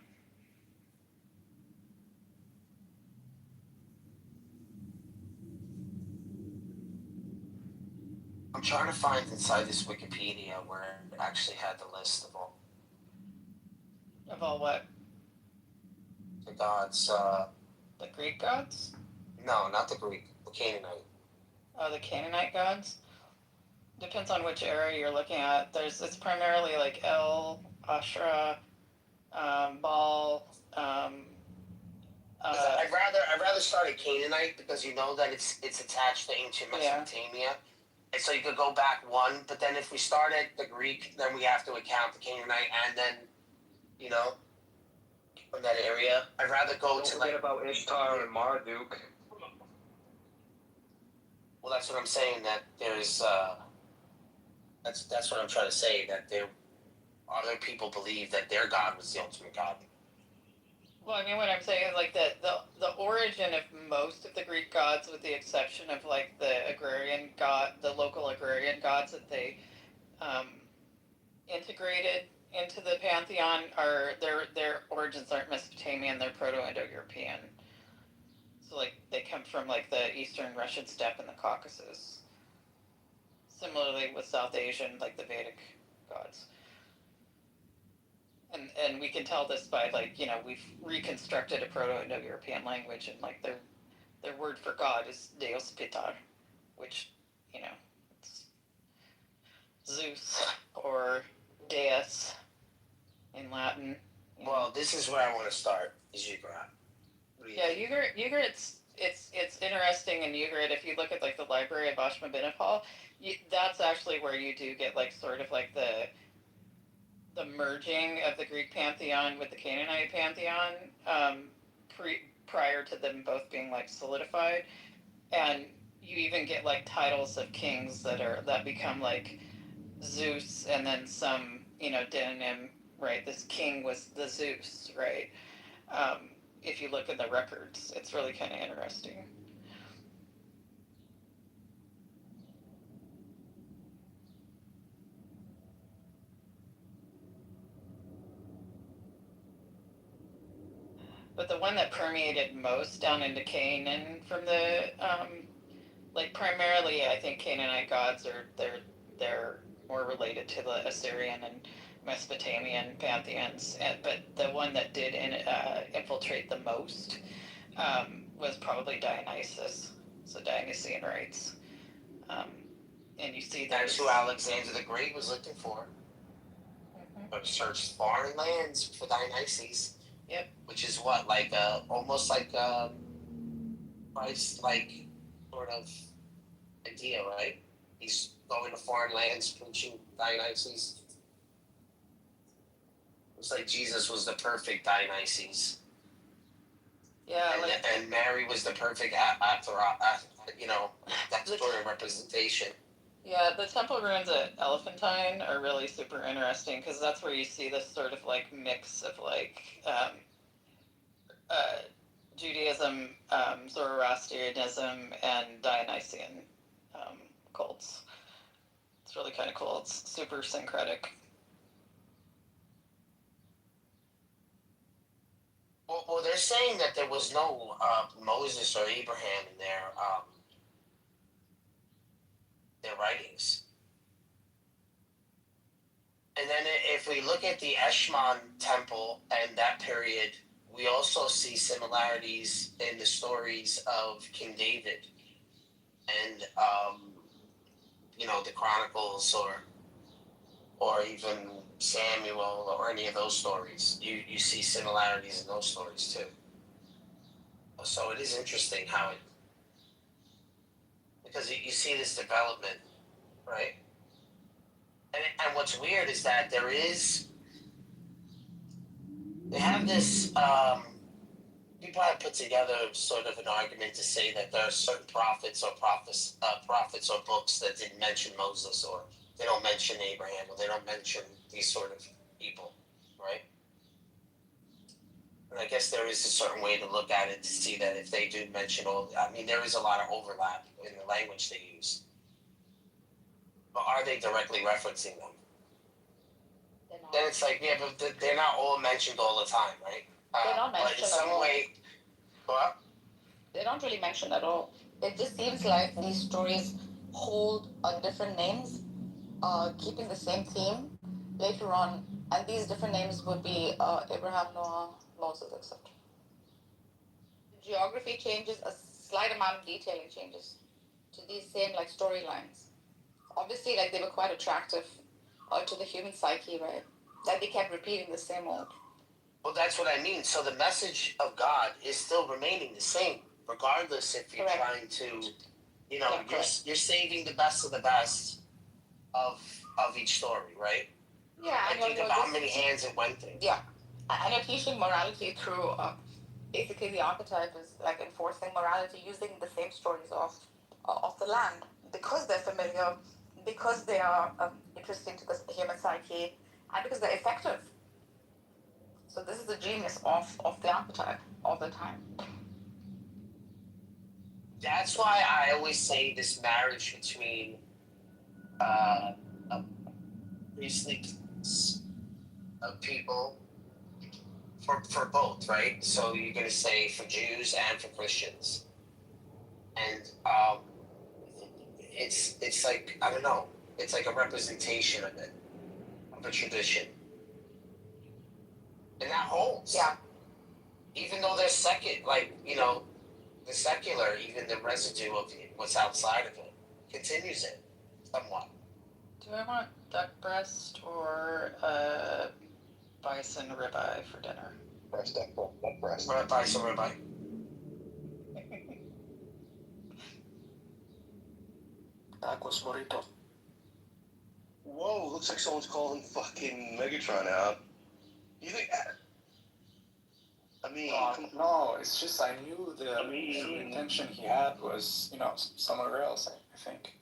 I'm trying to find inside this Wikipedia where it actually had the list of all what? The gods. The Greek gods? No, not the Greek. The Canaanite. Oh, the Canaanite gods? Depends on which area you're looking at. It's primarily like El, Ashra, Baal. I'd rather start at Canaanite because you know that it's attached to ancient Mesopotamia. Yeah. And so you could go back one, but then if we start at the Greek, then we have to account the Canaanite and then, from that area. I'd rather go Don't to forget about Ishtar and Marduk. Well, that's what I'm saying, that there's, that's what I'm trying to say, that other people believe that their god was the ultimate god. Well, I mean, what I'm saying is like the origin of most of the Greek gods, with the exception of like the agrarian god, the local agrarian gods that they integrated into the pantheon, are their origins aren't Mesopotamian, they're Proto-Indo-European. So like they come from like the Eastern Russian steppe and the Caucasus. Similarly with South Asian, like the Vedic gods. And we can tell this by like, we've reconstructed a Proto-Indo-European language, and like their word for God is Deus Pitar, which, it's Zeus or Deus in Latin. Well, this is where I want to start, is Ugarit. Yeah, Ugarit's it's interesting in Ugarit. If you look at like the library of Ashurbanipal, that's actually where you do get like sort of like the merging of the Greek pantheon with the Canaanite pantheon prior to them both being like solidified, and you even get like titles of kings that become like Zeus, and then some demonym, right? This king was the Zeus, right? If you look at the records, it's really kind of interesting. But the one that permeated most down into Canaan from the like primarily, I think Canaanite gods they're more related to the Assyrian and Mesopotamian pantheons, but the one that did infiltrate the most was probably Dionysus, so Dionysian rites. And you see That's who Alexander the Great was looking for. But searched foreign lands for Dionysus. Yep. Which is what, like almost like Christ, like sort of idea, right? He's going to foreign lands preaching Dionysus. It's like Jesus was the perfect Dionysus. Yeah, and Mary was the perfect that sort of representation. Yeah, the temple ruins at Elephantine are really super interesting because that's where you see this sort of like mix of like Judaism, Zoroastrianism, and Dionysian cults. It's really kind of cool. It's super syncretic. Well, they're saying that there was no Moses or Abraham in their writings. And then if we look at the Eshmon temple and that period, we also see similarities in the stories of King David and the Chronicles or even Samuel or any of those stories. You see similarities in those stories too. So it is interesting how because you see this development, right? And what's weird is that they have this, people have put together sort of an argument to say that there are certain prophets or books that didn't mention Moses, or they don't mention Abraham, or they don't mention these sort of people, right? And I guess there is a certain way to look at it to see that if they do mention there is a lot of overlap in the language they use. But are they directly referencing them? Then it's like, yeah, but they're not all mentioned all the time, right? They're not mentioned but in some at all. way, what? They're not really mentioned at all. It just seems like these stories hold different names, keeping the same theme later on, and these different names would be Abraham, Noah, Moses, etc. Geography changes, a slight amount of detailing changes to these same like storylines. Obviously, like they were quite attractive to the human psyche, right? That they kept repeating the same old. Well, that's what I mean. So the message of God is still remaining the same, regardless if you're trying to, you're saving the best of the best of each story, right? Yeah, and think about how many hands it went through. Yeah, and you're teaching morality through basically the archetype is like enforcing morality using the same stories of the land because they're familiar, because they are interesting to the human psyche, and because they're effective. So this is the genius of the archetype all the time. That's why I always say this marriage between a priestly people for both, right? So you're gonna say for Jews and for Christians, and it's like I don't know, it's like a representation of it, of a tradition, and that holds. Yeah. Even though there's the secular, even the residue of what's outside of it continues it somewhat. Do I want duck breast or bison ribeye for dinner? Breast, duck breast. Bison ribeye. Aquas Morito. Whoa, looks like someone's calling fucking Megatron out. You think... I mean... no, it's just I knew the true intention he had was, somewhere else, I think.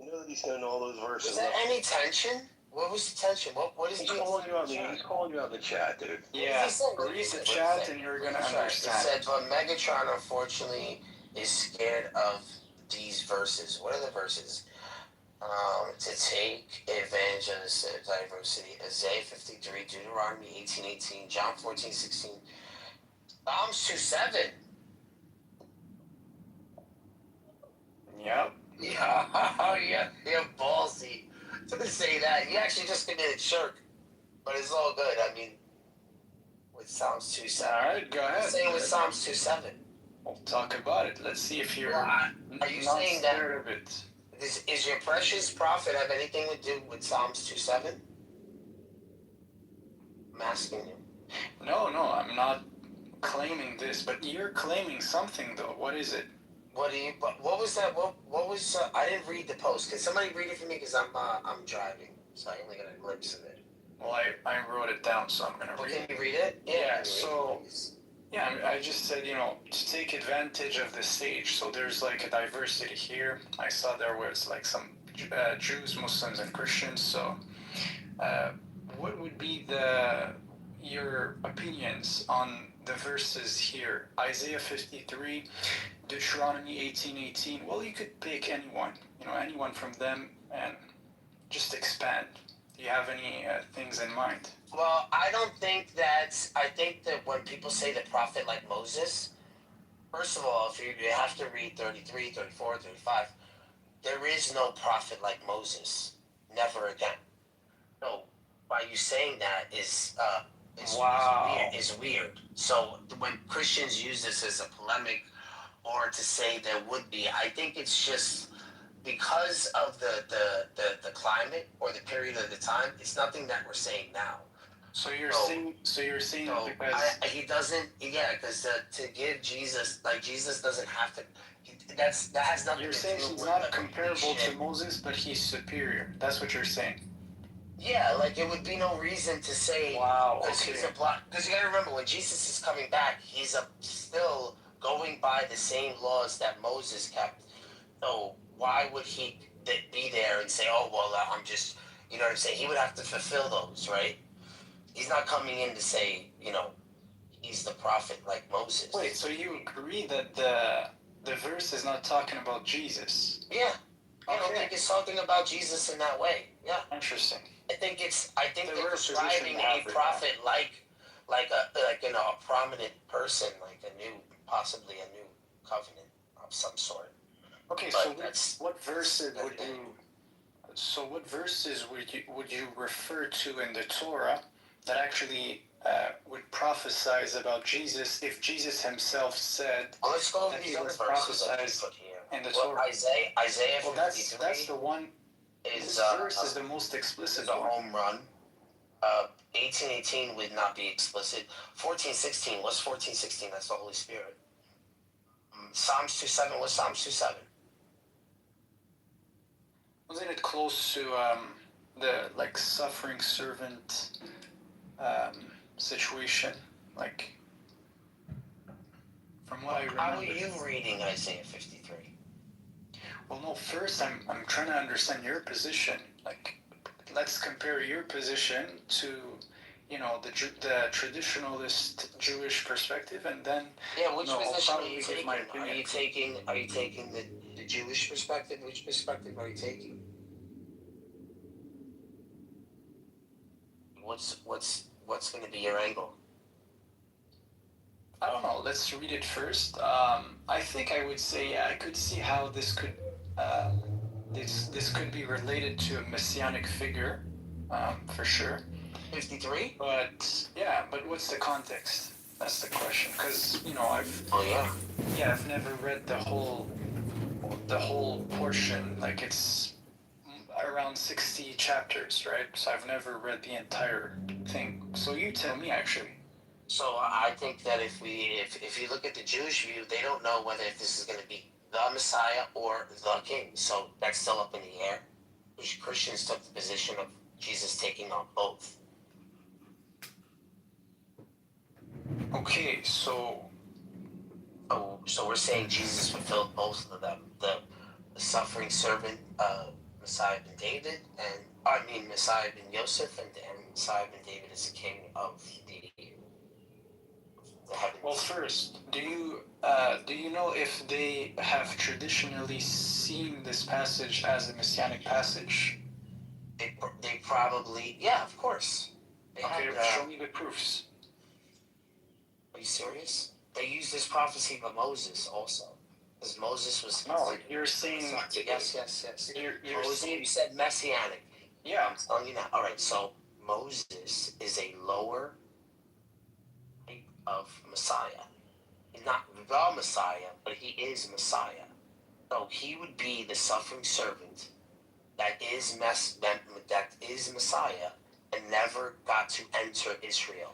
You know that he's gonna know all those verses. Was there any tension? What was the tension? What is he's calling you out? He's calling you out in the chat, dude. Yeah, read the chat and you're gonna understand. It said, but Megatron unfortunately is scared of these verses. What are the verses? To take advantage of the diversity. Isaiah 53, Deuteronomy 18:18, John 14:16, Psalms 2:7. Yep. Yeah, yeah, ballsy. gonna say that. You actually just committed shirk, but it's all good. I mean, with Psalms 2:7. All right, go ahead. Saying with Psalms 2:7. We'll talk about it. Let's see if you're Are you not saying that scared of it. is your precious prophet have anything to do with Psalms 2:7? I'm asking you. No, I'm not claiming this, but you're claiming something though. What is it? What was that? What was? I didn't read the post. Can somebody read it for me? Because I'm driving, so I only got a glimpse of it. Well, I wrote it down, so I'm gonna read it. Can you read it? Yeah. So, yeah, I just said, to take advantage of the stage. So there's like a diversity here. I saw there was like some Jews, Muslims, and Christians. So, what would be your opinions on the verses here? Isaiah 53, Deuteronomy 18:18. Well, you could pick anyone, anyone from them, and just expand. Do you have any things in mind? Well, I think that when people say the prophet like Moses, first of all, if you have to read 33, 34, 35, there is no prophet like Moses. Never again. So, by you saying that is weird. So, when Christians use this as a polemic or to say there would be, I think it's just because of the climate or the period of the time. It's nothing that we're saying now. So you're saying because he doesn't, because to give Jesus, like Jesus doesn't have to. That has nothing. You're saying he's not comparable to Moses, but he's superior. That's what you're saying. Yeah, like it would be no reason to say because he's a block. Because you gotta remember when Jesus is coming back, he's still going by the same laws that Moses kept. So why would he be there and say, "Oh well, I'm just," you know what I'm saying? He would have to fulfill those, right? He's not coming in to say, he's the prophet like Moses. Wait, so you agree that the verse is not talking about Jesus? Yeah, I don't think it's talking about Jesus in that way. Yeah, interesting. I think they're describing a prophet like a prominent person, like possibly a new covenant of some sort. Okay, but so what verses would you? So what verses would you refer to in the Torah that actually would prophesize about Jesus if Jesus himself said let's go over that these he was other verses prophesied in the Torah? Torah? Isaiah 53. Well, that's the one. This verse is the most explicit. Is a home run. 18:18 would not be explicit. 14:16. What's 14:16? That's the Holy Spirit. Psalms 2:7. What's Psalms 2:7? Wasn't it close to the suffering servant situation? Like, from what I remember. How are you reading Isaiah 53? Well, no. First, I'm trying to understand your position. Like, let's compare your position to, the traditionalist Jewish perspective, and then which position are you taking? Are you taking the Jewish perspective? Which perspective are you taking? What's going to be your angle? I don't know. Let's read it first. I think I would say I could see how this could this could be related to a messianic figure, for sure. 53. But what's the context? That's the question. Because I've never read the whole portion. Like it's around 60 chapters, right? So I've never read the entire thing. So you tell me, actually. So I think that if you look at the Jewish view, they don't know whether this is going to be the Messiah or the King. So that's still up in the air. Christians took the position of Jesus taking on both. Okay, so we're saying Jesus fulfilled both of them: the suffering servant, Messiah ben David, and Messiah ben Yosef, and Messiah ben David is the king of the heavens. Well, first, do you know if they have traditionally seen this passage as a messianic passage? They probably, of course. Show me the proofs. Are you serious? They use this prophecy of Moses also. Because Moses was... No, you're saying... Yes. You said messianic. Yeah. I'm telling you now. All right, so Moses is a lower type of Messiah. He's not the Messiah, but he is Messiah. So he would be the suffering servant that is Messiah and never got to enter Israel.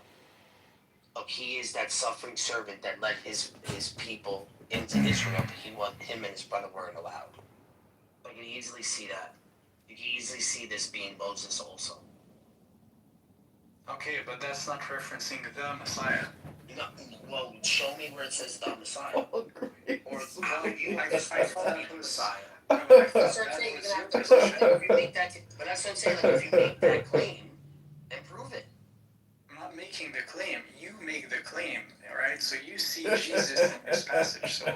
So he is that suffering servant that led his people into Israel, but him and his brother weren't allowed. So you can easily see that. You can easily see this being Moses also. Okay, but that's not referencing the Messiah. No, well, show me where it says the Messiah. Oh, great. Or how you I thought the Messiah. No, but that's what I'm saying. You're gonna have to prove it. If you make that, but that's what I'm saying. Like, if you make that claim, then prove it. I'm not making the claim. You make the claim, all right? So you see Jesus in this passage. So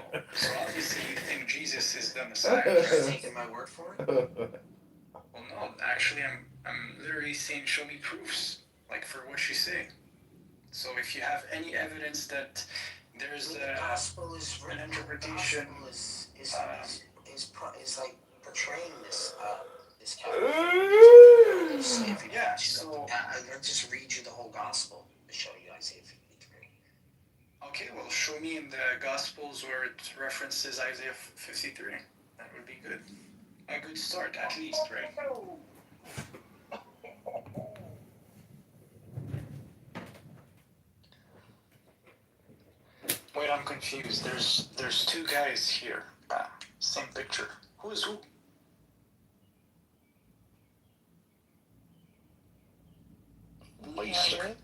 obviously you think Jesus is the Messiah. You're taking my word for it. Well, no, actually, I'm literally saying show me proofs, like for what you say. So if you have any evidence that there's the gospel is an interpretation, the gospel is like portraying this character. Yeah. So I'll just read you the whole gospel to show you Isaiah 53. Okay, well, show me in the Gospels where it references Isaiah 53. That would be good. A good start, at least, right? Wait, I'm confused. There's two guys here. Same picture. Who is who? Laser.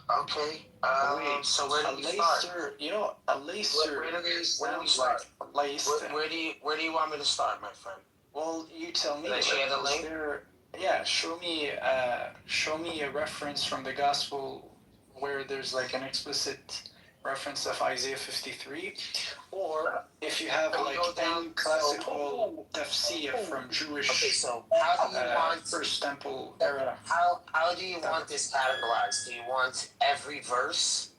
Okay. Wait, so where do a you start? laser. You know, a laser. Where do we sounds start? like laser. Where do you want me to start, my friend? Well, you tell me. Can I share the link? Yeah, show me a reference from the gospel where there's like an explicit reference of Isaiah 53, or if you have like any classical tafsir from Jewish so how do you want First Temple era. How do you want this categorized? Do you want every verse,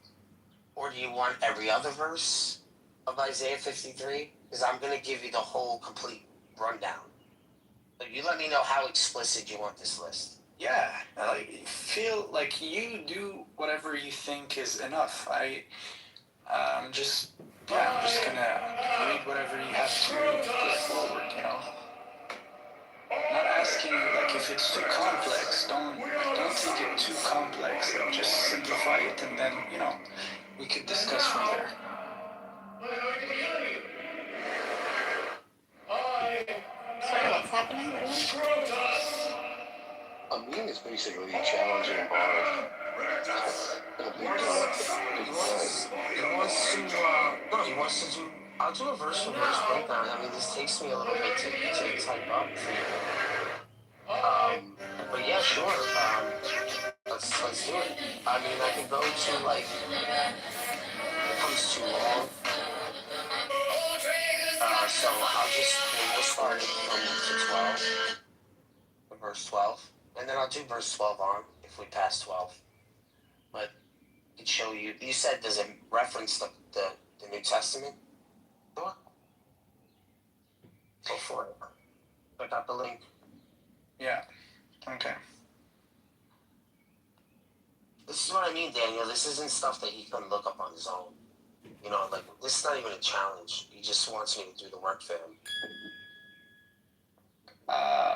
or do you want every other verse of Isaiah 53? Because I'm going to give you the whole complete rundown. But you let me know how explicit you want this list. Yeah, I feel like you do whatever you think is enough. I'm just gonna read whatever you have to put forward, you know. Not asking like if it's too complex, don't take it too complex. Like just simplify it and then, you know, we could discuss from there. Sorry, what's happening? A meme is basically challenging bars. He wants to do. I'll do a verse for verse breakdown. I mean, this takes me a little bit to type up for you. But yeah, sure. Let's do it. I mean, I can go to like. It becomes too long. So we'll start from verse 12, and then I'll do verse 12 on if we pass 12. But I could show you. You said does it reference the New Testament? Sure. Go for it. I got the link. Yeah. Okay. This is what I mean, Daniel. This isn't stuff that he couldn't look up on his own. You know, like this is not even a challenge. He just wants me to do the work for him.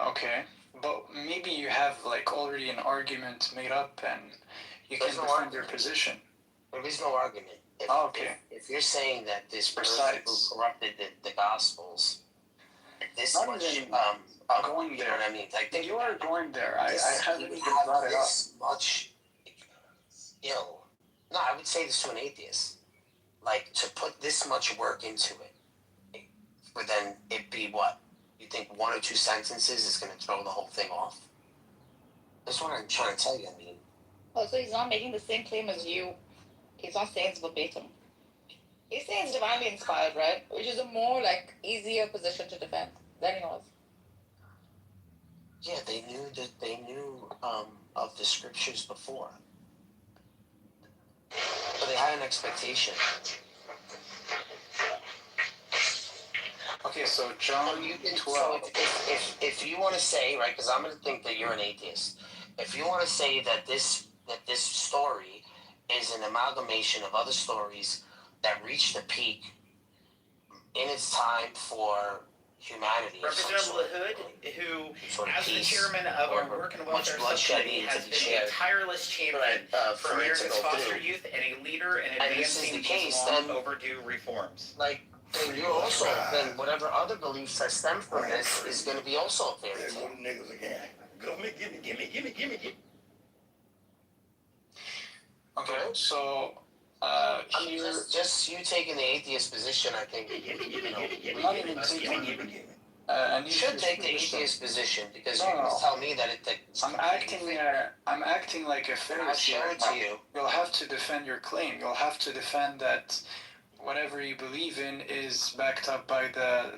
Okay. But maybe you have like already an argument made up and you can defend your position. There is no argument. If you're saying that this person who corrupted the Gospels, this not much, going you know what I mean? Like, you are going there. I haven't even brought it up. This much ill. No, I would say this to an atheist. Like, to put this much work into it, but then it be what? You think one or two sentences is going to throw the whole thing off? That's what I'm trying to tell you. I mean, Oh, so he's not making the same claim as you. He's not saying it's verbatim. He's saying it's divinely inspired, right? Which is a more like easier position to defend than yours. Yeah, they knew of the scriptures before, but they had an expectation. Okay, so John So you can, 12. so if you want to say, right, because I'm going to think that you're an atheist. If you want to say that this story is an amalgamation of other stories that reached a peak in its time for humanity, Representative LaHood, who, as the peace chairman of our or work and much welfare bloodshed subcommittee, needs to has be been a shared tireless champion for for it to America's go foster through. youth and a leader in And this is advancing the these case, long then- overdue reforms. Like, then you're also, then whatever other beliefs that stem from this is going to be also a fairy There go tale. the niggas again. Go me, gimme. Okay, so I mean, here, just you taking the atheist position, I think, we're not even taking. And you should take the atheist position because No, you no. can tell me that it's I'm acting like a Pharisee. I'll show right it to now. you. You'll have to defend your claim. You'll have to defend that whatever you believe in is backed up by the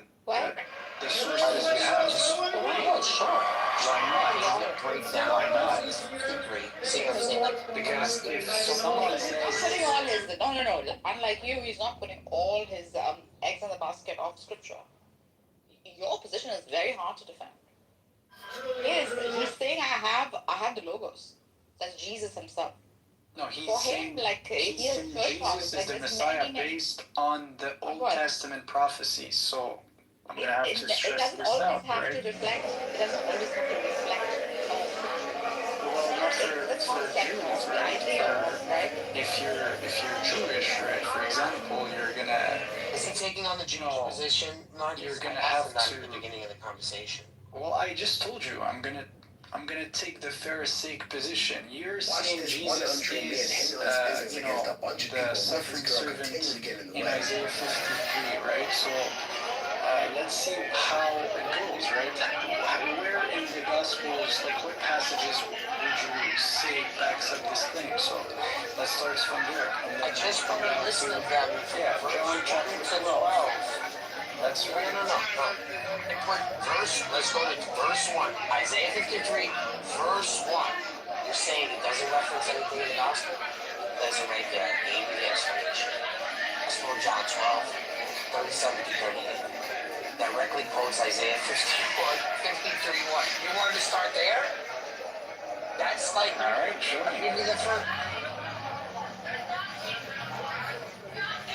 sources we have. Yeah, sure. Why not? Breakdown. Why not? Degree. See what I'm saying? Like, Because if someone He's not says, putting all his no. Unlike you, he's not putting all his eggs in the basket of scripture. Your position is very hard to defend. He's saying I have the logos. That's Jesus himself. no, he's For saying, him, like he's he has saying church Jesus fathers, is like the there's Messiah many, many. based on the Old What? Testament prophecies. So I'm gonna have to It stress doesn't this always out, have right? to reflect. It doesn't always have to reflect scripture. Well, not It's the for concept Jews, of the right? idea of, right? If you're Jewish, right? For example, you're gonna. is he taking on the Jewish No, position? No, you're gonna I have asked him that to. at the beginning of the conversation. Well, I just told you I'm gonna take the Pharisaic position. You're saying this Jesus one untrained man is, handle his business against a bunch of the people. suffering This girl servant continues to get in the in way. Isaiah 53, right? So let's see how it goes, right? Where in the Gospels, like what passages would you say backs up this claim? So let's start from there. And I then just come put a back list to, of them. yeah, John chapter 12. That's right. No. I put let's go to verse 1. Isaiah 53, verse 1. You're saying it doesn't reference anything in the gospel? There's it right there. I gave you the explanation. That's from John 12, 37 to 38. Directly quotes Isaiah 53, 1. You wanted to start there? That's like, All right, sure. give me the first.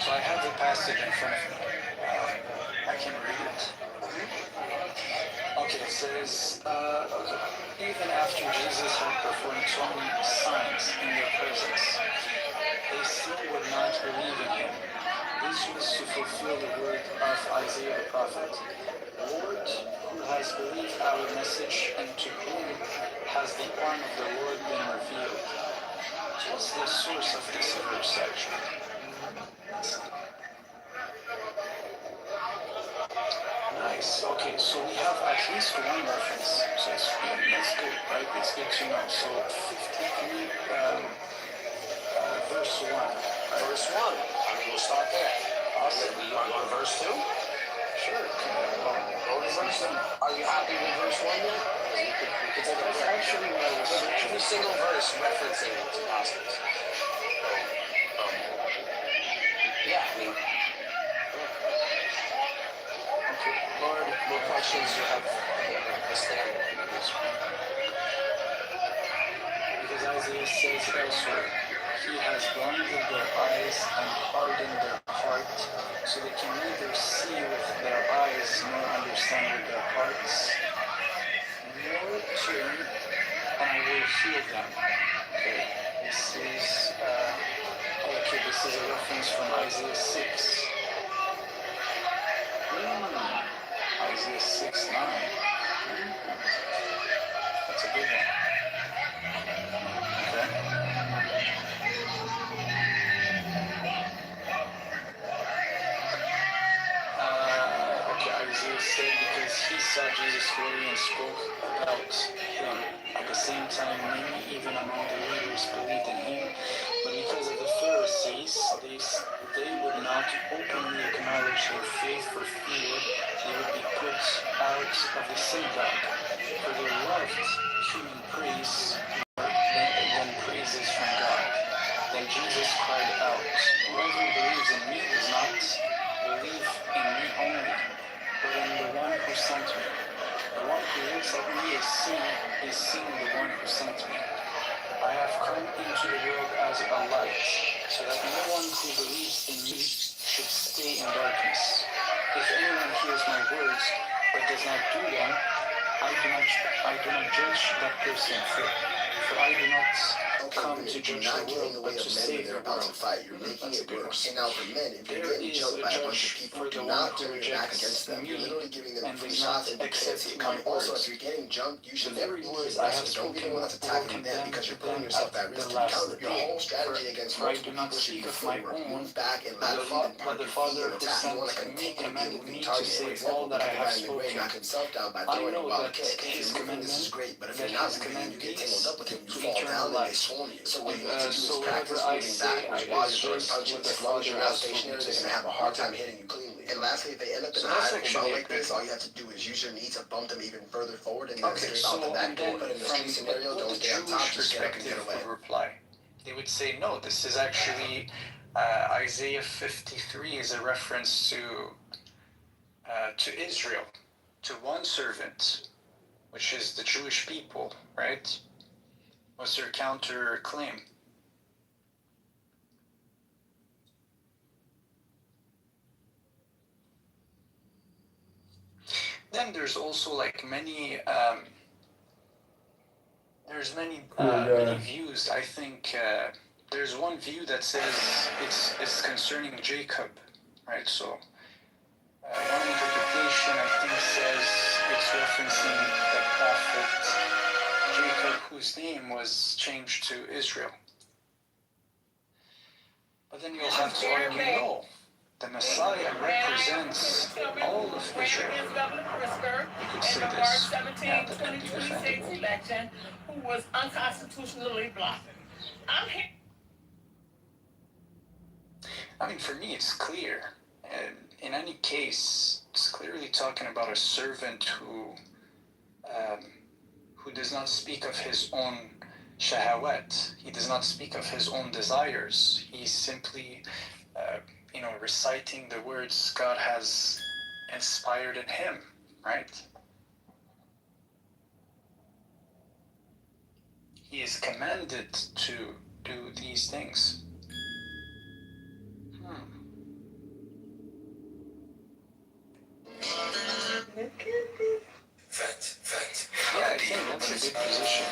So I have the passage in front of me. I can read it. Okay, it says, even after Jesus had performed so many signs in their presence, they still would not believe in him. This was to fulfill the word of Isaiah the prophet. Lord, who has believed our message, and to whom has the arm of the Lord been revealed? What's the source of this verse, actually? Nice. Okay, so we have at least one reference. So that's good, right? It's good to know. So 53, verse 1. Right? Verse 1. I mean, we'll start there. Awesome. You want to go to verse 2? Sure. Go to verse 2. Are you happy with verse 1 yet? We could take a That's break. actually what I was searching. Every single verse referencing the Gospels. Yeah, I mean, Okay, Lord, what questions you have? Because Isaiah says elsewhere, he has blinded their eyes and hardened their heart, so they can neither see with their eyes nor understand with their hearts, nor turn, and I will heal them. Okay, this is a reference from Isaiah 6. Isaiah 6:9. That's a good one. Okay. Okay, Isaiah said because he saw Jesus' glory and spoke about him. At the same time, many, even among the leaders, believed in him. But because of the Pharisees, they would not openly acknowledge their faith for fear they would be put out of the synagogue. For they loved human praise more than praises from God. Then Jesus cried out, whoever believes in me does not believe in me only, but sent me. The one who looks at me is seeing the one who sent me. I have come into the world as a light, so that no one who believes in me should stay in darkness. If anyone hears my words but does not do them, I do not judge that person, for I do not come to judge the world, but to save the world. You're making it worse. One. And now for men, if you're There getting is jumped a by a bunch of judge people, for do the not one who turn your back rejects against them. You're me literally giving them and free does shots not and you can't accept see it my coming. Also, if words. you're getting jumped, you should The never very be words the I have aggressor. Don't be the spoken one that's will attacking them condemn because you're them putting yourself at at risk the to be last countered. Your day. whole strategy against For I multiple do not people should speak be of my footwork. own, Move back and but laterally, then the park your feet Father and who attack. You want to sent me continue to be a commanded moving me to target. For say example, all that I look at the have guy in the grave knock spoken. himself down by I throwing a know wild that kick. If his you're moving, this is commandment, great, but if that you're not his moving and you command get tangled leads up with him, you to fall eternal down and they life. swarm you. So what you need to do is So practice whatever I moving say, backwards I while you're throwing assert punches. what the As long as Father you're not has spoken stationary, to they're going say. to have a hard time hitting you cleanly. And lastly, if they end up in So a that's high actually mount a like this, good all one. you have to do is use your knee to bump them even further forward and then Okay, escape out the so back and door. then But in the from street scenario, what don't the stay on top, Jewish just get up and get perspective away. would reply, they would say, no, this is actually Isaiah 53 is a reference to Israel, to one servant, which is the Jewish people, right? What's their counter claim? Then there's also like many many views. I think there's one view that says it's concerning Jacob, right? So one interpretation I think says it's referencing the prophet Jacob, whose name was changed to Israel. But then you'll have to argue, no, the Messiah represents all of Israel. You could say this. Yeah, that could be defendable. Election, who was unconstitutionally blocked. I'm here. I mean, for me, it's clear. In any case, it's clearly talking about a servant who does not speak of his own shahawat. He does not speak of his own desires. He's simply, reciting the words God has inspired in him, right? He is commanded to do these things. Yeah, I think that's a good position.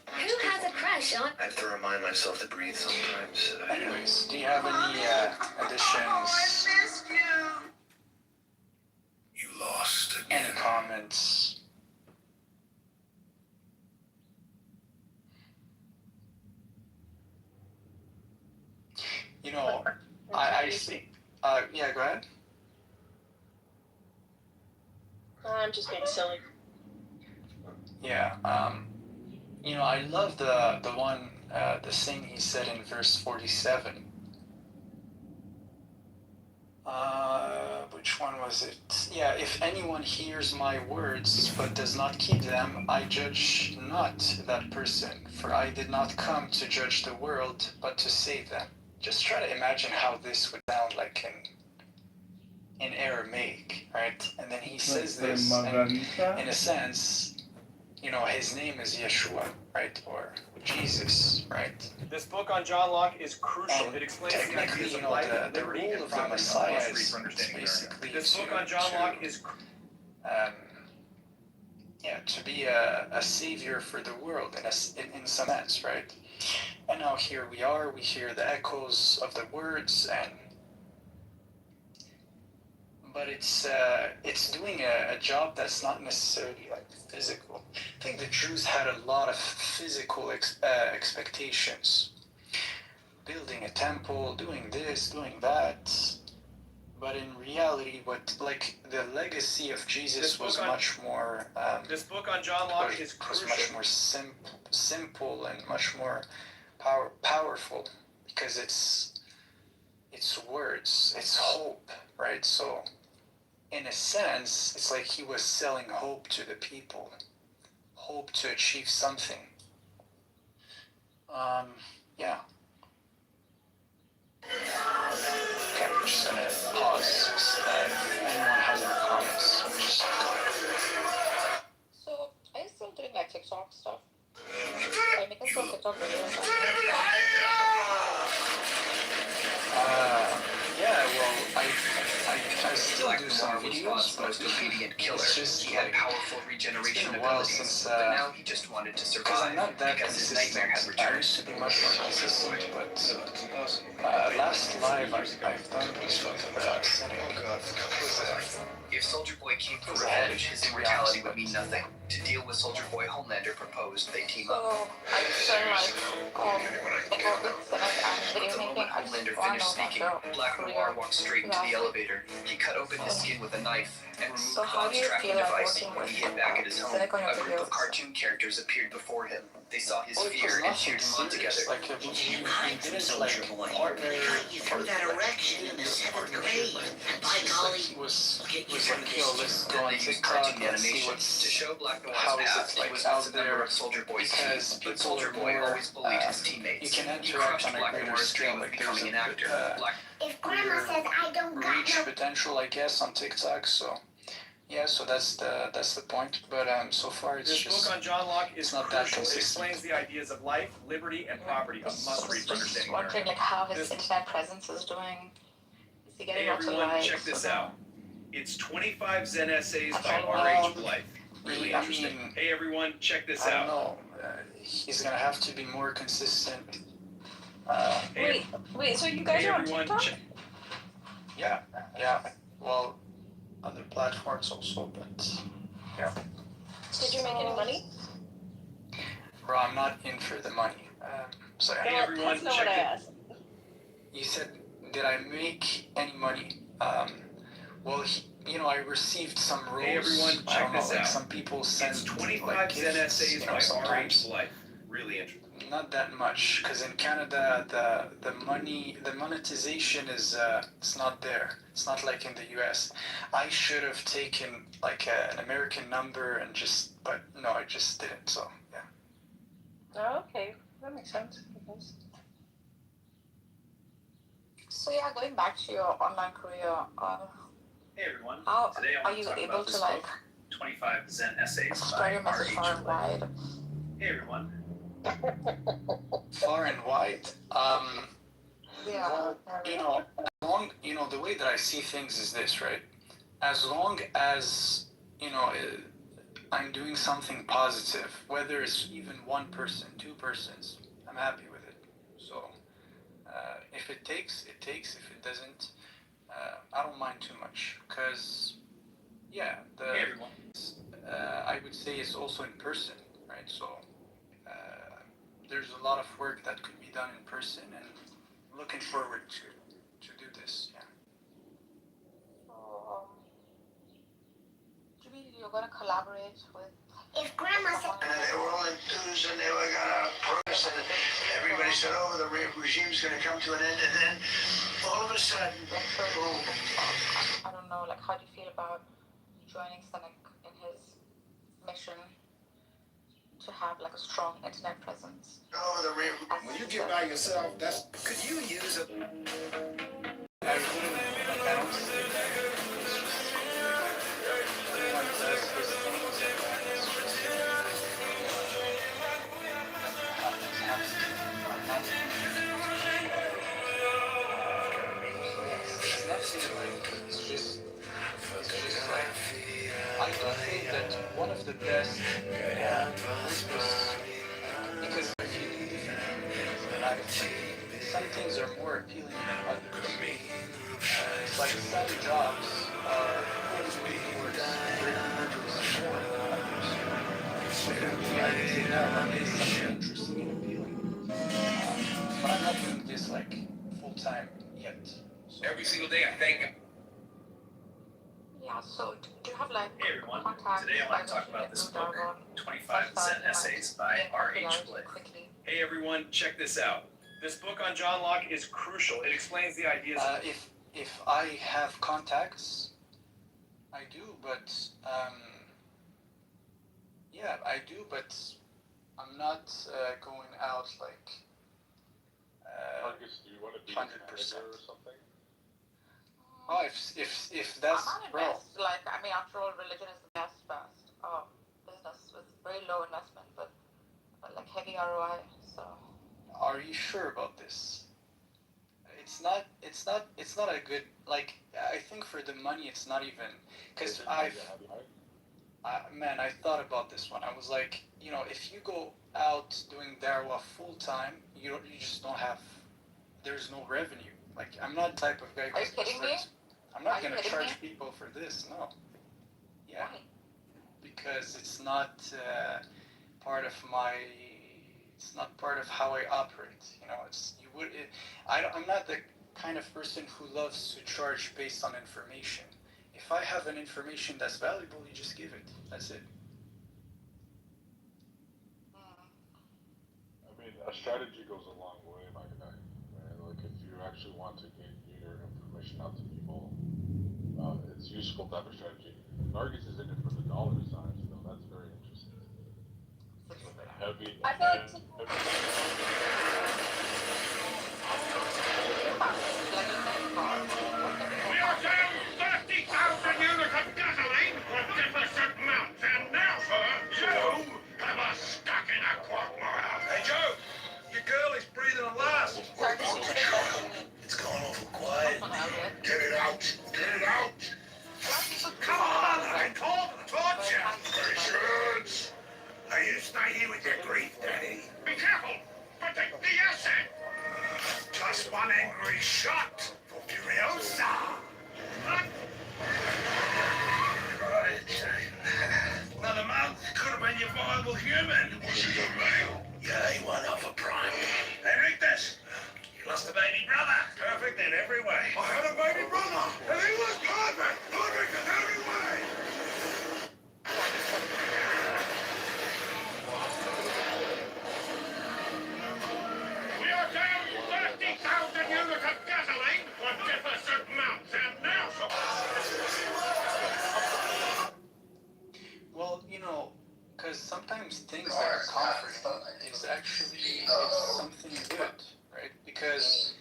Who has a crush on? I have to remind myself to breathe sometimes. Anyways, do you have any additions? You lost again. Any comments? I see. Yeah, go ahead. I'm just being silly. Yeah, I love the one, the thing he said in verse 47. Which one was it? Yeah, if anyone hears my words but does not keep them, I judge not that person, for I did not come to judge the world, but to save them. Just try to imagine how this would sound like in Aramaic, right? And then he says this, and in a sense, his name is Yeshua, right? Or Jesus, right? This book on John Locke is crucial. And it explains the technically, ideas of life, the liberty, role and of the property. Messiah is basically This book on John Locke is to be a savior for the world in some sense, right? And now here we are, we hear the echoes of the words, but it's doing a job that's not necessarily like physical. I think the Jews had a lot of physical expectations. Building a temple, doing this, doing that. But in reality, the legacy of Jesus was much more. This book on John Locke is was crucial. much more simple and much more powerful, because it's words, it's hope, right? So, in a sense, it's like he was selling hope to the people, hope to achieve something. Yeah. Okay, I'm just gonna pause. If anyone has any comments, just go ahead. TikTok stuff? Are you making some TikTok videos? Yeah, well, I still do some videos, but obedient killer. it's just He had like, powerful regeneration it's been a while abilities, since, but now he just wanted to because I'm survive not that because his consistent. nightmare had I returned. used to be much more consistent, but last live I've done If Soldier Boy came for revenge, his immortality would mean nothing. To deal with Soldier Boy, Homelander proposed they team up. So, I spend like, and video making. I Homelander just want finished to know speaking, about Black your Noir walked straight into the career. elevator. He cut open his skin with a knife and removed So how do Bob's you tracking feel like device. working with He hid back at his home. Cynic on your A group of videos? cartoon characters appeared before him. They saw his Well, it was fear and nothing cheered him on serious. together. Like, we can't hide from Soldier Boy. You threw that erection in the seventh grade. And by golly, was get you like, from yo, let's go on They used TikTok cartoon and see animation what's to show Black Noir's how is past. it like was out a member there, of Soldier Boy's because team, people but Soldier are Boy more, always bullied his teammates. you can He interact crushed on a Black greater Noir's scale. dream of Like there's becoming an actor. Black If Grandma says I don't got reach no potential, I guess, on TikTok. So yeah, so that's the point. But so far it's This just book on John Locke is not that crucial. It consistent. explains the ideas of life, liberty, and property. A must read for Just understanding wondering America. like how his This- internet presence is doing. Is he getting Hey lots of everyone, likes? check this or no? out. It's 25 Zen essays I by don't R.H. know. Blythe. Really I interesting. mean, Hey everyone, check this I don't out. know. He's gonna have to be more consistent. Hey, Wait, so you guys hey are on everyone, TikTok? Yeah. Well, other platforms also, but yeah. Did you make any money? Bro, I'm not in for the money. So Hey Well, everyone, that's not check what I it. asked. you said, did I make any money? Well, I received some roles. Hey everyone, I check don't know, this like out. some people send It's 25 like Zen gifts, essays by R.H. sometimes. Blythe. Really interesting. Not that much, because in Canada the monetization is it's not there. It's not like in the U.S. I should have taken like an American number and but no, I just didn't. So yeah. Oh, okay, that makes sense. I guess. So yeah, going back to your online career, Hey everyone, how today I are want to you talk able about to this like book, 25 Zen essays spread by your message R.H. far and Blythe. wide? Hey everyone. Far and wide. Yeah. Well, as long, the way that I see things is this, right? As long as, I'm doing something positive, whether it's even one person, two persons, I'm happy with it. So, if it takes, it takes. If it doesn't, I don't mind too much. Because, yeah, Hey everyone. I would say it's also in person, right? So, there's a lot of work that could be done in person, and looking forward to do this. Yeah. So, do you mean you're gonna collaborate with? if Grandma said And they were all enthused and they were gonna protest and everybody said, oh, the regime's gonna come to an end, and then all of a sudden, boom. I don't know, like how do you feel about joining Cynic in his mission to have like a strong internet presence? Oh, When you get by yourself, that's. Could you use a? I don't see it. It's just everyone does his things, and it's just happens. I'm not. So yes, it's nothing like. It's just like I do think that one of the best because if you do different things in life, some things are more appealing than others. It's like some jobs are moving towards greater purpose more than others. So for me, I would say that is something interesting and appealing. But I'm not doing this like full time yet. So, Every single day I thank him. Yeah, so do you have like Hey everyone, contacts? today I want to talk about this book, 25 Zen Essays by R.H. Blythe. Hey everyone, check this out. This book on John Locke is crucial. It explains the ideas of... if I have contacts, I do, but yeah, I do, but I'm not going out like Marcus, do you want to be a manager or something? Oh, if that's I'm not bro. impressed. Like, I mean, after all, religion is the best. Business business with very low investment, but like heavy ROI. So. Are you sure about this? It's not a good, like, I think for the money it's not even, because man, I thought about this one. I was like, if you go out doing Darwa full time, you just don't have, there's no revenue. Like, I'm not the type of guy Are you kidding me? I'm not gonna charge people for this. No. Yeah. Why? Because it's not part of my. It's not part of how I operate. I'm not the kind of person who loves to charge based on information. If I have an information that's valuable, you just give it. That's it. I mean, a strategy goes a long way, my guy. Right? Like, if you actually want to get your information out to people, it's useful to have a strategy. Nargis is in it for the dollar signs, though. That's very interesting. Heavy. I feel like We are down 30,000 units of gasoline for deficit months, and now, sir, you have us stuck in a quagmire. Hey, Joe, your girl is breathing her last. It's going awful quiet. Get it out. Get it out. Come on, I told her, torture. Patience. Now you stay here with your grief, Daddy. Be careful. But the acid. Just one angry shot for Furiosa. Right. Another month could have been your viable human. Was he a male? Yeah, he went off a prime. Enriquez, you lost a baby brother. Perfect in every way. I had a baby brother, and he was perfect. Perfect in every way. We are down 30,000 units of gasoline for deficit months, and now, Well, because sometimes things that are comforting is actually it's something good, right? Because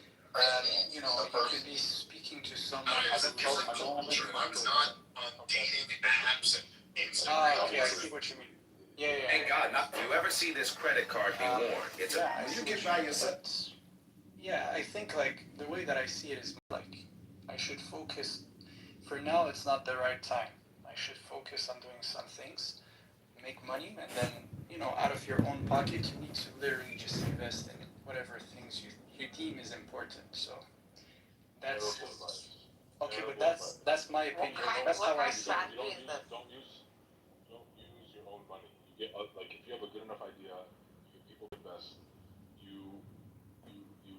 you could be speaking to someone As a killing culture, I'm not on dating apps and Instagram. Okay, I see what you mean. Yeah. Thank God, not. You ever see this credit card be worn? It's you get by yourself. Yeah, I think like the way that I see it is like I should focus. For now, it's not the right time. I should focus on doing some things, make money, and then out of your own pocket, you need to literally just invest in whatever things you deem is important. So that's okay, but that's my opinion. That's how I see it. Don't use your own money. You get like, if you have a good enough idea, if people invest, you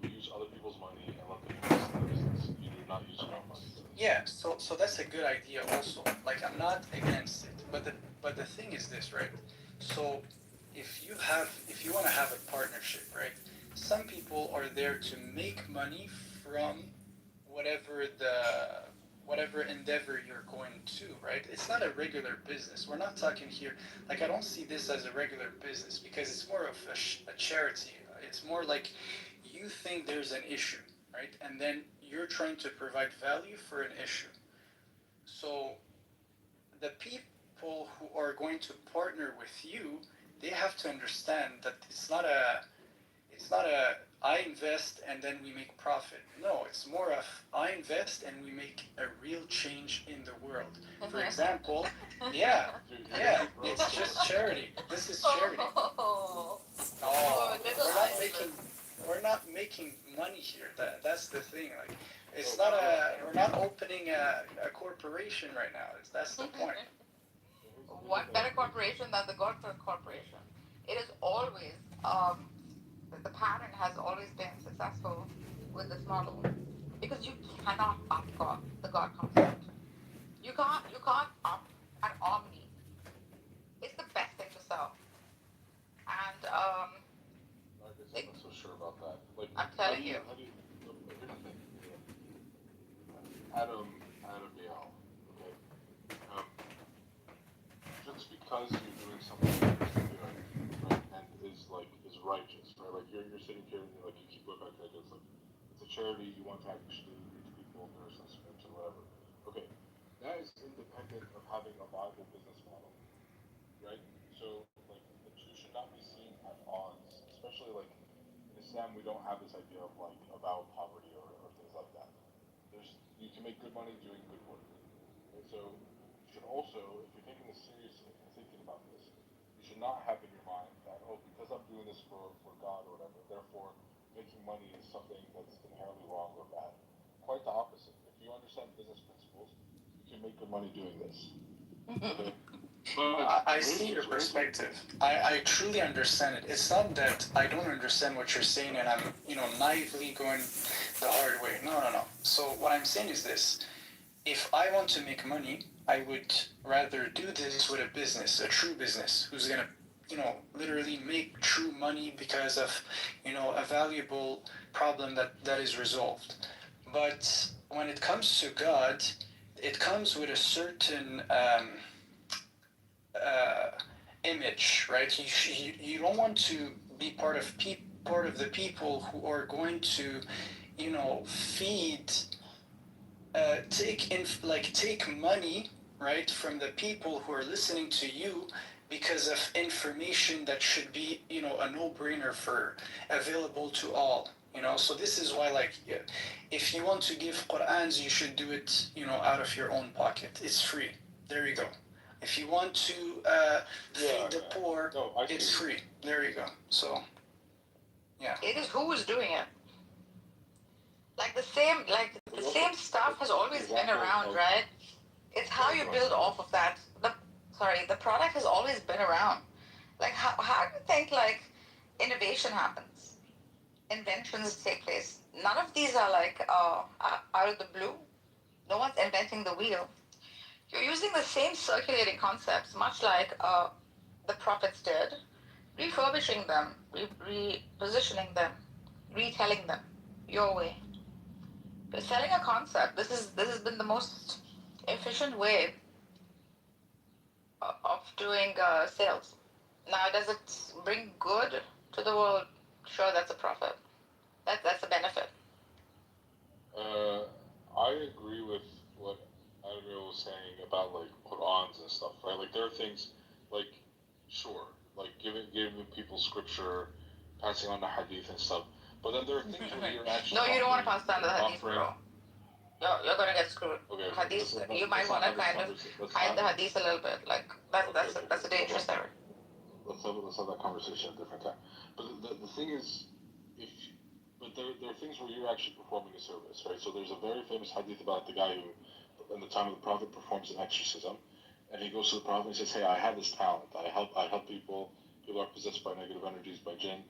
use other people's money and let them invest in the business. You do not use your own money. Yeah, so that's a good idea also. Like, I'm not against it, but the thing is this, right? So if you want to have a partnership, right? Some people are there to make money from whatever endeavor you're going to, right? It's not a regular business. We're not talking here, like, I don't see this as a regular business because it's more of a charity. It's more like you think there's an issue, right? And then you're trying to provide value for an issue. So the people who are going to partner with you, they have to understand that it's not a I invest and then we make profit. No, it's more of I invest and we make a real change in the world. For example, yeah, it's just charity. This is charity. We're not making money here. That's the thing. Like, we're not opening a corporation right now. That's the point. What better corporation than the God Corporation? It is always the pattern has always been successful with this model because you cannot up the God concept. You can't up an Omni. It's the best thing to sell. And I guess I'm not so sure about that. Like, I'm telling you. Adam Yale, okay? Just because you're doing something that's good, right, and is righteous, right? Like, you're sitting here and like, you keep looking at it, it's a charity, you want to actually reach people, there's some scripts or whatever. Okay, that is independent of having a viable business model, right? So especially like in Islam, we don't have this idea of like avowed poverty or things like that. You can make good money doing good work. And so you should also, if you're taking this seriously and thinking about this, you should not have in your mind that, oh, because I'm doing this for God or whatever, therefore making money is something that's inherently wrong or bad. Quite the opposite. If you understand business principles, you can make good money doing this. Okay? I see your perspective. I truly understand it. It's not that I don't understand what you're saying and I'm, naively going the hard way. No. So what I'm saying is this. If I want to make money, I would rather do this with a business, a true business, who's going to, literally make true money because of, a valuable problem that is resolved. But when it comes to God, it comes with a certain image, right? You don't want to be part of the people who are going to, feed, take money, right, from the people who are listening to you because of information that should be, a no-brainer for available to all. So this is why, if you want to give Qur'ans, you should do it, out of your own pocket. It's free. There you go. If you want to feed the poor, it's free. There you go. So, yeah. It is who is doing it. The same stuff has always been around, right? It's how you build off of that. The product has always been around. How do you think innovation happens? Inventions take place. None of these are out of the blue. No one's inventing the wheel. You're using the same circulating concepts, much like the prophets did, refurbishing them, repositioning them, retelling them your way. You're selling a concept. This has been the most efficient way of doing sales. Now, does it bring good to the world? Sure, that's a profit. That's a benefit. I agree with what Adriel was saying about Qur'ans and stuff, right? There are things sure, giving people scripture, passing on the hadith and stuff. But then there are things where you're actually No, you don't want to pass down the hadith, bro. You're gonna get screwed. Okay, Hadith, you might want to kind of hide the hadith a little bit. That's a dangerous area. Let's have that conversation at a different time. But the thing is, there are things where you're actually performing a service, right? So there's a very famous hadith about the guy who, in the time of the Prophet, performs an exorcism, and he goes to the Prophet and says, "Hey, I have this talent. I help people. People are possessed by negative energies, by jinn.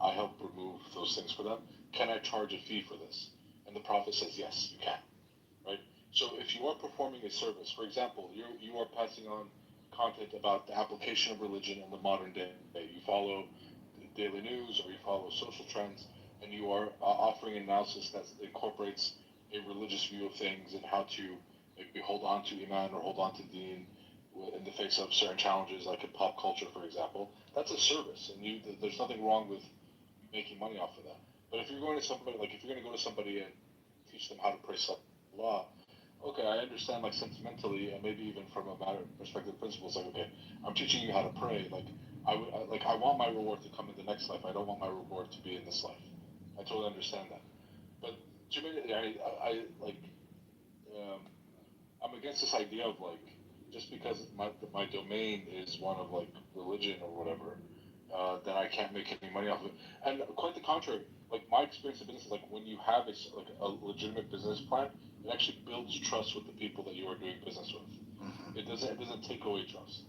I help remove those things for them. Can I charge a fee for this?" And the Prophet says, "Yes, you can." Right? So if you are performing a service, for example, you are passing on content about the application of religion in the modern day. You follow the daily news or you follow social trends, and you are offering an analysis that incorporates a religious view of things and how to maybe hold on to Iman or hold on to Deen in the face of certain challenges, like in pop culture, for example. That's a service, and there's nothing wrong with making money off of that. But if you're going to somebody, if you're going to go to somebody and teach them how to pray Salah, okay, I understand, sentimentally, and maybe even from a matter of perspective principles, okay, I'm teaching you how to pray, I want my reward to come in the next life. I don't want my reward to be in this life. I totally understand that. But to me, I'm against this idea of just because my domain is one of religion or whatever, then I can't make any money off of it. And quite the contrary. My experience in business is when you have a legitimate business plan, it actually builds trust with the people that you are doing business with. Mm-hmm. It doesn't take away trust,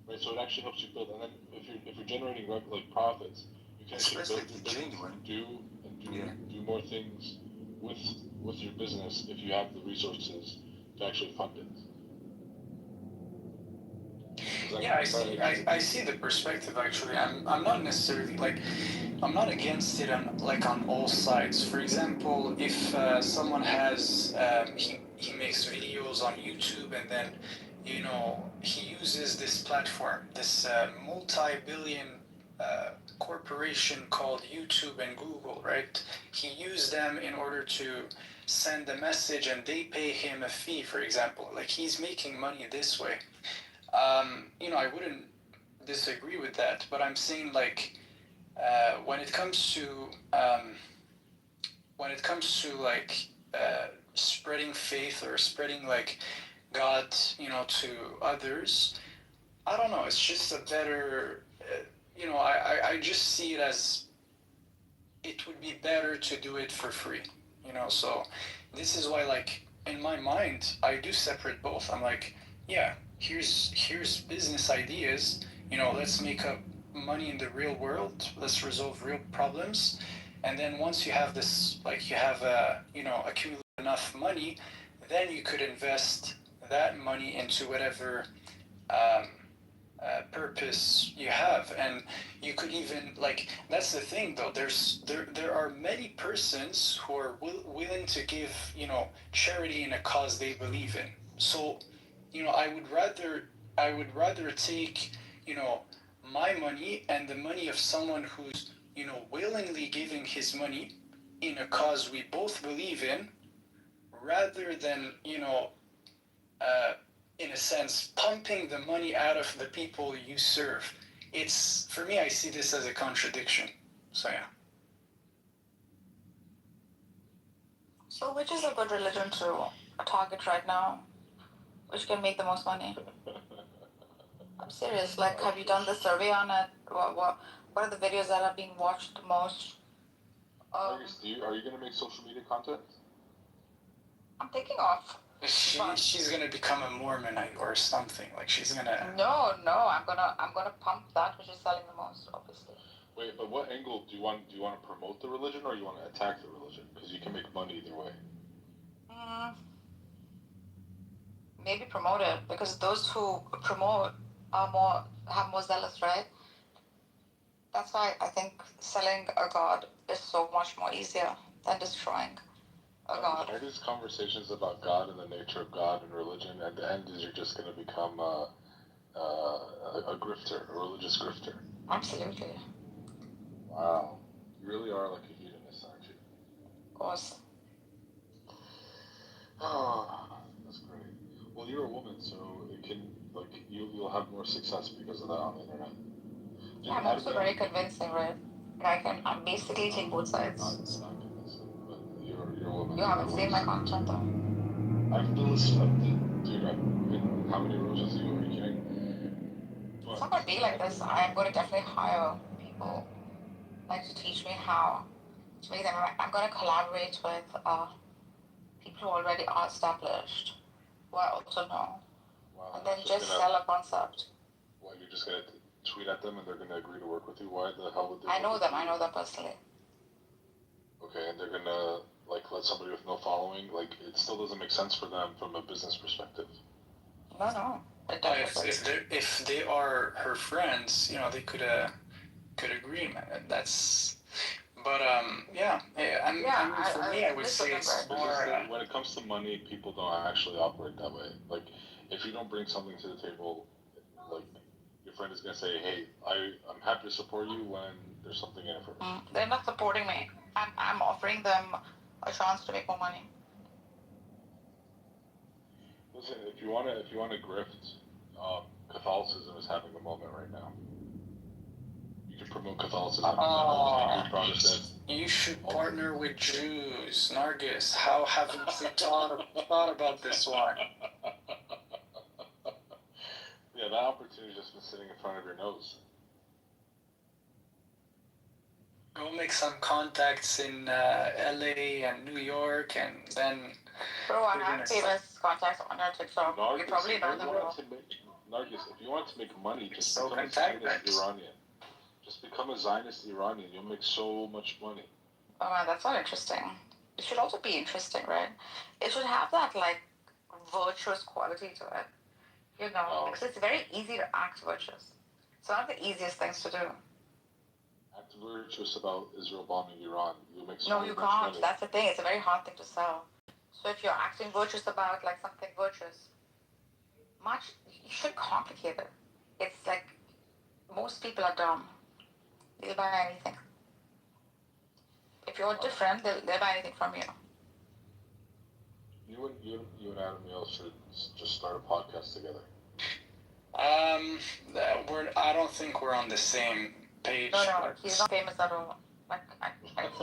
right? So it actually helps you build. And then if you're generating profits, you can actually build your business and do more things with your business if you have the resources to actually fund it. Yeah, I see the perspective actually. I'm not necessarily I'm not against it on all sides. For example, if someone has he makes videos on YouTube and then he uses this platform, this multi-billion corporation called YouTube and Google, right? He used them in order to send a message and they pay him a fee, for example. He's making money this way. I wouldn't disagree with that, but I'm saying when it comes to like spreading faith or spreading like God, to others, I don't know. It's just a better, I just see it as it would be better to do it for free, So this is why, like, in my mind, I do separate both. I'm like, yeah, here's business ideas. Let's make up money in the real world. Let's resolve real problems. And then once you have this, like, you have accumulated enough money, then you could invest that money into whatever purpose you have. And you could even, like, that's the thing though, there are many persons who are willing to give charity in a cause they believe in. So I would rather take my money and the money of someone who's willingly giving his money in a cause we both believe in, rather than in a sense, pumping the money out of the people you serve. It's, for me, I see this as a contradiction. So, yeah. So which is a good religion to target right now? Which can make the most money? I'm serious. Like, have you done the survey on it? What are the videos that are being watched the most? Are you going to make social media content? I'm thinking of. She's gonna become a Mormonite or something. Like, she's gonna. No, I'm gonna pump that which is selling the most, obviously. Wait, but what angle do you want? Do you want to promote the religion or you want to attack the religion? Because you can make money either way. Maybe promote it, because those who promote have more zealous, right? That's why I think selling a god is so much more easier than destroying a god. All these conversations about God and the nature of God and religion, at the end is you're just going to become a grifter, a religious grifter. Absolutely. Wow. You really are like a hedonist, aren't you? Of course. Oh, that's great. Well, you're a woman, so it can, like, you'll have more success because of that on the internet. Yeah, I'm also very convincing, right? I basically take both sides. It's not convincing, but you're a woman. You haven't seen my content though. I've been listening, dude. How many roses are you kidding? It's not gonna be like this. I'm gonna definitely hire people like to teach me how to make them. I'm gonna collaborate with people who already are established, who I also know, and then just sell a concept. Well, you're just gonna tweet at them and they're gonna agree to work with you. Why the hell would they? I know them personally. Okay, and they're gonna like let somebody with no following. Like, it still doesn't make sense for them from a business perspective. No. If they are her friends, they could agree. That's. But for me, I would say it's more. When it comes to money, people don't actually operate that way. Like, if you don't bring something to the table, like, your friend is gonna say, "Hey, I'm happy to support you when there's something in it for me." They're not supporting me. I'm offering them a chance to make more money. Listen, if you wanna grift, Catholicism is having a moment right now. You can promote Catholicism. You should partner with Jews, Nargis. How haven't you thought about this one? Yeah, that opportunity's just been sitting in front of your nose. Go make some contacts in LA and New York, and then. Bro, I have famous contacts on your TikTok. You probably know them all. Nargis, if you want to make money, just become a Zionist Iranian. Just become a Zionist Iranian. You'll make so much money. Oh man, that's not interesting. It should also be interesting, right? It should have that, like, virtuous quality to it. Because it's very easy to act virtuous. It's one of the easiest things to do. Act virtuous about Israel bombing Iran. You'll make so No, you much can't. money. That's the thing. It's a very hard thing to sell. So if you're acting virtuous about, like, something virtuous, you should complicate it. It's like, most people are dumb. They'll buy anything. If you're different, they'll buy anything from you. You and Adam Yale should just start a podcast together. I don't think we're on the same page. No, he's not famous at all. Like, I can't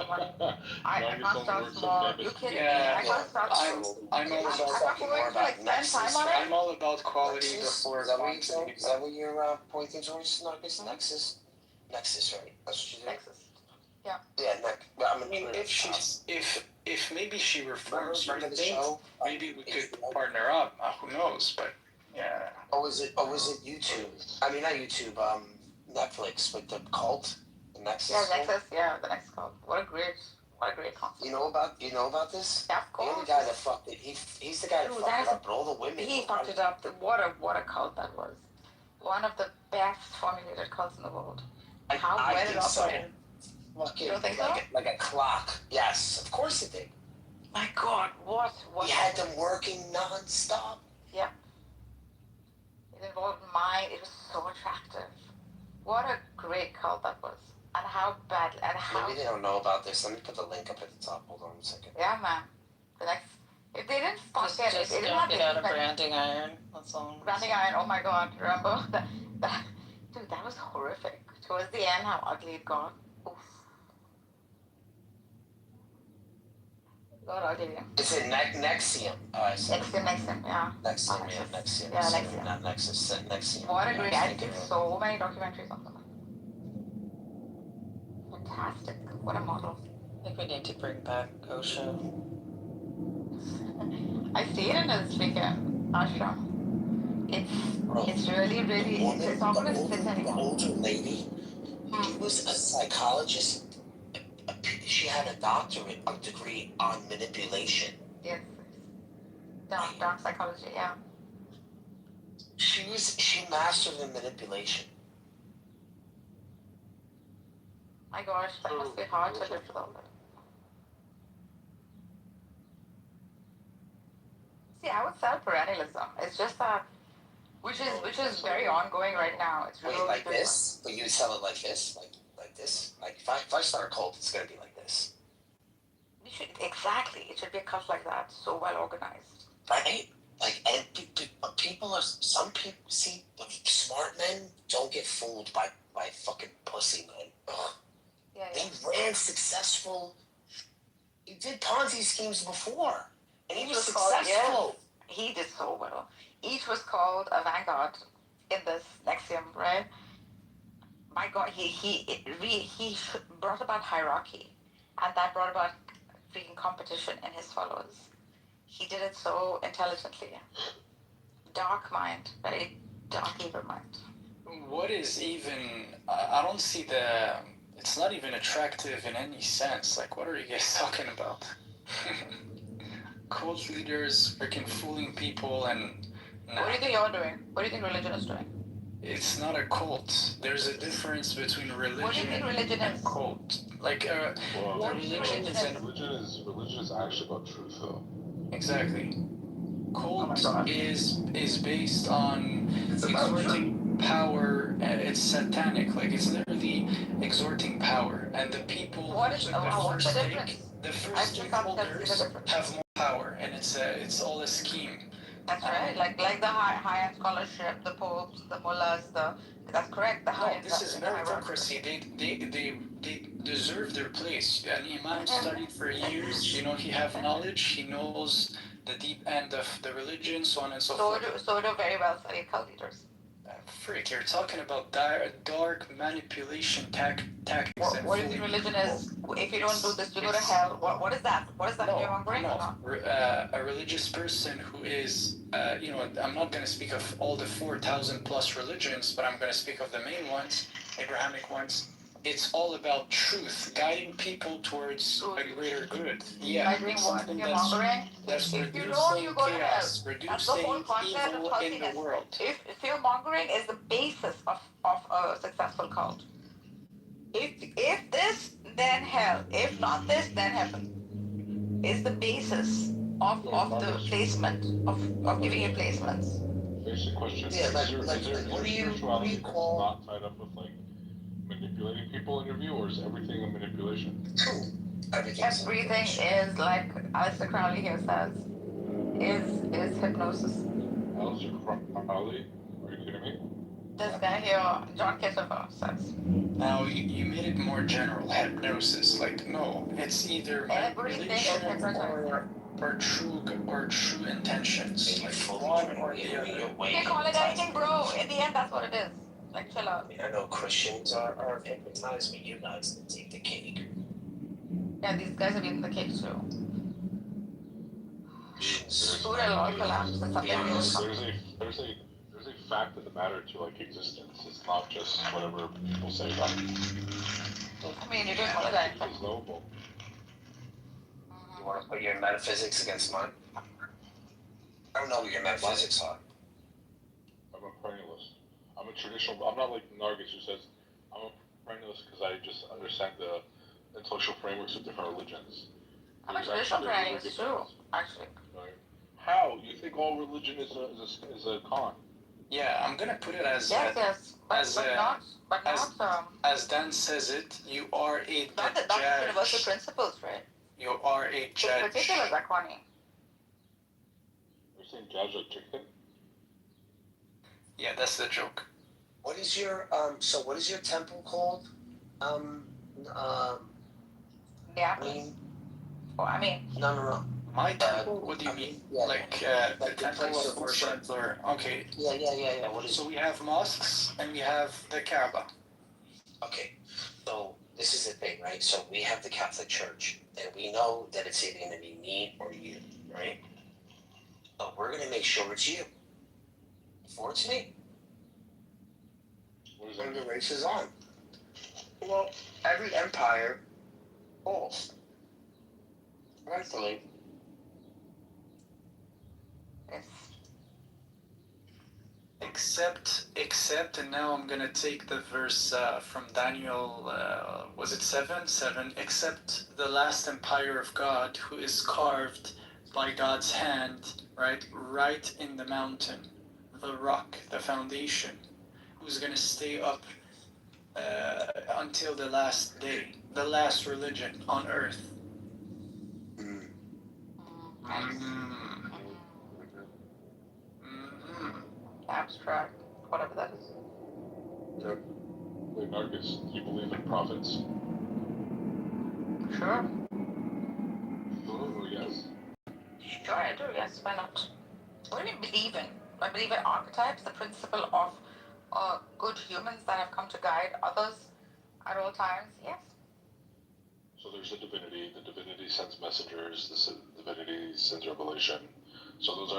start small. You kidding me? I can't start small. I'm all I'm about not going to like spend time on it. I'm all about quality Nexus? before Is that what quantity. is that what you're pointing towards, Narcus? Nexus? Nexus, right? That's what you do? Nexus. Yeah. Yeah, I mean, if maybe she reforms her date, maybe we could partner up. Who knows? But yeah. Oh, is it YouTube? I mean, not YouTube. Netflix with the cult, the Nexus. Yeah, Nexus. Yeah, the Nexus cult. What a great concept. You know about this? Yeah, of course. You're the guy that fucked it. He's the guy that fucked it up. But all the women. He fucked it up. What a cult that was. One of the best formulated cults in the world. How well it operated. Fucking, you don't think so? Like a clock. Yes, of course it did. My God, what? He had them working non-stop. Yeah. It involved mind. It was so attractive. What a great cult that was. And how bad, and how... Maybe they don't know about this. Let me put the link up at the top. Hold on a second. Yeah, man. The next... If they didn't fuck it, Just if they don't didn't get out of branding iron. That's all. Branding iron, oh my God, remember? Dude, that was horrific. Towards the end, how ugly it got. Oof. Got ugly. It's in Nexium. Nexium, yeah. Nexium, yeah, Nexium. Yeah, Nexium. Not Nexus, Nexium. What a great... I did so many documentaries on them. Fantastic. What a model. I think we need to bring back Osho. I see it in his freaking ashram. It's really, it's not going to fit anymore. The older lady, she was a psychologist. She had a doctorate, a degree on manipulation. Yes. Dark psychology, yeah. She mastered the manipulation. My gosh, that must be hard to live with all that. See, I would sell perennialism. It's just that, which is very ongoing right now. It's really like this? But you sell it like this? Like this? Like if I start a cult, it's gonna be like this. Exactly. It should be a cult like that, so well organized. Right? Like, and some people, see, the smart men don't get fooled by fucking pussy, man. Ugh. Yeah. They ran successful. He did Ponzi schemes before, and he was successful. He did so well. Each was called a vanguard in this Nexium, right? My God, he brought about hierarchy, and that brought about freaking competition in his followers. He did it so intelligently. Dark mind, very dark evil mind. What is even... I don't see the... It's not even attractive in any sense. Like, what are you guys talking about? Cult leaders freaking fooling people and... What do you think you're doing? What do you think religion is doing? It's not a cult. There's a difference between religion, what do you think religion and is? Cult. Like, religion is actually about truth, though. Exactly. Cult is based on exerting power, and it's satanic. Like, it's literally exerting power, and the people. What's the difference? The first stakeholders have more power, and it's all a scheme. That's right. Like the high-end scholarship, the popes, the mullahs, that's correct. The high-end. No, this is meritocracy. They deserve their place. An imam studied for years. He have knowledge. He knows the deep end of the religion, so on and so forth. So do very well studied cult leaders. Freak, you're talking about dark manipulation tactics. What do you think religion is? If you don't do this, you go to hell. What is that? What is that? A religious person who is, I'm not going to speak of all the 4,000 plus religions, but I'm going to speak of the main ones, Abrahamic ones. It's all about truth, guiding people towards a greater good. Yeah, something that's if you don't, you go to hell. That's the whole concept of in the world. If fear mongering is the basis of a successful cult. If this, then hell. If not this, then heaven. Is the basis of the placement of giving you placements. Basic question. Yeah, what do you call not tied up with manipulating people in your view, or is everything a manipulation? Everything is, like Aleister Crowley here says, is hypnosis. Aleister Crowley? Are you kidding me? This guy here, John Kitover, says. Now you made it more general, hypnosis. Like no, it's either Everything is manipulation hypnotized. or true intentions. Like one or the other. You can call it anything, bro. In the end, that's what it is. Like, chill out. I mean, I know Christians are hypnotized, but you guys can take the cake. Yeah, these guys have eaten the cake too. Food will all collapse. It's something we overcome. There's a fact of the matter to like existence. It's not just whatever people say about it. I mean, you can call it anything. It's knowable. You want to put your metaphysics against mine? I don't know what your metaphysics are. I'm a perennialist. I'm a traditional. I'm not like Nargis who says I'm a perennialist because I just understand the intellectual frameworks of different religions. I'm a traditional perennialist too, actually. Right. How? You think all religion is a con? Yeah, I'm gonna put it as yes, as Dan says it. You are a that's judge. universal principles, right? You are a judge. In particular, Zakwani. You're saying judge like chicken? Yeah, that's the joke. What is your so what is your temple called? Yeah. I mean, no. My temple? What do you mean? Yeah, like the temple place of of worship. or okay. Yeah. What is So we have mosques and we have the Kaaba. Okay, so this is the thing, right? So we have the Catholic Church, and we know that it's either going to be me or you, right? But we're going to make sure it's you. Before it's me. What is And that? the race is on. Well, every empire falls. Rightfully. Except, and now I'm gonna take the verse from Daniel, was it 7? 7. Except the last empire of God, who is carved by God's hand, right in the mountain, the rock, the foundation, who's gonna stay up until the last day, the last religion on earth. Abstract, whatever that is. Okay. Wait, Nargis, do you believe in prophets? Sure. Oh, yes. Sure, I do. Yes, why not? What do you mean believe in? I believe in archetypes, the principle of good humans that have come to guide others at all times. Yes. So there's a divinity. The divinity sends messengers. The divinity sends revelation. So those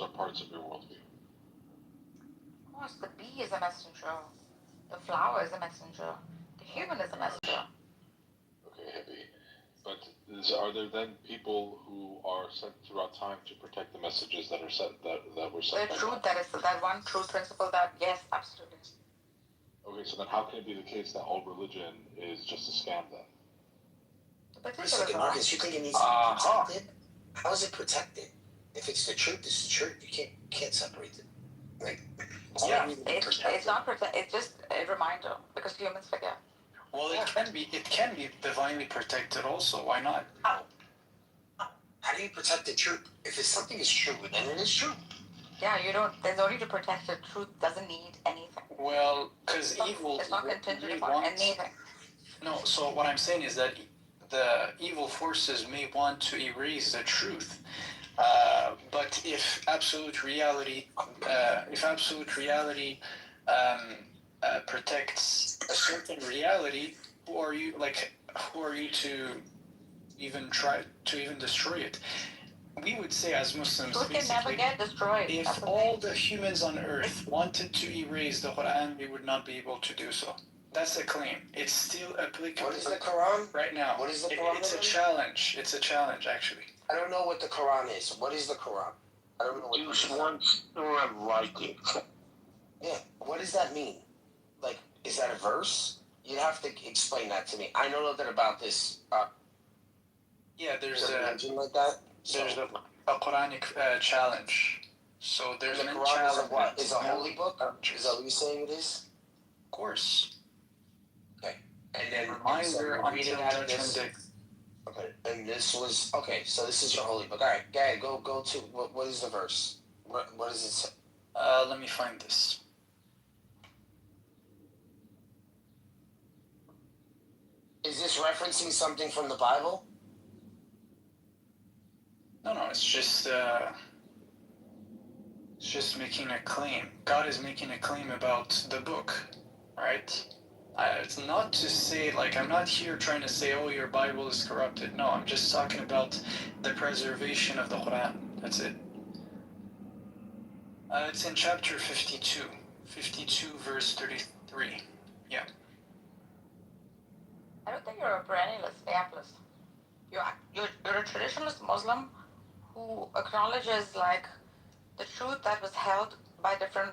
are parts of your worldview. Of course, the bee is a messenger. The flower is a messenger. The human is a messenger. Okay, hippie. But are there then people who are sent throughout time to protect the messages that are sent that were sent? The truth, that is that one true principle that, yes, absolutely. Okay, so then how can it be the case that all religion is just a scam then? Wait a second, Marcus, you think it needs to be protected? How is it protected? If it's the truth, it's the truth. You can't separate it. Like, it's not protect. It's just a reminder because humans forget. Well, it can be divinely protected also. Why not? How do you protect the truth? If it's something is true, then it is true. Yeah, you don't. There's only to protect it. Truth doesn't need anything. Well, because evil. It's not contingent upon anything. No. So what I'm saying is that the evil forces may want to erase the truth. But if absolute reality protects a certain reality, who are you to even try to even destroy it? We would say as Muslims, Truth can never get destroyed. If all the humans on earth wanted to erase the Quran, we would not be able to do so. That's a claim. It's still applicable. What is the Quran? Right now. What is the Quran? It's a challenge. It's a challenge, actually. I don't know what the Quran is. What is the Quran? I don't know what it is. You want to like it. Yeah. What does that mean? Like, is that a verse? You'd have to explain that to me. I know nothing about this. Yeah, there's a religion like that. There's a Quranic challenge. So there's the a Quran challenge. is a what? Is a holy book? Is that what you're saying it is? Of course. Okay. And then reminder reading out of this. Okay, and this was okay. So this is your holy book. All right, Gary, go to what is the verse? What does it say? Let me find this. Is this referencing something from the Bible? No, it's just making a claim. God is making a claim about the book, right? It's not to say, like, I'm not here trying to say, oh, your Bible is corrupted. No, I'm just talking about the preservation of the Quran. That's it. It's in chapter 52. 52 verse 33. Yeah. I don't think you're a perennialist, atheist. You're a traditionalist Muslim who acknowledges like the truth that was held by different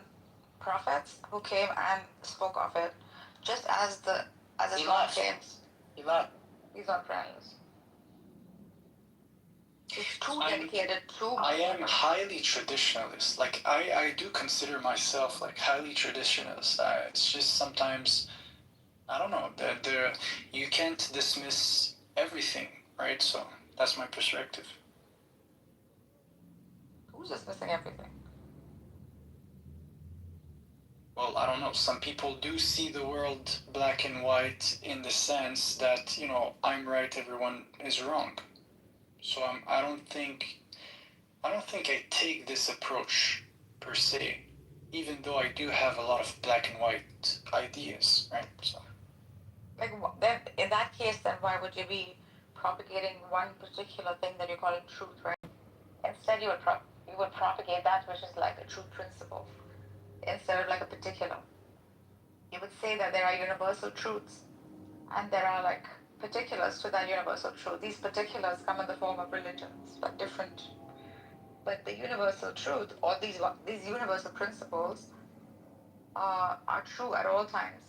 prophets who came and spoke of it, just as Islam claims. He left. He's not perennialist. He's too dedicated, I am highly traditionalist. Like, I do consider myself like highly traditionalist. It's just sometimes, I don't know, you can't dismiss everything, right? So that's my perspective. Who's dismissing everything? Well, I don't know. Some people do see the world black and white in the sense that, you know, I'm right, everyone is wrong. So I don't think I take this approach per se, even though I do have a lot of black and white ideas, right? So. Like, then in that case, then why would you be propagating one particular thing that you're calling truth, right? Instead, you would propagate that which is like a true principle, instead of like a particular. You would say that there are universal truths, and there are like particulars to that universal truth. These particulars come in the form of religions, like different. But the universal truth, or these universal principles, are true at all times,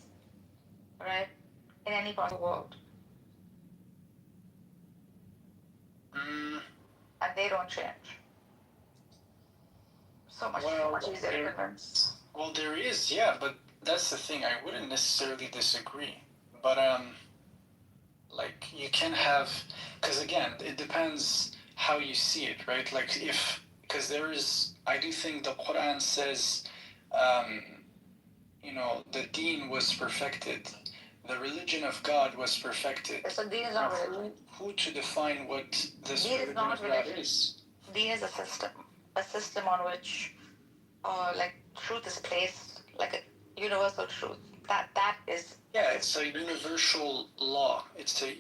right? In any part of the world. And they don't change. So much easier to convince. Well, there is, yeah, but that's the thing. I wouldn't necessarily disagree. But, like, you can have, because again, it depends how you see it, right? Like, because there is, I do think the Quran says, you know, the deen was perfected. The religion of God was perfected. So deen is not religion. Who to define what this Deen religion is not of God religion. is? Deen is a system on which, like, truth is placed, like a universal truth. That is. Yeah, it's a universal law. It's a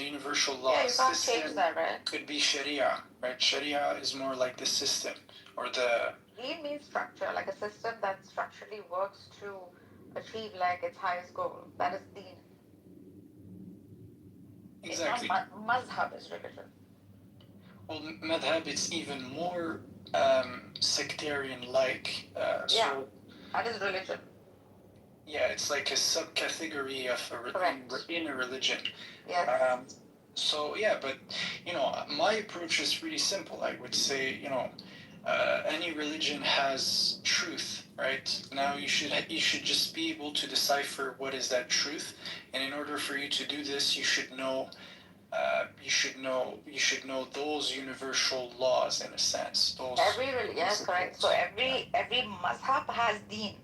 universal law. Yeah, you can't change that, right? Could be Sharia, right? Sharia is more like the system or the. Deen means structure, like a system that structurally works to achieve like its highest goal. That is deen. Exactly. Mazhab is religion. Well, madhab, it's even more sectarian-like. Yeah, that is religion. Yeah, it's like a subcategory of in a religion. Yes. So yeah, but you know, my approach is pretty simple. I would say, you know, any religion has truth, right? Now you should just be able to decipher what is that truth, and in order for you to do this, you should know those universal laws in a sense. Yes, correct. So every mazhab has deen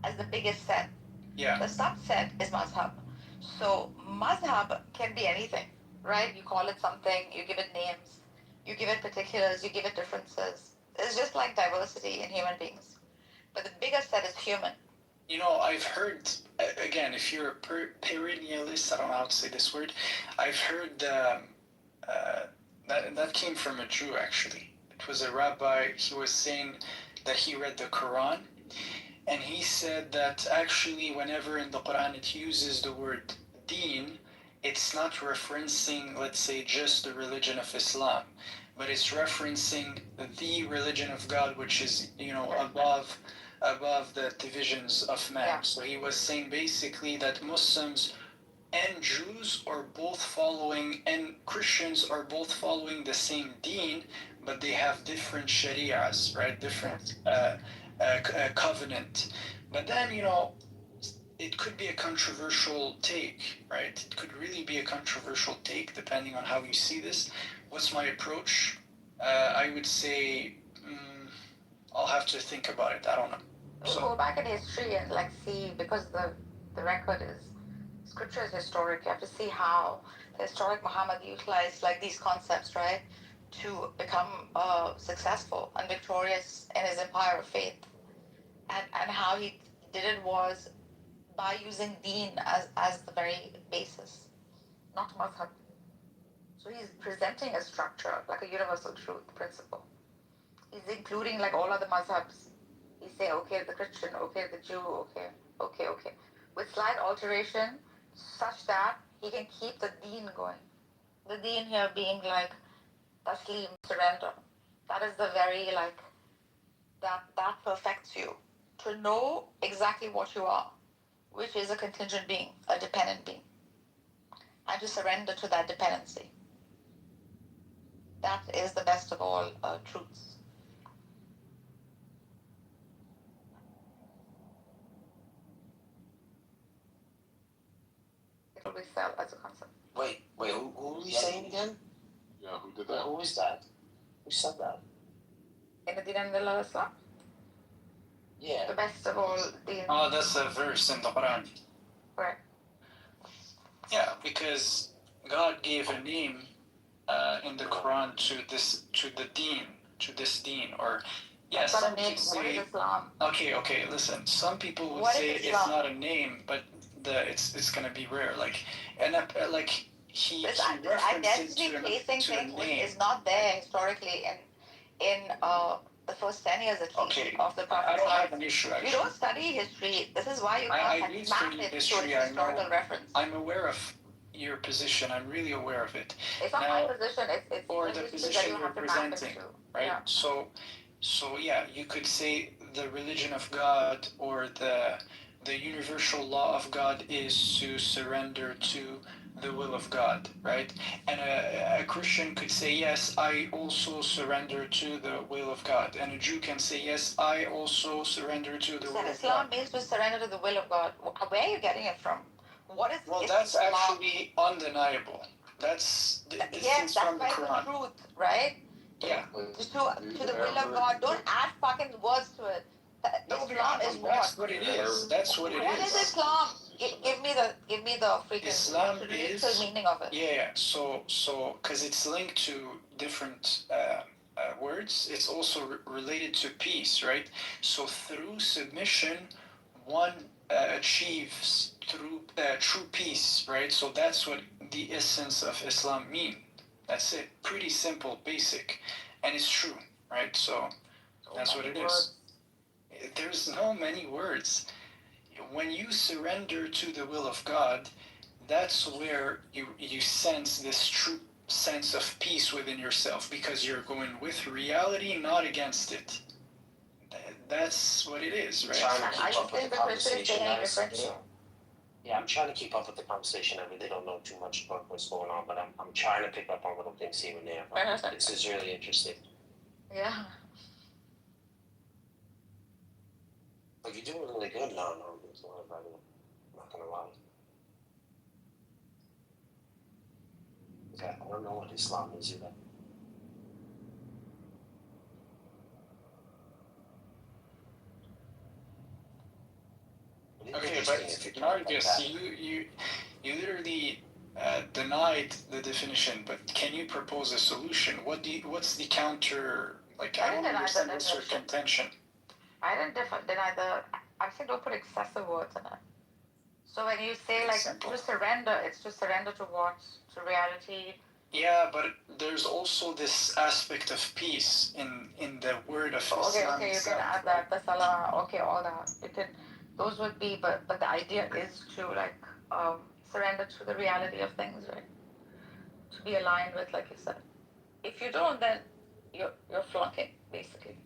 as the biggest set. Yeah. The subset is mazhab. So mazhab can be anything, right? You call it something, you give it names, you give it particulars, you give it differences. It's just like diversity in human beings. But the biggest set is human. You know, I've heard, again, if you're a perennialist, I don't know how to say this word, I've heard that came from a Jew, actually. It was a rabbi. He was saying that he read the Quran, and he said that actually whenever in the Quran it uses the word deen, it's not referencing, let's say, just the religion of Islam, but it's referencing the religion of God, which is, you know, above the divisions of man. Yeah. So he was saying basically that Muslims and Jews are both following, and Christians are both following the same deen, but they have different sharias, right? Different covenant. But then, you know, it could be a controversial take, right? It could really be a controversial take depending on how you see this. What's my approach? I would say I'll have to think about it. I don't know. So go back in history and like see, because the record is scripture is historic. You have to see how the historic Muhammad utilized like these concepts, right, to become successful and victorious in his empire of faith. And how he did it was by using deen as the very basis, not madhab. So he's presenting a structure, like a universal truth principle. He's including like all other madhabs. He's saying, okay, the Christian, okay, the Jew, okay, with slight alteration, such that he can keep the deen going. The deen here being like taslim, surrender. That is the very like that perfects you to know exactly what you are, which is a contingent being, a dependent being, and to surrender to that dependency. That is the best of all truths. It will be sell as a concept. Wait, who are we saying again? Yeah, who did that? Who is that? Who said that? In the Din al Islam, Yeah. the best of all deen. Oh, that's a verse in the Quran. Correct. Yeah, because God gave a name in the Quran to the deen, to this deen, or yeah, some people say. Okay, listen. Some people would say it's not a name, but it's gonna be rare. Like like he references to a name. Which is not there historically in the first 10 years at least of the Prophet. I don't have an issue actually. You don't study history. This is why you I can't read map through it to history. its historical reference. I'm aware of your position. I'm really aware of it. It's not my position. It's or the position you're presenting, right? Yeah. So yeah, you could say the religion of God or the universal law of God is to surrender to the will of God, right? And a Christian could say, yes, I also surrender to the will of God. And a Jew can say, yes, I also surrender to the will of God. Islam means to surrender to the will of God. Where are you getting it from? What is Well, that's Islam? actually undeniable. This yes, is that's from the why Quran. it's the truth, right? Yeah. To the will of God. Don't add fucking words to it. Islam is what? That's what it is. That's what it is. What is Islam? Give me the freaking Islam traditional meaning of it. Yeah. So because it's linked to different words, it's also related to peace, right? So through submission, one achieves through true peace, right? So that's what the essence of Islam mean. That's it. Pretty simple, basic, and it's true, right? So that's what it is. There's no many words. When you surrender to the will of God, that's where you sense this true sense of peace within yourself, because you're going with reality, not against it. That's what it is, right? I'm trying to keep up with the conversation. Yeah, I'm trying to keep up with the conversation. I really don't know too much about what's going on, but I'm trying to pick up on little things here and there. This is really interesting. Yeah. But you're doing really good now, I'm not gonna lie. Okay, I don't know what Islam is either. Okay, but Nargis, you literally denied the definition, but can you propose a solution? What's the counter? Like, I don't understand what's your contention. I didn't deny I'm saying don't put excessive words in it. So when you say like to surrender, it's to surrender to what? To reality. Yeah, but there's also this aspect of peace in the word of Islam. Okay, you can add that, the salah, okay, all that. You can, those would be, but the idea is to like surrender to the reality of things, right? To be aligned with, like you said. If you don't, then you're flunking, basically.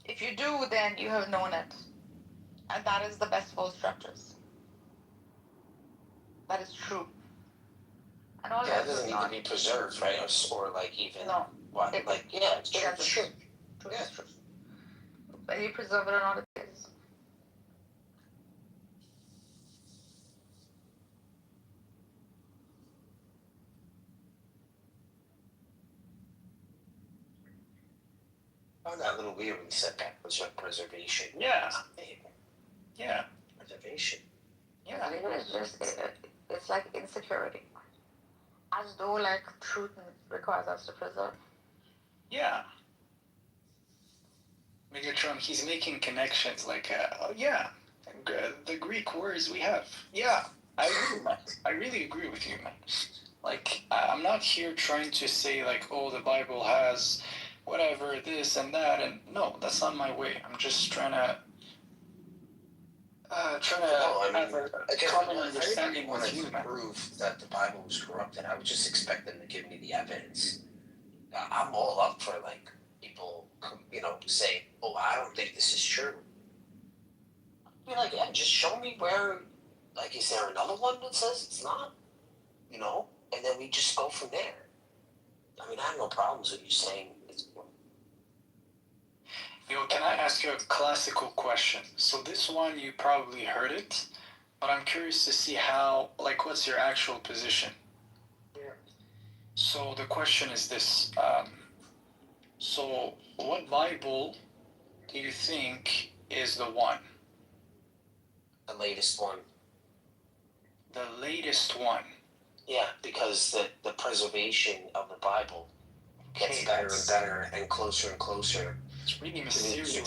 If you do, then you have known it. And that is the best of all structures. That is true. And all that doesn't need to be preserved, right? Or like even what? It's true. It's true. It's true. Whether you preserve it or not, it is. I found that a little weird when you said that. Was your preservation? Yeah. Yeah. Preservation. Yeah, it's like insecurity. As though like truth requires us to preserve. Yeah. Megatron, he's making connections like, oh yeah, the Greek words we have. Yeah, I agree, man. I really agree with you, man. Like, I'm not here trying to say like, oh, the Bible has whatever, this and that, and no, that's not my way. I'm just trying to have a common understanding with you, man. Prove that the Bible was corrupted. I would just expect them to give me the evidence. I'm all up for like people, say, "Oh, I don't think this is true." I mean, like, yeah, just show me where. Like, is there another one that says it's not? And then we just go from there. I mean, I have no problems with you saying it's. Yo, can I ask you a classical question? So this one, you probably heard it, but I'm curious to see how, like, what's your actual position? Yeah. So the question is this. So what Bible do you think is the one? The latest one. The latest one? Yeah, because the preservation of the Bible gets better and better and closer It's really mysterious. to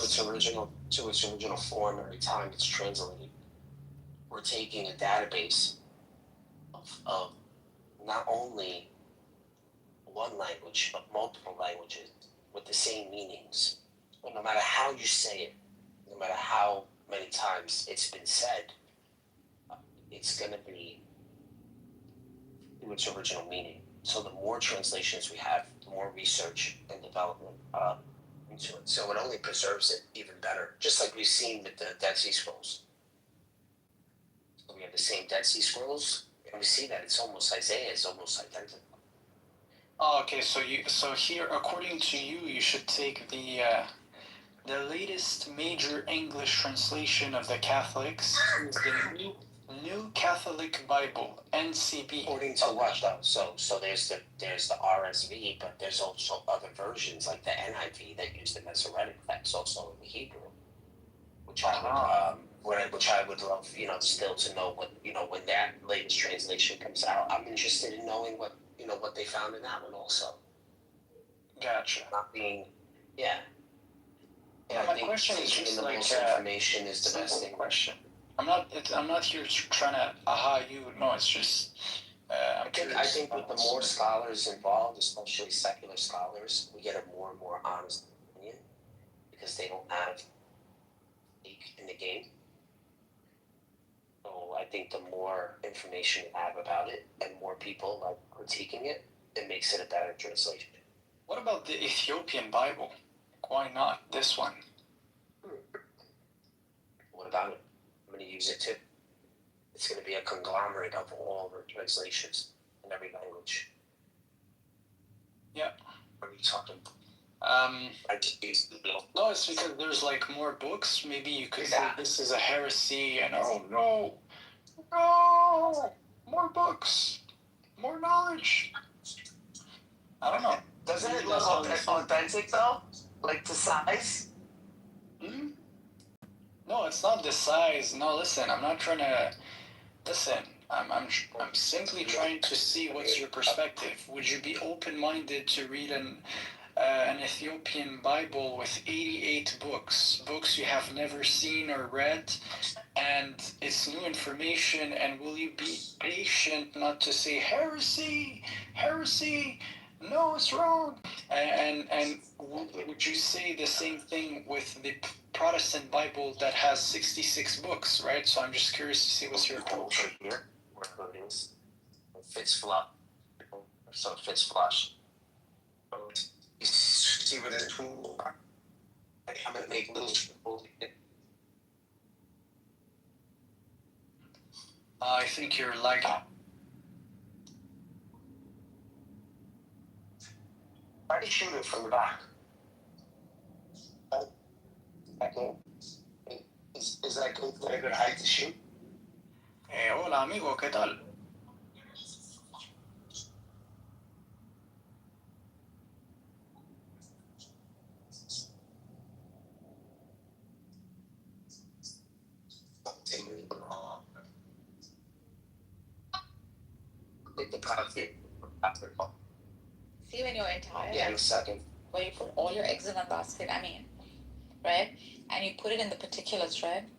its original form every time it's translated. We're taking a database of not only one language but multiple languages with the same meanings. But no matter how you say it, no matter how many times it's been said, it's going to be to its original meaning. So the more translations we have, the more research and development into it. So it only preserves it even better, just like we've seen with the Dead Sea Scrolls. So we have the same Dead Sea Scrolls, and we see that it's almost Isaiah is almost identical. Oh, okay. So here, according to you, you should take the latest major English translation of the Catholics, the New Catholic Bible, NCB. According to what though? So there's the RSV, but there's also other versions like the NIV that use the Masoretic text also in the Hebrew, which I would love, still to know what, when that latest translation comes out. I'm interested in knowing what they found in that one also. Gotcha. Not being, yeah. Yeah, my question is just the like most information is the best thing. Question. I'm not here trying to you. No, it's just. I think with the more scholars involved, especially secular scholars, we get a more and more honest opinion because they don't have stake in the game. So I think the more information you have about it and more people like critiquing it, it makes it a better translation. What about the Ethiopian Bible? Why not this one? What about it? I'm going to use it too. It's going to be a conglomerate of all the translations in every language. Yeah. What are you talking about? No, it's because there's like more books. Maybe you could say this is a heresy, and oh no, more books, more knowledge. I don't know. Doesn't it look authentic though? Like the size? Hmm? No, it's not the size. No, listen, I'm not trying to. Listen, I'm simply trying to see what's your perspective. Would you be open-minded to read an Ethiopian Bible with 88 books you have never seen or read, and it's new information, and will you be patient not to say heresy, no, it's wrong, and would you say the same thing with the Protestant Bible that has 66 books, right? So I'm just curious to see what's your approach. Here, where it fits flush. So it fits flush. You see what it's cool. I'm going to make little people. I think you're lagging. Try to shoot it from the back. Okay. Is that a good height to shoot? Hola amigo, ¿qué tal? Like the profit after all. See, when you're entire, Yeah, in a second. where you put all your eggs in one basket, right? And you put it in the particular thread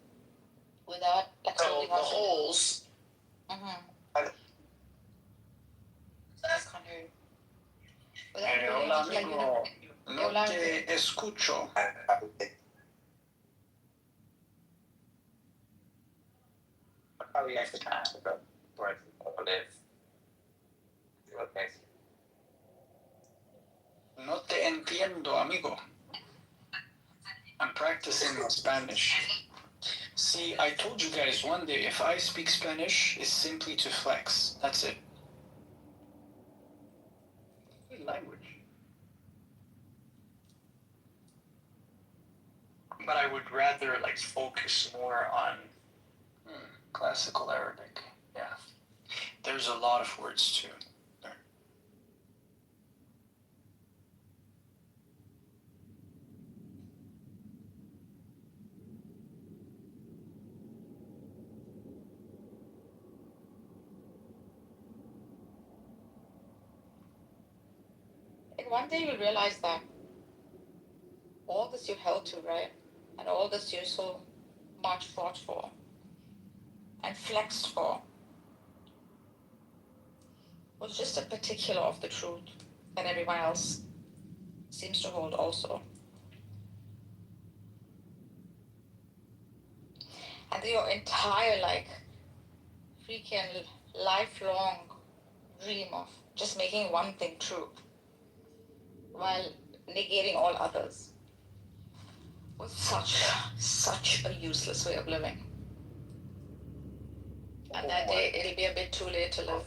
without like So holding the on to it. holes. Mm-hmm. I- That's kind of without Hey, holding hola on to like amigo. No hola. te escucho. Probably have to ask about where I live. Okay. No te entiendo, amigo. I'm practicing my Spanish. See, I told you guys one day if I speak Spanish, it's simply to flex. That's it. Good language. But I would rather like focus more on classical Arabic. Yeah. There's a lot of words too. There. Like one day you'll realize that all this you held to, right? And all this you so much fought for and flexed for was just a particular of the truth that everyone else seems to hold also. And your entire like freaking lifelong dream of just making one thing true while negating all others was such a useless way of living. And that day it'll be a bit too late to live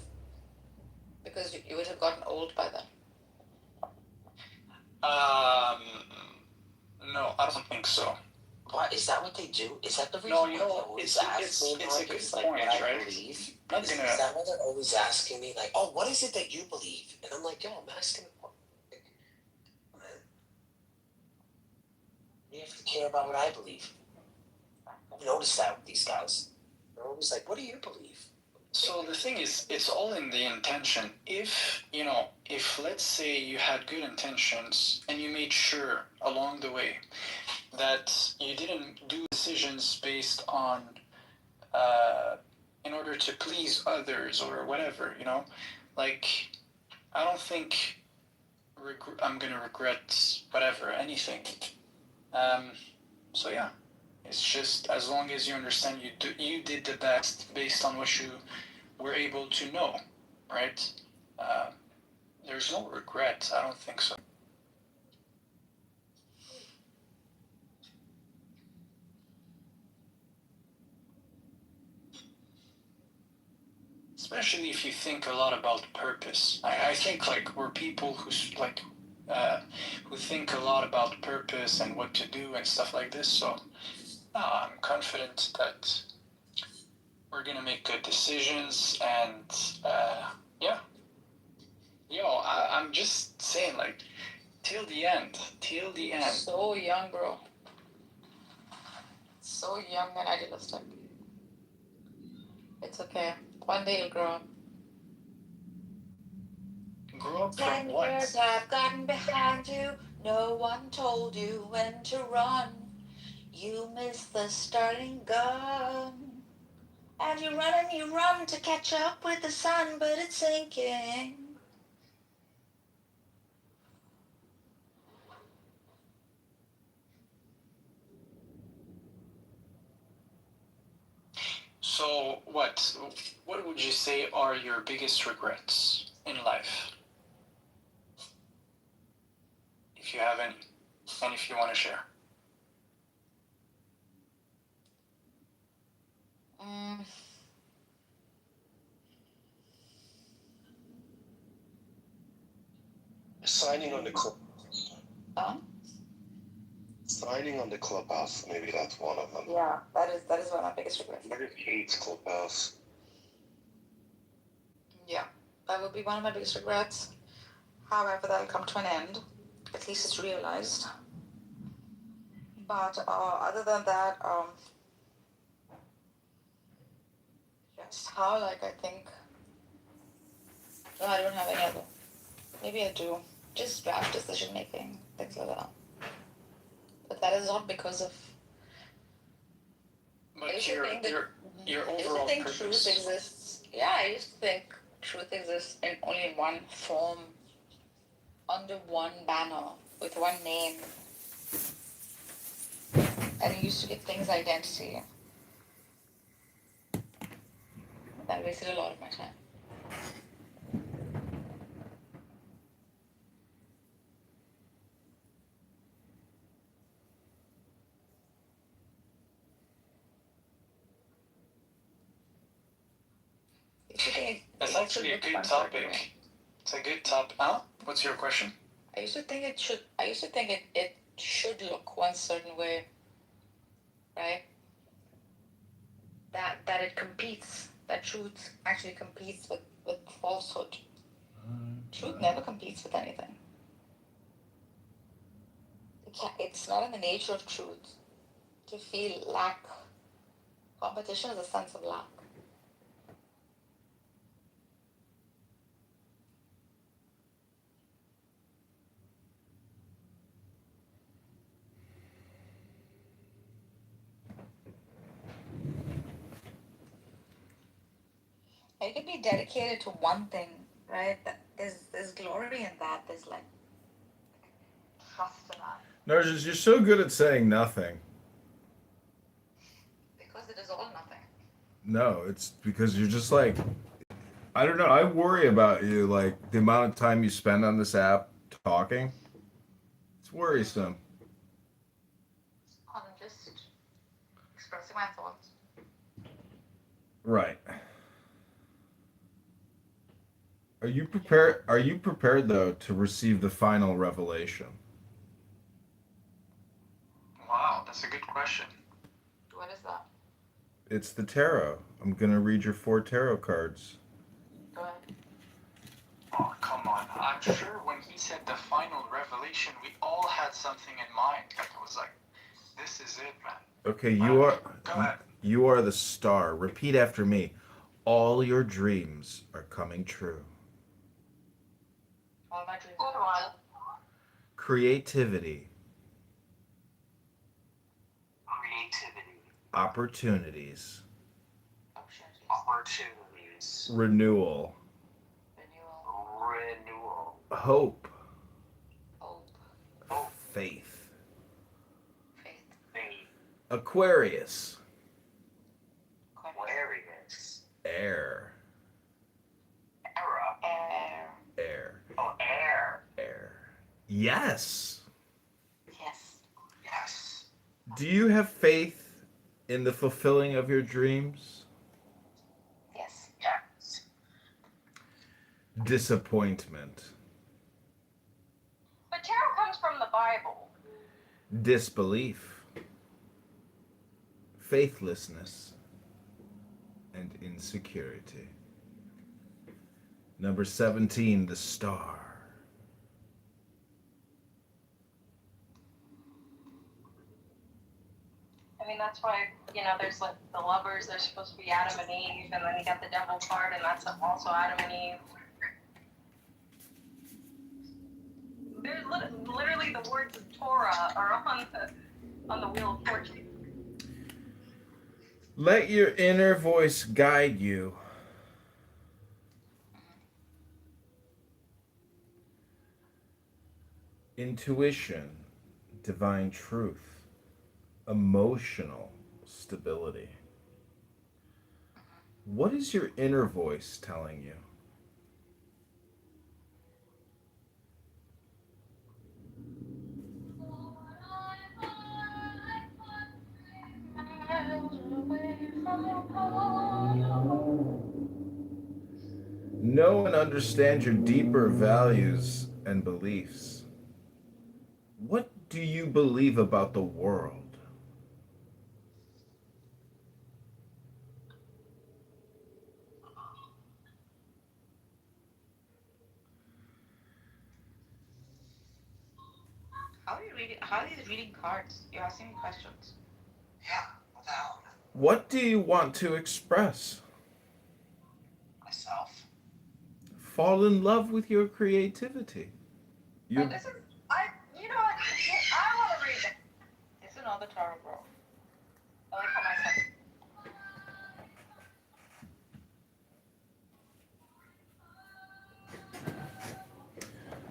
because you would have gotten old by then. No, I don't think so. What is that? What they do? Is that the reason? No, you why know, they always it's ask me, a like, good it's like point, what I right? believe? Not Is gonna. that why they're always asking me, like, oh, what is it that you believe? And I'm like, yo, I'm asking. Like, you have to care about what I believe. I've noticed that with these guys. They're always like, what do you believe? So the thing is, it's all in the intention. If, if let's say you had good intentions and you made sure along the way that you didn't do decisions based on, in order to please others or whatever, like, I don't think I'm gonna regret whatever, anything. So yeah, it's just as long as you understand you did the best based on what you were able to know, right? There's no regret. I don't think so. Especially if you think a lot about purpose. I think like we're people who think a lot about purpose and what to do and stuff like this. So I'm confident that we're gonna make good decisions and yeah. I'm just saying like till the end. So young, bro. So young and idealistic. It's okay. One day you'll grow up. Grow up 10 from what? years have gotten behind you. No one told you when to run. You missed the starting gun. And you run to catch up with the sun, but it's sinking. So what would you say are your biggest regrets in life? If you have any, and if you want to share. Signing on the club. Signing on the clubhouse, maybe that's one of them. Yeah, that is one of my biggest regrets. Maybe hates clubhouse. Yeah, that would be one of my biggest regrets. However, that'll come to an end. At least it's realized. But other than that, just how I think No, I don't have any other. Maybe I do. Just rash decision making, things like that. But that is not because of. I But used to think that your I used to overall think truth purpose. exists. Yeah, I used to think truth exists in only one form, under one banner, with one name. And I used to give things identity. That wasted a lot of my time. That's actually a good topic. It's a good topic. Huh? What's your question? I used to think it should. I used to think it should look one certain way, right? That it competes. That truth actually competes with falsehood. Truth never competes with anything. It's not in the nature of truth to feel lack. Competition is a sense of lack. You can be dedicated to one thing, right? There's glory in that. There's like trust in that. Narcissus, you're so good at saying nothing. Because it is all nothing. No, it's because you're just like, I don't know. I worry about you, like the amount of time you spend on this app talking. It's worrisome. I'm just expressing my thoughts. Right. Are you prepared? Are you prepared though to receive the final revelation? Wow, that's a good question. What is that? It's the tarot. I'm gonna read your 4 tarot cards. Go ahead. Oh, come on. I'm sure when he said the final revelation, we all had something in mind. Like it was like, this is it, man. Okay, Go ahead. you are the star. Repeat after me. All your dreams are coming true. All my dreams. Creativity. Creativity. Opportunities. Opportunities. Renewal. Renewal. Hope. Hope. Faith. Faith. Aquarius. Aquarius. Air. Air. Air. Oh, air. Air. Yes. Yes. Yes. Do you have faith in the fulfilling of your dreams? Yes. Yes. Disappointment. But tarot comes from the Bible. Disbelief. Faithlessness. And insecurity. Number 17, the star. I mean, that's why, there's like the lovers, they're supposed to be Adam and Eve, and then you got the devil card, and that's also Adam and Eve. There's literally the words of Torah are on the Wheel of Fortune. Let your inner voice guide you. Intuition, divine truth, emotional stability. What is your inner voice telling you? Know and understand your deeper values and beliefs. What do you believe about the world? How are these reading cards? You're asking me questions. Yeah. What the hell? What do you want to express? Myself. fall in love with your creativity. Oh, this is you know what? I want to read that. It's another Taro girl. I like how my son.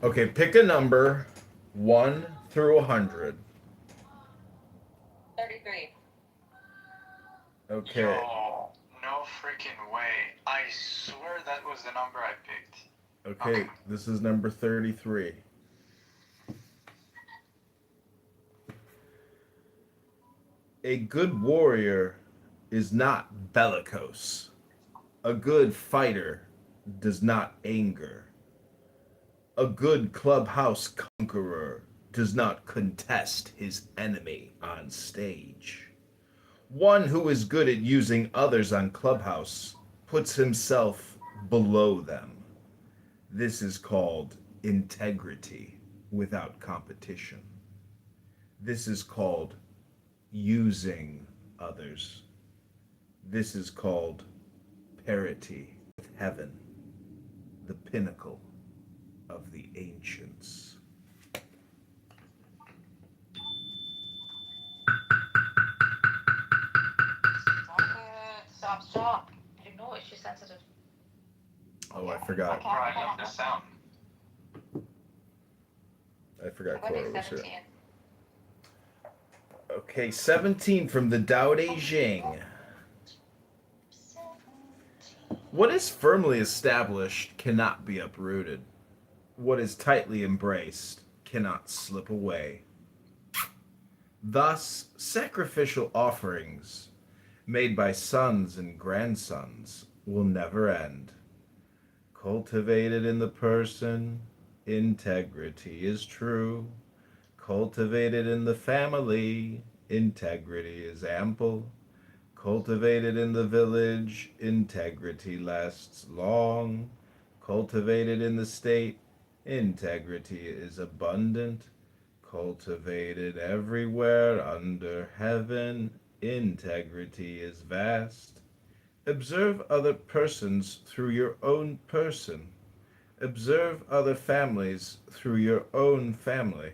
Okay, pick a number 1 through 100. 33. Okay. Yo, no freaking way. I swear that was the number I picked. Okay, this is number 33. A good warrior is not bellicose. A good fighter does not anger. A good clubhouse conqueror does not contest his enemy on stage. One who is good at using others on Clubhouse puts himself below them. This is called integrity without competition. This is called using others. This is called parity with heaven, the pinnacle of the ancients. Stop. You know it. She's sensitive. Oh, I forgot. Bro, I love the sound. I forgot What Cora is was here. 17? Okay, 17 from the Tao Te Ching. What is firmly established cannot be uprooted. What is tightly embraced cannot slip away. Thus, sacrificial offerings made by sons and grandsons will never end. Cultivated in the person, integrity is true. Cultivated in the family, integrity is ample. Cultivated in the village, integrity lasts long. Cultivated in the state, integrity is abundant. Cultivated everywhere under heaven, integrity is vast. Observe other persons through your own person. Observe other families through your own family.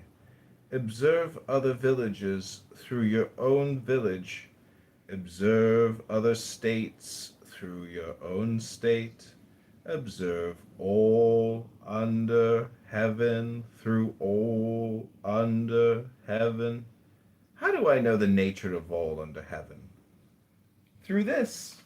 Observe other villages through your own village. Observe other states through your own state. Observe all under heaven through all under heaven. How do I know the nature of all under heaven? Through this.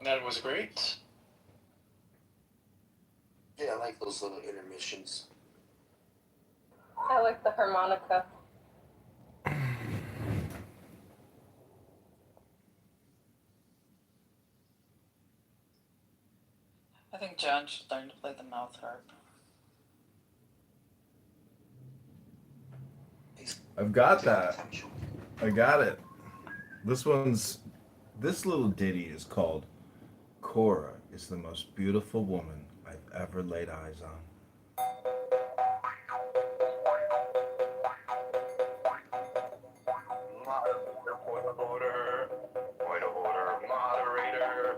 That was great. Yeah, I like those little intermissions. I like the harmonica. I think John should learn to play the mouth harp. I've got that. I got it. This little ditty is called Cora is the most beautiful woman I've ever laid eyes on. Point of order, moderator,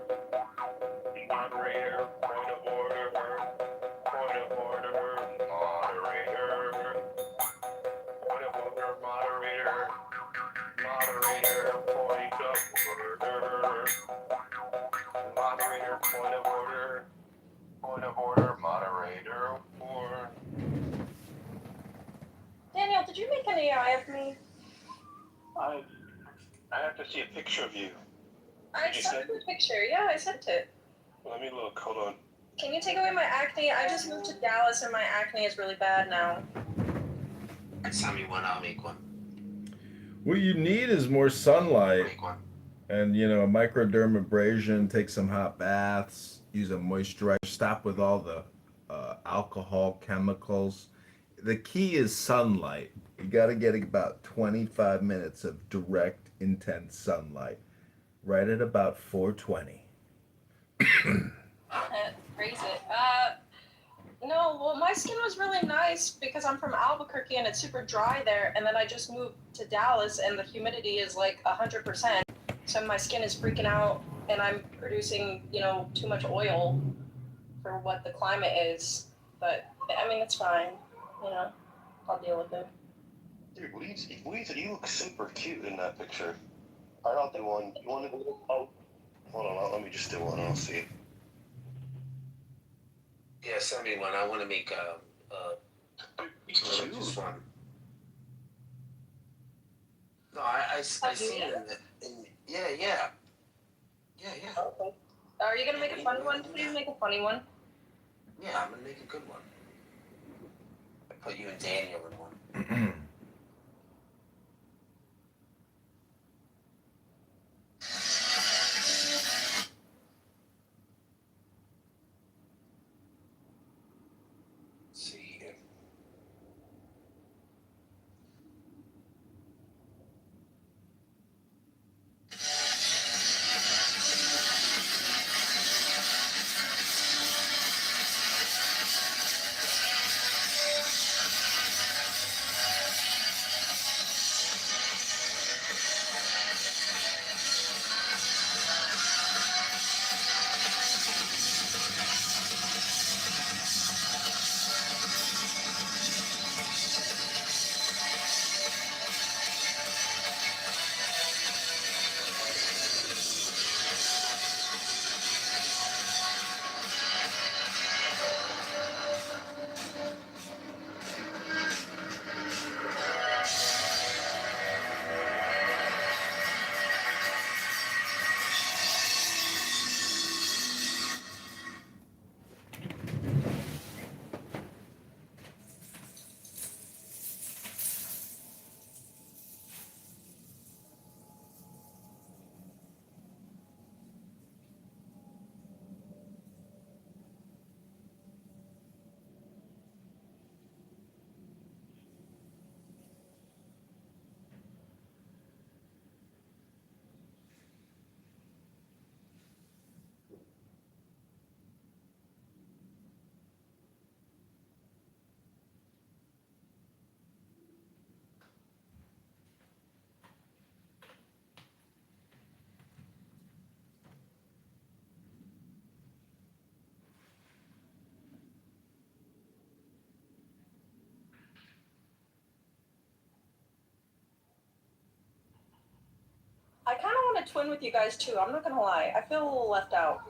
moderator, point of order, moderator, point of order, moderator, moderator, point of order, moderator, or. Daniel, did you make an AI of me? I have to see a picture of you. I Did you sent send- you a picture. Yeah, I sent it. Let me look. Hold on. Can you take away my acne? I just moved to Dallas and my acne is really bad now. Send me one, I'll make one. What you need is more sunlight. Make one. And, microdermabrasion, take some hot baths, use a moisturizer, stop with all the alcohol, chemicals. The key is sunlight. You got to get about 25 minutes of direct, intense sunlight. right at about 420. Raise it. No, well, my skin was really nice because I'm from Albuquerque and it's super dry there. And then I just moved to Dallas and the humidity is like 100%. So my skin is freaking out and I'm producing, too much oil for what the climate is. But I mean, it's fine. I'll deal with it. Dude, you look super cute in that picture. Alright, I'll do one. You want to do oh, hold on, let me just do one and I'll see. Yeah, send me one. I want to make just one. No, I seen it yeah. Okay. Are you gonna make a funny one? Please make a funny one. Yeah, I'm gonna make a good one. I put you and Daniel in one. Let's see here. I kind of want to twin with you guys too. I'm not gonna lie. I feel a little left out.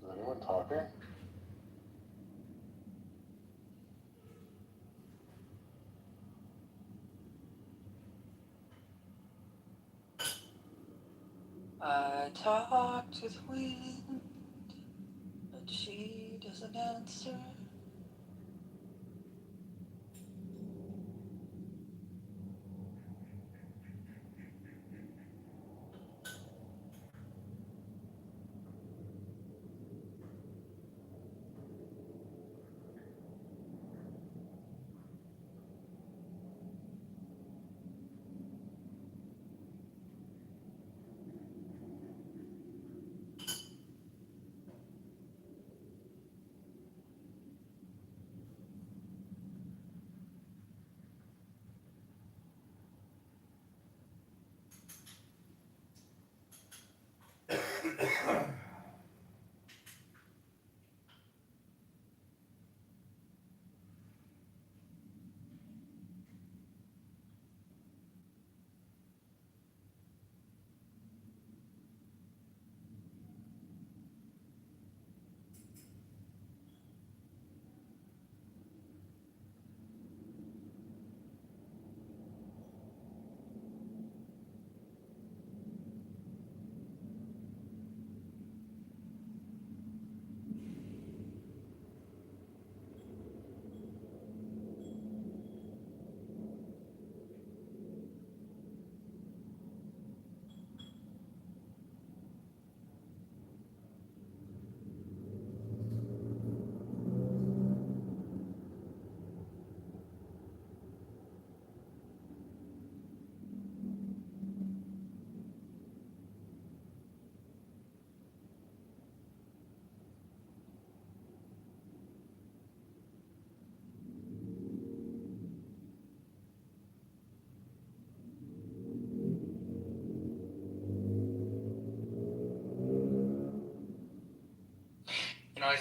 Is anyone talking? I talked with wind, but she doesn't answer.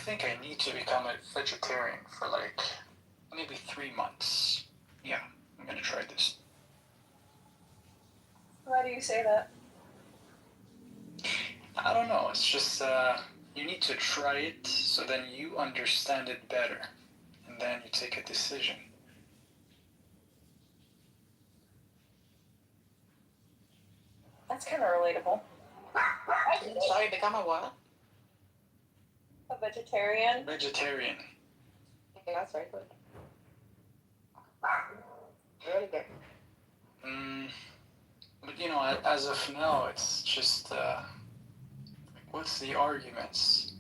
think I need to become a vegetarian for like maybe 3 months. Yeah, I'm gonna try this. Why do you say that? I don't know, it's just you need to try it so then you understand it better. And then you take a decision. That's kind of relatable. Sorry, become a what? A vegetarian. Vegetarian. Yeah, that's very good. Really good. But you know, as of now, it's just what's the arguments?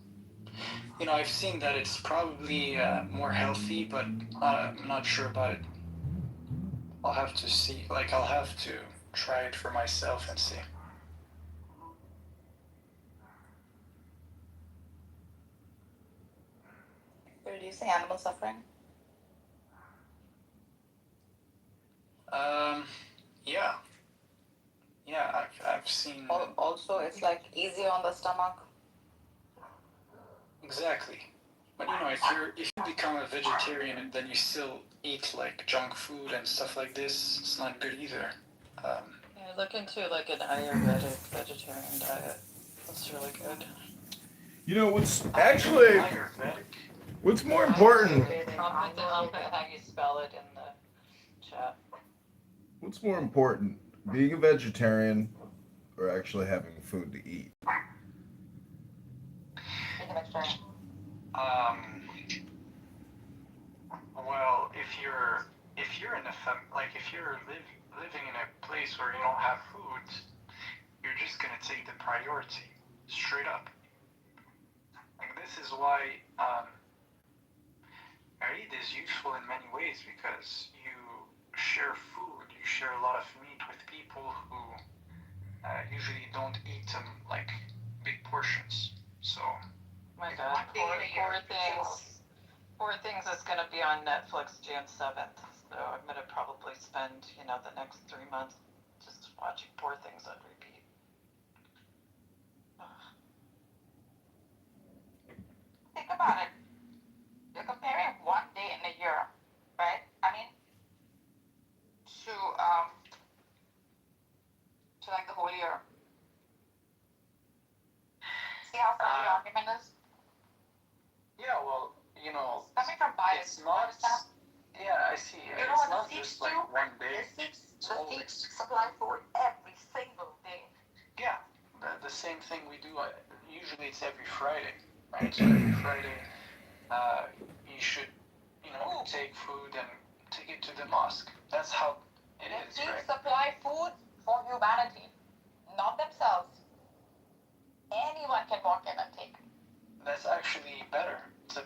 You know, I've seen that it's probably more healthy, but I'm not sure about it. I'll have to see. Like, I'll have to try it for myself and see. Reducing animal suffering? Yeah. Yeah, I've seen. Also, it's like easier on the stomach. Exactly. But you know, if you become a vegetarian and then you still eat like junk food and stuff like this, it's not good either. Yeah, look into like an Ayurvedic vegetarian diet. That's really good. You know what's actually what's more important? I'll put how you spell it in the chat. What's more important, being a vegetarian or actually having food to eat? Being a vegetarian. Well, if you're in a if you're living in a place where you don't have food, you're just gonna take the priority, straight up. Like this is why meat is useful in many ways because you share food, you share a lot of meat with people who usually don't eat them like big portions. So. My God, Poor Things is going to be on Netflix June 7th. So I'm going to probably spend, the next 3 months just watching Poor Things on repeat. Think about it. You're comparing one day in a year, right? I mean, to like the whole year. See how funny the argument is? Yeah, well, Coming from bias, it's not. Yeah, I see. You know It's what not the Sikhs just like do? one day. The Sikhs supply food every single day. Yeah, the same thing we do. Usually it's every Friday, right? So every Friday, you should, take food and take it to the mosque. That's how it is, The right? Sikhs supply food for humanity, not themselves. Anyone can walk in and take. That's actually better. It's a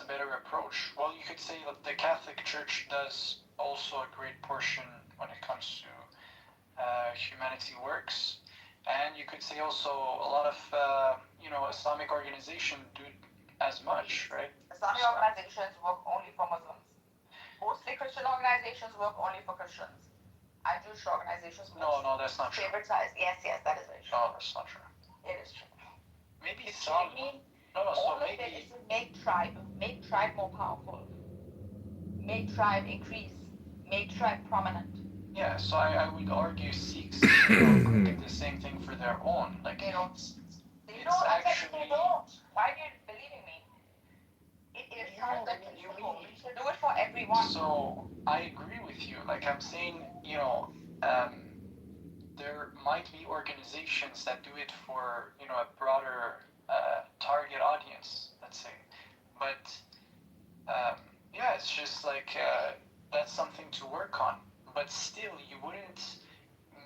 better approach. Well, you could say that the Catholic Church does also a great portion when it comes to humanity works, and you could say also a lot of Islamic organizations do as much, right? Islamic organizations work only for Muslims. Mostly Christian organizations work only for Christians. And Jewish organizations. No, that's not true. Favorite size. Yes, that is very true. No, that's not true. It is true. Maybe some. All of it is to make tribe more powerful, make tribe increase, make tribe prominent. Yeah, so I would argue Sikhs could do the same thing for their own. Like they don't. They don't. Why are you believing me? It is something we should do it for everyone. So I agree with you. Like I'm saying, there might be organizations that do it for a broader target audience, let's say, but yeah, it's just like that's something to work on. But still, you wouldn't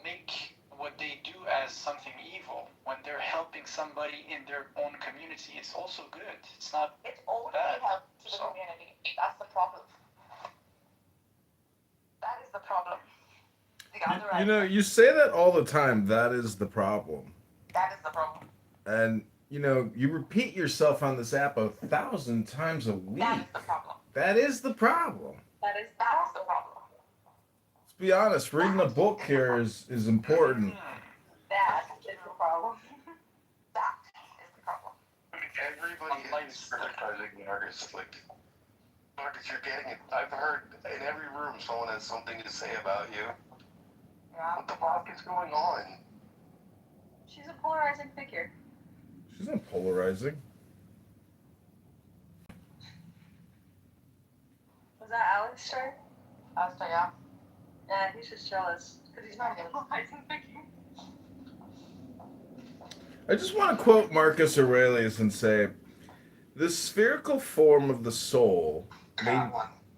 make what they do as something evil when they're helping somebody in their own community. It's also good. It's not. It's only bad. help to the community. That's the problem. That is the problem. You say that all the time. That is the problem. That is the problem. And you repeat yourself on this app 1,000 times a week. That is the problem. That is the problem. That is the problem. Let's be honest. Reading a book here is important. That is the problem. That is the problem. Everybody he's criticizing Marcus. Like, Marcus, you're getting it. I've heard in every room someone has something to say about you. Yeah. What the fuck is going on? She's a polarizing figure. She's not polarizing. Was that Alistair? Alistair, yeah. Yeah, he's just jealous because he's not a polarizing figure. I just want to quote Marcus Aurelius and say, the spherical form of the soul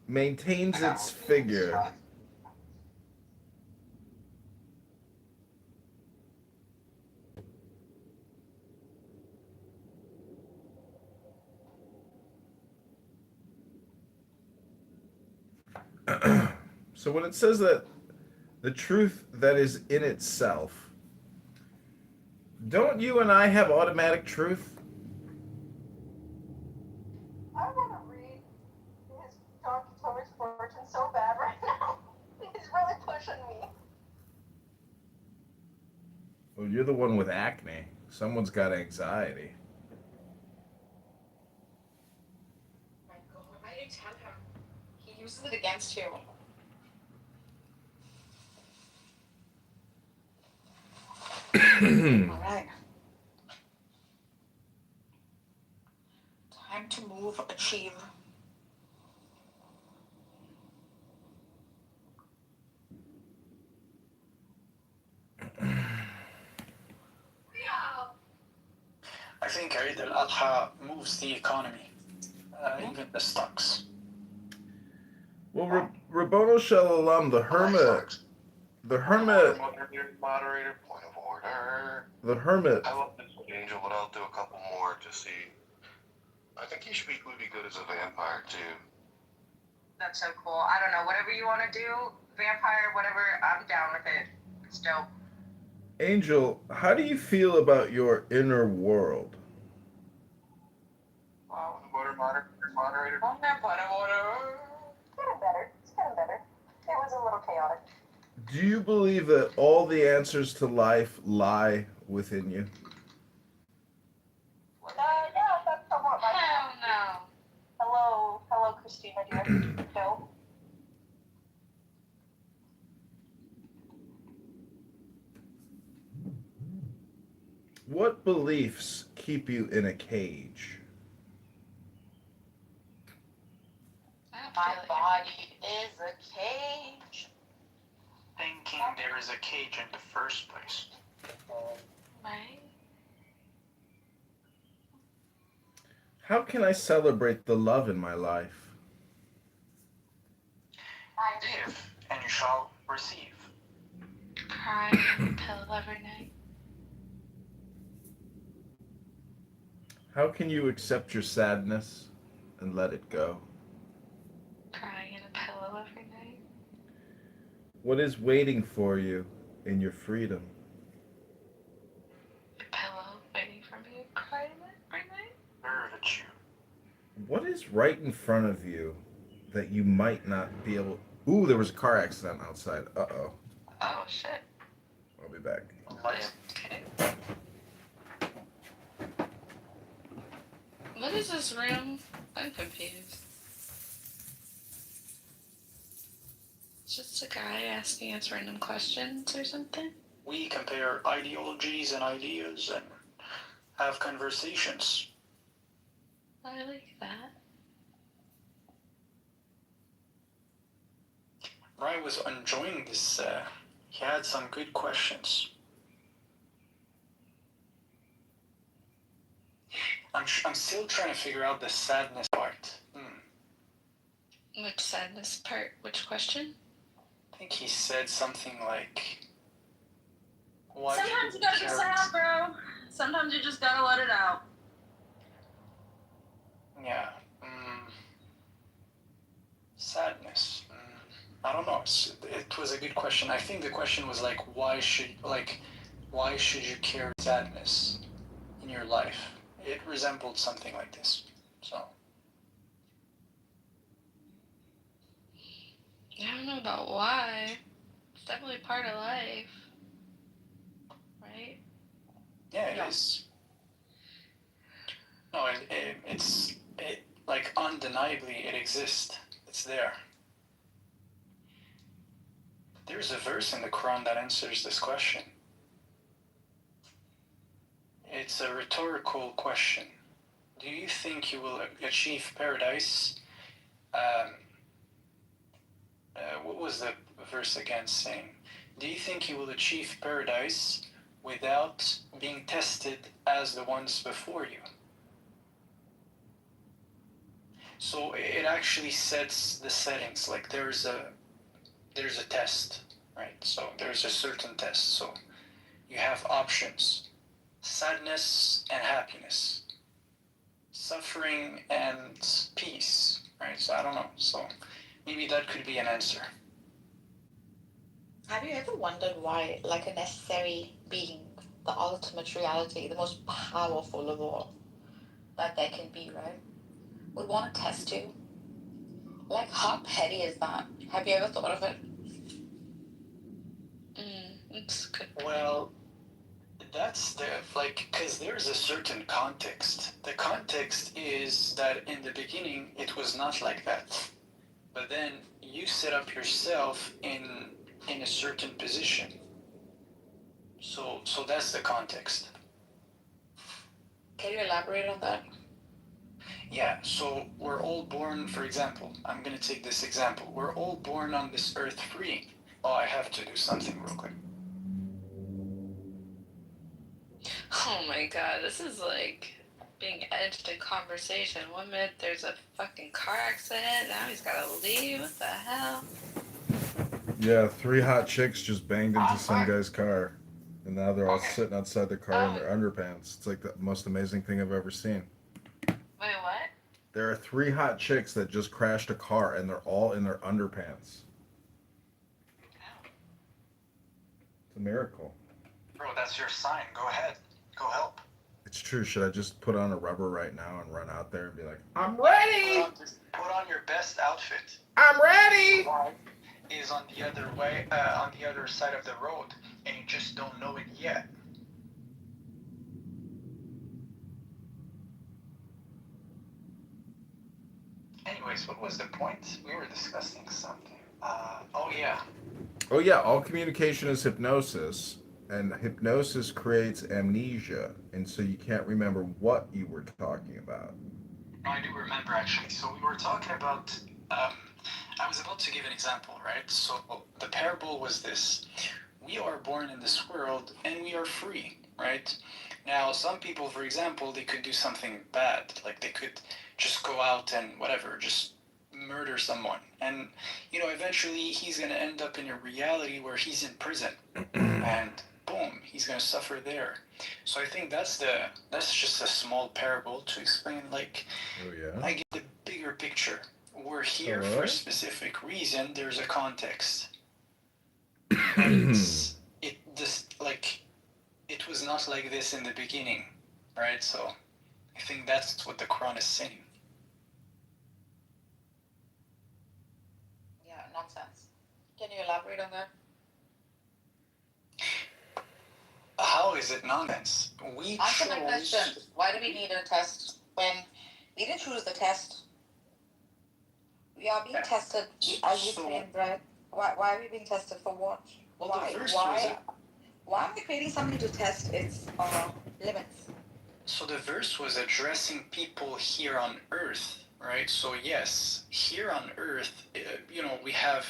maintains its figure. So when it says that the truth that is in itself, don't you and I have automatic truth? I want to read his John Kitover's fortune so bad right now. He's really pushing me. Well, you're the one with acne. Someone's got anxiety. My God, why did you tell him? He uses it against you. All right. Time to move, achieve. I think Eid al-Adha moves the economy, even the stocks. Well, Rabboni Shalom, the hermit, Moderator, point of order. the hermit. I love this Angel, but I'll do a couple more to see. I think he would be good as a vampire too. That's so cool. I don't know. Whatever you want to do, vampire, whatever, I'm down with it. It's dope. Angel, how do you feel about your inner world? Wow, moderator. Getting better. It's getting better. It was a little chaotic. Do you believe that all the answers to life lie within you? Yeah, that's somewhat like Hell no. Hello, Christina, dear. No. What beliefs keep you in a cage? My body is a cage. Thinking there is a cage in the first place. Right? How can I celebrate the love in my life? Give, and you shall receive. Cry in a pillow every night. How can you accept your sadness and let it go? Crying in a pillow every night. What is waiting for you in your freedom? A pillow waiting for me to cry in it every night. Virtue. What is right in front of you that you might not be able... Ooh, there was a car accident outside. Uh-oh. Oh, shit. I'll be back. Okay. What is this room? I'm confused. It's just a guy asking us random questions or something? We compare ideologies and ideas and have conversations. I like that. I was enjoying this. He had some good questions. I'm still trying to figure out the sadness part. Which sadness part? Which question? I think he said something like... Sometimes you gotta be sad, bro. Sometimes you just gotta let it out. Yeah. Sadness. I don't know. It was a good question. I think the question was like, why should you carry sadness in your life? It resembled something like this. So. I don't know about why. It's definitely part of life. Right? Yeah, it is. No, like undeniably it exists. It's there. There's a verse in the Quran that answers this question. It's a rhetorical question. Do you think you will achieve paradise? What was the verse again saying? Do you think you will achieve paradise without being tested as the ones before you? So it actually sets the settings. Like there's a test, right? So there's a certain test. So you have options: sadness and happiness, suffering and peace, right? So I don't know. So maybe that could be an answer. Have you ever wondered why, like a necessary being, the ultimate reality, the most powerful of all that there can be, right, would want to test you? Like, how petty is that? Have you ever thought of it? It's good. Well, that's because there's a certain context. The context is that in the beginning it was not like that. But then you set up yourself in a certain position. So that's the context. Can you elaborate on that? Yeah, so we're all born, for example, I'm gonna take this example. We're all born on this earth free. Oh, I have to do something real quick. Oh my god, this is like being edged in conversation. 1 minute there's a fucking car accident, now he's gotta leave. What the hell? Yeah, 3 hot chicks just banged into some guy's car. And now they're all sitting outside the car in their underpants. It's like the most amazing thing I've ever seen. Wait, what? There are 3 hot chicks that just crashed a car and they're all in their underpants. It's a miracle. Bro, that's your sign. Go ahead. Go help. It's true. Should I just put on a rubber right now and run out there and be like, I'm ready! Put on your best outfit. I'm ready! Is on the other way, on the other side of the road, and you just don't know it yet. Anyways, what was the point? We were discussing something. Oh yeah. Oh, yeah. All communication is hypnosis. And hypnosis creates amnesia. And so you can't remember what you were talking about. No, I do remember actually. So we were talking about, I was about to give an example, right? So the parable was this. We are born in this world and we are free, right? Now, some people, for example, they could do something bad. Like they could just go out and whatever, just murder someone. And, eventually he's going to end up in a reality where he's in prison. And boom, he's going to suffer there. So I think that's just a small parable to explain, like, oh, yeah? I get the bigger picture. We're here for a specific reason. There's a context. It was not like this in the beginning, right? So I think that's what the Quran is saying. Yeah, nonsense. Can you elaborate on that? How is it nonsense? Answer my question. Why do we need a test when we didn't choose the test? We are being tested, as you claimed, right? Why are we being tested for what? Well, Why am I creating something to test its limits? So the verse was addressing people here on earth, right? So yes, here on earth, we have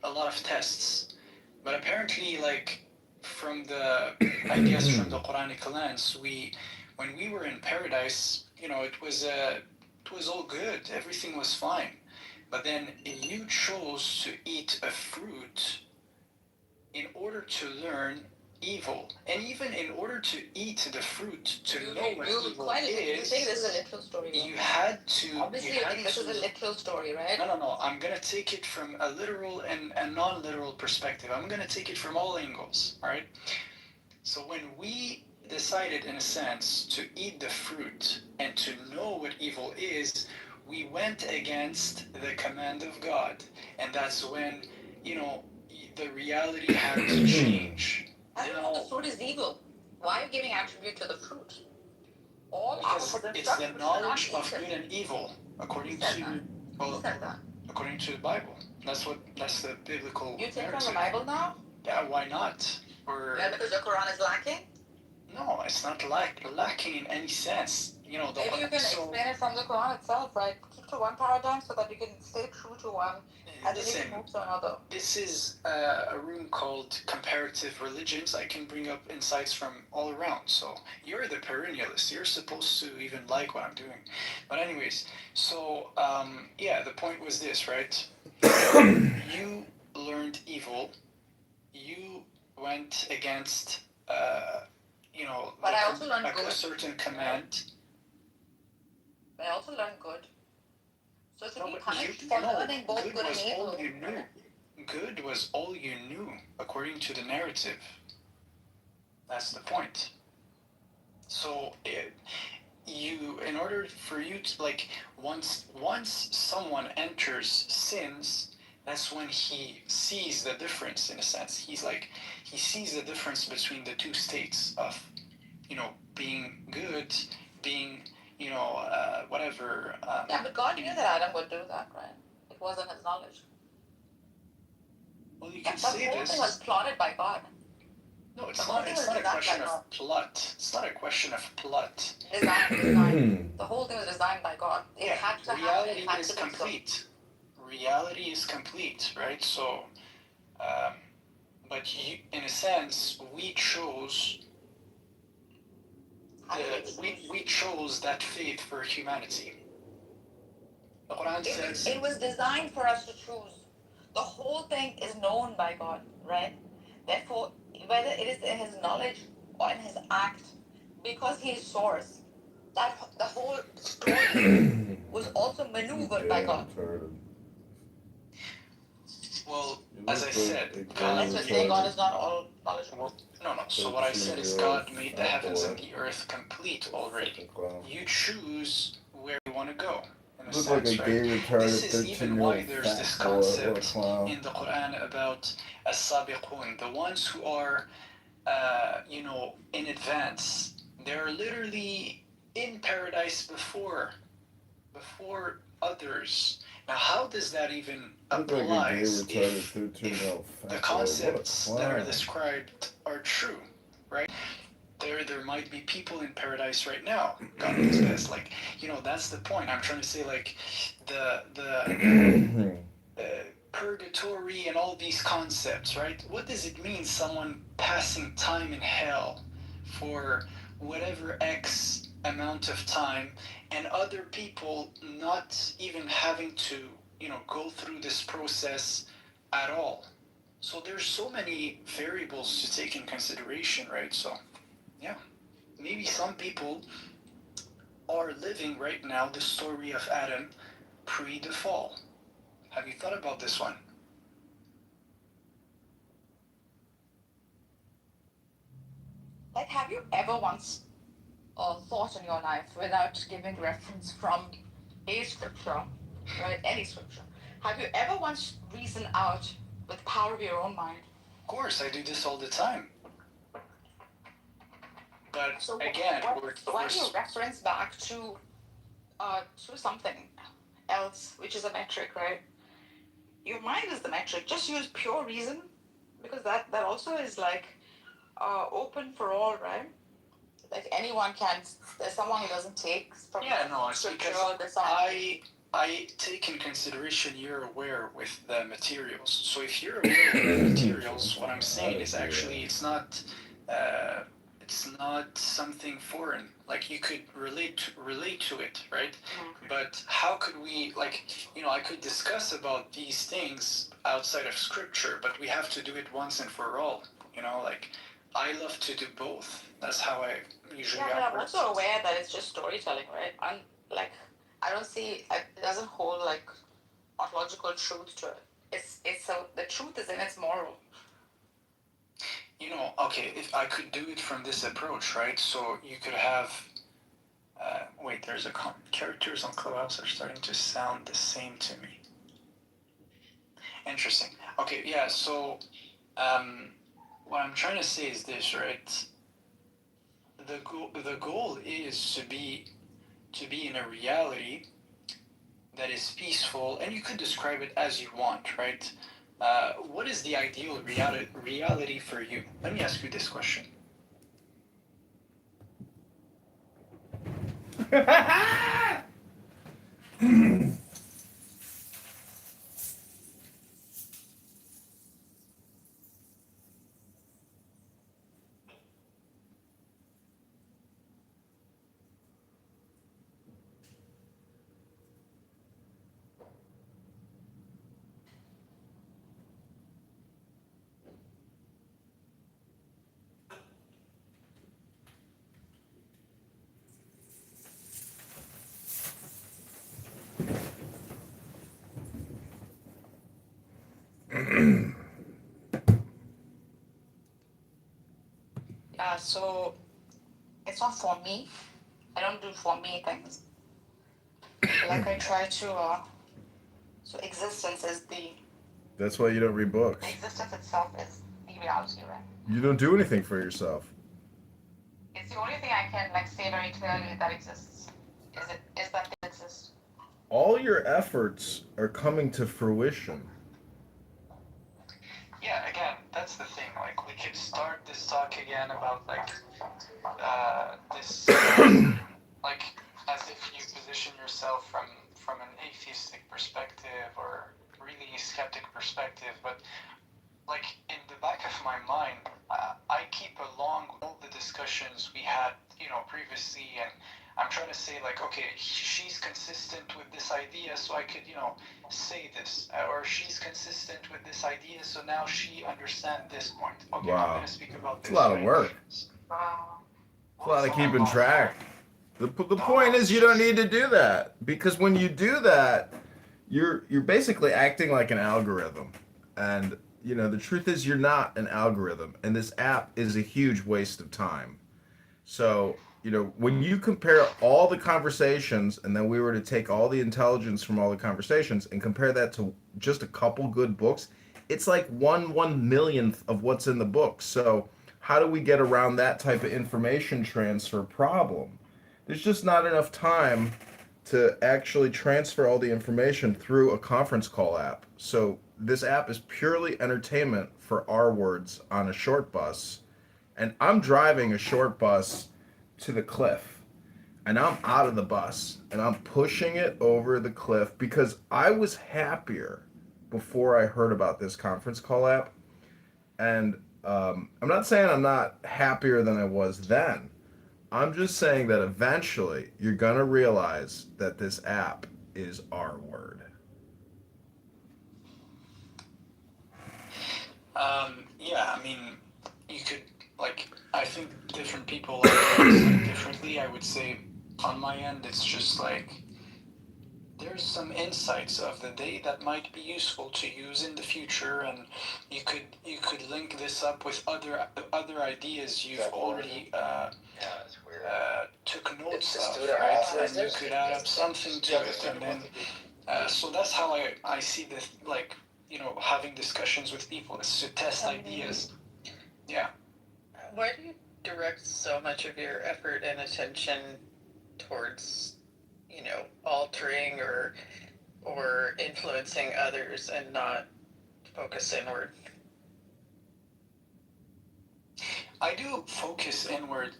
a lot of tests, but apparently, like, from the Quranic lens, when we were in paradise, it was all good, everything was fine. But then you chose to eat a fruit in order to learn evil, and even in order to eat the fruit to know what evil is. You think this is a literal story? You had to. Obviously, you think this is a literal story, right? No. I'm gonna take it from a literal and a non-literal perspective. I'm gonna take it from all angles. All right. So when we decided, in a sense, to eat the fruit and to know what evil is, we went against the command of God, and that's when the reality had to change. I don't know if the fruit is evil. Why are you giving attribute to the fruit? All Because opposite it's the structures are knowledge not of equal. good and evil, according Who said to that? well, Who said that? according to the Bible. That's the biblical You take from narrative. the Bible now? Yeah, why not? Or Yeah, because the Quran is lacking? no, it's not lacking in any sense. You know, Maybe you can explain it from the Quran itself, right? Keep to one paradigm so that you can stay true to one, and then you listen, can move to another. this is a room called comparative religions. I can bring up insights from all around. So you're the perennialist. You're supposed to even like what I'm doing. But anyways, so yeah, the point was this, right? You learned evil. You went against, you know, But I also learned a good. certain command. But I also learned good. So to No, be but punished you for know, learning both good good and was evil. all you knew. Good was all you knew, according to the narrative. That's the point. So in order for you to like, once someone enters sins, that's when he sees the difference. In a sense, he sees the difference between the two states of, you know, being good, being, you know, whatever. Yeah, but God knew that Adam would do that, right? It wasn't his knowledge. Well, you can The say whole this. thing was plotted by God. No, it's The whole not. thing It's was not a designed question by of God. plot. It's not a question of plot. Design. The whole thing was designed by God. It had to happen. Reality It had is to be so. complete. Reality is complete, right? So, but in a sense, we chose. We chose that faith for humanity. The Quran says It was designed for us to choose. The whole thing is known by God, right? Therefore, whether it is in his knowledge or in his act, because he is source, that the whole story was also maneuvered by God. well, as I said, Unless you're saying God is not all knowledgeable. No. So what I said is God made the heavens and the earth complete already. You choose where you want to go. In a Look like a sense, gay, right? retarded This is even why 13-year-old there's this fat boy. What a concept clown. in the Quran about as-sabiqun, the ones who are, you know, in advance. They're literally in paradise before others. Now, how does that even apply Like a gay, if retarded 13-year-old fat the boy. concepts What a that are clown. described are true, right? There might be people in paradise right now. God knows best. Like, you know, that's the point. I'm trying to say, like, the purgatory and all these concepts, right? What does it mean, someone passing time in hell for whatever X amount of time, and other people not even having to, you know, go through this process at all? So there's so many variables to take in consideration, right? So, yeah, maybe some people are living right now the story of Adam pre the fall. Have you thought about this one? Like, have you ever once thought in your life without giving reference from a scripture, right? Any scripture. Have you ever once reasoned out with the power of your own mind? Of course, I do this all the time. But So again, why do you reference back to something else, which is a metric, right? Your mind is the metric. Just use pure reason, because that also is like open for all, right? Like anyone can. There's someone who doesn't take from it's scripture. because There's someone. I take in consideration you're aware with the materials. So if you're aware with the materials, what I'm saying is actually it's not something foreign. Like you could relate to it, right? But how could we, like, you know, I could discuss about these things outside of scripture, but we have to do it once and for all. You know, like I love to do both. That's how I usually Yeah, but I'm operate. also aware that it's just storytelling, right? And like, I don't see it doesn't hold like ontological truth to it. It's so the truth is in its moral. You know, okay, if I could do it from this approach, right? So you could have. Wait, there's a characters on Clubhouse are starting to sound the same to me. Interesting. Okay, yeah. So, what I'm trying to say is this, right? the goal is to be in a reality that is peaceful, and you could describe it as you want, right? What is the ideal reality for you? Let me ask you this question. So it's not for me. I don't do for me things. Like I try to. So existence is the. That's why you don't read books. Existence itself is the reality, right? You don't do anything for yourself. It's the only thing I can like say very clearly that exists. Is that it exists? All your efforts are coming to fruition. Yeah, again, that's the thing. Like, we could start this talk again about like this, like, as if you position yourself from an atheistic perspective or really skeptic perspective, but like in the back of my mind, I keep along all the discussions we had, previously, and I'm trying to say like, okay, she's consistent with this idea, so I could, say this, or she's consistent with this idea, so now she understands this point. Okay, Wow. I'm going to speak about this. It's a lot of work. It's a lot of keeping track. The point is you don't need to do that, because when you do that, you're basically acting like an algorithm, and the truth is you're not an algorithm, and this app is a huge waste of time. So, when you compare all the conversations, and then we were to take all the intelligence from all the conversations and compare that to just a couple good books, it's like 1/1,000,000th of what's in the book. So how do we get around that type of information transfer problem? There's just not enough time to actually transfer all the information through a conference call app. So this app is purely entertainment for our words on a short bus. And I'm driving a short bus to the cliff. And I'm out of the bus. And I'm pushing it over the cliff because I was happier before I heard about this conference call app. And I'm not saying I'm not happier than I was then. I'm just saying that eventually you're going to realize that this app is our word. Yeah, I mean, you could, like, I think different people look at it differently. I would say on my end, it's just like, there's some insights of the day that might be useful to use in the future, and you could link this up with other ideas you've already took notes of, right? And you could add up something to it, and then so that's how I see this, like, having discussions with people is to test ideas. Yeah. Why do you direct so much of your effort and attention towards, altering or influencing others and not focus inward? I do focus inward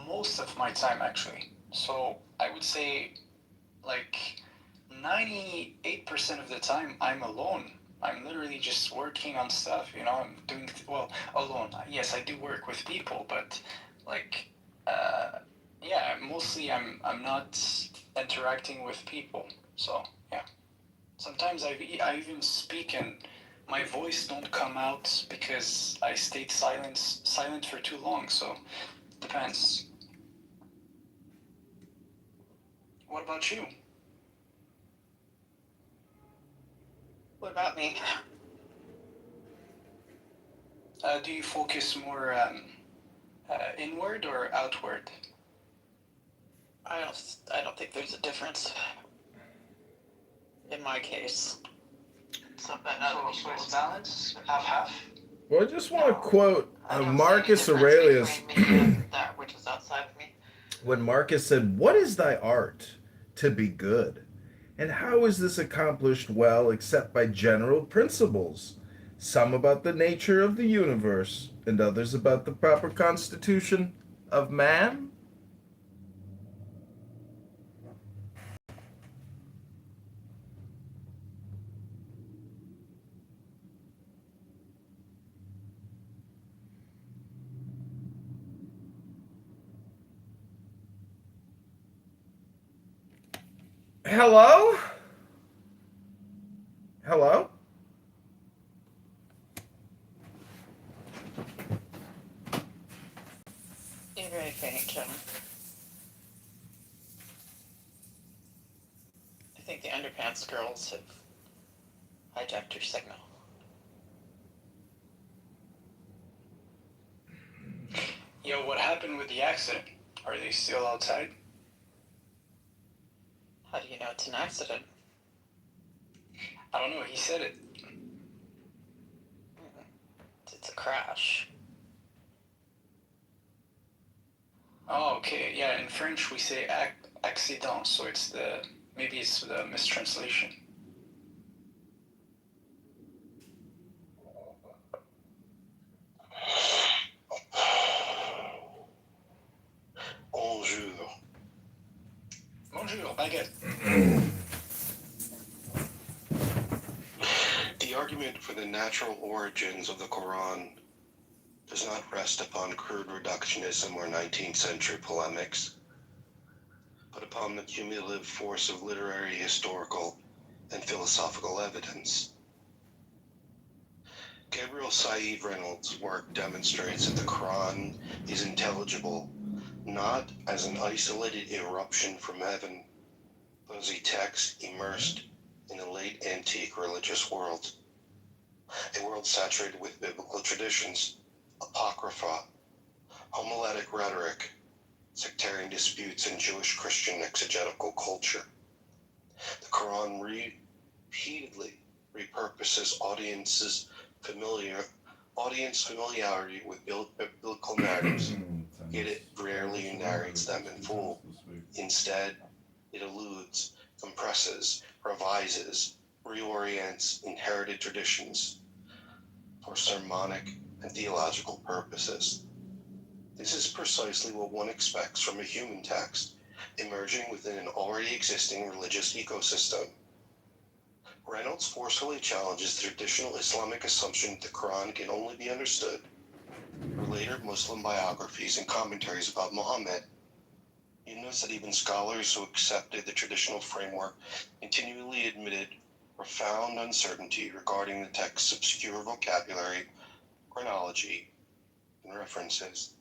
most of my time, actually. So I would say like 98% of the time I'm alone. I'm literally just working on stuff, I'm doing, alone. Yes, I do work with people, but like, yeah, mostly I'm not interacting with people. So yeah, sometimes I even speak and my voice don't come out because I stayed silent for too long. So depends. What about you? What about me? Do you focus more inward or outward? I don't think there's a difference in my case. So it's balance, half. Well, I just want to quote Marcus Aurelius. That which is outside of when Marcus said, "What is thy art? To be good. And how is this accomplished well except by general principles? Some about the nature of the universe, and others about the proper constitution of man?" Hello? Hello? You're very faint, Jim. I think the underpants girls have hijacked your signal. Yo, what happened with the accident? Are they still outside? How do you know it's an accident? I don't know, he said it. It's a crash. Oh, okay. Yeah, in French we say accident, so maybe it's the mistranslation. Bonjour. Bonjour, baguette. The argument for the natural origins of the Quran does not rest upon crude reductionism or 19th century polemics, but upon the cumulative force of literary, historical, and philosophical evidence. Gabriel Said Reynolds' work demonstrates that the Quran is intelligible not as an isolated eruption from heaven, but as a text immersed in a late antique religious world, a world saturated with biblical traditions, apocrypha, homiletic rhetoric, sectarian disputes, and Jewish-Christian exegetical culture. The Quran repeatedly repurposes audience familiarity with biblical narratives, yet it rarely narrates them in full. Instead, it alludes, compresses, revises, reorients inherited traditions for sermonic and theological purposes. This is precisely what one expects from a human text emerging within an already existing religious ecosystem. Reynolds forcefully challenges the traditional Islamic assumption that the Quran can only be understood through later Muslim biographies and commentaries about Muhammad. He notes that even scholars who accepted the traditional framework continually admitted profound uncertainty regarding the text's obscure vocabulary, chronology, and references.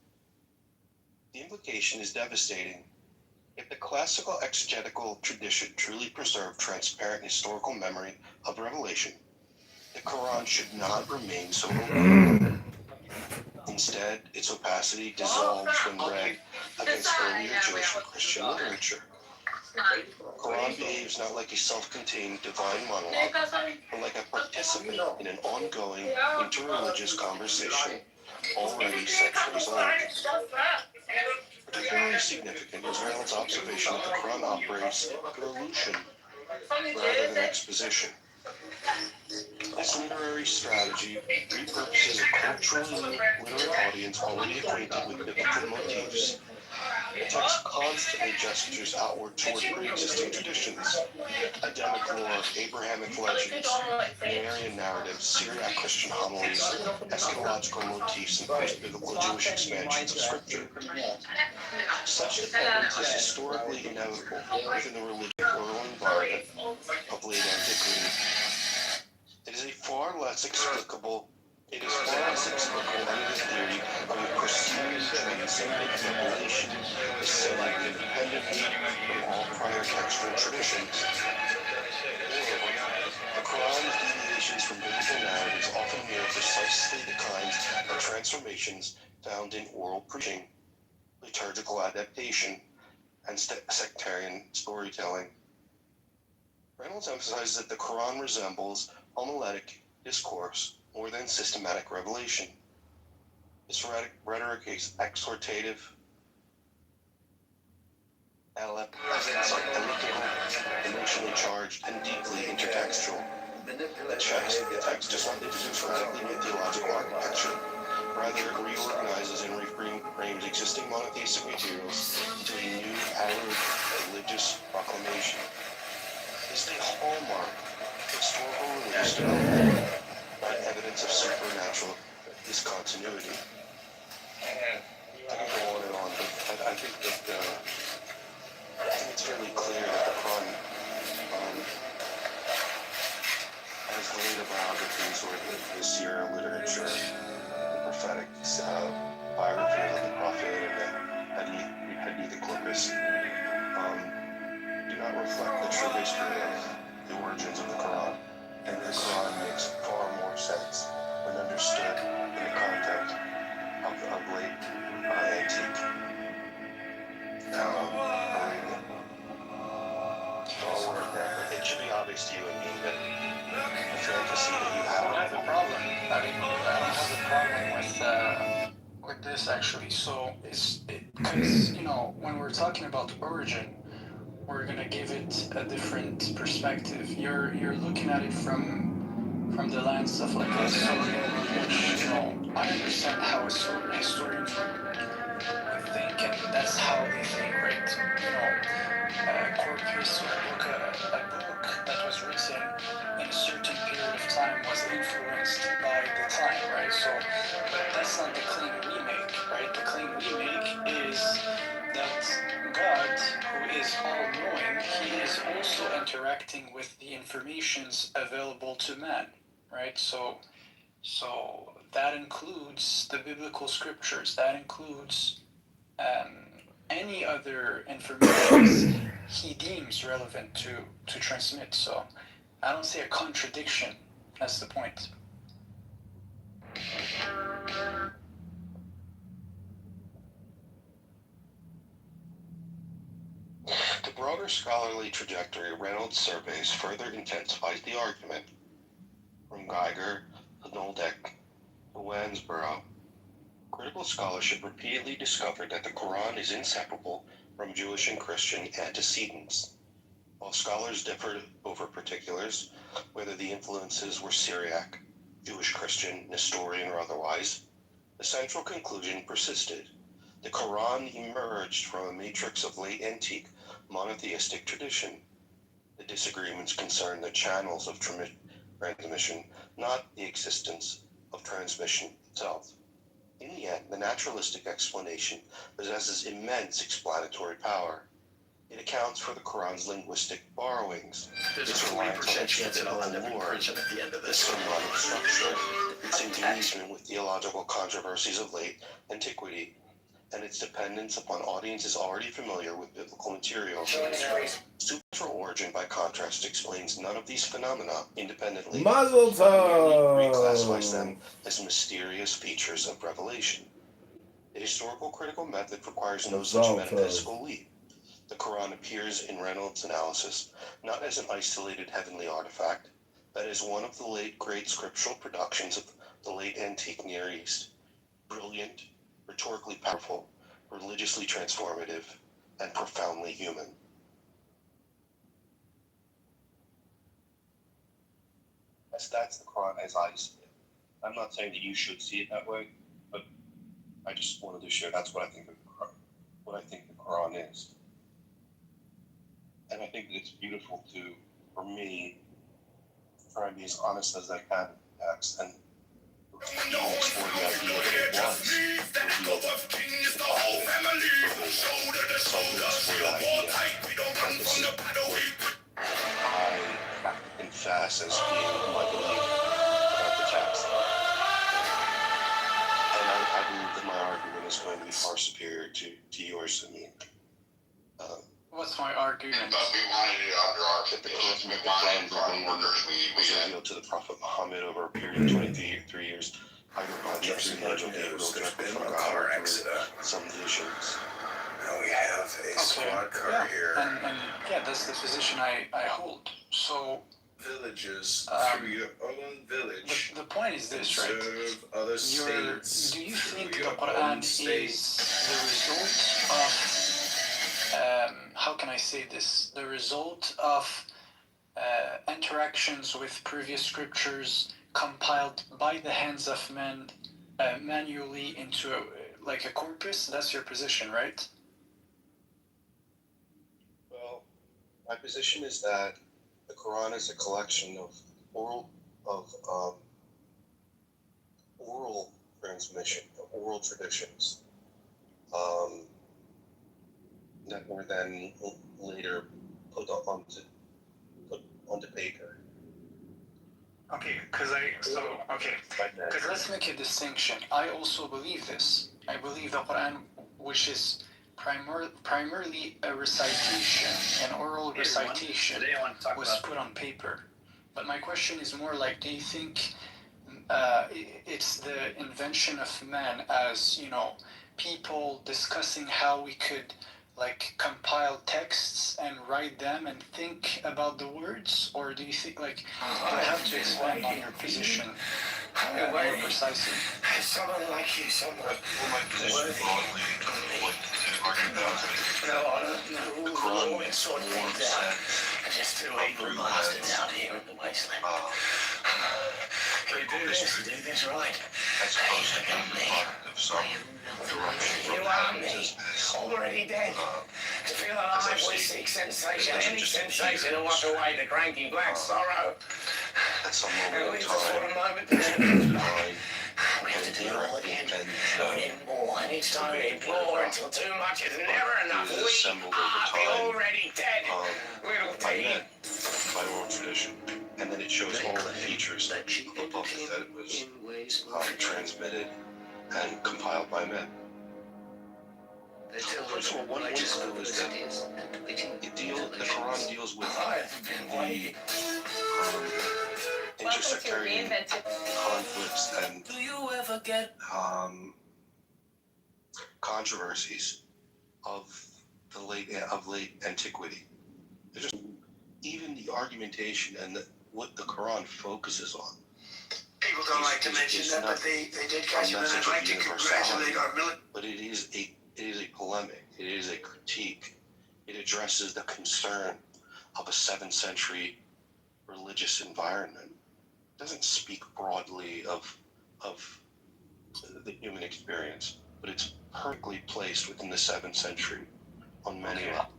The implication is devastating. If the classical exegetical tradition truly preserved transparent historical memory of revelation, the Quran should not remain so opaque. Instead, its opacity dissolves when read against earlier Jewish and Christian literature. The Quran behaves not like a self-contained divine monologue, but like a participant in an ongoing interreligious conversation already centuries old. Particularly significant is Reynolds' observation that the Quran operates through allusion rather than exposition. This literary strategy repurposes a culturally literate audience already acquainted with biblical motifs. The text constantly gestures outward toward pre-existing traditions, Adamic lore, Abrahamic legends, Marian narratives, Syriac Christian homilies, eschatological motifs, and post-biblical Jewish expansions of Scripture. Such dependence is historically inevitable within the religious plural environment of late antiquity. It is far less explicable under the theory of a perceived transcendent revelation descending independently from all prior textual traditions. Moreover, the Quran's deviations from biblical narratives often mirror precisely the kinds of transformations found in oral preaching, liturgical adaptation, and sectarian storytelling. Reynolds emphasizes that the Quran resembles homiletic discourse more than systematic revelation. Its rhetoric is exhortative, Elements are elliptical, emotionally charged, and deeply intertextual. The text does not interfere radically with theological architecture. Rather, it reorganizes and reframes existing monotheistic materials into a new pattern of religious proclamation. It is the hallmark of historical religious development, not evidence of supernatural discontinuity. And I can go on and on, but I think that it's fairly clear that the Quran has later biographies or the seer literature, the prophetic biographies of the prophet and the Hadith corpus do not reflect the true history of the origins of the Quran. And the Quran makes far more sense when understood in the context of late antique Arabia. I'll work there, but it should be obvious to you and me that the fantasy that you have. I don't have a problem. I don't have a problem with this actually. So it's because when we're talking about origin, we're gonna give it a different perspective. You're looking at it from the lens of like a historian, which I understand how a historian would think, and that's how they think, right? Corpus or a book that was written in a certain period of time was influenced by the time, right? So, but that's not the claim we make, right? The claim we make is that God, who is all-knowing, he is also interacting with the informations available to man, right? So that includes the biblical scriptures. That includes any other information he deems relevant to transmit. So I don't see a contradiction. That's the point. The broader scholarly trajectory Reynolds surveys further intensifies the argument. From Geiger to Noldeck to Wansborough, critical scholarship repeatedly discovered that the Quran is inseparable from Jewish and Christian antecedents. While scholars differed over particulars, whether the influences were Syriac, Jewish Christian, Nestorian, or otherwise, the central conclusion persisted. The Quran emerged from a matrix of late antique monotheistic tradition. The disagreements concern the channels of transmission, not the existence of transmission itself. In the end, the naturalistic explanation possesses immense explanatory power. It accounts for the Quran's linguistic borrowings, its reliance on extra-biblical lore, its symbolic structure, its engagement with theological controversies of late antiquity, and its dependence upon audiences already familiar with biblical material. Supernatural origin, by contrast, explains none of these phenomena independently. Mazel tov! Reclassifies them as mysterious features of revelation. The historical critical method requires no such metaphysical leap. The Quran appears in Reynolds' analysis not as an isolated heavenly artifact, but as one of the late great scriptural productions of the late antique Near East. Brilliant, rhetorically powerful, religiously transformative, and profoundly human. That's the Quran as I see it. I'm not saying that you should see it that way, but I just wanted to share that's what I think of the Quran, what I think the Quran is. And I think that it's beautiful for me, try and be as honest as I can with the text and explore the idea that it was revealed to the prophet. I confess as being my belief about the text. And I believe that my argument is going to be far superior to yours, I mean. What's my argument? That the Quran was revealed to the Prophet Muhammad over a period of 23 years, either by the angel Gabriel directly from God or through some visions. Now we have a squad car here. And yeah, that's the position I hold. So villages through your own village. The point is this, right? Serve other states. Do you think the Quran is the result of how can I say this? The result of interactions with previous scriptures compiled by the hands of men manually into like a corpus. That's your position, right? Well, my position is that the Quran is a collection of oral transmission, oral traditions, that were then later put onto paper. Okay, because let's make a distinction. I also believe this. I believe the Quran, which is primarily a recitation, an oral recitation, was put on paper. But my question is more like, do you think it's the invention of man as, people discussing how we could like compile texts and write them and think about the words, or do you think like you have to expand on your position more precisely? Someone like you, someone. Well, my position broadly, what the argument about the Quran makes more sense. Just two evil bastards out here in the wasteland. We do this right. As opposed to being part of some You are me, already dead. To feel alive, we seek sensation. Any sensation will wash away the cranky black sorrow. at some moment in For a time, moment, we have to do it all again. Learning more, and each time we implore until too much is never enough. We assembled over are the time, already dead little by team. men, by oral tradition. And then it shows all the features of a book that was transmitted and compiled by men. First of all, one way to know is that the Quran deals with the intersectarian conflicts and controversies of late antiquity. Even the argumentation and what the Quran focuses on. People don't like to mention that, but they did catch him, and I'd like to congratulate our military. But it is a polemic. It is a critique. It addresses the concern of a 7th century religious environment. It doesn't speak broadly of the human experience, but it's perfectly placed within the 7th century on many levels.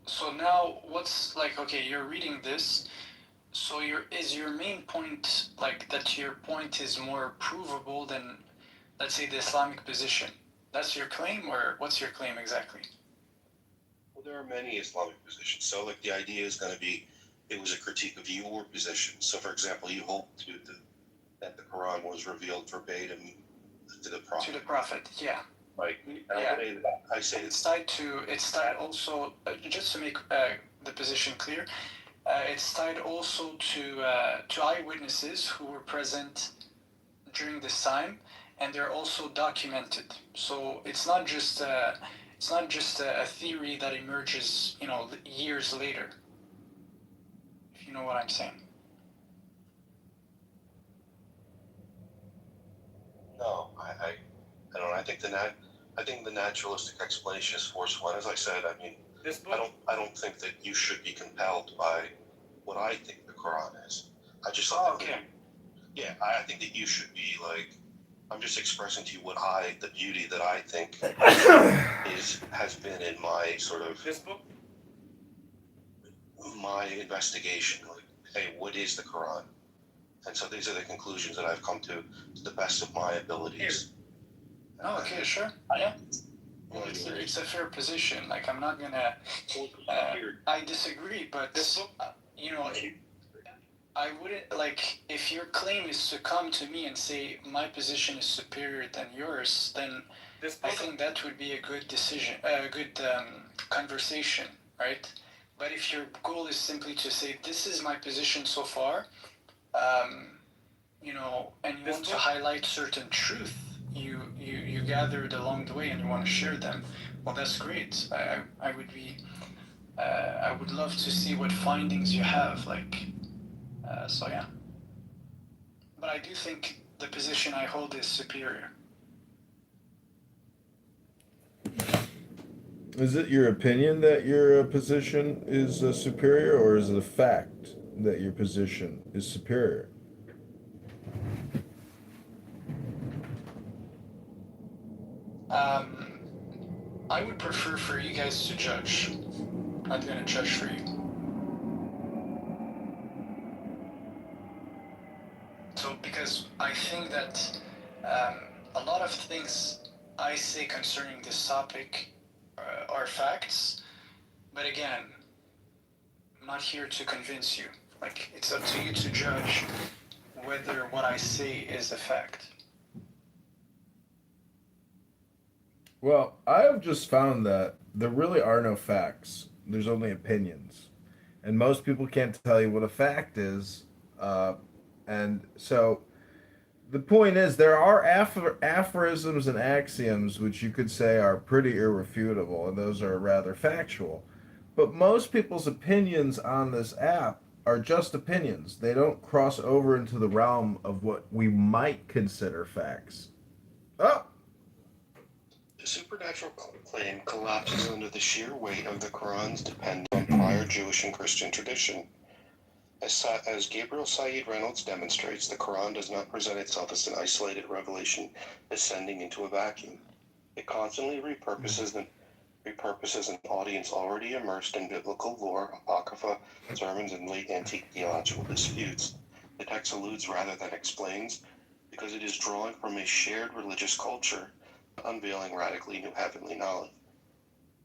So now what's like, okay, you're reading this, so is your main point like that your point is more provable than, let's say, the Islamic position? That's your claim, or what's your claim exactly? Well, there are many Islamic positions. So like the idea is going to be, it was a critique of your position. So for example, you hold that the Quran was revealed verbatim to the Prophet. To the Prophet, yeah. Like, I say it's tied also, just to make the position clear, it's tied also to eyewitnesses who were present during this time, and they're also documented. So it's not just a theory that emerges, years later. If you know what I'm saying. No, I don't. I think the naturalistic explanation is force one. As I said, I mean, I don't think that you should be compelled by what I think the Quran is. I just think I think that you should be like, I'm just expressing to you the beauty that I think has been in my sort of my investigation. Like, hey, what is the Quran? And so these are the conclusions that I've come to the best of my abilities. Oh, okay, sure. Yeah. Well, it's a fair position. Like, I'm not gonna. I disagree, but I wouldn't like, if your claim is to come to me and say my position is superior than yours, then I think that would be a good decision, a good conversation, right? But if your goal is simply to say this is my position so far, and you want to highlight certain truth you gathered along the way and you want to share them, well, that's great. I would love to see what findings you have, like, so yeah. But I do think the position I hold is superior. Is it your opinion that your position is superior, or is it a fact that your position is superior? I would prefer for you guys to judge. I'm not gonna judge for you. So, because I think that a lot of things I say concerning this topic are facts, but again, I'm not here to convince you. Like, it's up to you to judge whether what I say is a fact. Well, I have just found that there really are no facts. There's only opinions. And most people can't tell you what a fact is. Uh, and so the point is, there are aphorisms and axioms which you could say are pretty irrefutable, and those are rather factual. But most people's opinions on this app are just opinions. They don't cross over into the realm of what we might consider facts. Oh, The supernatural claim collapses under the sheer weight of the Quran's dependence on prior Jewish and Christian tradition. As Gabriel Said Reynolds demonstrates, the Quran does not present itself as an isolated revelation descending into a vacuum. It constantly repurposes an audience already immersed in biblical lore, apocrypha, sermons, and late antique theological disputes. The text alludes rather than explains, because it is drawing from a shared religious culture, unveiling radically new heavenly knowledge.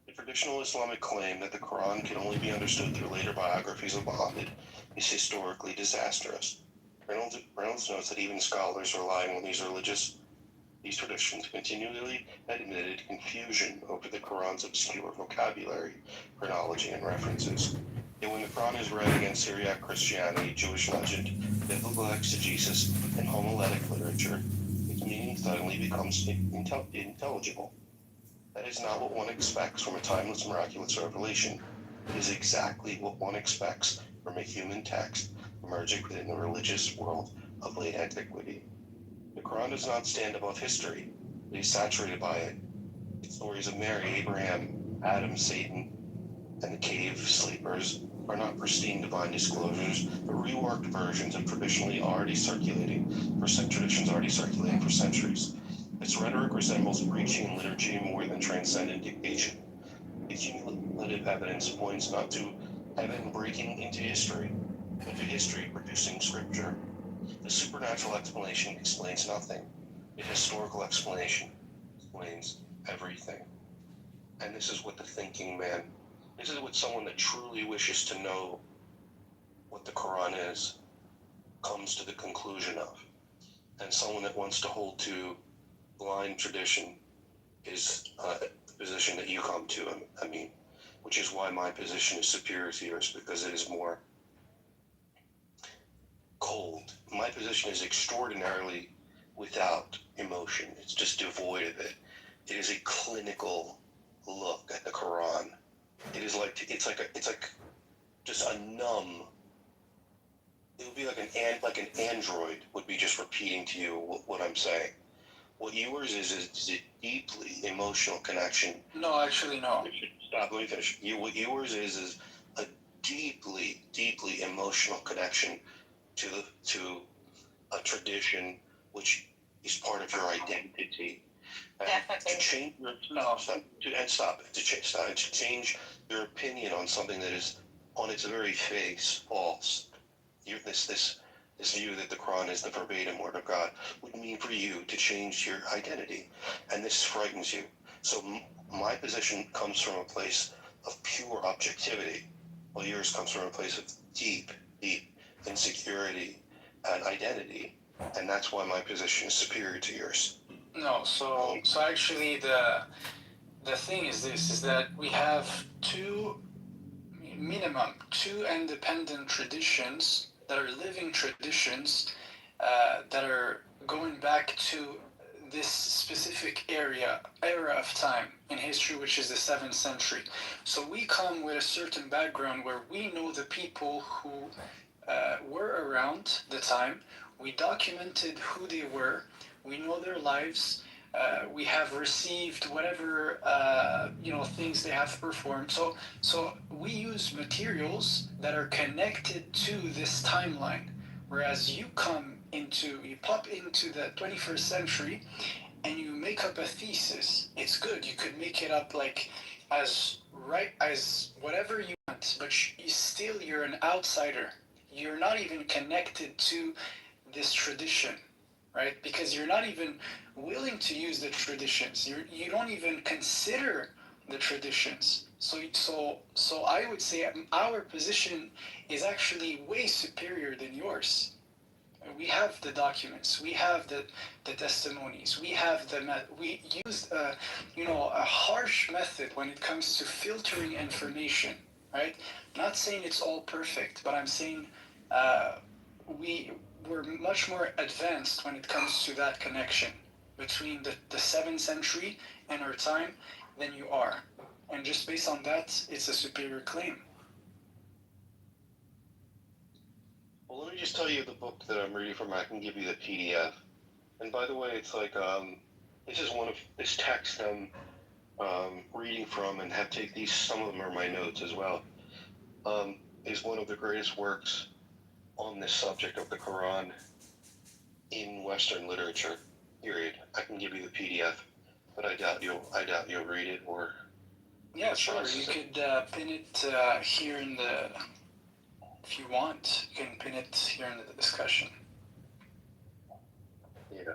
The traditional Islamic claim that the Quran can only be understood through later biographies of Muhammad is historically disastrous. Reynolds notes that even scholars relying on these traditions continually admitted confusion over the Quran's obscure vocabulary, chronology, and references. Yet when the Quran is read against Syriac Christianity, Jewish legend, biblical exegesis, and homiletic literature, its meaning suddenly becomes intelligible. That is not what one expects from a timeless, miraculous revelation. It is exactly what one expects from a human text emerging within the religious world of late antiquity. The Quran does not stand above history. It is saturated by it. Its stories of Mary, Abraham, Adam, Satan, and the cave sleepers are not pristine divine disclosures, but reworked versions of traditions already circulating for centuries. Its rhetoric resembles preaching liturgy more than transcendent dictation. The cumulative evidence points not to heaven breaking into history, but to history producing scripture. The supernatural explanation explains nothing. The historical explanation explains everything. And this is what the thinking man, this is what someone that truly wishes to know what the Quran is, comes to the conclusion of. And someone that wants to hold to blind tradition is the position that you come to, I mean, which is why my position is superior to yours, because it is more cold. My position is extraordinarily without emotion. It's just devoid of it. It is a clinical look at the Quran. It's like just a numb. It would be like an android would be just repeating to you what I'm saying. What yours is a deeply emotional connection. No, actually, no. Stop. Let me finish. What yours is a deeply, deeply emotional connection to a tradition which is part of your identity. Definitely. To change to change your opinion on something that is on its very face false. This view that the Quran is the verbatim word of God would mean for you to change your identity, and this frightens you. So my position comes from a place of pure objectivity, while yours comes from a place of deep, deep insecurity and identity, and that's why my position is superior to yours. No, so actually the thing is this, is that we have minimum two independent traditions that are living traditions that are going back to this specific era of time in history, which is the 7th century. So we come with a certain background where we know the people who were around the time. We documented who they were. We know their lives. we have received whatever things they have performed. So we use materials that are connected to this timeline. Whereas you pop into the 21st century, and you make up a thesis. It's good. You could make it up like as right as whatever you want, but you're an outsider. You're not even connected to this tradition, right? Because you're not even willing to use the traditions. You don't even consider the traditions. So I would say our position is actually way superior than yours. We have the documents, we have the testimonies, we use a harsh method when it comes to filtering information, right? Not saying it's all perfect, but I'm saying we're much more advanced when it comes to that connection between the 7th century and our time than you are. And just based on that, it's a superior claim. Well, let me just tell you the book that I'm reading from. I can give you the PDF. And by the way, it's like this is one of this text I'm reading from, and have take these. Some of them are my notes as well. Is one of the greatest works on this subject of the Quran in Western literature. Period. I can give you the PDF, but I doubt you'll read it or. Yeah, sure. You could pin it here in the. If you want, you can pin it here in the discussion. Yeah.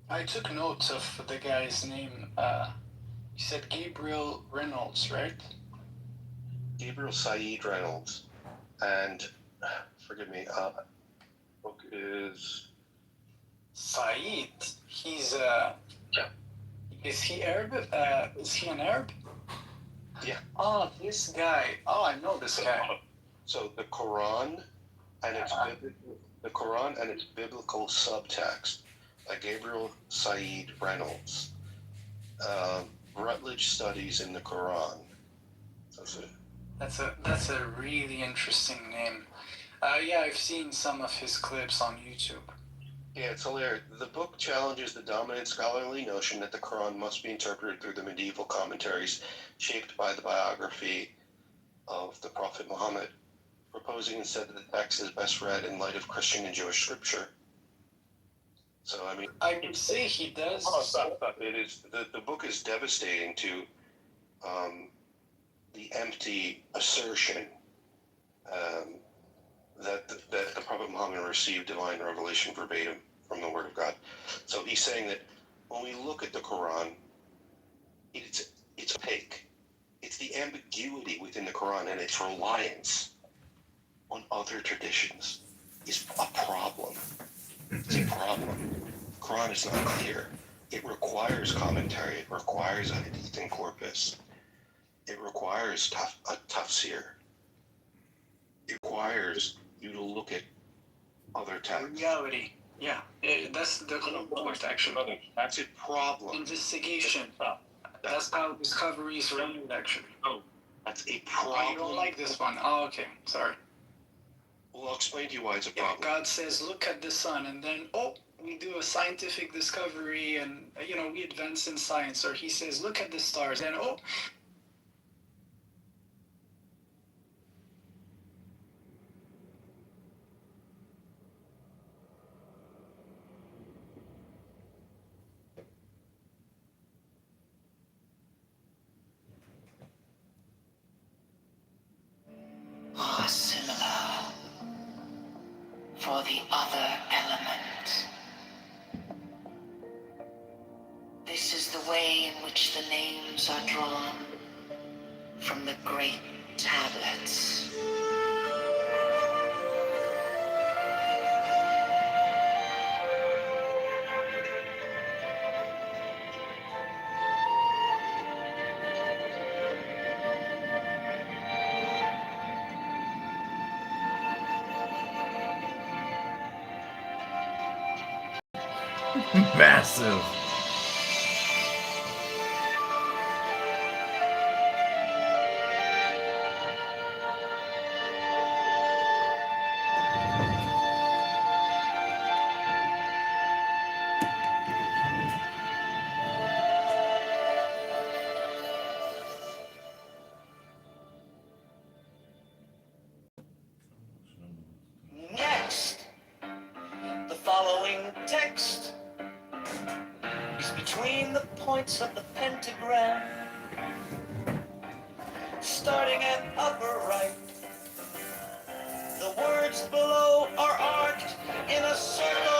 I took notes of the guy's name. You said Gabriel Reynolds, right? Gabriel Said Reynolds, and forgive me. Book is Said. He's yeah. Is he Arab? Is he an Arab? Yeah. Oh, this guy. Oh, I know this guy. So the Quran and its biblical subtext by Gabriel Said Reynolds. Rutledge Studies in the Quran. That's it. That's a really interesting name. Yeah, I've seen some of his clips on YouTube. Yeah, it's hilarious. The book challenges the dominant scholarly notion that the Quran must be interpreted through the medieval commentaries shaped by the biography of the Prophet Muhammad, proposing instead that the text is best read in light of Christian and Jewish scripture. So, I mean, I would say he does. It is the book is devastating to the empty assertion that the Prophet Muhammad received divine revelation verbatim from the Word of God. So he's saying that when we look at the Quran, it's opaque. It's the ambiguity within the Quran and its reliance on other traditions is a problem. It's a problem. The Quran is not clear. It requires commentary. It requires a hadith and corpus. It requires a tafsir. It requires you to look at other texts. Reality. Yeah, that's the point, actually. That's a problem. Investigation. That's how discoveries are made, actually. Oh, that's a problem. Oh, you don't like this one? Oh, okay. Sorry. Well, I'll explain to you why it's a problem. God says, look at the sun, and then, we do a scientific discovery, and, we advance in science. Or he says, look at the stars, and, similar for the other element. This is the way in which the names are drawn from the great tablets. Massive. between the points of the pentagram, starting at upper right. The words below are arced in a circle.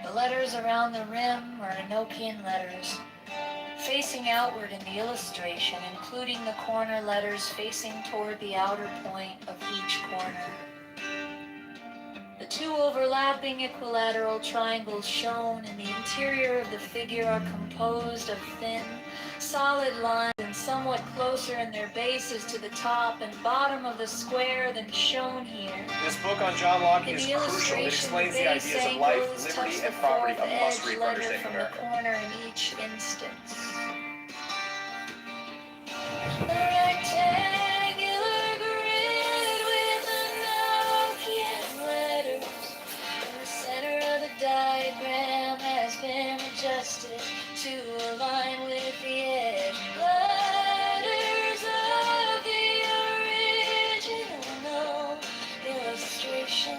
The letters around the rim are Enochian letters, facing outward in the illustration, including the corner letters facing toward the outer point of each corner. The two overlapping equilateral triangles shown in the interior of the figure are composed of thin, solid lines and somewhat closer in their bases to the top and bottom of the square than shown here. This book on John Locke In is the crucial. It illustration, explains the the base ideas of life, angles liberty, touch and the property fourth a must edge read for letter understanding from America. the corner in each instance. The rectangular grid with Enochian letters in the center of the diagram has been adjusted to align with the edge letters of the original illustration.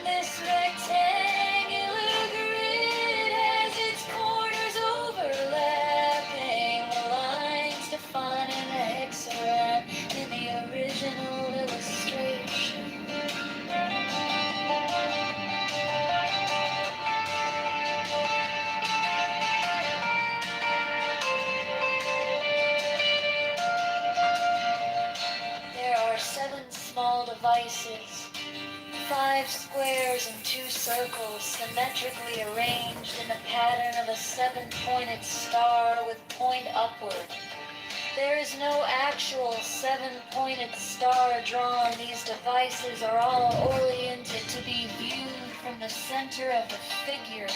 This rectangular grid has its corners overlapping, the lines defining the hexagram in the original illustration. There are 7 small devices, 5 squares and 2 circles, symmetrically arranged in the pattern of a 7-pointed star with point upward. There is no actual 7-pointed star drawn. These devices are all oriented to be viewed from the center of the figure.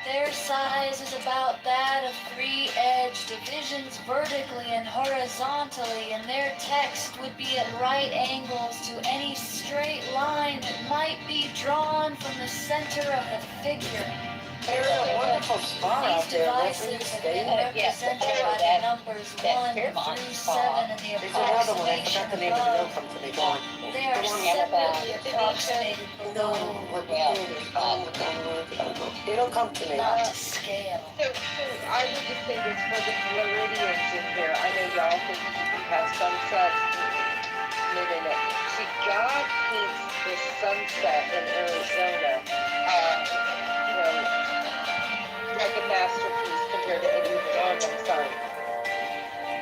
Their size is about that of 3-edged divisions vertically and horizontally, and their text would be at right angles to any straight line that might be drawn from the center of the figure. There's a wonderful spa out These there. What's devices in have state? been represented by the numbers 1 through 7 in the There's another one. I approximation forgot the name of the mill above. company. Go on. They are separately approximated below, It'll come to me. not to scale. So I would just say this for the Floridians in here. I know y'all think you have sunsets. No. See, God paints the sunset in Arizona, like a masterpiece compared to any normal sun.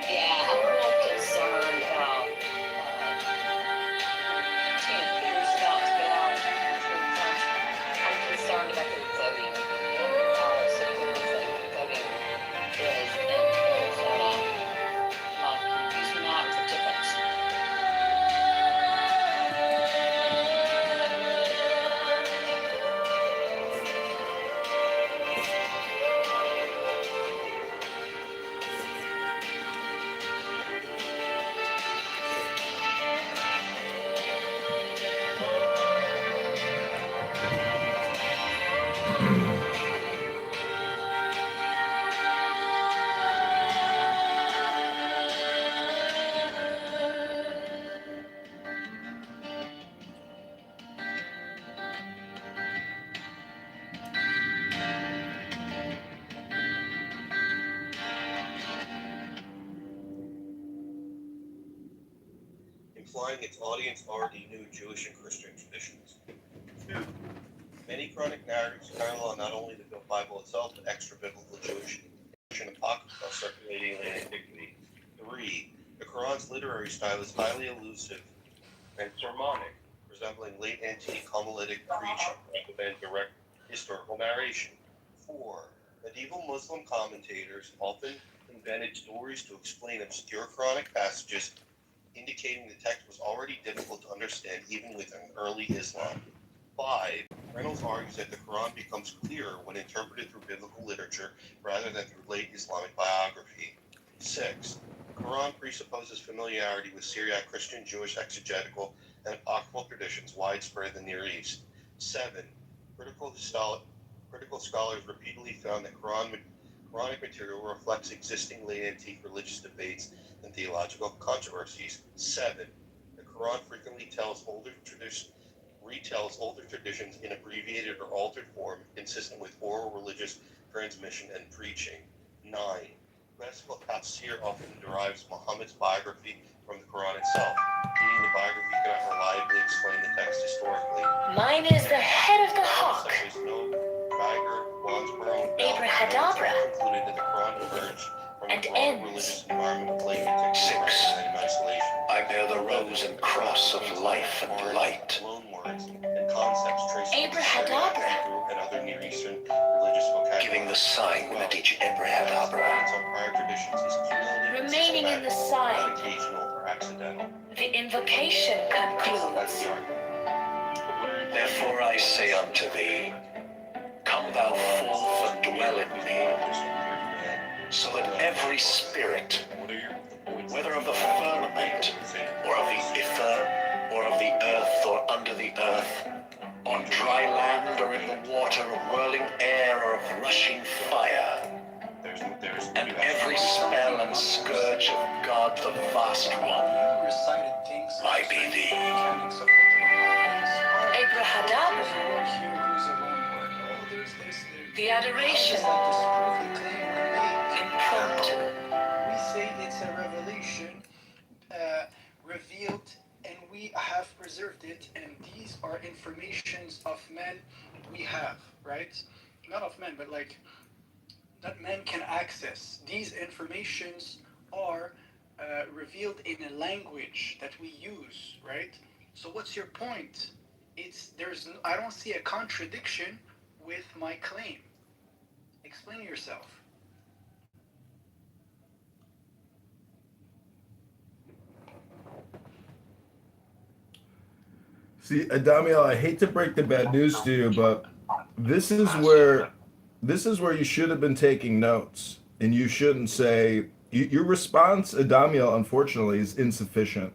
Yeah, I'm a little concerned about implying its audience already knew Jewish and Christian traditions. 2. Many Quranic narratives parallel not only the Bible itself, but extra-biblical Jewish and apocrypha circulating in antiquity. 3. The Quran's literary style is highly elusive and sermonic, resembling late antique homiletic preaching rather than direct historical narration. 4. Medieval Muslim commentators often invented stories to explain obscure Quranic passages, indicating the text was already difficult to understand even within early Islam. 5. Reynolds argues that the Quran becomes clearer when interpreted through biblical literature rather than through late Islamic biography. 6. The Quran presupposes familiarity with Syriac Christian, Jewish, exegetical, and apocryphal traditions widespread in the Near East. 7. Critical scholars repeatedly found that Quranic material reflects existing late antique religious debates and theological controversies. 7. The Quran frequently retells older traditions in abbreviated or altered form, consistent with oral religious transmission and preaching. 9. Classical tafsir often derives Muhammad's biography from the Quran itself, meaning the biography cannot reliably explain the text historically. Mine is the head of the hawk. Abrahadabra. Concluded that the Quran emerged from And a broader ends. religious environment of late antiquity rather than in isolation. I bear the rose and cross of life and light. Loan words and concepts traced from Abrahadabra. Syriac, Hebrew, and other Near Eastern religious vocabulary. Giving the sign that each Abrahadabra. Some prior traditions is cumulative, Remaining in the systematic, sign. not occasional or accidental. The invocation concludes. Therefore I say unto thee, come thou forth and dwell in me, so that every spirit, whether of the firmament, or of the ether, or of the earth, or under the earth, on dry land, or in the water, or whirling air, or of rushing fire, and every spell and scourge of God the Vast One, I be thee. Abrahadabra. The adoration. Impromptu. We say it's a revelation revealed, and we have preserved it, and these are informations of men we have, right? Not of men, but like that men can access. These informations are revealed in a language that we use, right? So what's your point? I don't see a contradiction with my claim. Explain yourself. See, Adamiel, I hate to break the bad news to you, but this is where you should have been taking notes, and you shouldn't say your response, Adamiel, unfortunately, is insufficient.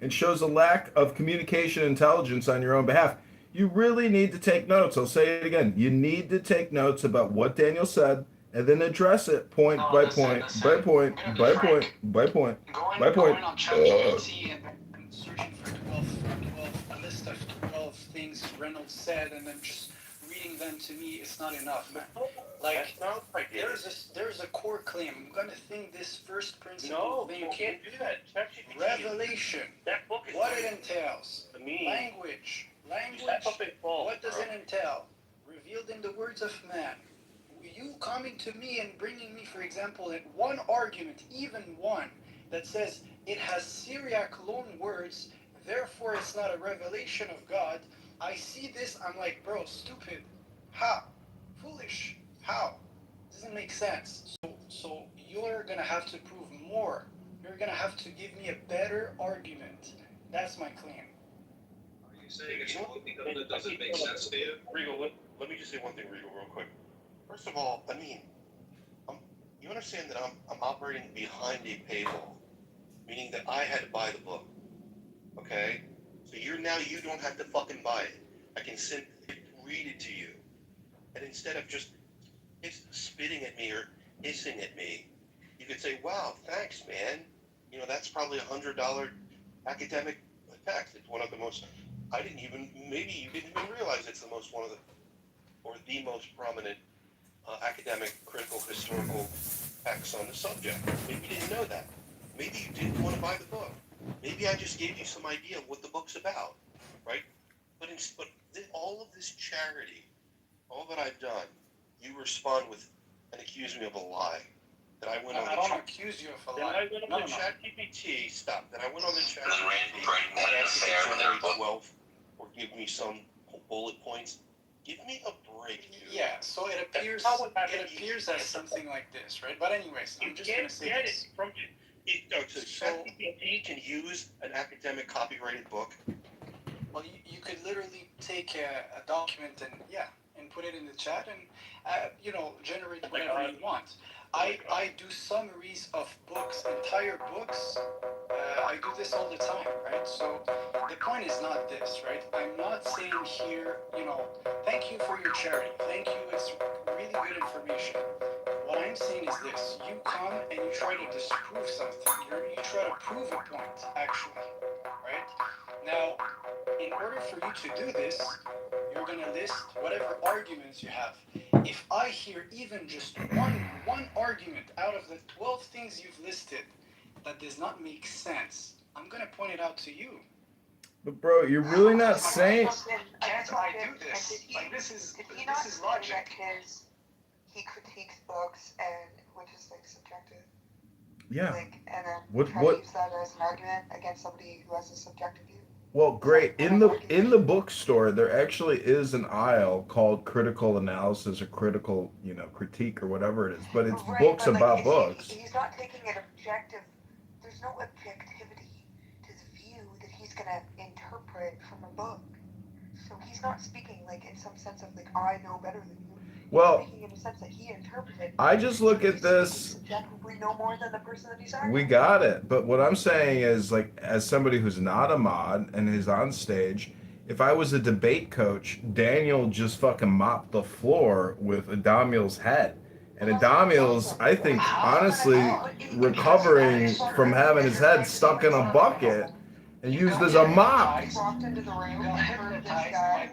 It shows a lack of communication intelligence on your own behalf. You really need to take notes. I'll say it again. You need to take notes about what Daniel said and then address it point by point, by point, by point, by point, by point. Going on ChatGPT and searching for 12, a list of 12 things Reynolds said, and then just reading them to me is not enough, man. Like, there's a core claim. I'm gonna think this first principle. No, you can't do that. ChatGPT. Revelation. That book is What it entails. Language. What does it entail? Revealed in the words of man. You coming to me and bringing me, for example, one argument, even one, that says it has Syriac loan words, therefore it's not a revelation of God. I see this, I'm like, bro, stupid. How? Foolish. How? Doesn't make sense. So you're gonna have to prove more. You're gonna have to give me a better argument. That's my claim. Are you saying it's only because it doesn't make sense to you? Regal, let me just say one thing, Regal, real quick. First of all, I mean, you understand that I'm operating behind a paywall, meaning that I had to buy the book. Okay? So you don't have to fucking buy it. I can simply read it to you. And instead of just spitting at me or hissing at me, you could say, wow, thanks, man. You know, that's probably $100 academic text. It's one of the most, maybe you didn't even realize it's the most prominent academic, critical, historical texts on the subject. Maybe you didn't know that. Maybe you didn't want to buy the book. Maybe I just gave you some idea of what the book's about, right? But all of this charity, all that I've done, you respond with and accuse me of a lie. That I went on I don't accuse you of a lie. I went on the chat GPT. Stop. That I went on the chat GPT and asked it to generate 12 or give me some bullet points. Give me a break, dude. Yeah, so it appears as something like this, right? But anyways, I'm just gonna say this. From so ChatGPT can use an academic copyrighted book. Well, you could literally take a document and put it in the chat and generate whatever you want. I do summaries of books, entire books. I do this all the time, right? So the point is not this, right? I'm not saying here, thank you for your charity. Thank you. It's really good information. What I'm saying is this. You come and you try to disprove something. You try to prove a point, actually, right? Now, in order for you to do this, you're going to list whatever arguments you have. If I hear even just one argument out of the 12 things you've listed that does not make sense, I'm going to point it out to you. But bro, you're really not saying. Can't I do this? Like this is logic. He critiques books and which is like subjective. Yeah. And then What? use that as an argument against somebody who has a subjective view. Well, great. In the bookstore, there actually is an aisle called critical analysis or critical, critique or whatever it is. But it's books about books. He's not taking an objective. There's no objectivity to the view that he's gonna interpret from a book. So he's not speaking in some sense of I know better than you. Well, He's speaking in the sense that he interpreted. I just look at this. Subjectively no more than the person that he's arguing. We got it. But what I'm saying is, as somebody who's not a mod and is on stage, if I was a debate coach, Daniel just fucking mopped the floor with Adamiel's head. And Adamiel's, I think, honestly, recovering from having his head stuck in a bucket and used as a mop. Walked into the room and heard this guy.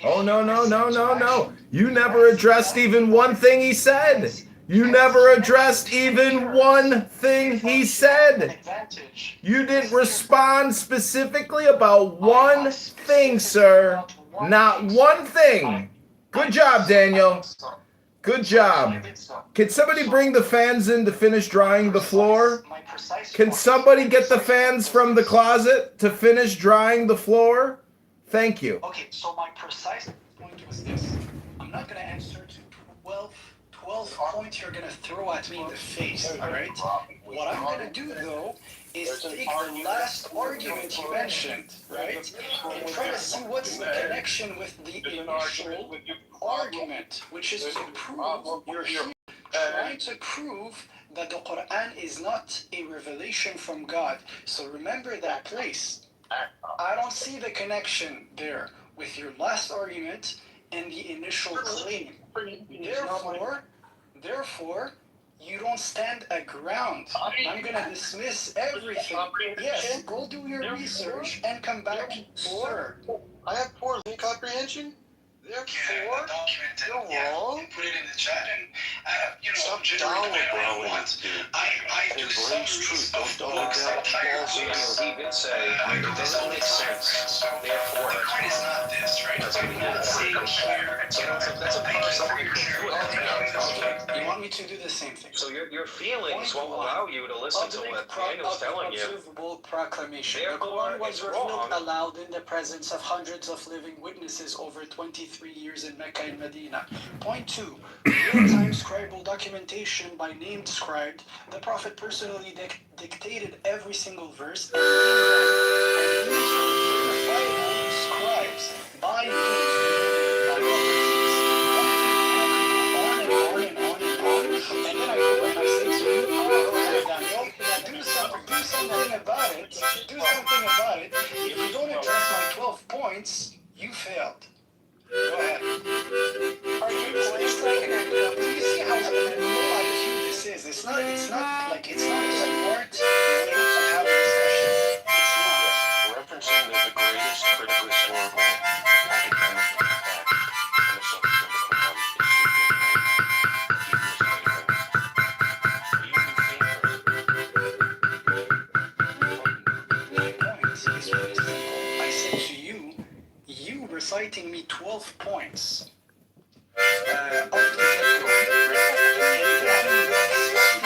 Oh, no. You never addressed even one thing he said. You never addressed even one thing he said. You didn't respond specifically about one thing, sir. Not one thing. Good job, Daniel. Good job. Can somebody bring the fans in to finish drying the floor? Can somebody get the fans from the closet to finish drying the floor? Thank you. Okay, so my precise point was this. I'm not going to answer to 12 points you're going to throw at me in the face, all right? What I'm going to do, though, is take the last argument you mentioned, right, and try to see what's the connection with the initial argument, which is to prove you're trying to prove that the Quran is not a revelation from God. So remember that place. I don't see the connection there with your last argument and the initial claim. Therefore, you don't stand a ground. I'm going to dismiss everything. Yes, go do your research and come back, sir. I have poor comprehension. Therefore, you're wrong. Put it in the chat and, stop generate whatever dollar you want. dude. I do Embrace truth. Don't dollar books down. entire Balls books. even say I do it this doesn't all make the time. sense. So Therefore, the point is not this, right? I'm not saying here. that's a Thank you for your clarity. You want me to do the same thing? So your feelings won't allow you to listen to what Daniel's telling you. Observable proclamation. The Therefore, Quran was it's revealed wrong. aloud in the presence of hundreds of living witnesses over 23 years in Mecca and Medina. Point 2. Real-time scribal documentation by named scribed. The Prophet personally dictated every single verse and named them, and these were verified named scribes by names denoted by properties. And then I go and I say to you, okay, Daniel, do something about it. Do something about it. If you don't address my 12 points, you failed. Go ahead. Are you listening? Do you see how low IQ this is? It's not a smart way to have a discussion. It's not. Referencing the greatest critical historical academic fact on the subject of the Quran is Are you in favor? citing me 12 points. Up to the get-go. Specifically needing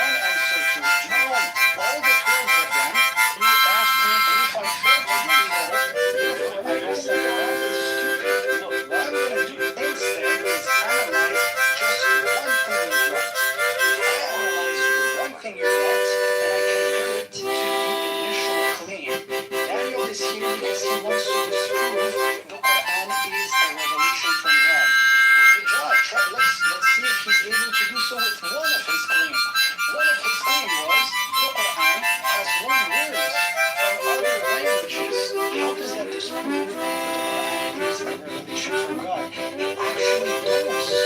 one answer to not only all the 12 of them, he asked me if I failed to do so, therefore I will say that is stupid. Look, what I'm going to do instead is analyze just one thing you wrote. If I analyze one thing you wrote, and I compare it to the initial claim, Daniel is here because he wants to disprove the Quran is a revelation from God. Good job. Let's see if he's able to do so with one of his claims. One of his claims was the Quran has one word from other languages. How does that disprove that the Quran is a revelation from God? It actually does not,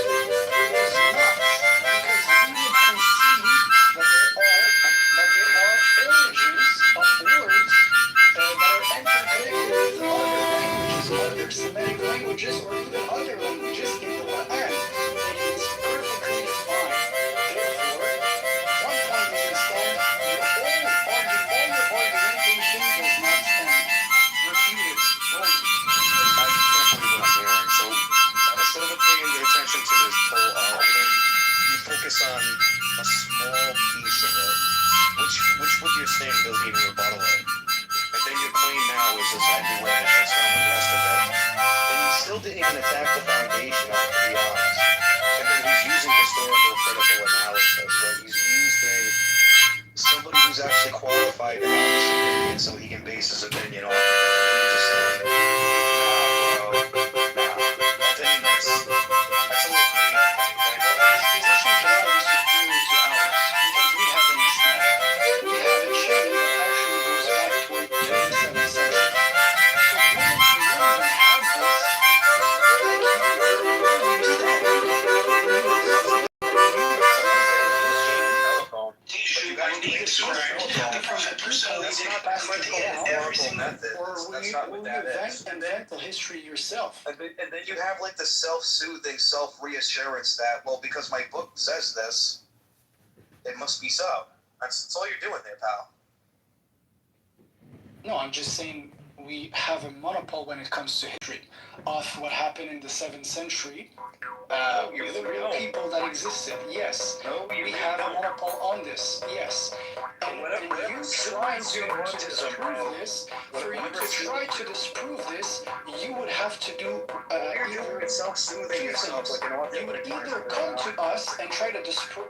because you would concede that there are origins of words that are interconnected with other languages, other Semitic languages, or even other languages in the Quran. It is perfectly fine. Therefore, one point doesn't stand. All your argumentation does not stand. Refute it. Rosie. I can't believe what I'm hearing. So instead of paying your attention to this whole argument, you focus on a small piece of it, which what you're saying doesn't even rebuttal it. But then your claim now is exactly where it shuts down the rest of it. And you still didn't even attack the foundation of it, to be honest. And then he's using historical critical analysis, right? He's using somebody who's actually qualified to have this opinion so he can base his opinion on it. And you're just like, nah, bro. Nah. I think that's a little crazy. His position cannot be superior to ours because we have an isnad. We have a chain that actually goes back to the 7th century. So the moment you don't even have this, like where do you stand? You guys need to subscribe to That's not every single method. That's not what that is. invent the history yourself. And then you have like the self-soothing, self-reassurance that, well, because my book says this, it must be so. That's all you're doing there, pal. No, I'm just saying we have a monopole when it comes to history of what happened in the 7th century with the real people that existed. Yes, we have a monopole on this. Yes. And you trying to disprove this, for you to try to disprove this, you would have to do either self-soothing yourself like an author. you would either come to us and try to disprove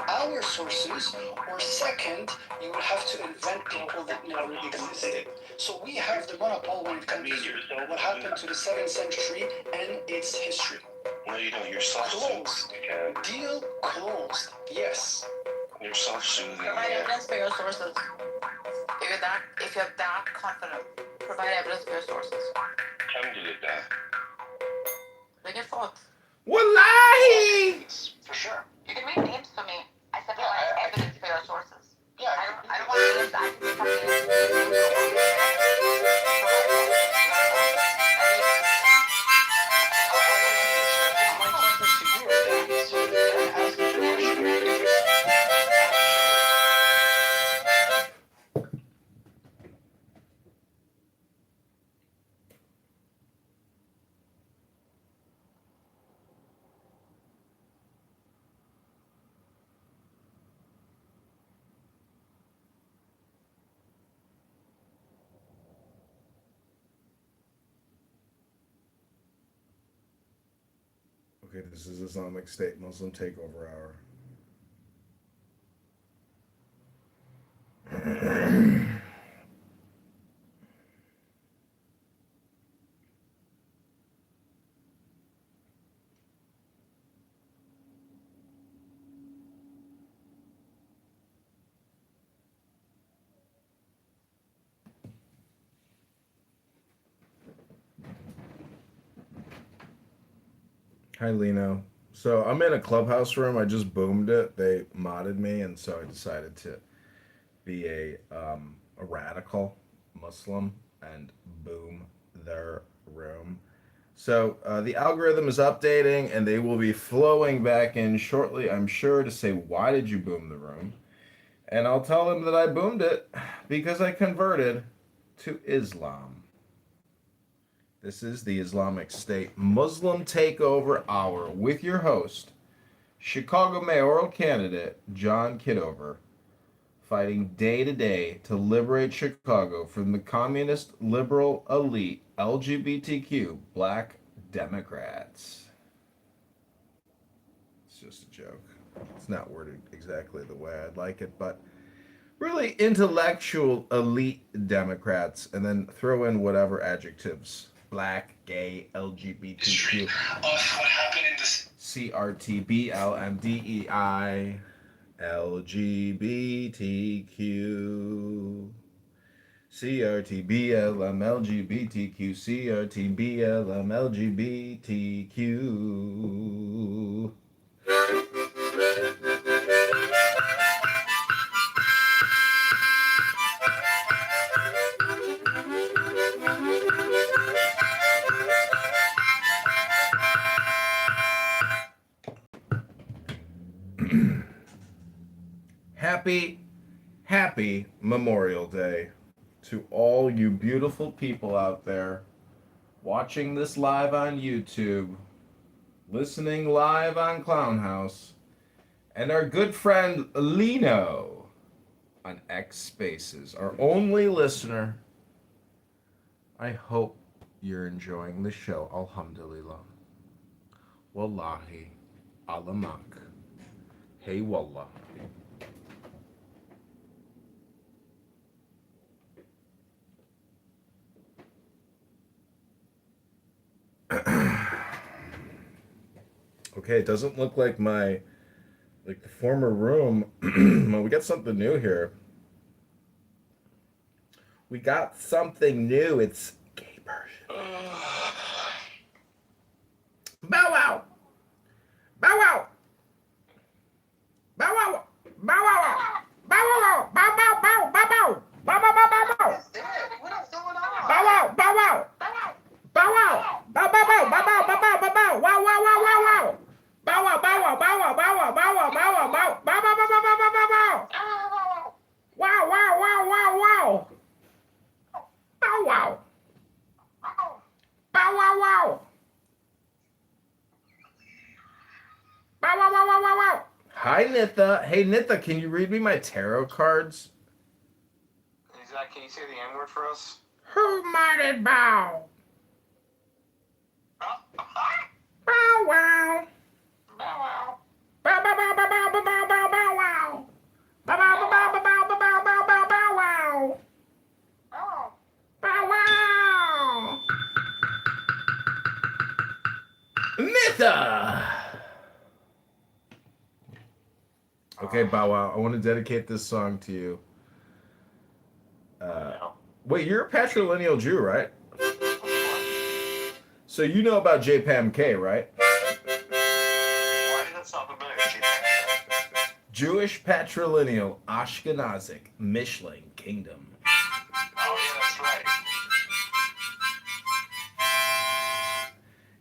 our sources, or second, you would have to invent people that never existed. So we have the monopole when it comes to what happened to the 7th century and its history. No, you don't. You're self-soothing. Closed. Deal closed. Yes. You're self-soothing. Provide evidence for your sources. If you're that confident, provide evidence for your sources. Alhamdulillah. Bring it forth. Wallahi! For sure. You can make names for me. I said provide evidence for your sources. Yeah, I don't want names. I can make up Okay, this is Islamic State Muslim Takeover Hour. Hi, Lino. So I'm in a clubhouse room. I just boomed it. They modded me, and so I decided to be a radical Muslim and boom their room. So the algorithm is updating, and they will be flowing back in shortly, I'm sure, to say, why did you boom the room? And I'll tell them that I boomed it because I converted to Islam. This is the Islamic State Muslim Takeover Hour with your host, Chicago mayoral candidate John Kitover, fighting day to day to liberate Chicago from the communist liberal elite LGBTQ black Democrats. It's just a joke. It's not worded exactly the way I'd like it, but really intellectual elite Democrats, and then throw in whatever adjectives. Black, gay, LGBTQ. What happened in this? CRT, BLMDEI, LGBTQ. CRT, BLM, LGBTQ. CRT, BLM, LGBTQ. Happy Memorial Day to all you beautiful people out there watching this live on YouTube, listening live on Clown House, and our good friend Lino on X Spaces, our only listener. I hope you're enjoying the show. Alhamdulillah. Wallahi. Alamak. Hey wallah. Okay, it doesn't look like the former room. Well, we got something new here. We got something new. It's gay version. Bow wow. Bow wow. Bow wow. Bow wow. Bow wow. Bow bow bow bow bow. Bow bow bow bow bow. Bow wow. Bow wow. Bow wow. Bow bow bow bow bow bow bow bow bow. Wow wow wow wow wow. Bow wow, bow wow, bow wow, bow wow, bow wow, bow wow, bow, bow, bow, bow, bow, bow, bow, bow, bow. Wow, wow, wow, wow, wow. Bow wow. Bow wow, wow. Bow wow, wow, wow, wow, wow. Hi, Nitha. Hey, Nitha, can you read me my tarot cards? Can you say the N-word for us? Who might it bow? Bow wow. Bow wow. Bow bow bow bow bow bow bow bow bow wow. Bow bow bow bow bow bow bow bow bow bow wow. Bow wow. Nitha. Okay, Bow Wow, I want to dedicate this song to you. Wait, you're a patrilineal Jew, right? So you know about JPAMK, right? Why does that sound familiar? Jewish patrilineal Ashkenazic Mishling Kingdom. Oh, yeah, that's right.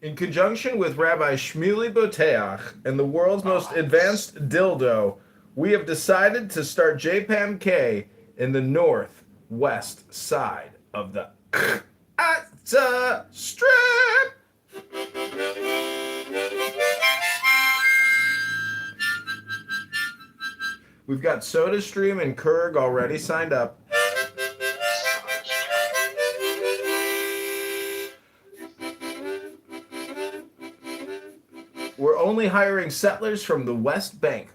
In conjunction with Rabbi Shmuley Boteach and the world's most advanced dildo, we have decided to start JPAMK in the northwest side of the Gaza Strip. We've got SodaStream and Kurg already signed up. We're only hiring settlers from the West Bank.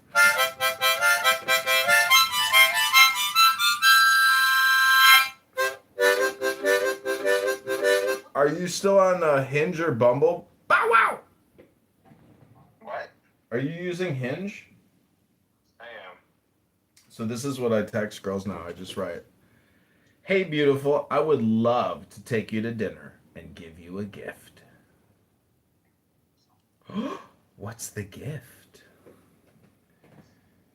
Are you still on Hinge or Bumble? Bow wow! What? Are you using Hinge? I am. So this is what I text girls now. I just write, "Hey, beautiful, I would love to take you to dinner and give you a gift." What's the gift?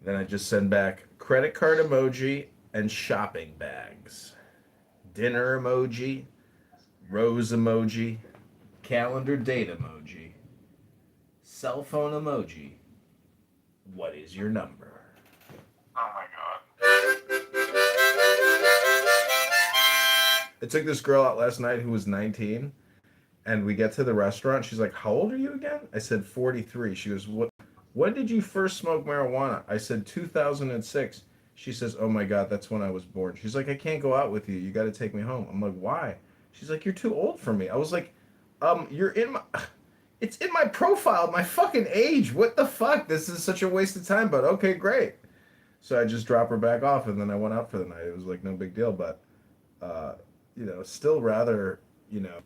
Then I just send back credit card emoji and shopping bags. Dinner emoji, rose emoji, calendar date emoji, cell phone emoji. What is your number? Oh my god. I took this girl out last night who was 19, And we get to the restaurant. She's like, "How old are you again?" I said, 43. She goes, "What? When did you first smoke marijuana?" I said, 2006. She says, "Oh my God, that's when I was born." She's like, "I can't go out with you. You got to take me home." I'm like, "Why?" She's like, "You're too old for me." I was like, you're in my, it's in my profile, my fucking age. What the fuck? This is such a waste of time, but okay, great." So I just drop her back off and then I went out for the night. It was like no big deal, but, uh, still rather, you know,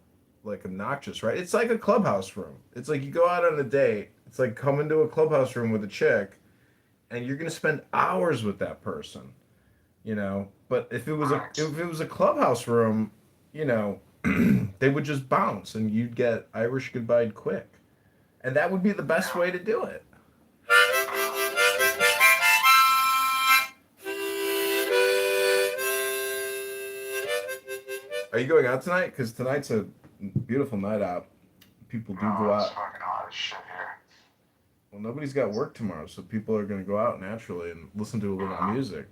like obnoxious, right? It's like a clubhouse room. It's like you go out on a date. It's like coming to a clubhouse room with a chick and you're going to spend hours with that person, you know? But if it was a clubhouse room, you know, they would just bounce and you'd get Irish goodbye quick. And that would be the best way to do it. Are you going out tonight? Because tonight's a beautiful night out. People do go out. It's fucking hot as shit here. Well, nobody's got work tomorrow, so people are going to go out naturally and listen to a little music.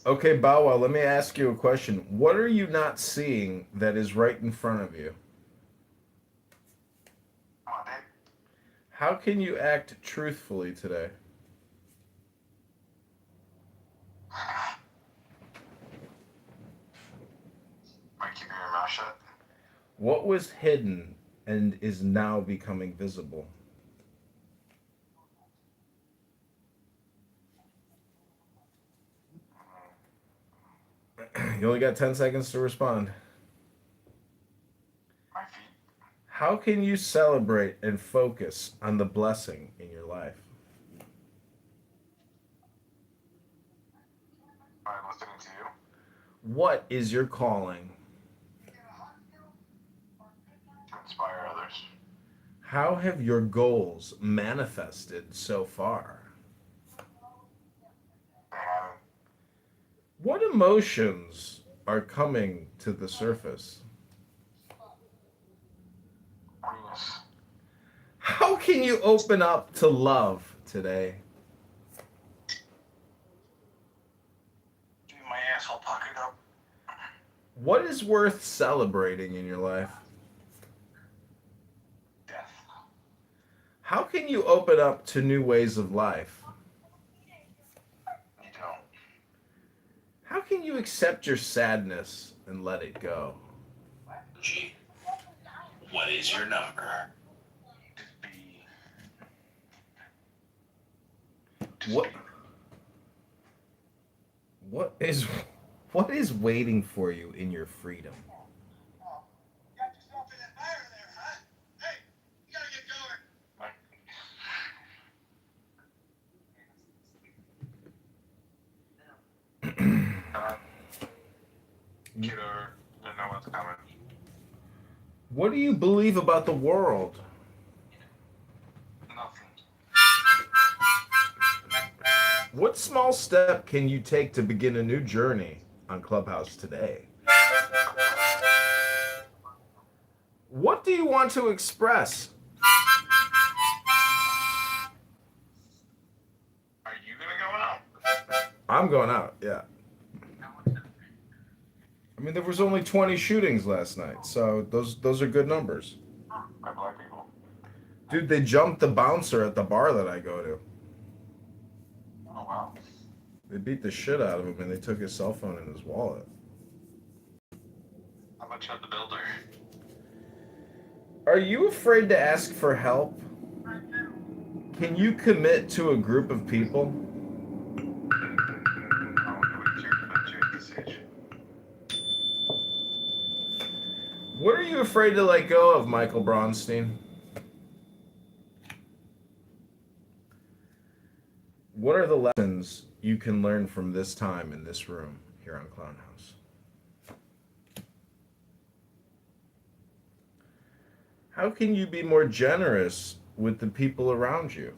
Okay, Bow Wow, let me ask you a question. What are you not seeing that is right in front of you? How can you act truthfully today? By keeping your mouth shut. What was hidden and is now becoming visible? You only got 10 seconds to respond. My feet. How can you celebrate and focus on the blessing in your life? By listening to you. What is your calling? To inspire others. How have your goals manifested so far? They haven't. What emotions are coming to the surface? Weakness. How can you open up to love today? Keep my asshole puckered up. What is worth celebrating in your life? Death. How can you open up to new ways of life? You don't. How can you accept your sadness and let it go? G. What is your number? What what is waiting for you in your freedom? Got yourself in that fire there, huh? Hey, you gotta get going. Kitover, didn't know what's coming. What do you believe about the world? Nothing. What small step can you take to begin a new journey on Clubhouse today? What do you want to express? Are you gonna go out? I'm going out, yeah. I mean, there was only 20 shootings last night, so those are good numbers. By black people. Dude, they jumped the bouncer at the bar that I go to. Oh wow. They beat the shit out of him and they took his cell phone and his wallet. How much of the builder? Are you afraid to ask for help? Can you commit to a group of people? What are you afraid to let go of, Michael Braunstein? What are the lessons you can learn from this time in this room here on Clown House? How can you be more generous with the people around you?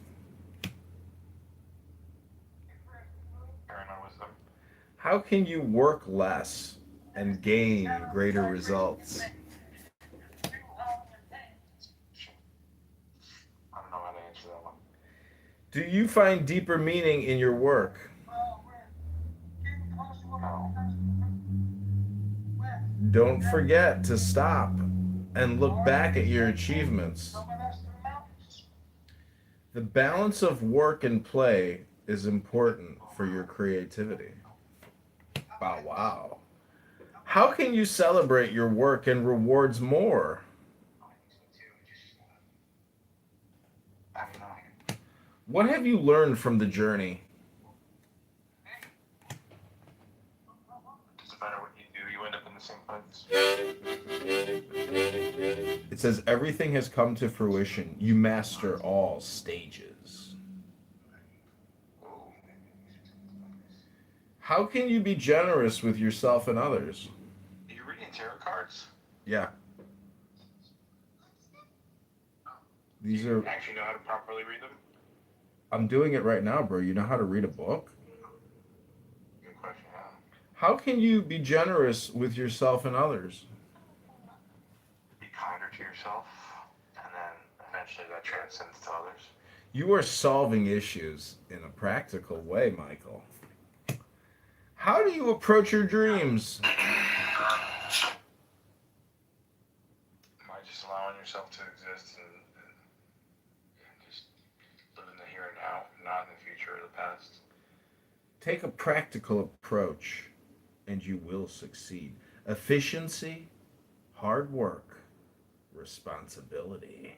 How can you work less and gain greater results? I don't know how to answer that one. Do you find deeper meaning in your work? Don't forget to stop and look back at your achievements. The balance of work and play is important for your creativity. Wow, wow. How can you celebrate your work and rewards more? I don't know. What have you learned from the journey? Doesn't matter what you do, you end up in the same place. It says everything has come to fruition. You master all stages. How can you be generous with yourself and others? Are you reading tarot cards? Yeah. These Do you are. actually know how to properly read them? I'm doing it right now, bro. You know how to read a book? Good question, yeah. How can you be generous with yourself and others? Be kinder to yourself, and then eventually that transcends to others. You are solving issues in a practical way, Michael. How do you approach your dreams? By just allowing yourself to exist and just live in the here and now, not in the future or the past. Take a practical approach and you will succeed. Efficiency, hard work, responsibility.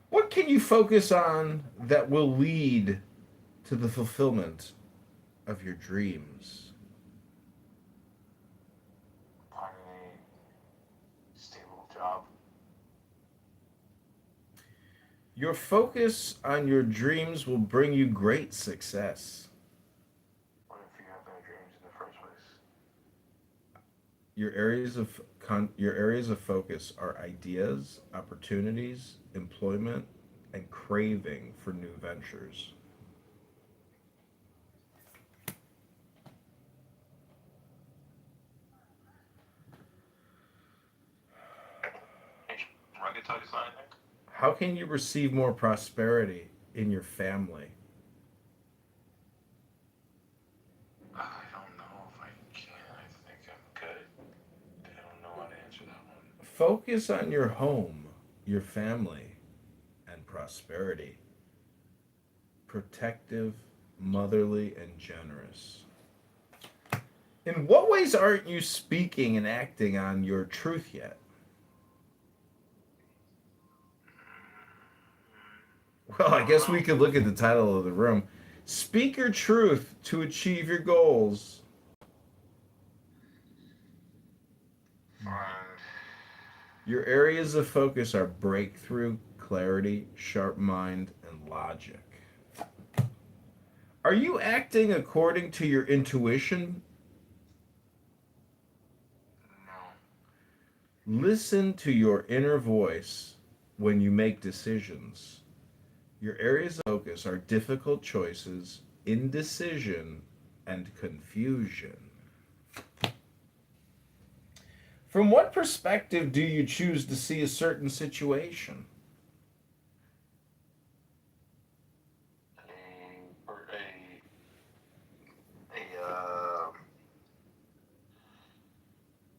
What can you focus on that will lead to the fulfillment of your dreams? Finding a stable job. Your focus on your dreams will bring you great success. What if you have no dreams in the first place? Your areas of focus are ideas, opportunities, employment, and craving for new ventures. Rugged tug is not anything? How can you receive more prosperity in your family? I don't know if I can. I think I'm good. I don't know how to answer that one. Focus on your home, your family, and prosperity. Protective, motherly, and generous. In what ways aren't you speaking and acting on your truth yet? Well, I guess we could look at the title of the room. Speak your truth to achieve your goals. Your areas of focus are breakthrough, clarity, sharp mind, and logic. Are you acting according to your intuition? No. Listen to your inner voice when you make decisions. Your areas of focus are difficult choices, indecision, and confusion. From what perspective do you choose to see a certain situation?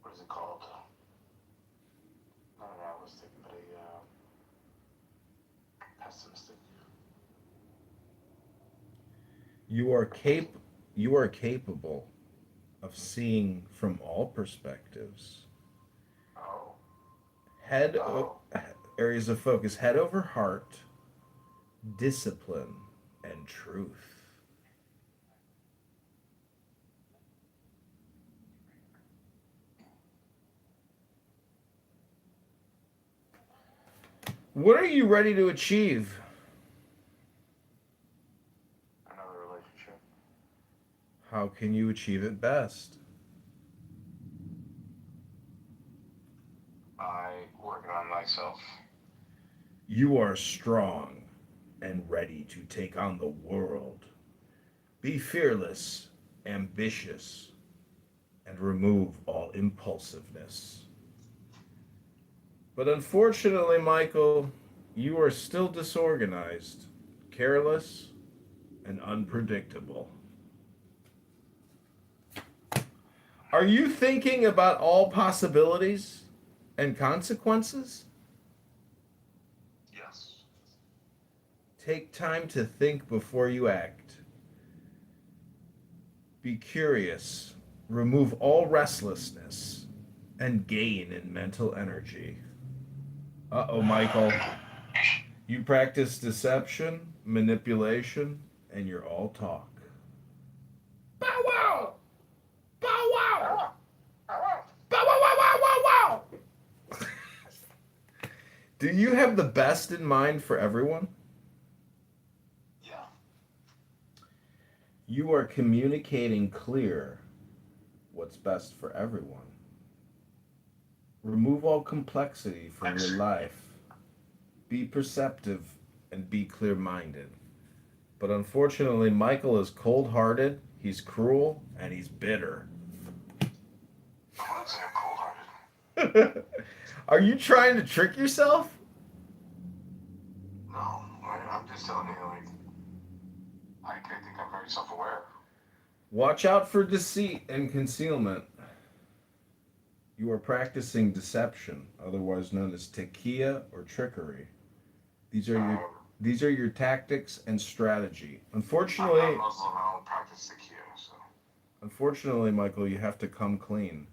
What is it called? Not an realistic, but a pessimistic. You are capable of seeing from all perspectives. Areas of focus: head over heart, discipline, and truth. What are you ready to achieve? Another relationship. How can you achieve it best? By working on myself. You are strong and ready to take on the world. Be fearless, ambitious, and remove all impulsiveness. But unfortunately, Michael, you are still disorganized, careless, and unpredictable. Are you thinking about all possibilities and consequences? Yes. Take time to think before you act. Be curious. Remove all restlessness and gain in mental energy. Uh-oh, Michael. You practice deception, manipulation, and you're all talk. Bow wow! Bow wow! Bow wow wow wow wow wow! Do you have the best in mind for everyone? Yeah. You are communicating clear what's best for everyone. Remove all complexity from your life. Be perceptive and be clear minded. But unfortunately, Michael is cold hearted, he's cruel, and he's bitter. I wouldn't say I'm cold hearted. Are you trying to trick yourself? No. I'm just telling you, like, I think I'm very self aware. Watch out for deceit and concealment. You are practicing deception, otherwise known as tequila or trickery. These are your tactics and strategy. Unfortunately, I'm not Muslim, I don't practice tequila, so. Unfortunately, Michael, you have to come clean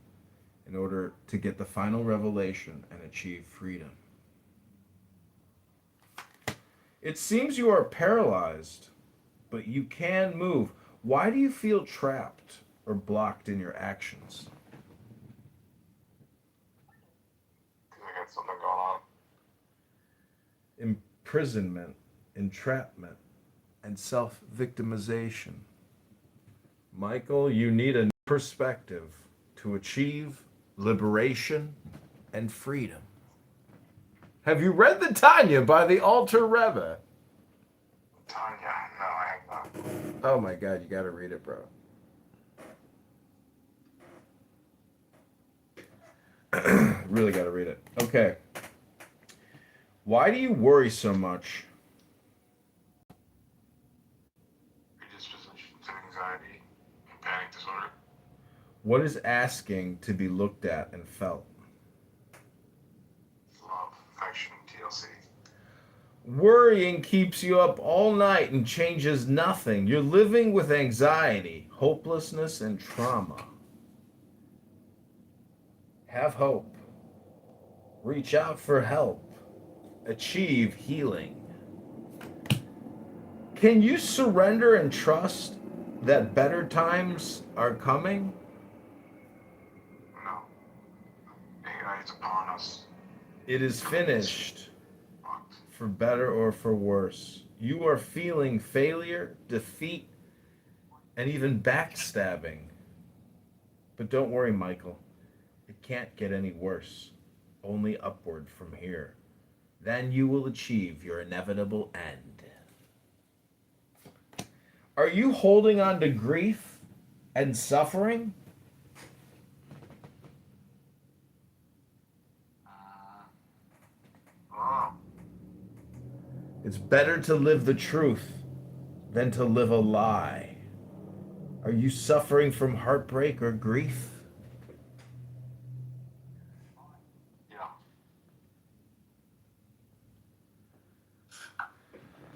in order to get the final revelation and achieve freedom. It seems you are paralyzed, but you can move. Why do you feel trapped or blocked in your actions? Because I got something going on. Imprisonment, entrapment, and self-victimization. Michael, you need a perspective to achieve liberation and freedom. Have you read the Tanya by the Alter Rebbe? Tanya? No, I have not. Oh my God, you gotta read it, bro. Really gotta read it. Okay. Why do you worry so much? Predisposition to anxiety and panic disorder. What is asking to be looked at and felt? Love, affection, TLC. Worrying keeps you up all night and changes nothing. You're living with anxiety, hopelessness, and trauma. Have hope. Reach out for help. Achieve healing. Can you surrender and trust that better times are coming? No. AI is upon us. It is finished, for better or for worse. You are feeling failure, defeat, and even backstabbing. But don't worry, Michael. It can't get any worse. Only upward from here. Then you will achieve your inevitable end. Are you holding on to grief and suffering? It's better to live the truth than to live a lie. Are you suffering from heartbreak or grief? Yeah.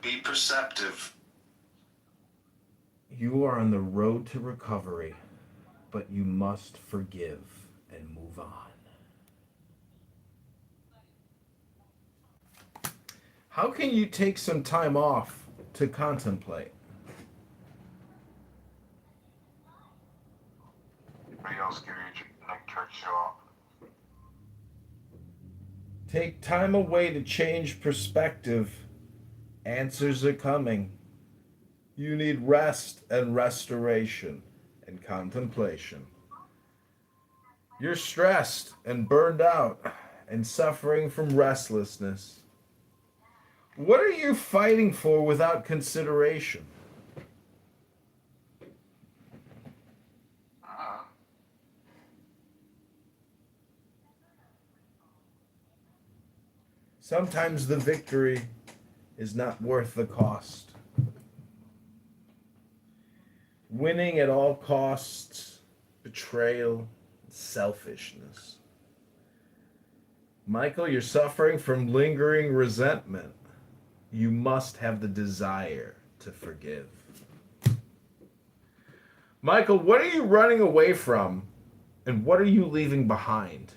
Be perceptive. You are on the road to recovery, but you must forgive and move on. How can you take some time off to contemplate? Anybody else give you like church show up? Take time away to change perspective. Answers are coming. You need rest and restoration and contemplation. You're stressed and burned out and suffering from restlessness. What are you fighting for without consideration? Sometimes the victory is not worth the cost. Winning at all costs betrayal, selfishness. Michael, you're suffering from lingering resentment. You must have the desire to forgive. Michael, what are you running away from, and what are you leaving behind?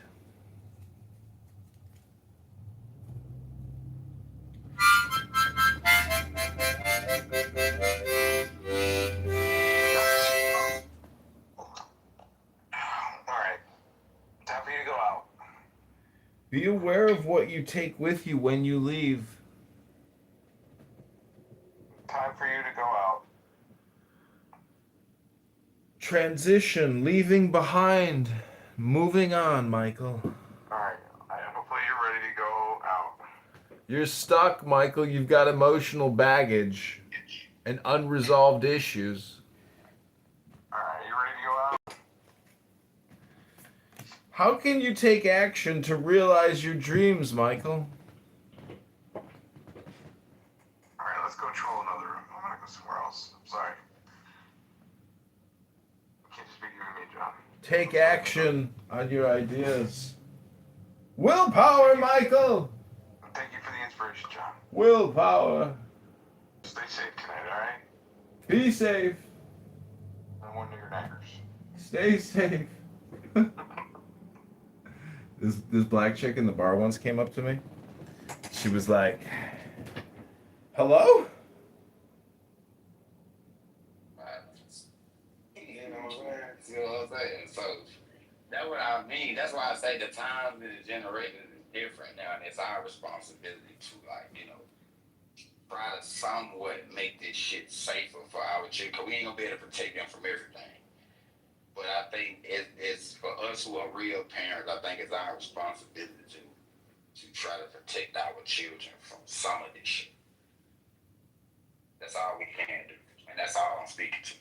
Alright. Time for you to go out. Be aware of what you take with you when you leave. Time for you to go out. Transition, leaving behind, moving on, Michael. Alright. Hopefully you're ready to go out. You're stuck, Michael. You've got emotional baggage and unresolved issues. Alright, you ready to go out? How can you take action to realize your dreams, Michael? Alright, let's go troll another room. I'm gonna go somewhere else. I'm sorry. You can't just be giving me a job. Take action on your ideas. Willpower, Michael! Thank you for the inspiration, John. Willpower. Stay safe tonight, alright? Be safe. No more nigger-naggers. Stay safe. This black chick in the bar once came up to me. She was like, hello? You know what I'm saying? So that's what I mean. That's why I say the times and the generation is different now, and it's our responsibility to, like, try to somewhat make this shit safer for our children, because we ain't gonna be able to protect them from everything. But I think it's for us who are real parents, I think it's our responsibility to try to protect our children from some of this shit. That's all we can do, and that's all I'm speaking to.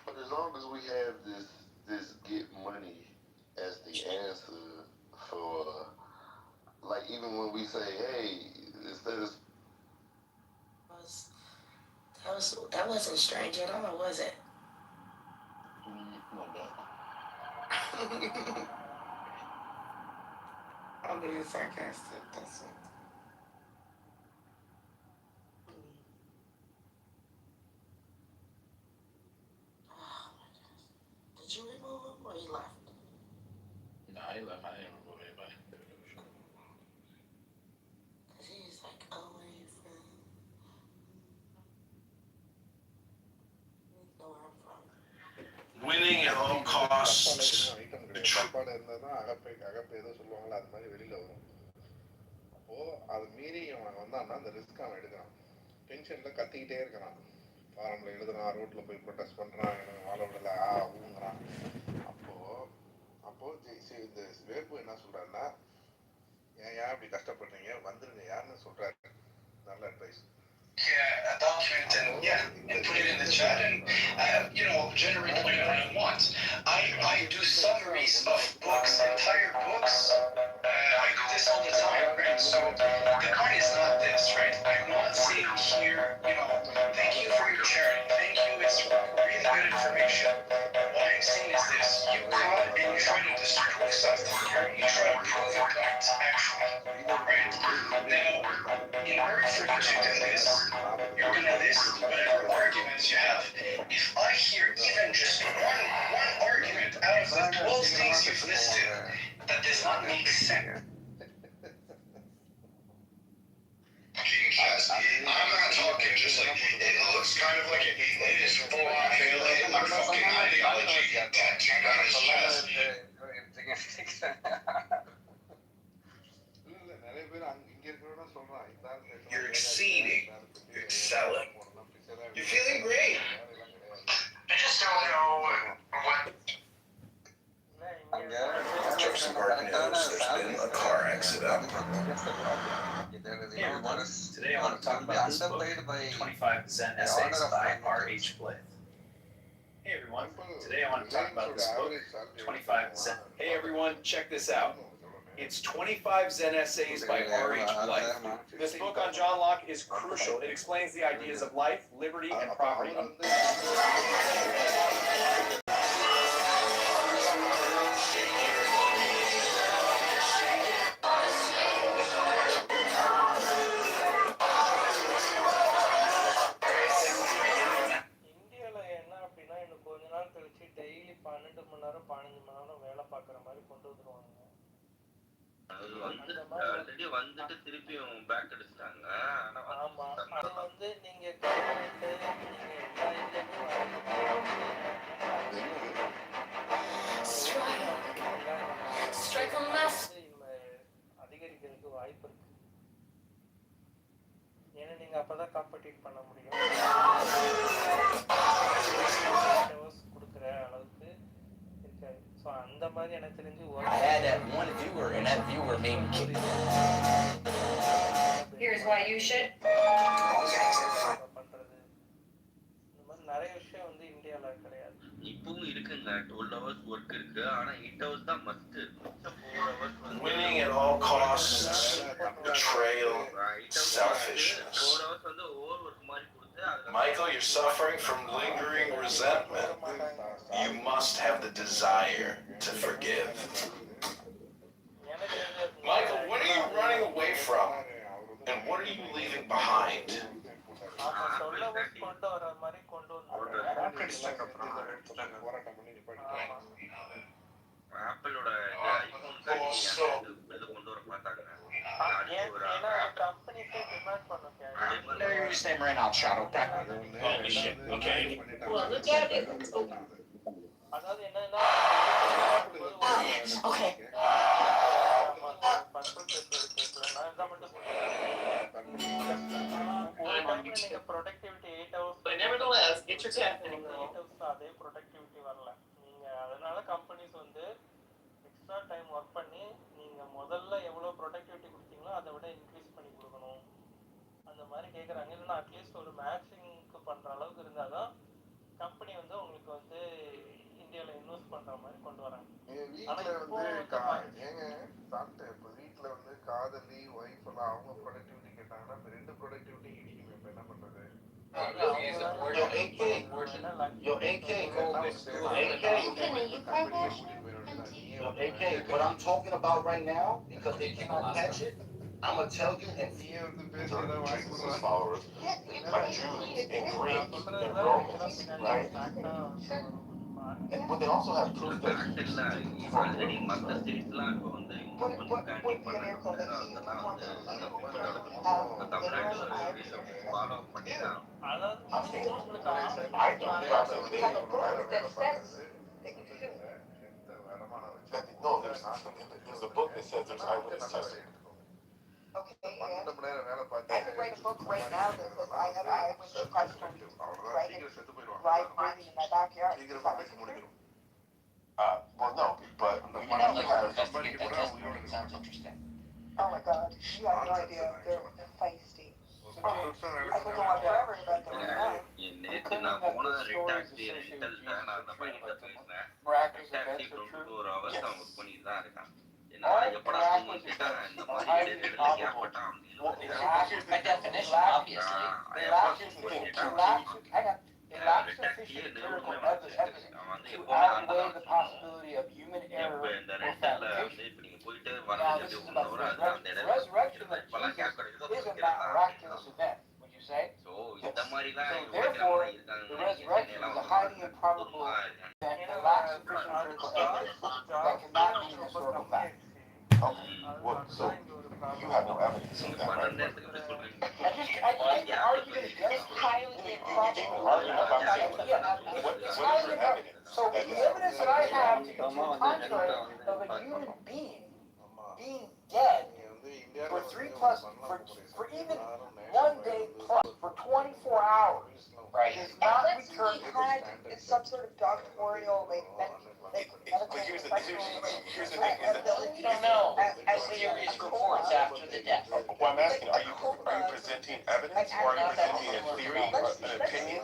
But as long as we have this get money as the answer for, like, even when we say, hey, instead of That wasn't strange at all, was it? I'm being sarcastic, that's it. Did you remove him or he left? No, he left. I didn't remove anybody. Because he's like away from... know where I'm from. Winning at all costs. சாப்பாடு இருந்தால் தான் அகப்பை ஏதோ சொல்லுவாங்களா அது மாதிரி வெளியில் வரும். அப்போது அது மீறி அவன் வந்தான்னா அந்த ரிஸ்க் அவன் எடுக்கிறான். டென்ஷனில் கத்திக்கிட்டே இருக்கிறான். ஃபாரமில் எழுதுறான், ரோட்டில் போய் ப்ரொட்டஸ்ட் பண்ணுறான், வாழ விடலை ஊங்குறான். அப்போது இந்த வேப்பு என்ன சொல்கிறாருன்னா, ஏன் இப்படி கஷ்டப்படுறீங்க, வந்துருங்க யாருன்னு சொல்கிறாரு. நல்ல advice. A document and put it in the chat and generate whatever I want. I do summaries of books, entire books. I do this all the time, right? So the point is not this, right? I'm not saying here, thank you for your charity. Thank you. It's really good information. What I'm saying is this: you come and you try to disprove something here. You try to prove a point, actually, right? Now, in order for you to do this, you're going to list whatever arguments you have. If I hear even just one argument out of the 12 things you've listed that does not make sense. I'm not talking just like, it looks kind of like it is full on my fucking ideology tattooed on his chest. You're exceeding, you're excelling. You're feeling great. I just don't know what. Jefferson Park news, there's been a car accident. Hey everyone, today I want to talk about this book, 25 Zen Essays by R.H. Blyth. Hey everyone, today I want to talk about this book, 25 Zen... Hey everyone, check this out. It's 25 Zen Essays by R.H. Blyth. This book on John Locke is crucial. It explains the ideas of life, liberty, and property. Already வந்துட்டு திருப்பியும் back அடிச்சிட்டாங்க. ஆனா ஆமா அது வந்து நீங்க government நீங்க எல்லா இதுலயுமே அதிகரிக்கிறதுக்கு வாய்ப்பு இருக்கு. ஏன்னா நீங்க அப்பதான் காம்படிட் பண்ண முடியும். கொடுக்குற அளவுக்கு இருக்காது. ஸோ அந்த மாதிரி எனக்கு தெரிஞ்சு I had that one viewer, and that viewer named Here's why you should. பண்றது இந்த மாதிரி நிறைய விஷயம் வந்து இந்தியால கிடையாது. இப்பவும் இருக்குங்க 12 hours ஒர்க் இருக்கு. ஆனா 8 hours தான் must. 4 hours Winning at all costs, betrayal, selfishness. 4 hours வந்து ஓவர் ஒர்க் மாதிரி கொடுத்து Michael, you're suffering from lingering resentment. You must have the desire to forgive. Michael, what are you running away from? And what are you leaving behind? ஆப்பிளோட iPhone வெளில கொண்டு வர பார்த்தாங்க. There you stay right now, Shadow. Holy shit, okay? Well, look at it. Okay. But nevertheless, get your definite. அதே productivity வரல. நீங்க அதனால companies வந்து எக்ஸ்ட்ரா டைம் ஒர்க் பண்ணி நீங்க முதல்ல எவ்வளவு ப்ரொடக்டிவிட்டி கொடுத்தீங்களோ அதை விட இன்க்ரீஸ் பண்ணி கொடுக்கணும் அந்த மாதிரி கேட்குறாங்க. இல்லைன்னா அட்லீஸ்ட் ஒரு மேட்சிங்க்கு பண்ற அளவுக்கு இருந்தாதான் கம்பெனி வந்து உங்களுக்கு வந்து இந்தியாவில் இன்வெஸ்ட் பண்ற மாதிரி கொண்டு வராங்க. வீட்டுல வந்து ஏங்க சாப்பிட்டேன் இப்போ வீட்டுல வந்து காதலி ஒய்ஃப் எல்லாம் அவங்க ப்ரொடக்டிவிட்டி கேட்டாங்கன்னா இப்போ 2 ப்ரொடக்டிவிட்டி இடிக்குமே. இப்போ என்ன பண்றது? Yo, AK, what I'm talking about right now, because they cannot catch it, I'm gonna tell you and Jesus followers, like Jews and Greeks and Romans, right? But they also have proof that already மற்ற ஸ்டேட்ஸ்லாம் இப்போ வந்து canting பண்ணணும். அதெல்லாம் வந்து தமிழ்நாட்டில் follow பண்ணிக்கலாம். No, there's a book that says there's eyewitness testimony. Okay, and I could write a book right now that says I have eyewitness testimony. Right breathing in my backyard. Well, no, but we have somebody investigate that testimony. Sounds interesting. Oh my God, you have no idea. They're feisty. I could go on forever about them right now. நேற்று நான் போன red taxi ரெண்டல்ல நான் அந்த பையன்கிட்ட பேசினேன். Red taxi 24 hours அவன் work பண்ணிட்டு தான் இருக்கான். என்ன எப்படா தூங்குன்னு கேட்டா இந்த மாதிரி இடத்துல ஏற்பட்டான் By definition, obviously. ரெட் டாக்ஸியே நிறுவனமே வச்சிருக்கு. அவன் வந்து எப்பவுமே ஆண்டதான் எப்ப இந்த ரெண்டல்ல வந்து இப்ப நீங்க போயிட்டு வரது எப்படி 1 hour அது அந்த இடத்துல இப்பெல்லாம் கேப் கிடைக்குதோ ஸோ இந்த மாதிரி தான் உழைக்கிறவங்க இருக்காங்க. சென்னையெல்லாம் So you have no evidence of that, right? So the evidence that I have to the contrary of a human being being dead for 3+ for even 1 day plus for 24 hours, right? Is not returned. It's some sort of doctoral, like medical Here's the thing. You don't know serious reports after the death. Well, I'm asking, are you presenting evidence or are you presenting a theory or an opinion?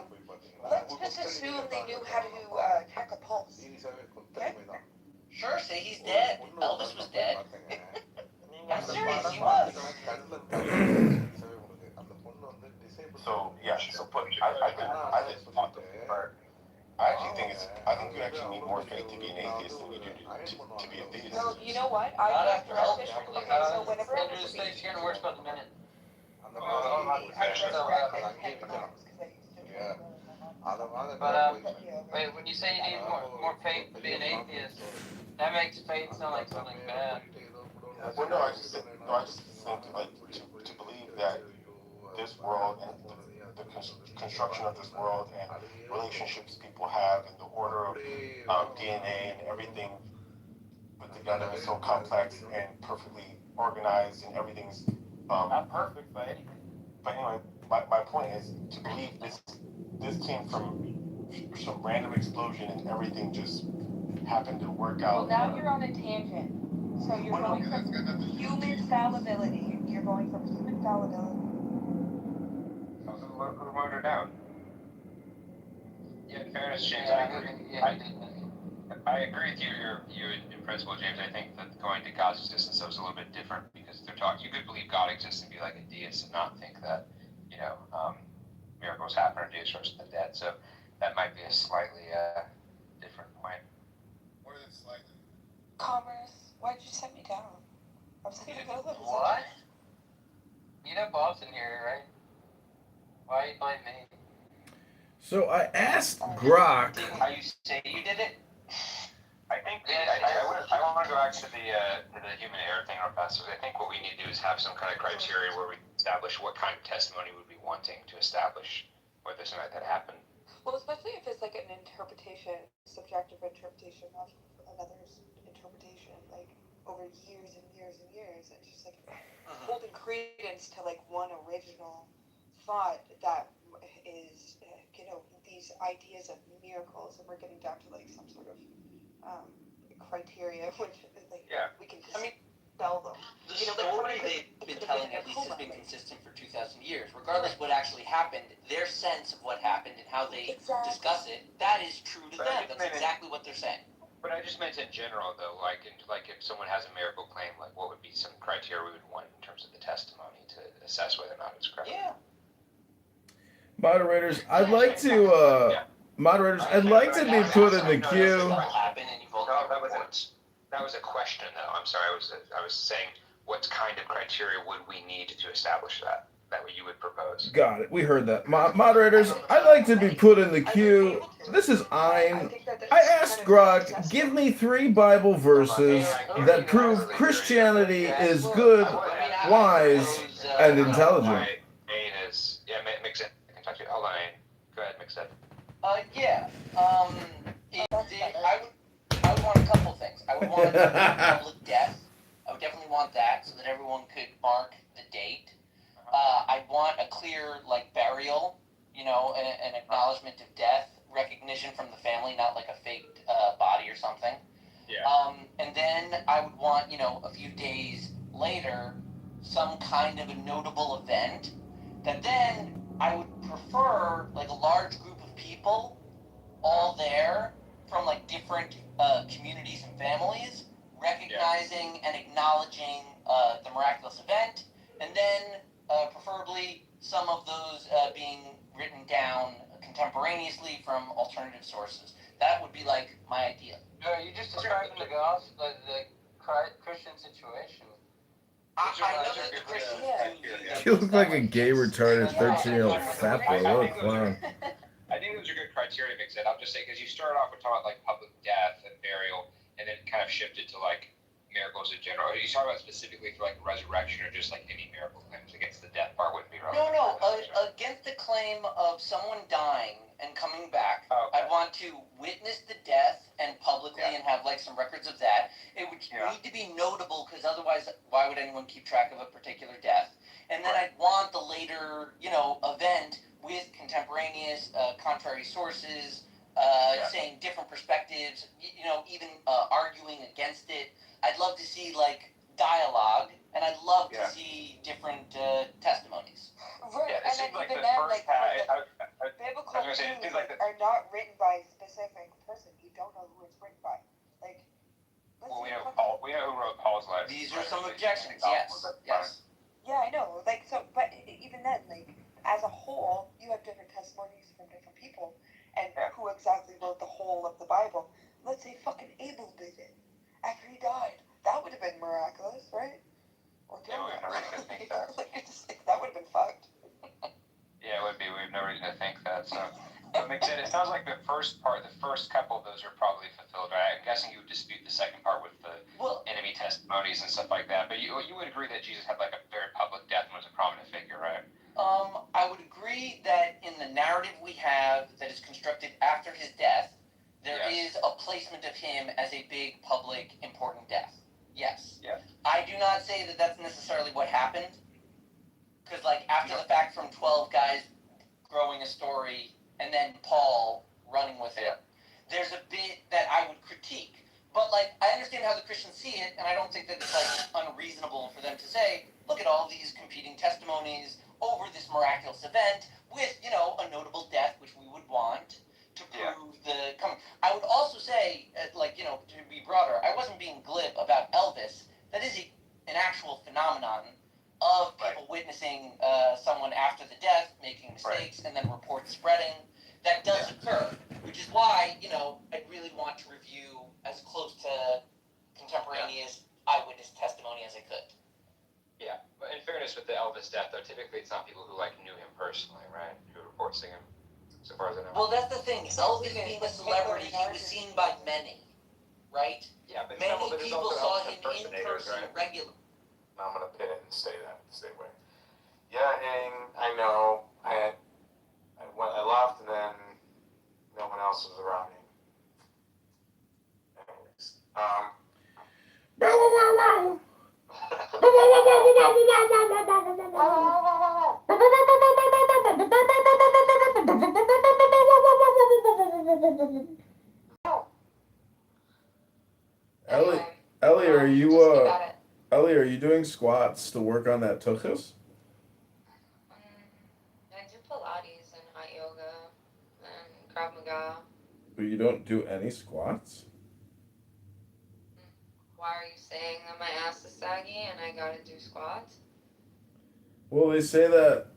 Let's just assume they knew how to check a pulse. Okay? Sure, say he's dead. Elvis was dead. I'm serious, he was. So yeah, so but I actually think you actually need more faith to be an atheist than you do to be a theist. No, you know what? Not after Elvis. Okay, so whenever I was a baby, Here in Words about the minute. I resurrected 10 times because I used to. But wait, when you say you need more faith to be an atheist, that makes faith sound like something bad. Well, no, I just think like to believe that this world and the construction of this world and relationships people have and the order of DNA and everything put together is so complex and perfectly organized and everything's not perfect by anything. But anyway, my point is to believe this came from some random explosion and everything just happened to work out. Well, now you're on a tangent. So you're going from human fallibility. You're going from human fallibility. Who wrote it down? Yeah, in fairness, James, I agree with you in principle, James. I think that going to God's existence was a little bit different because they're talking. You could believe God exists and be like a deist and not think that, miracles happen or Jesus rose from the dead. So that might be a slightly different point. What is it slightly? Commerce, why'd you set me down? I was gonna go with What? You know Bob's in here, right? Why you find me? So I asked Grok. How you say you did it? I think I want to go back to the human error thing real fast. I think what we need to do is have some kind of criteria where we establish what kind of testimony we'd be wanting to establish whether something like that happened. Well, especially if it's like an interpretation, subjective interpretation of another's interpretation, like over years and years and years, and just like holding credence to like one original thought that is, these ideas of miracles, and we're getting down to like some sort of criteria, which like we can just spell them. The story they've been telling at least has been consistent for 2,000 years. Regardless of what actually happened, their sense of what happened and how they discuss it, that is true to them. That's exactly what they're saying. But I just meant in general, though, like if someone has a miracle claim, like what would be some criteria we would want in terms of the testimony to assess whether or not it's credible? Yeah. Moderators, I'd like to be put in the queue. That was a question, though. I'm sorry. I was saying, what kind of criteria would we need to establish that way you would propose? Got it. We heard that. Moderators, I'd like to be put in the queue. This is Ein. I asked Grok, give me 3 Bible verses that prove Christianity is good, wise, and intelligent. Ain is, mix it. I can touch it. Hold on, Ain. Go ahead, mix it. Yeah. I would want a couple things. I would want public death. I would definitely want that so that everyone could mark the date. I'd want a clear, burial, an acknowledgement of death, recognition from the family, not like a faked body or something. Yeah. And then I would want, a few days later, some kind of a notable event that then I would prefer, a large group of people all there from, different communities and families, recognizing and acknowledging the miraculous event, and then preferably some of those being written down contemporaneously from alternative sources. That would be my idea. You just described the gospel, the Christian situation. I know that the Christians You look like a gay, retarded 13-year-old fat boy. What a clown. I think those are good criteria to mix it. I'll just say, because you started off with talking about public death and burial, and then it kind of shifted to miracles in general. Are you talking about specifically for resurrection or just any miracle claims? Against the death part wouldn't be relevant. No, against the claim of someone dying and coming back. Oh, okay. I'd want to witness the death and publicly and have some records of that. It would need to be notable because otherwise why would anyone keep track of a particular death? And then I'd want the later, event with contemporaneous, contrary sources, saying different perspectives, even arguing against it. I'd love to see dialogue, and I'd love to see different testimonies. Right, Yeah, and then even then, biblical things are not written by a specific person. You don't know who it's written by. Well, we know who wrote Paul's letter. These are some objections. Yes. Yeah, I know. But even then, as a whole, you have different testimonies from different people, and who exactly wrote the whole of the Bible. Let's say fucking Abel did it after he died. That would have been miraculous, right? Or Yeah, we have no reason to think that. That would have been fucked. Yeah, it would be. We have no reason to think that. So, that makes it. It sounds like the first couple of those are probably fulfilled, right? I'm guessing you would dispute the second part with the enemy testimonies and stuff like that. But you would agree that Jesus had like a very public death and was a prominent figure, right? I would agree that in the narrative we have that is constructed after his death, there is a placement of him as a big, public, important death. Yes. Yeah. I do not say that that's necessarily what happened, because like after the fact from 12 guys growing a story and then Paul running with it, there's a bit that I would critique. But like I understand how the Christians see it, and I don't think that it's like unreasonable for them to say, look at all these competing testimonies over this miraculous event with, you know, a notable death, which we would want to prove the coming. I would also say, like, you know, to be broader, I wasn't being glib about Elvis. That is an actual phenomenon of people witnessing someone after the death, making mistakes, and then reports spreading. That does occur, which is why, you know, I really want to review as close to contemporaneous eyewitness testimony as I could. Yeah, but in fairness with the Elvis death, though, typically it's not people who like knew him personally, right? Who report seeing him, so far as I know. Well, that's the thing. Elvis being a celebrity, he was seen by many, right? Yeah, but many people saw him in person regularly. I'm gonna pin it and say that the same way. Yeah, and I know I left and then no one else was around me. Anyways, Ellie, Ellie, are you doing squats to work on that tuchus? I do Pilates and hot yoga and Krav Maga. But you don't do any squats? Why are you saying that my ass is saggy and I gotta do squats? Well, they say that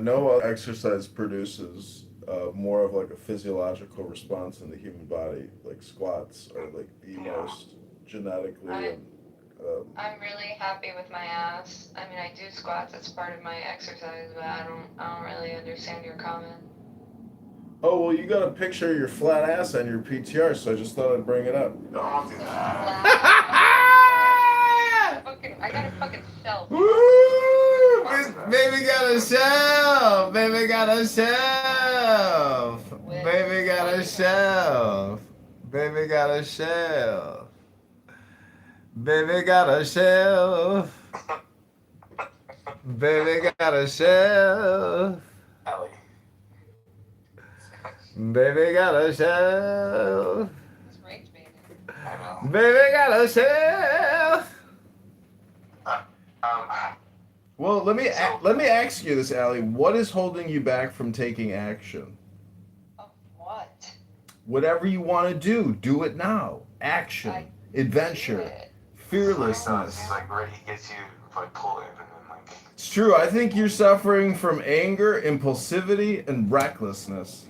no other exercise produces more of like a physiological response in the human body. Like squats are like the most genetically I'm really happy with my ass. I mean, I do squats as part of my exercise, but I don't really understand your comment. Oh, well, you got a picture of your flat ass on your PTR, so I just thought I'd bring it up. Don't do that. I got a fucking shelf. Woo! Baby got a shelf! Baby got a shelf! Baby got a shelf! Baby got a shelf! Baby got a shelf! Baby got a shelf! Ellie. Baby got a shelf! It's rage baiting. I know. Baby got a shelf! Well, let me ask you this, Allie. What is holding you back from taking action? What? Whatever you want to do it now. Action, adventure, fearlessness. He's like ready. He gets you like pull in and then like. It's true. I think you're suffering from anger, impulsivity, and recklessness.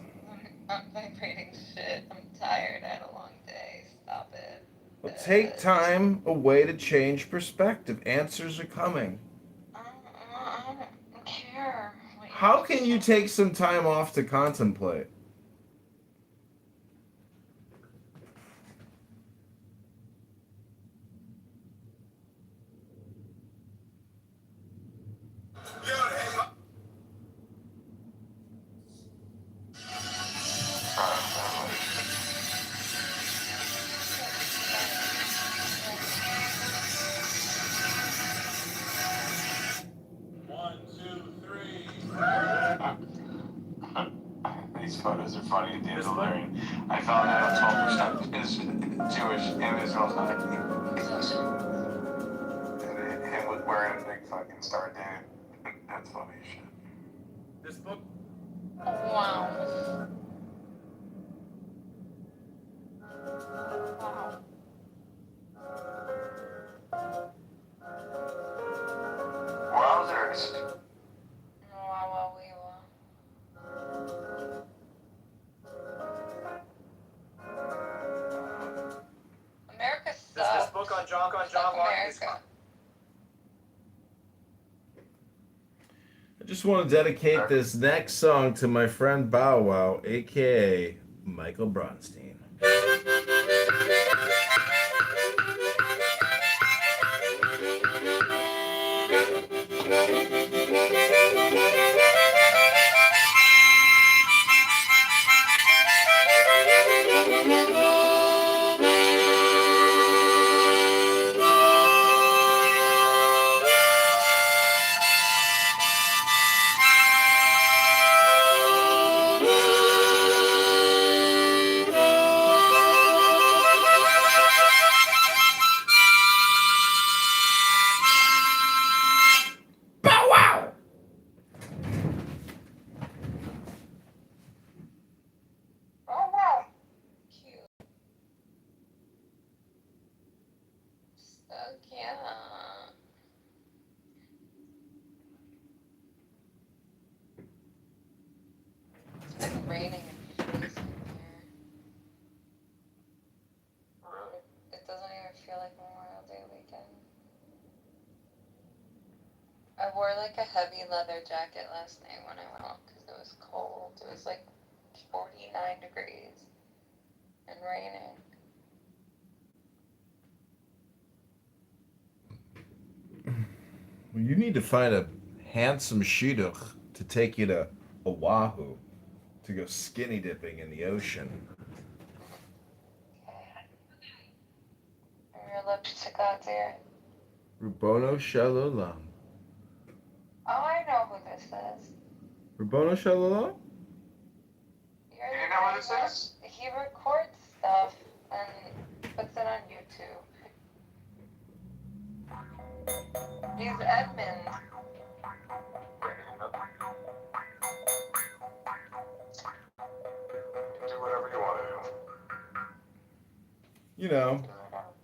I'm vibrating shit. I'm tired. I had a long day. Stop it. Well, take time away to change perspective. Answers are coming. I don't care. Wait, How can you take some time off to contemplate? These photos are funny at the end of the learning. I found out 12% is Jewish and Israel's not. And him with wearing a big fucking star, dude. That's funny as shit. This book. Wow. Wowzers. America This sucks. book on John Fuck Locke is America. I just want to dedicate this next song to my friend Bow Wow, aka Michael Bronstein. raining and freezing here. It doesn't even feel like Memorial Day weekend. I wore like a heavy leather jacket last night when I went out because it was cold. It was like 49 degrees and raining. Well, you need to find a handsome shidduch to take you to Oahu to go skinny dipping in the ocean. Your lips to God's ear. Rubono Shalom. Oh, I know who this is. Rubono Shalom? You know who this is? He records stuff and puts it on YouTube. He's Edmund. Do whatever you want to do. You know,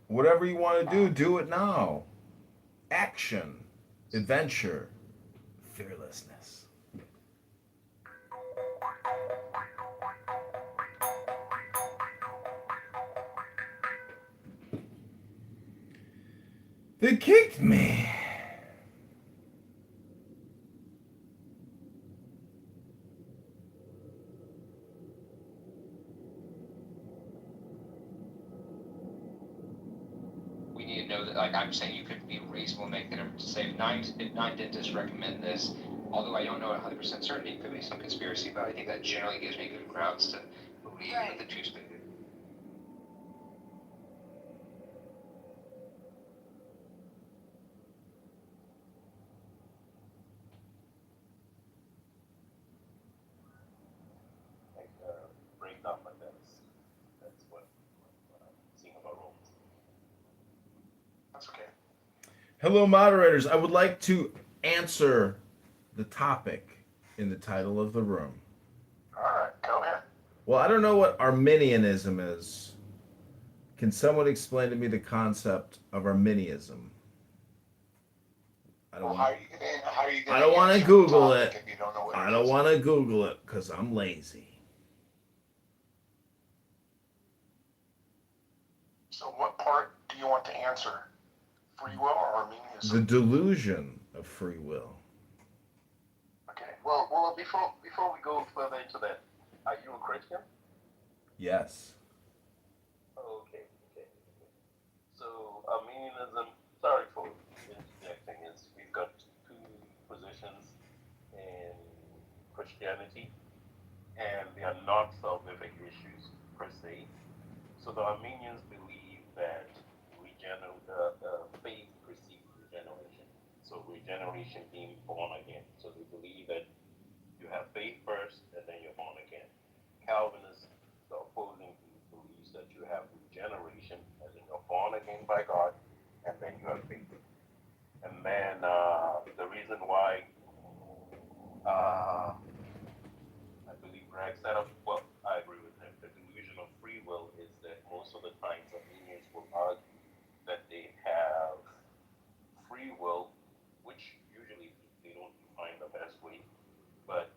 whatever you want to do it now. Action, adventure, fearlessness. They kicked me. We need to know that, like I'm saying, you could be reasonable, make it say nine dentists recommend this. Although I don't know 100% certainty, it could be some conspiracy, but I think that generally gives me good grounds to believe that the two speak. Breakdown like that. That's what I'm seeing about Romans. That's okay. Hello, moderators. I would like to answer the topic in the title of the room. All right, go ahead. Well, I don't know what Arminianism is. Can someone explain to me the concept of Arminianism? I don't want to Google it. I don't want to Google it because I'm lazy. So what part do you want to answer? Free will or Arminianism? The delusion of free will. Okay. Well, before we go further into that, are you a Christian? Yes. Okay. So Arminianism, sorry for interjecting, is we've got two positions in Christianity, and they are not salvific issues per se. So the Armenians believe that faith precedes regeneration. So regeneration being born again. So they believe that you have faith first, and then you're born again. Calvinists, the opposing view, believes that you have regeneration, as in you're born again by God, and then you have faith. And then the reason why I believe Greg set up, well, I agree with him. The delusion of free will is that most of the times Armenians will argue that they have free will, which usually they don't define the best way, but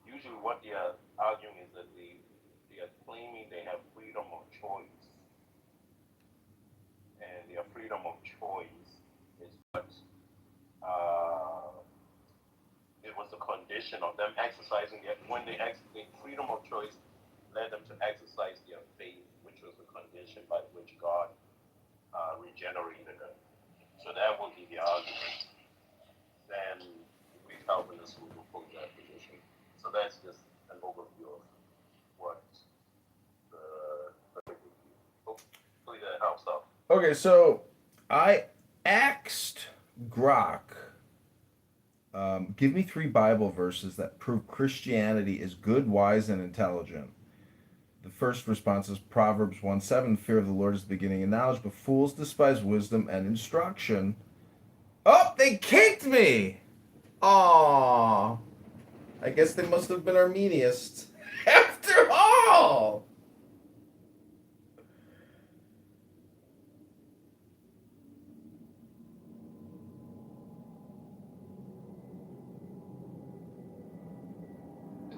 usually what they are arguing is that they are claiming they have freedom of choice, and their freedom of choice is what it was the condition of them exercising when they freedom of choice led them to exercise their faith, which was the condition by which God regenerated them. So that would be the argument. Then we Calvinists will oppose that position. So that's just an overview of what the hopefully that helps out. Okay, so I asked Grok, give me 3 Bible verses that prove Christianity is good, wise, and intelligent. The first response is Proverbs 1:7, fear of the Lord is the beginning of knowledge, but fools despise wisdom and instruction. Oh, they kicked me! Aww. I guess they must have been Arminians. After all!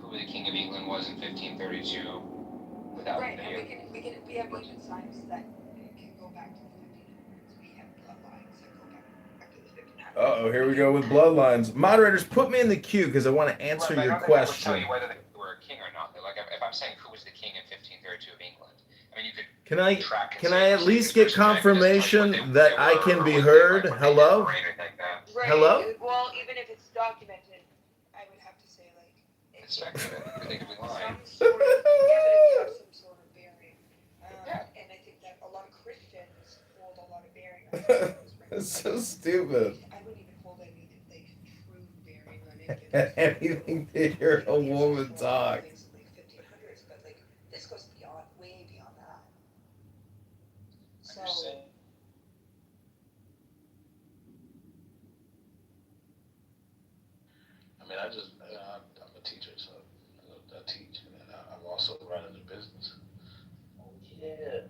Who who the King of England was in 1532 without Right, video. and we have ancient science that can go back to the 1500s. We have bloodlines that go back to the 1500s. Uh-oh, here we go with bloodlines. Moderators, put me in the queue because I want to answer Right, your I don't think I would tell question. you whether they were a king or not. Like, if I'm saying who was the king in 1532 of England, I mean, you could Can I track and can say, I at least get confirmation that I can be heard? Hello? Right. Hello? Well, even if it's documented, I would have to say, like, It's speculative. They could be lying. some sort of, yeah, but if you have some sort of bearing. And I think that a lot of Christians hold a lot of bearing on those, right? It's so stupid. I wouldn't even hold any, like, true bearing on any of this. Anything to hear a woman talk. Things in, like, 1500s, but, like, this goes beyond, way beyond that. So, I mean, I'm a teacher, so I teach, and then I'm also running a business. Yeah. Yeah.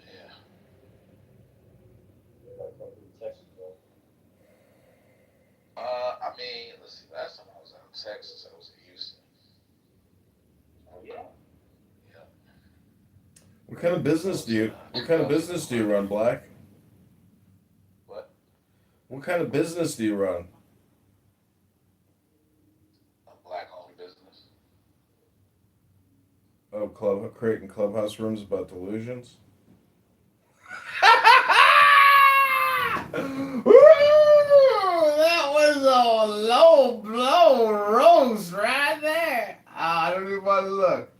Yeah. I mean, let's see. Last time I was out in Texas, I was in Houston. Oh yeah. Yeah. What kind of business do you run, Black? What? What kind of business do you run? A black-owned business. Oh, creating clubhouse rooms about delusions? Woo! That was a low blow roast right there. I don't even want to look.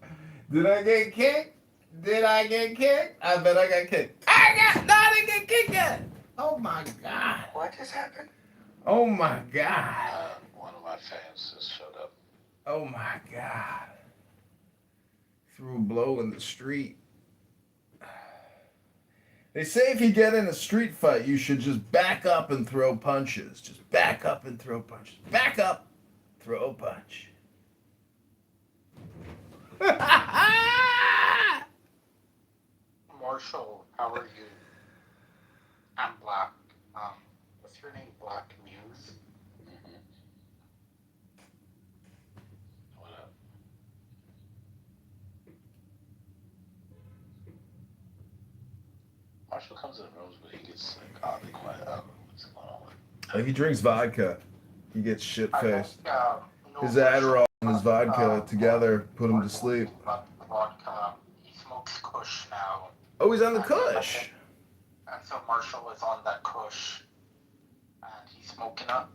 Did I get kicked? I bet I got kicked. I didn't get kicked yet. Oh my God. What just happened? Oh my God. One of my fans just showed up. Oh my God. Threw a blow in the street. They say if you get in a street fight, you should just back up and throw punches. Just back up and throw punches. Back up, throw a punch. Marshall, how are you? I'm Black. What's your name? Black Muse? Mm-hmm. What up? Marshall comes in the rooms, but he gets like oddly quiet. I don't know what's going on with him. He drinks vodka. He gets shit-faced. His No Adderall and his vodka together put him to sleep. vodka. He smokes Kush now. Oh, he's on the Kush. And so Marshall is on that Kush. And he's smoking up.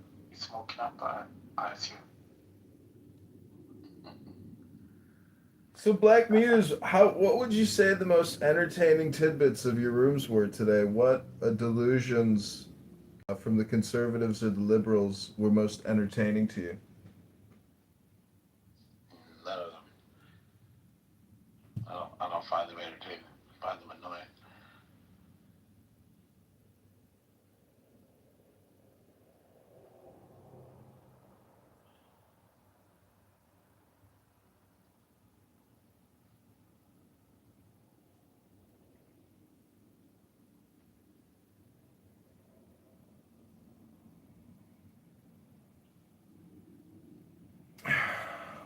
I assume. So, Black Muse, what would you say the most entertaining tidbits of your rooms were today? What delusions from the conservatives or the liberals were most entertaining to you? None of them. I don't find them entertaining. I find them annoying.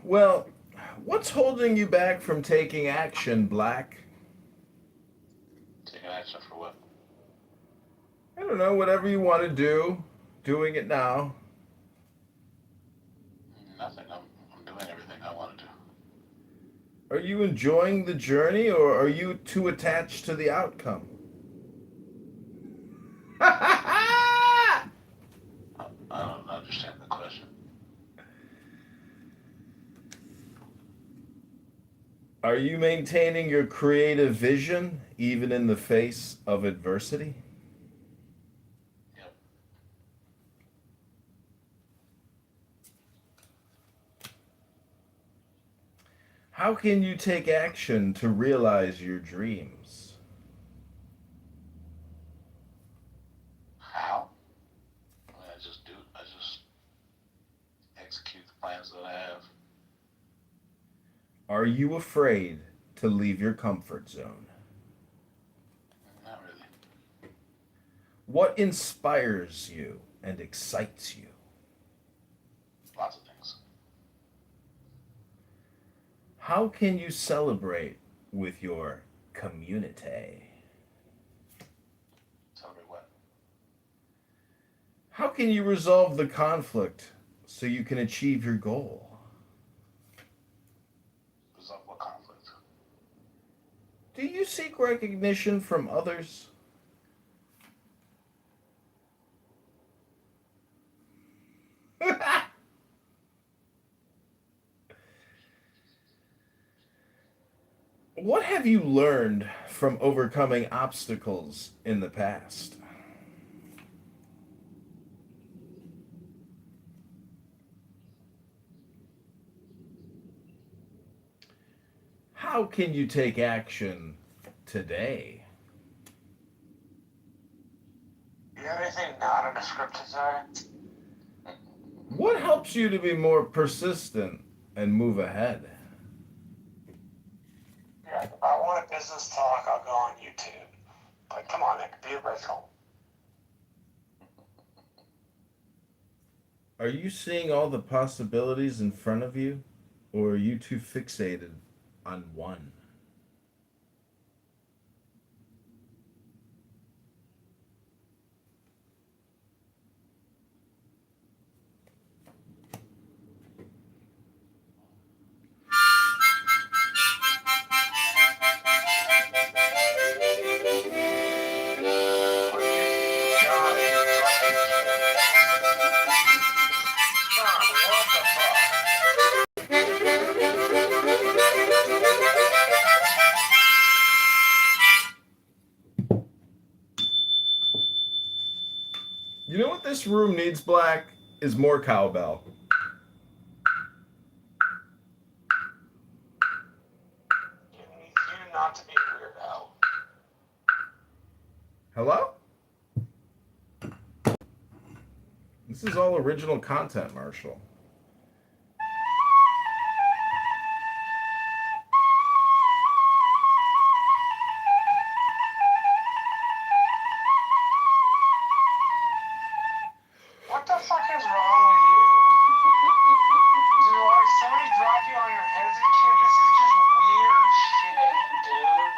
Well, what's holding you back from taking action, Black? Taking action for what? I don't know, whatever you want to do, doing it now. Nothing. I'm doing everything I want to do. Are you enjoying the journey or are you too attached to the outcome? I don't understand the question. Are you maintaining your creative vision even in the face of adversity? Yep. How can you take action to realize your dreams? How? I just do. I just execute the plans that I have. Are you afraid to leave your comfort zone? What inspires you and excites you? Lots of things. How can you celebrate with your community? Celebrate what? How can you resolve the conflict so you can achieve your goal? Resolve what conflict? Do you seek recognition from others? What have you learned from overcoming obstacles in the past? How can you take action today? You have anything not in a script to say? What helps you to be more persistent and move ahead? Yeah, if I want a business talk, I'll go on YouTube. But come on, Nick, be original. Are you seeing all the possibilities in front of you, or are you too fixated on one? You know what this room needs, Black? Is more cowbell. It needs you not to be a weirdo. Hello? This is all original content, Marshall. What the fuck is wrong with you? Did like somebody drop you on your head as a kid? This is just weird shit, dude.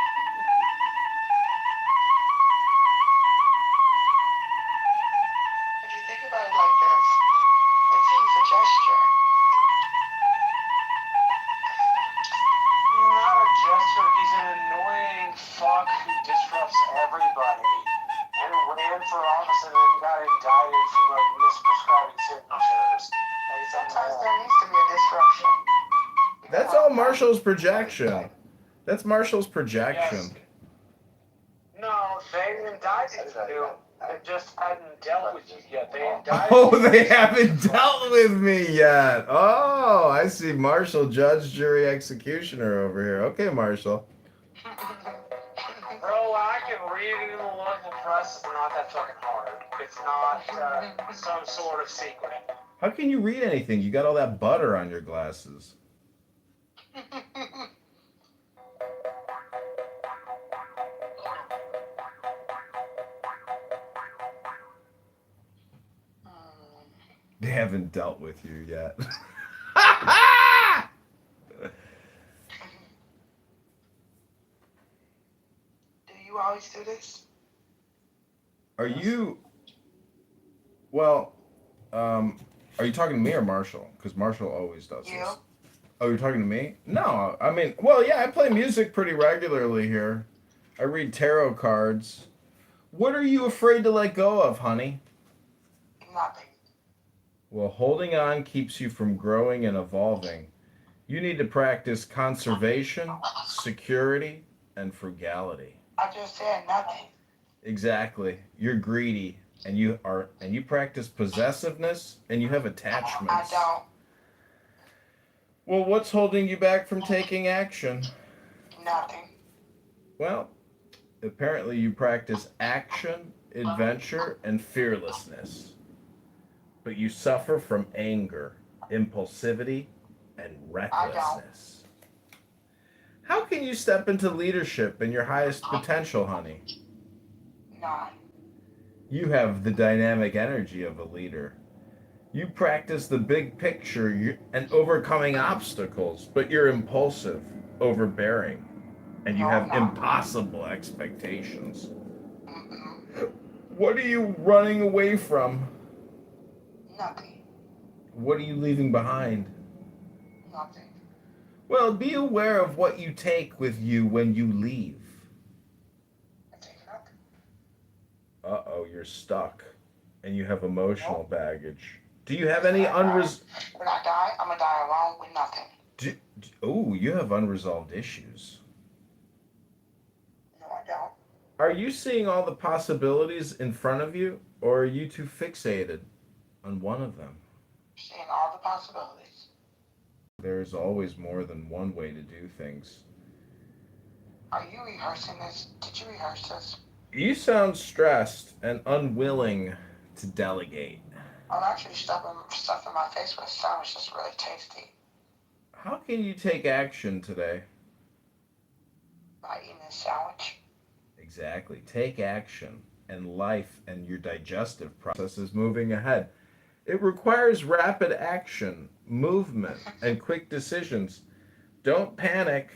If you think about it like this, it's a gesture. He's not a jester, he's an annoying fuck who disrupts everybody. And ran for office and then got indicted for like misprescribing signatures. Like, Sometimes there needs to be a disruption. That's all Marshall's projection. That's Marshall's projection. Yes. No, they indicted you. They just hadn't dealt with you yet. They indicted Oh, you. they haven't dealt with me yet. Oh, I see Marshall, judge, jury, executioner over here. Okay, Marshall. Proactive reading in the local press is not that fucking hard. It's not some sort of secret. How can you read anything? You got all that butter on your glasses. They haven't dealt with you yet. Do you always do this? Are you... Well, are you talking to me or Marshall? Because Marshall always does You? this. Oh, you're talking to me? No, I mean, well, yeah, I play music pretty regularly here. I read tarot cards. What are you afraid to let go of, honey? Nothing. Well, holding on keeps you from growing and evolving. You need to practice conservation, security, and frugality. I just said nothing. Exactly. You're greedy, and you practice possessiveness, and you have attachments. I don't. Well, what's holding you back from taking action? Nothing. Well, apparently you practice action, adventure, and fearlessness. But you suffer from anger, impulsivity, and recklessness. How can you step into leadership in your highest potential, honey? None. You have the dynamic energy of a leader. You practice the big picture and overcoming obstacles, but you're impulsive, overbearing, and you have impossible expectations. What are you running away from? Nothing. What are you leaving behind? Nothing. Well, be aware of what you take with you when you leave. I take nothing. Uh-oh, you're stuck, and you have emotional baggage. Do you have any unresolved... When I die, I'm gonna die alone with nothing. Oh, you have unresolved issues. No, I don't. Are you seeing all the possibilities in front of you, or are you too fixated on one of them? Seeing all the possibilities. There's always more than one way to do things. Are you rehearsing this? Did you rehearse this? You sound stressed and unwilling to delegate. I'm actually stuffing my face with sun. It's just really tasty. How can you take action today? By eating a sandwich. Exactly. Take action, and life and your digestive process is moving ahead. It requires rapid action, movement, and quick decisions. Don't panic.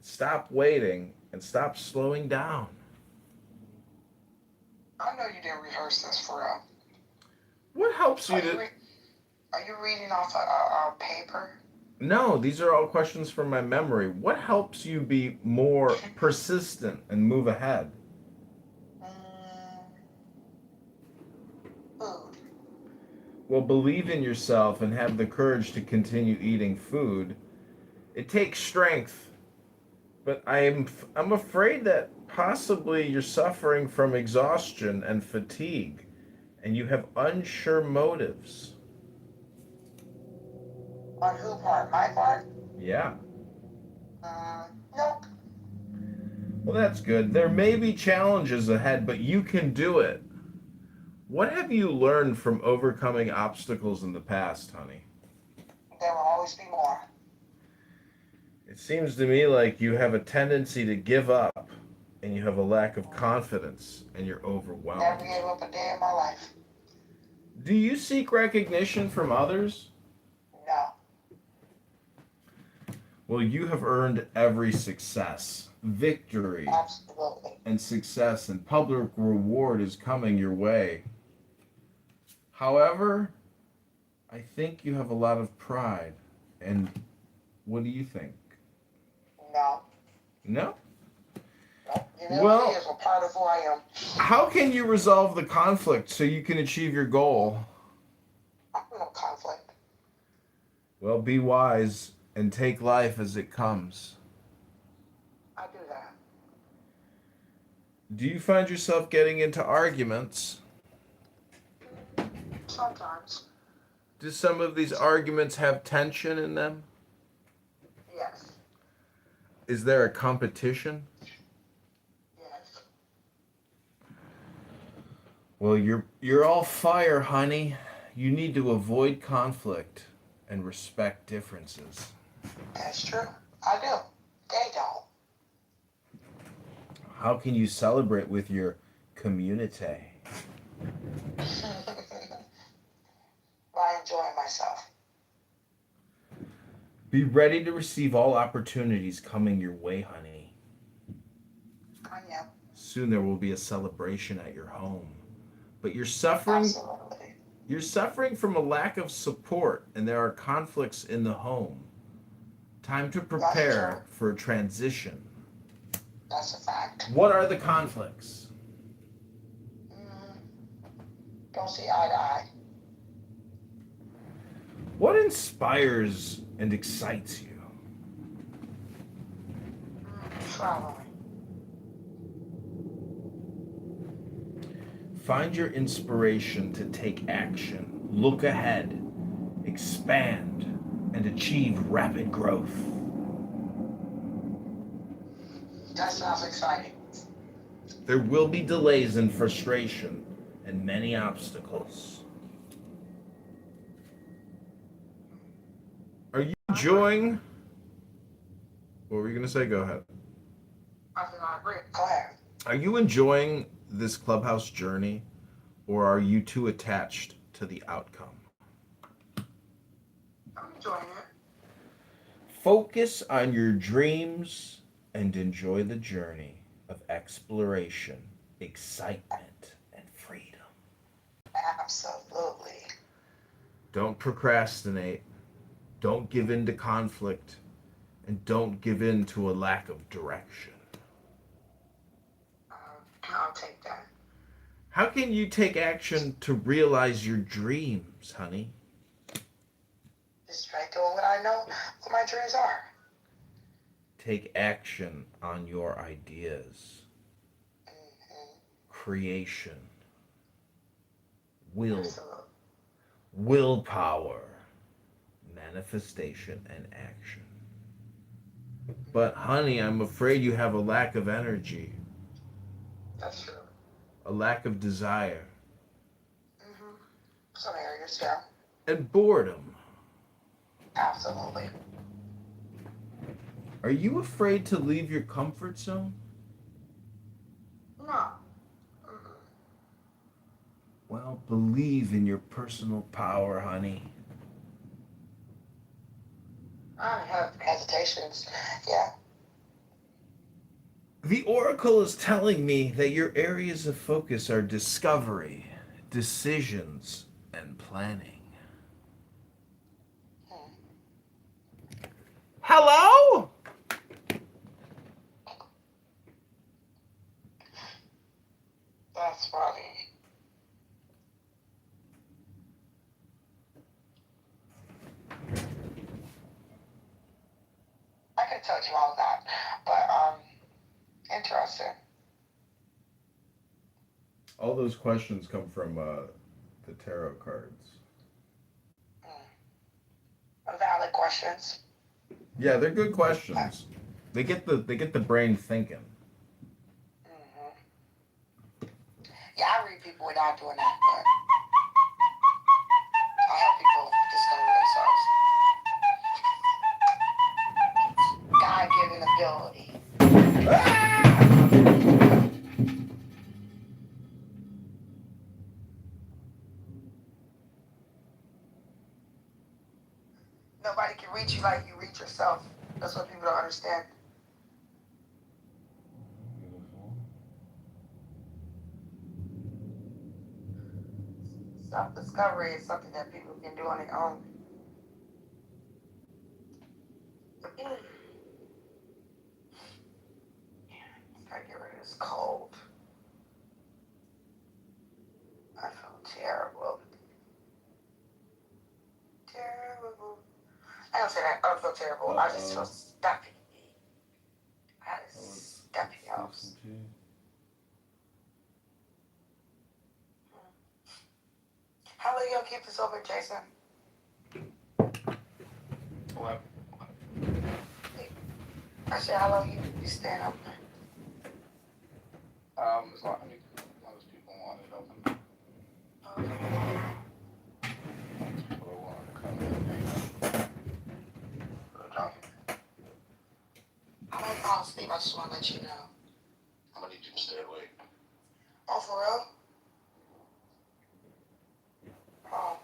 Stop waiting and stop slowing down. I know you didn't rehearse this for real. What helps you to... Are you reading off a paper? No, these are all questions from my memory. What helps you be more persistent and move ahead? Food. Well, believe in yourself and have the courage to continue eating food. It takes strength, but I'm afraid that possibly you're suffering from exhaustion and fatigue, and you have unsure motives. On who part? My part? Yeah. Nope. Well, that's good. There may be challenges ahead, but you can do it. What have you learned from overcoming obstacles in the past, honey? There will always be more. It seems to me like you have a tendency to give up, and you have a lack of confidence, and you're overwhelmed. Never gave up a day in my life. Do you seek recognition from others? No. Well, you have earned every success, victory, Absolutely. and success, and public reward is coming your way. However, I think you have a lot of pride. And what do you think? No. No? Humility Well, is a part of who I am. how can you resolve the conflict so you can achieve your goal? I have no conflict. Well, be wise and take life as it comes. I do that. Do you find yourself getting into arguments? Sometimes. Do some of these arguments have tension in them? Yes. Is there a competition? Yes. Well, you're all fire, honey. You need to avoid conflict and respect differences. That's true. I do. They don't. How can you celebrate with your community? By enjoying myself. Be ready to receive all opportunities coming your way, honey. I am. Soon there will be a celebration at your home. But you're suffering. Absolutely. You're suffering from a lack of support, and there are conflicts in the home. Time to prepare for a transition. That's a fact. What are the conflicts? Don't see eye to eye. What inspires and excites you? Traveling. Find your inspiration to take action, look ahead, expand, and achieve rapid growth. That sounds exciting. There will be delays and frustration and many obstacles. Are you enjoying? What were you going to say? Go ahead. I think I agree. Go ahead. Are you enjoying this clubhouse journey Or are you too attached to the outcome? I'm enjoying it. Focus on your dreams and enjoy the journey of exploration, excitement, and freedom. Absolutely. Don't procrastinate. Don't give in to conflict. And don't give in to a lack of direction. I'll take that. How can you take action to realize your dreams, honey? Just try doing what I know what my dreams are. Take action on your ideas. Creation. Willpower. Manifestation and action. But honey, I'm afraid you have a lack of energy. That's true. A lack of desire. Some areas, yeah. And boredom. Absolutely. Are you afraid to leave your comfort zone? No. Well, believe in your personal power, honey. I have hesitations, yeah. The Oracle is telling me that your areas of focus are discovery, decisions, and planning. Hello? That's funny. I could tell you all of that, but interesting. All those questions come from the tarot cards. Valid questions. Yeah, they're good questions. They get the brain thinking. Yeah, I read people without doing that, but I help people discover themselves. God-given ability. Nobody can reach you like you reach yourself. That's what people don't understand. Self-discovery is something that people can do on their own. Gotta get rid of this cold. I feel terrible. Terrible. I don't say that. I don't feel terrible. I just feel stuffy. I had a stuffy house. How long you gonna keep this open, Jason? What? I said, how long you staying open? As long as people want it open. People are willing to come in. I don't fall asleep. I just want to let you know. I'm gonna need you to stay awake. Oh, for real? Oh.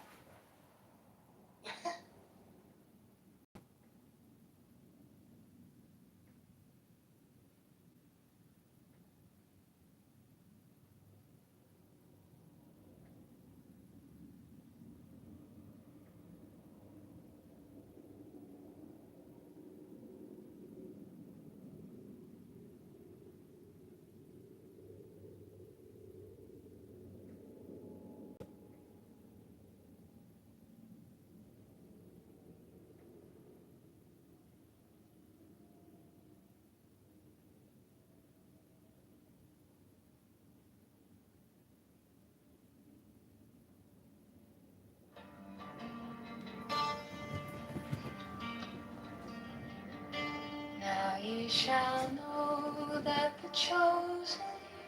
Now ye shall know that the chosen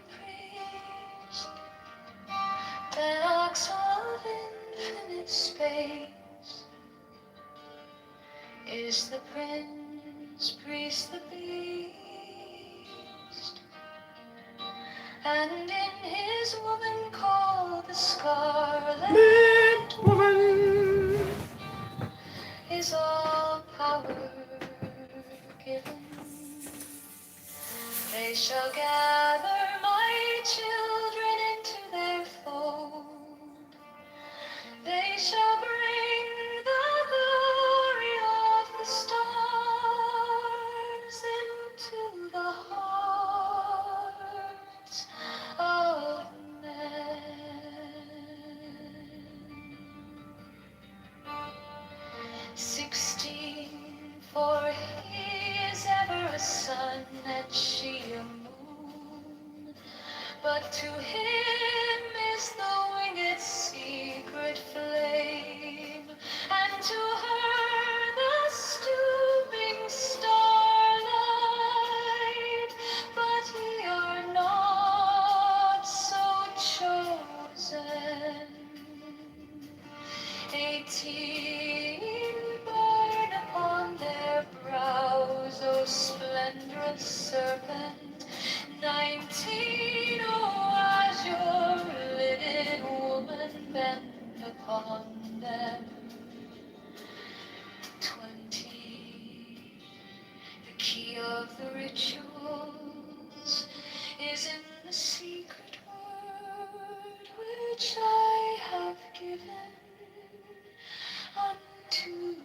priest, the ox of infinite space, is the prince, priest, the beast, and in his woman called the Scarlet Woman. is all power given. They shall gather my children into their fold. They shall bring the glory of the stars into the hearts of men. 16, for he is ever a sun and she a moon. But to him is the winged secret flame, and to her the stooping starlight. But ye are not so chosen. 18 burn upon their brows, O splendorous serpent. 19, O azure-lidded woman, bend upon them. 20, the key of the rituals is in the secret word which I have given unto him.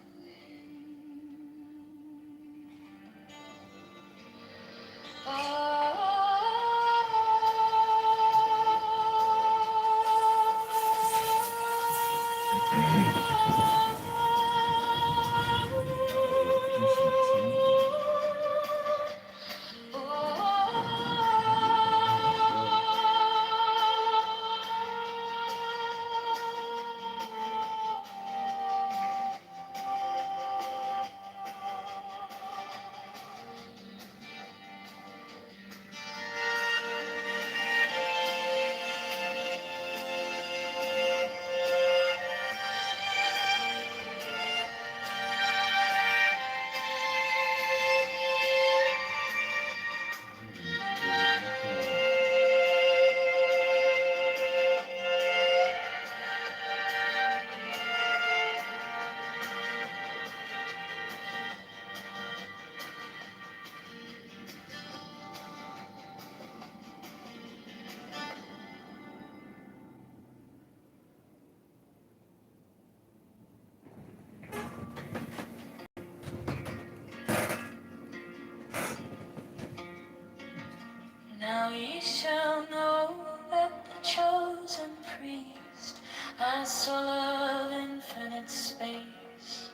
Now ye shall know that the chosen priest, a soul of infinite space,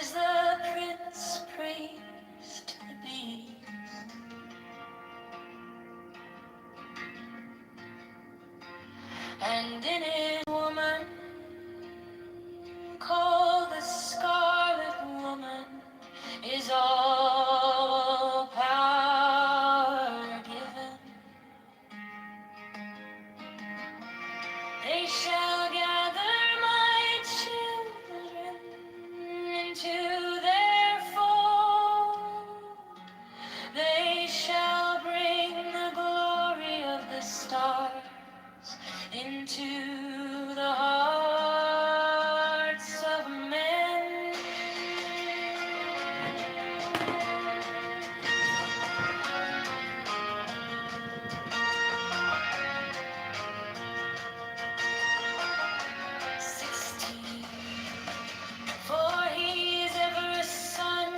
is the prince priest, the beast. And in his woman, called the Scarlet Woman, is all power given. They shall gather my children into their fold. They shall bring the glory of the stars into the hearts of men. For he is ever a sun,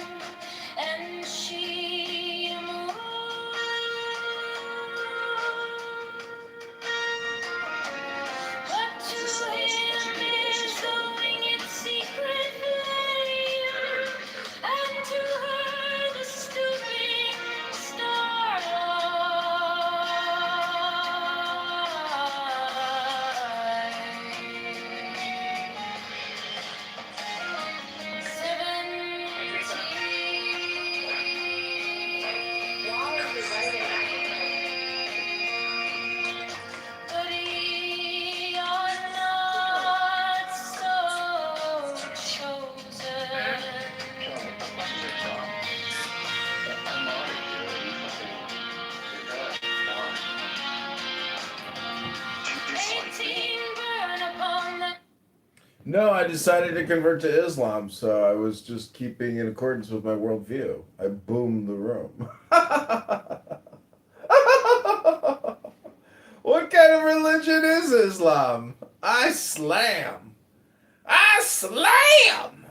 and she a moon. But No, I decided to convert to Islam, so I was just keeping in accordance with my worldview. I boomed the room. What kind of religion is Islam? I slam. I slam!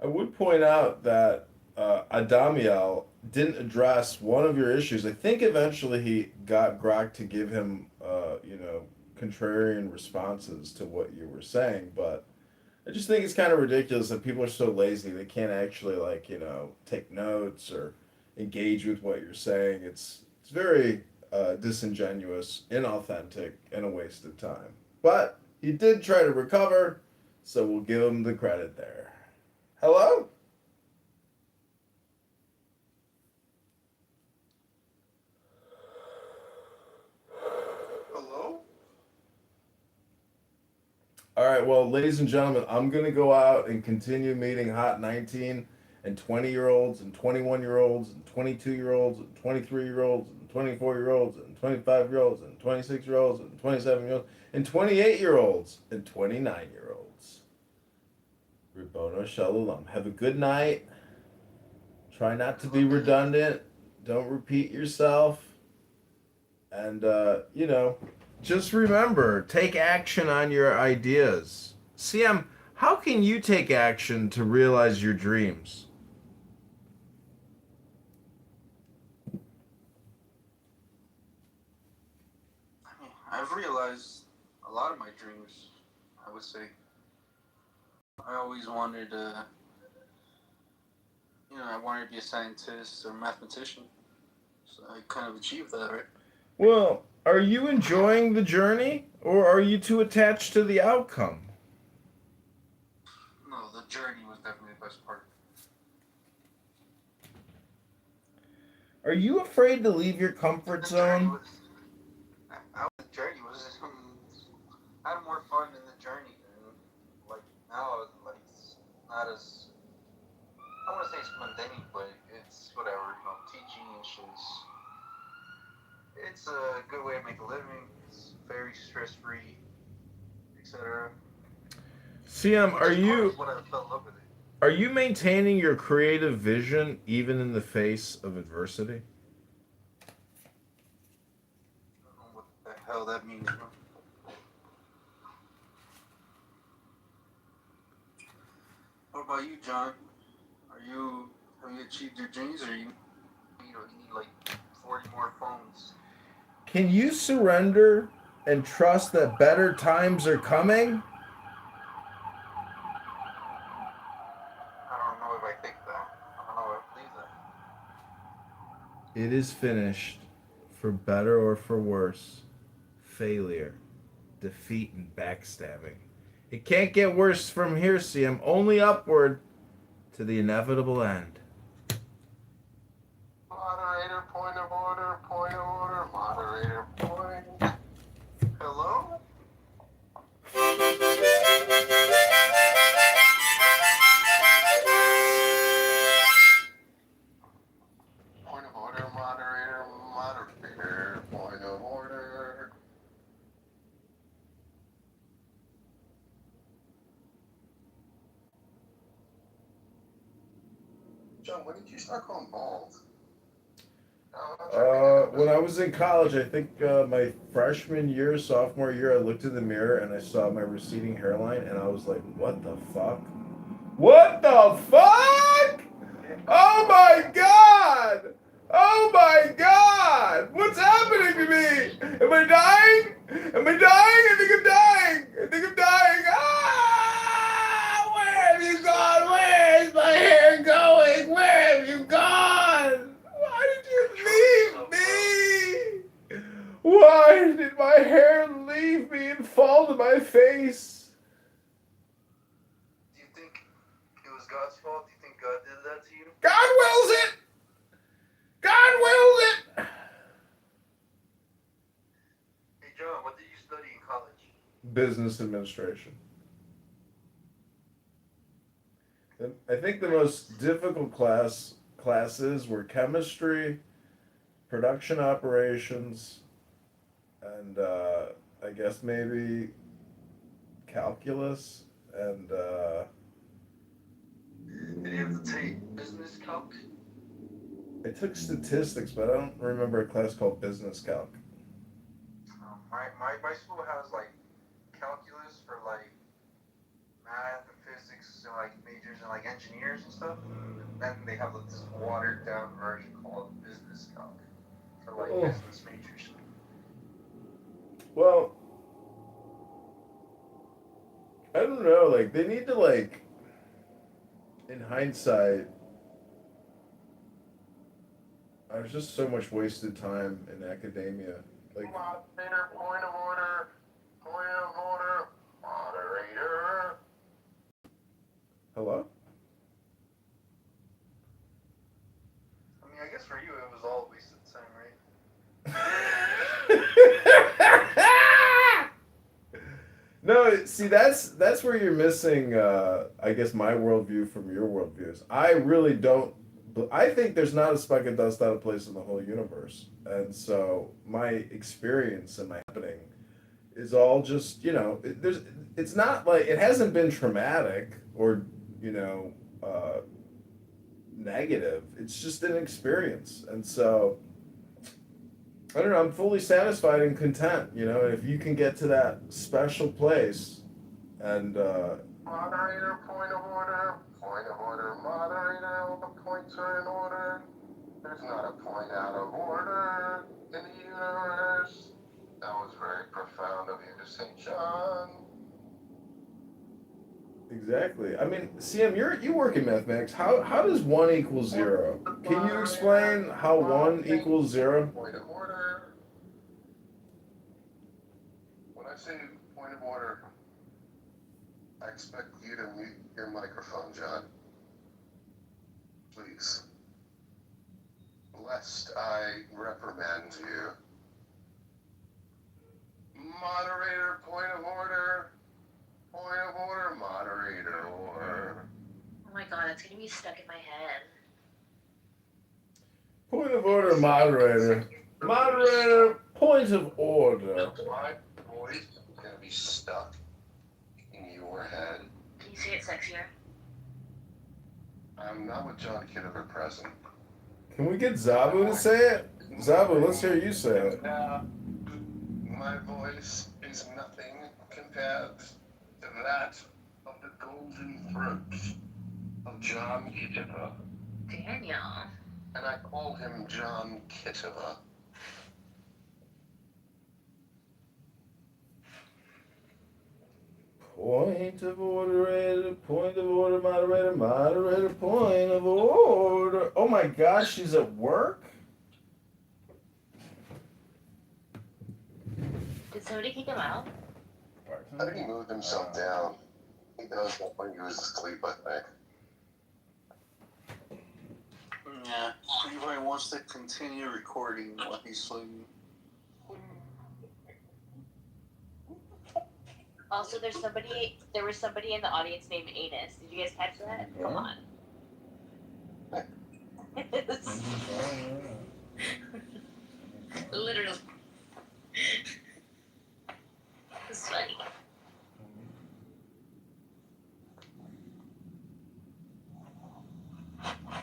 I would point out that Adamiel didn't address one of your issues. I think eventually he got Grok to give him, contrarian responses to what you were saying, but I just think it's kind of ridiculous that people are so lazy they can't actually take notes or engage with what you're saying. It's very disingenuous, inauthentic, and a waste of time. But he did try to recover, so we'll give him the credit there. Hello? Hello? All right, well, ladies and gentlemen, I'm going to go out and continue meeting hot 19 and 20-year-olds and 21-year-olds and 22-year-olds and 23-year-olds and 24-year-olds and 25-year-olds and 26-year-olds and 27-year-olds and 28-year-olds and 29-year-olds. Ribono Shalom. Have a good night. Try not to be redundant. Don't repeat yourself. And, just remember, take action on your ideas. CM, how can you take action to realize your dreams? I mean, I've realized a lot of my dreams, I would say. I always wanted to, I wanted to be a scientist or a mathematician. So I kind of achieved that, right? Well, are you enjoying the journey or are you too attached to the outcome? No, the journey was definitely the best part. Are you afraid to leave your comfort zone? The journey was I had more fun in the journey, and like now, like it's not as I want to say it's mundane, but it's whatever. Teaching and shit. It's a good way to make a living. It's very stress free, etc. CM, What are you maintaining your creative vision even in the face of adversity? I don't know what the hell that means, bro. What about you, John? Have you achieved your dreams, or you need like 40 more phones? Can you surrender and trust that better times are coming? I don't know if I think that. I don't know if I believe that. It is finished, for better or for worse. Failure, defeat, and backstabbing. It can't get worse from here, CM. Only upward to the inevitable end. Moderator, point of order, moderator, point. Hello? Point of order, moderator, point of order. John, when did you start going bald? When I was in college, I think my freshman year, sophomore year, I looked in the mirror and I saw my receding hairline, and I was like, "What the fuck? What the fuck? Oh my god! Oh my god! What's happening to me? Am I dying? Am I dying? I think I'm dying. I think I'm dying. Ah! Where have you gone? Where is my hair going? Where have you gone? Why did you leave me? Why did my hair leave me and fall to my face? Do you think it was God's fault? Do you think God did that to you? God wills it! God wills it! Hey, John, what did you study in college? Business administration. I think the most difficult classes were chemistry, production operations, and I guess maybe calculus and Did you have to take business calc? I took statistics, but I don't remember a class called business calc. My school has like calculus for like math and physics and like majors and like engineers and stuff. And then they have like, this watered down version called business calc for like business majors. Well, I don't know, like they need to like in hindsight there's just so much wasted time in academia. Like Moderator, point of order, moderator. hello? I mean, I guess for you it was all wasted time, right? No, see that's where you're missing I guess my worldview from your worldviews. I really don't I think there's not a speck of dust out of place in the whole universe. And so my experience and my happening is all just, it's not like it hasn't been traumatic or, negative. It's just an experience. And so I don't know, I'm fully satisfied and content, if you can get to that special place and Moderator, point of order, moderator, all the points are in order. There's not a point out of order in the universe. That was very profound of you to say, John. exactly. I mean, CM, you work in mathematics. How does 1 equal 0? Can you explain how 1 equals 0? Point of order. When I say point of order, I expect you to mute your microphone, John. Please. Lest I reprimand you. Moderator, point of order, moderator, or. Oh my god, it's gonna be stuck in my head. Point of order, moderator. Moderator, point of order. My voice is gonna be stuck in your head. Can you say it sexier? I'm not with John Kitover present. Can we get Zabu to say it? Zabu, let's hear you say it. My voice is nothing compared to that of the golden throat of John Kitover. Daniel. And I call him John Kitover. Point of order, point of order, moderator, moderator, point of order. Oh my gosh, she's at work? Did somebody kick him out? I think he moved himself down. He does that when he was asleep, I think. Yeah, Levi wants to continue recording while he's sleeping. Also, there was somebody in the audience named Anus. Did you guys catch that? Yeah. Come on. Literally. It's funny.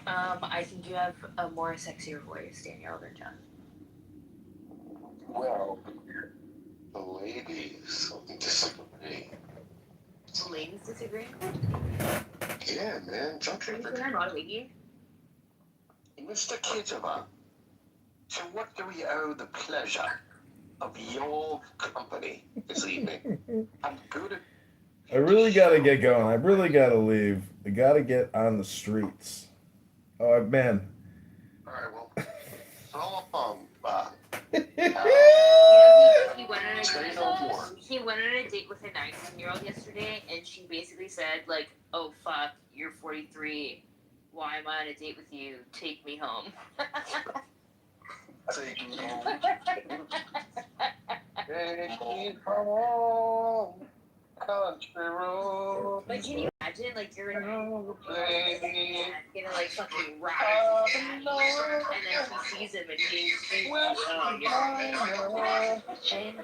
I think you have a more sexier voice, Danielle, than John. Well, the ladies disagree. The ladies disagree? Yeah, man. John Are you Kitover. saying I'm not a lady? Mr. Kitover, to what do we owe the pleasure of your company this evening? I'm good at. I really gotta get going. I really gotta leave. I gotta get on the streets. Oh, man. Alright, well, so long, He went on a date with a 19-year-old yesterday, and she basically said, like, oh, fuck, you're 43. Why am I on a date with you? Take me home. Take me home. Take me home. Country road. But can you imagine imagine like you're in gonna like fucking ride, and then he sees him and he's If we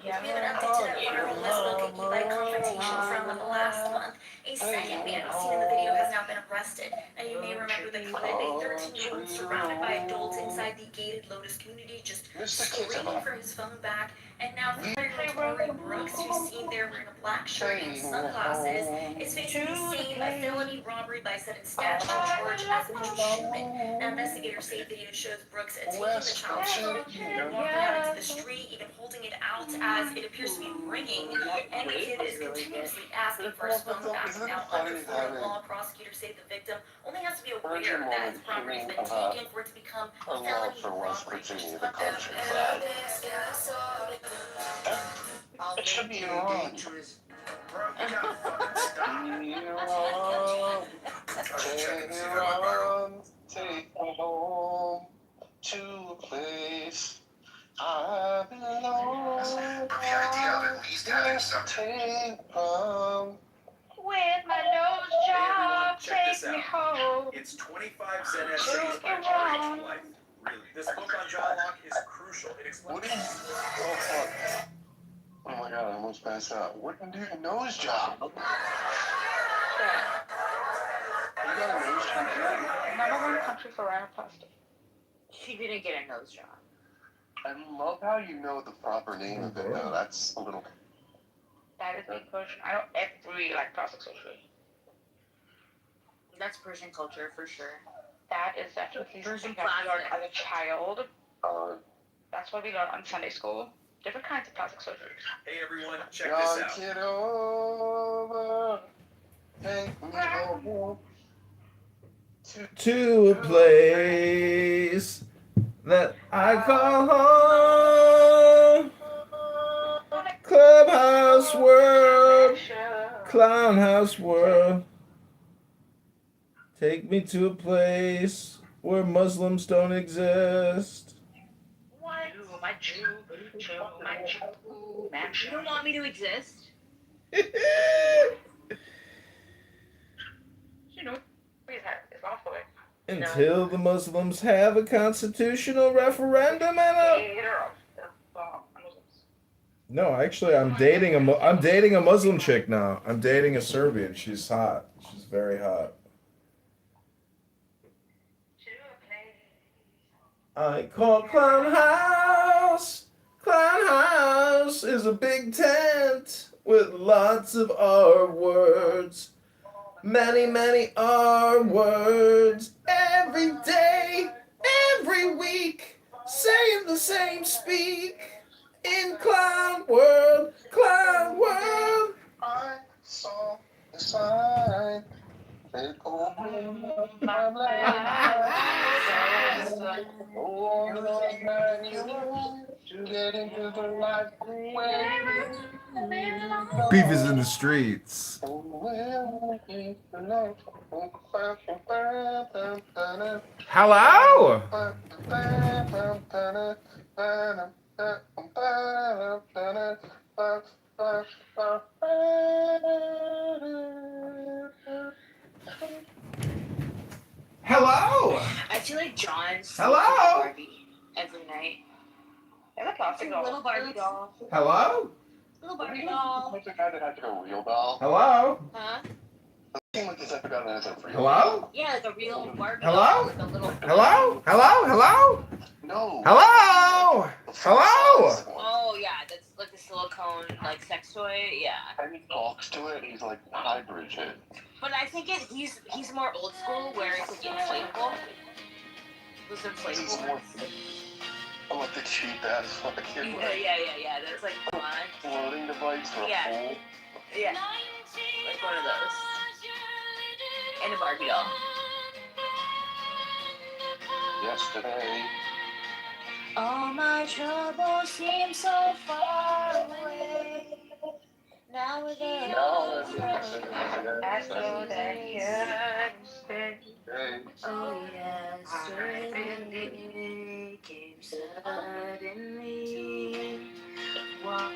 have an update to that wonderful lesbian e-bike confrontation from last month. A second man seen in the video has now been arrested. Now you may remember the clip, a 13-year-old surrounded by adults inside the gated Lotus community just screaming for his phone back. And now 3-year-old Brooks, who's seen there wearing a black shirt and sunglasses, is facing the same felony robbery by sudden snatching charge as Mitchell Schumann. Now investigators say video shows Brooks taking the child's phone and walking out into the street, even holding it out as it appears to be ringing, and the kid is continuously asking for his phone back. Now, under Florida law, prosecutors say the victim only has to be aware that his property has been taken for it to become a felony robbery. It should be wrong. Take me home to a place I belong. The idea of at least having something. With my nose job, check this take me out. home. It's 25 Zen essays by R.H. Blythe. Really, this book on John Locke is crucial. It explains. What is? Oh fuck! Oh my god! I almost passed out. What do you nose job? You got a nose job? Number one country for rhinoplasty. She didn't get a nose job. I love how you know the proper name of it though. That's a little. That is being Persian. I know every like plastic surgery. That's Persian culture for sure. That is definitely Persian something that we learned plastic. as a child. That's what we learned on Sunday school. Different kinds of plastic surgeries. Hey everyone, check this out. Kitover, take me home To a place that I call home. Clubhouse world, clown house world. Take me to a place where Muslims don't exist. My Jew, my Jew. You don't want me to exist? You know, please have it's off the way. Until the Muslims have a constitutional referendum and a. No, actually, I'm dating a Muslim chick now. I'm dating a Serbian. She's hot. She's very hot. I call Clown House. Clown House is a big tent with lots of R words. Many, many R words. Every day, every week, saying the same speak. In Clown World, Clown World. I saw the sign. Take over my life. Oh, man, you want to get into the life where Beef is in the streets. Hello? Hello? I feel like John's Hello? Barbie every night. And a plastic doll. Little Barbie doll. Hello? Little Barbie doll. What's the guy that had a real doll? Hello? Huh? Seemed like this episode has a real Hello? Yeah, like a real Barbie Hello? doll with a little. Hello? Hello? Hello? No. Hello? Hello? Oh yeah, that's like the silicone like sex toy. Yeah. And he talks to it. He's like, "Hi, Bridget." But I think he's more old school where it's like inflatable. Those He's inflatable. more. I'm like the cheap ass fucking. Yeah. That's like fun. Floating device for Yeah. a pool. Yeah. Like one of those. And a Barbie doll. Yesterday. All my troubles seem so far away. Now we're there. As though that yesterday. Oh, yesterday came suddenly. Walk.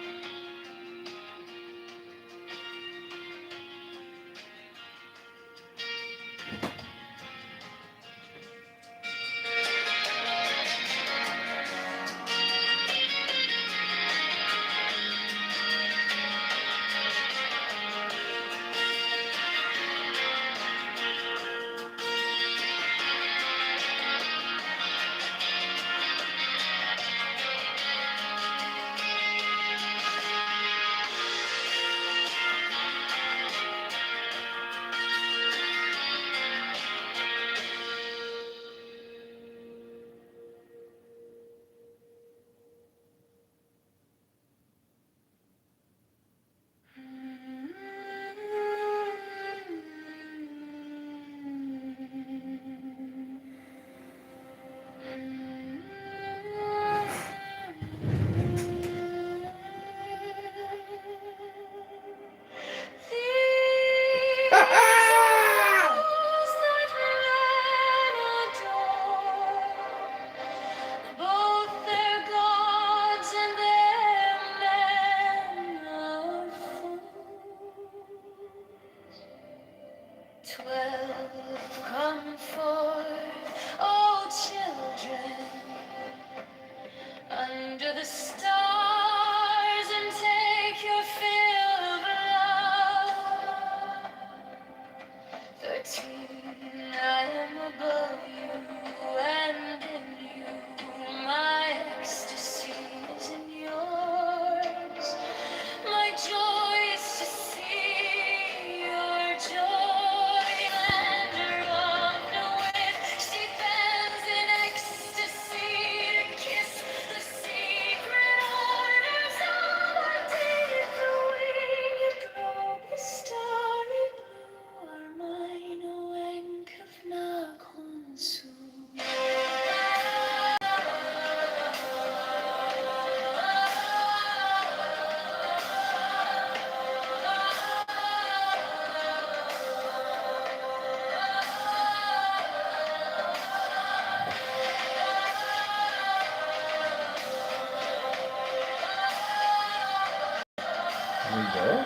go.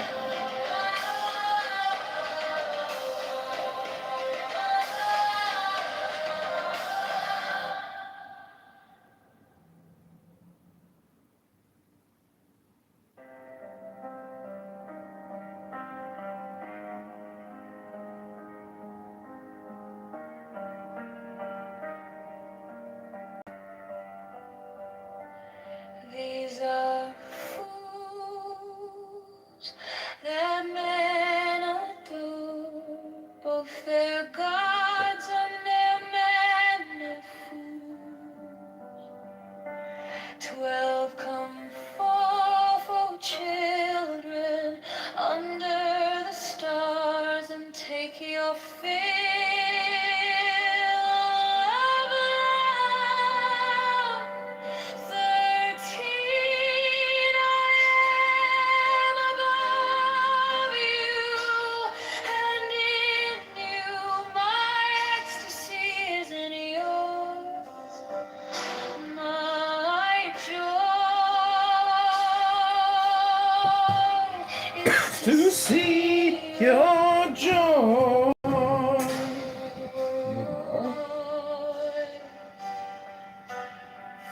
These are fools that men adore, both their gods and their men of fools. 12 come forth, O children, under the stars, and take your fill of love. 13, I am above you, and in you my ecstasy is in yours. My joy is To see your joy.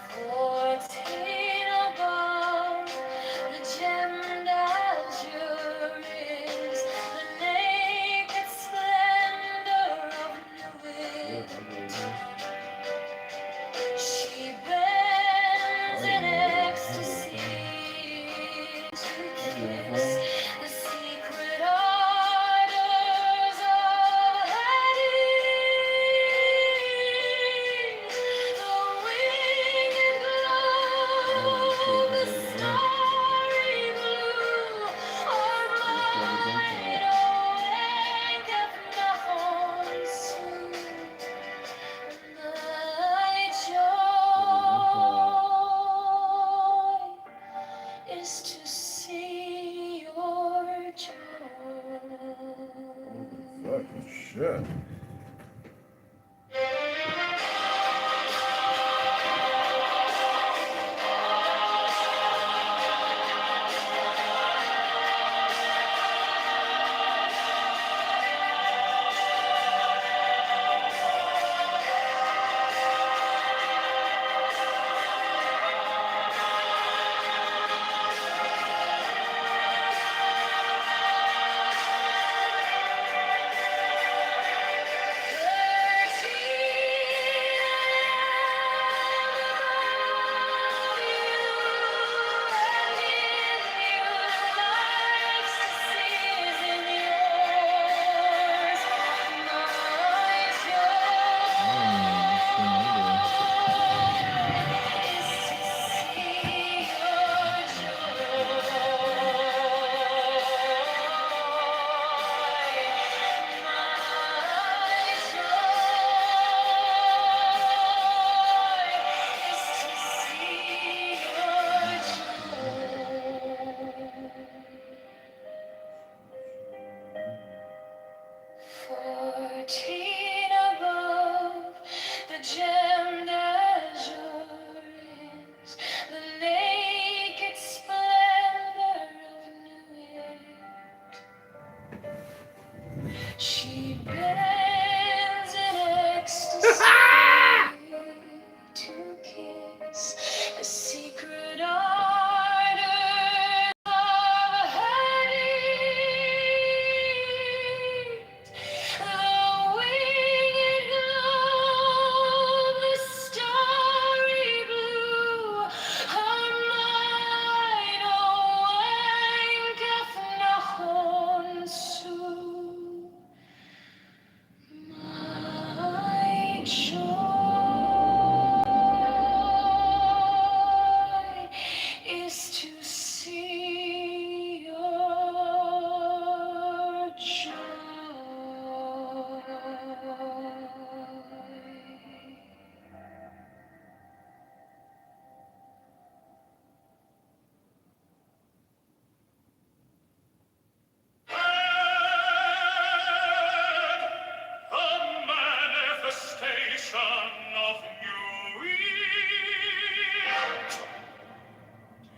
14 above, the gemmed azure is the naked splendor of Lewis. She bends in ecstasy to kiss the secret ardors of Hades. The winged glow, the starry blue are mine. Awaketh Mahon soon. My joy is to see your joy. Fucking shit.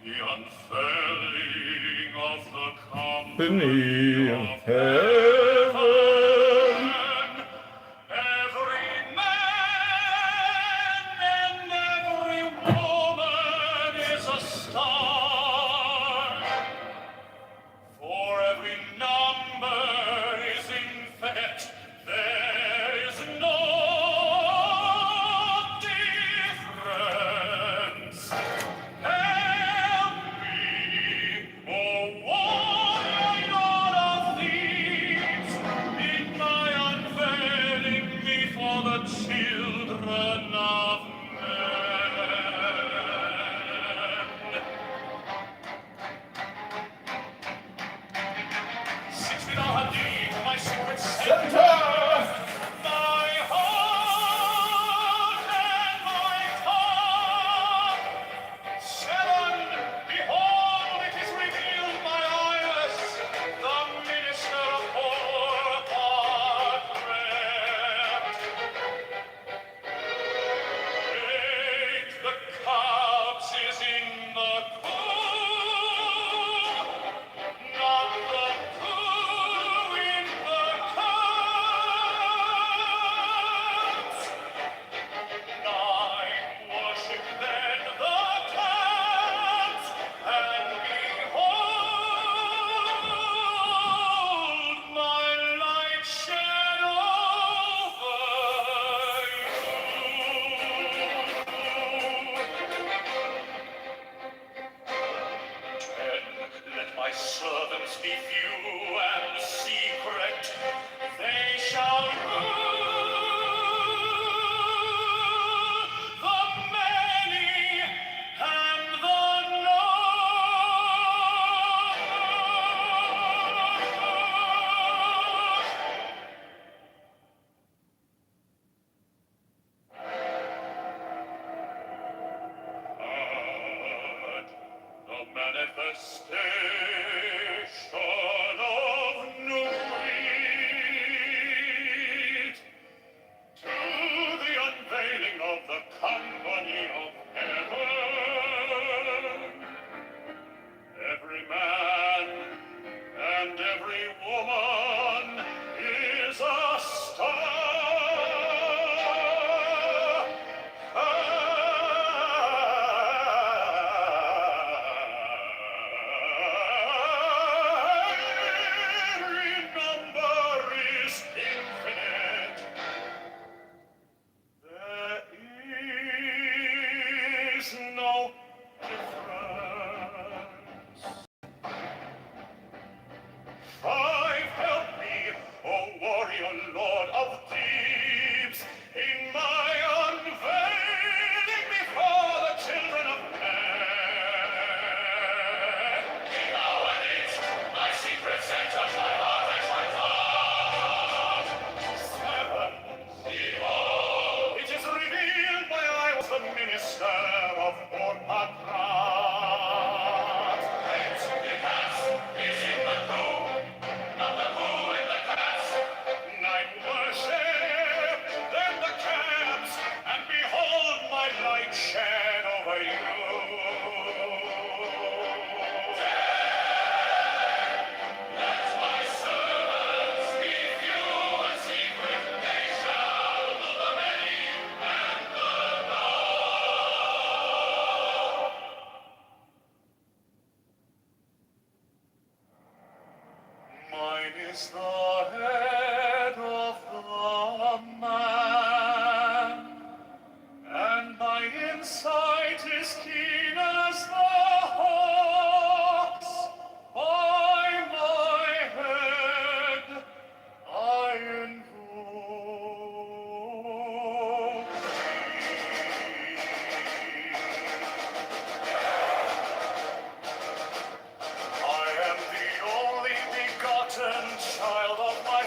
The unfurling of the Company company of of heaven. heaven. Every man and every woman is a star. For every number is infinite, there is no difference. Help me, oh warrior of thieves, in my unveiling me for the children of men. 6 feet all deep, my secret center, my heart and my tongue. 7, behold, it is revealed, my eyes, the minister of four-part prayer. 8, the corpse is in the tomb, not the tomb in the corpse. 9, worship then the clouds, and behold, my light shed over you. 10, let my servants be few and secret. They shall rule the many and the known. The manifestation of new breed to the unveiling of the company of heaven. Every man and every woman is a star. Every number is infinite. There is no difference. 5, help me, O warrior lord of Thebes, in my unveiling before the children of men. King Awenit, my secret centers, my heart and my thought. 7, behold, it is revealed by I was the minister of Orpatrat. 8, the cast is in the tomb. Not the who in the cast. 9, worship, then the camps, and behold my light shed over you. 10, let my servants be few and secret. They shall rule the many and the known. Mine is the head of the man, and my insight is keen as the hawk's. By my head I invoke thee. I am the only begotten child of my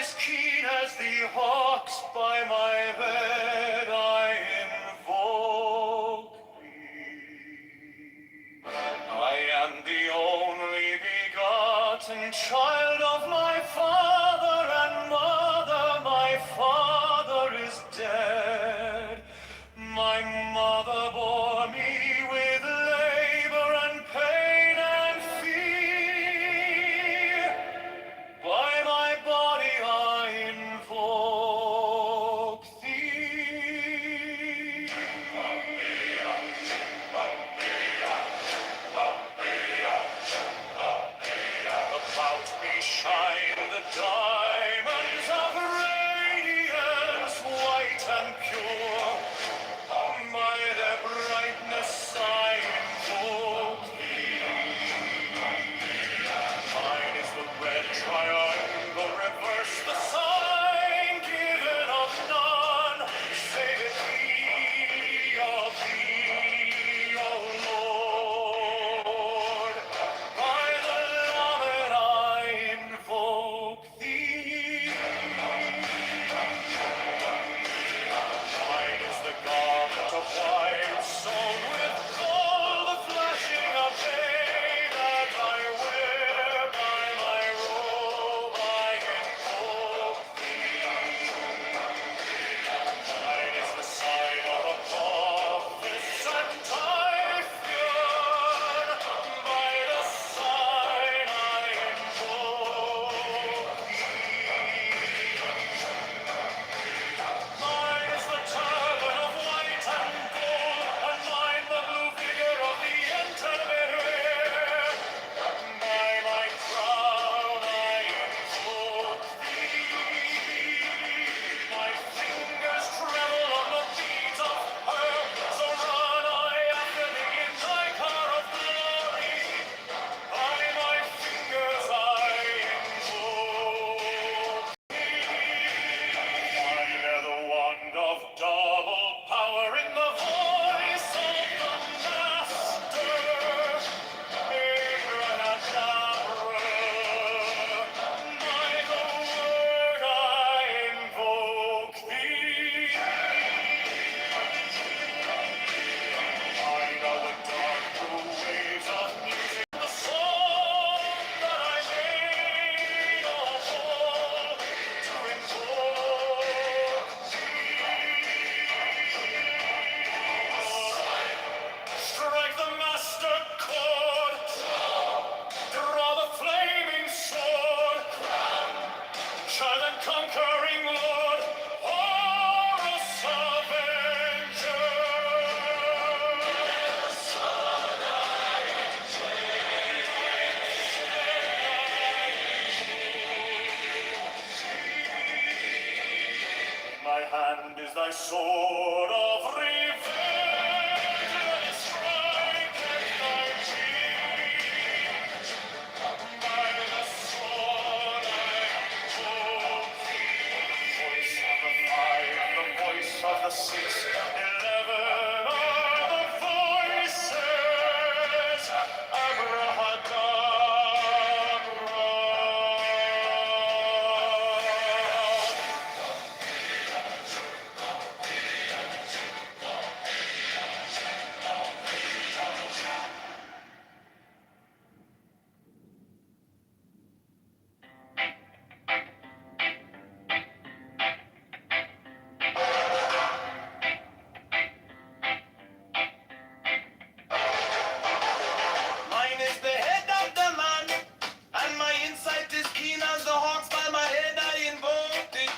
is keen as the hawk's by my bed I invoke thee. I am the only begotten child of my father and mother. My father is dead. My mother bore me with labor and pain and fear. By my body I invoke thee. About me shine the diamonds of radiance, white and pure. By their brightness I invoke thee. Mine is the red triangle, reverse the sign given of none, save it be of thee, O Lord. By the Lord I invoke thee. Mine is the garment of white, sewn with gold, the flashing of day that I wear. By my robe I invoke thee. Mine is the sign of Apophis and Typhoon. By the sign I invoke thee. Mine is the turban of white and gold, and mine the blue figure of the Intermediate. By my crown I invoke thee. My fingers tremble on the beat of her, so run I after thee in thy car of glory. By my fingers I invoke I bear the wand of double power in the voice of the Master. Abracadabra. By the word I invoke thee. I know the dark blue waves of music, the song that I made of all to invoke Strike the master chord, draw the flaming sword, child and conquering Lord, Horus Avenger. My hand is thy sword of revenge, and strike at thy cheek. By the sword I invoke thee. Voice of the five, the voice of the 6, 11 are the voices. Abracadabra. Mine is the head of the man, and my insight is keen as the hawks. By my head I invoke thee.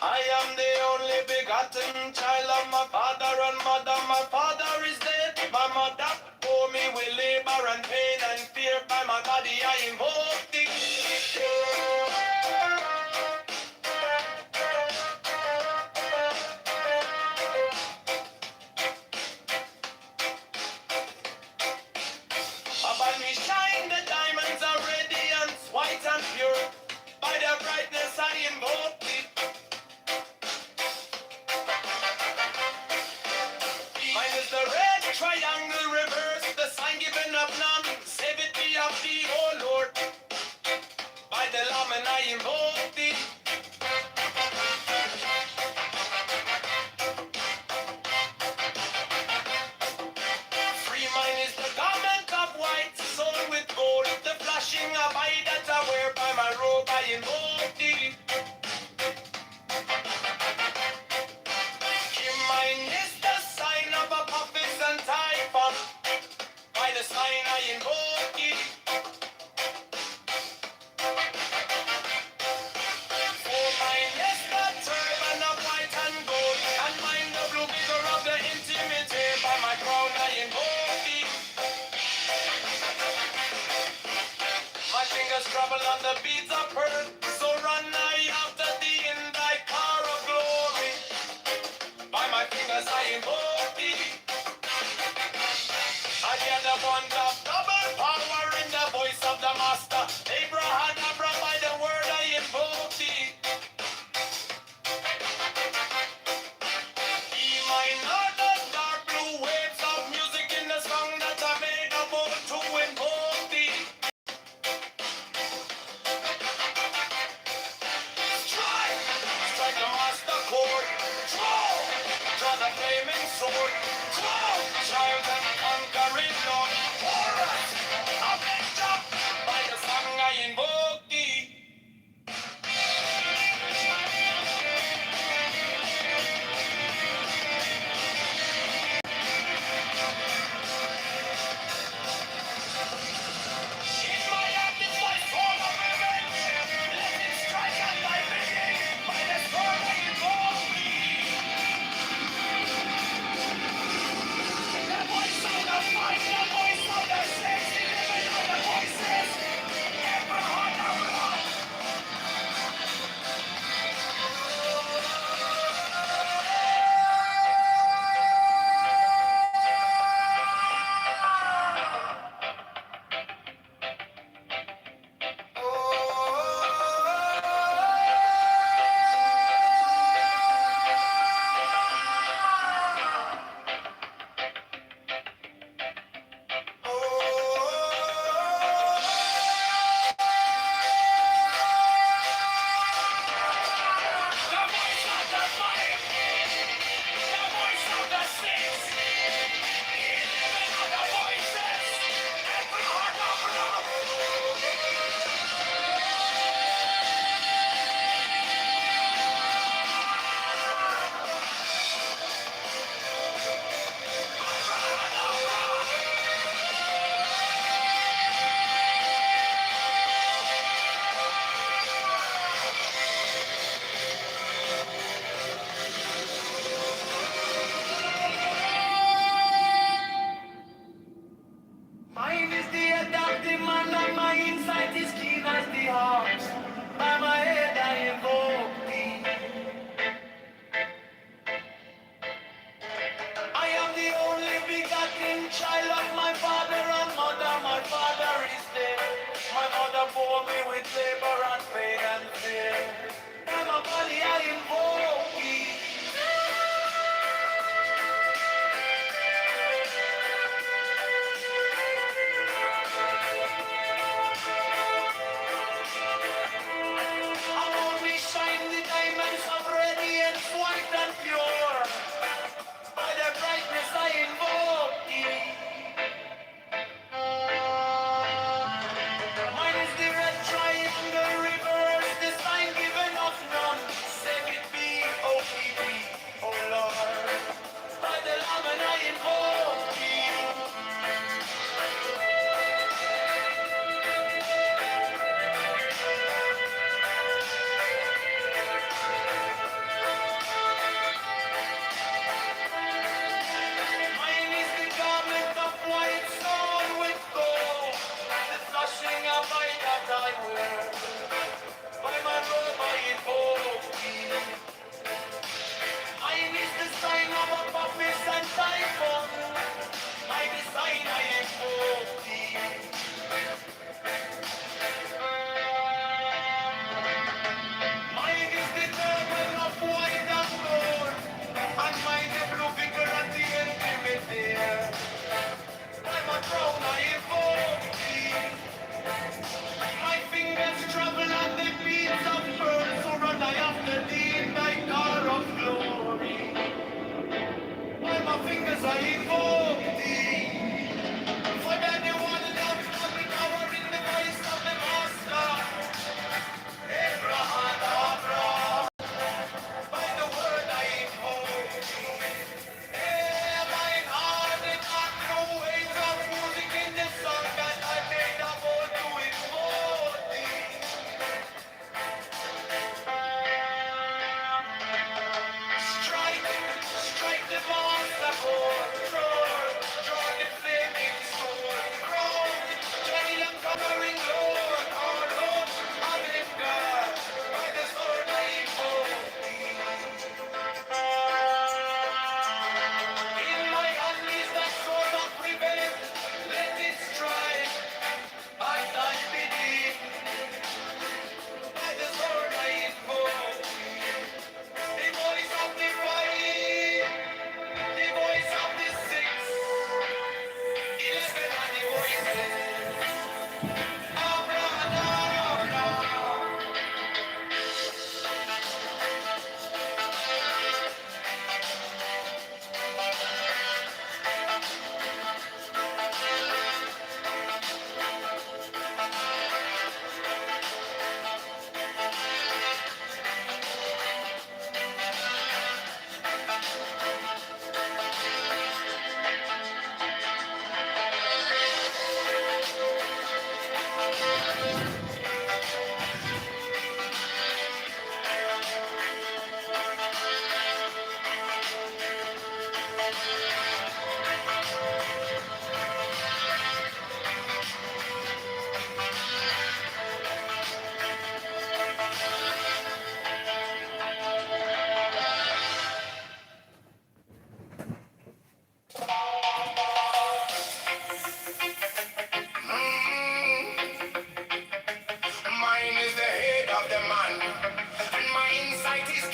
I am the only begotten child of my father and mother. My father is dead. My mother bore me with labor and pain and fear. By my body I invoke thee. About me shine the diamonds of radiance, white and pure. By their brightness I invoke thee. Mine is the red triangle reverse, the sign given of none. Save it be of thee, O Wishing a bite that I wear by my robe, I invoke thee. Give mine is the sign of Apophis and Typhon. By the sign I invoke thee. For mine is the turban of white and gold, and mine the blue vigor of the intimate. By my crown I invoke thee. My fingers travel on the beads of pearl, so run I after thee in thy car of glory. By my fingers I invoke thee. I hear the wand of double power in the voice of the master. Abraham, by the word I invoke thee. E minor, the dark blue waves of music in the song that I made a vote to invoke thee. Strike the master chord. Draw the flaming sword. Child and conquering Lord. Horus, avenger, by the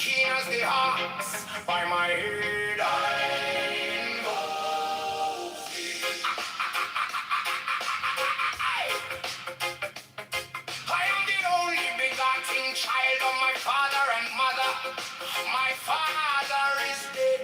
keen as the ox. By my head I invoke thee. I am the only begotten child of my father and mother. My father is dead.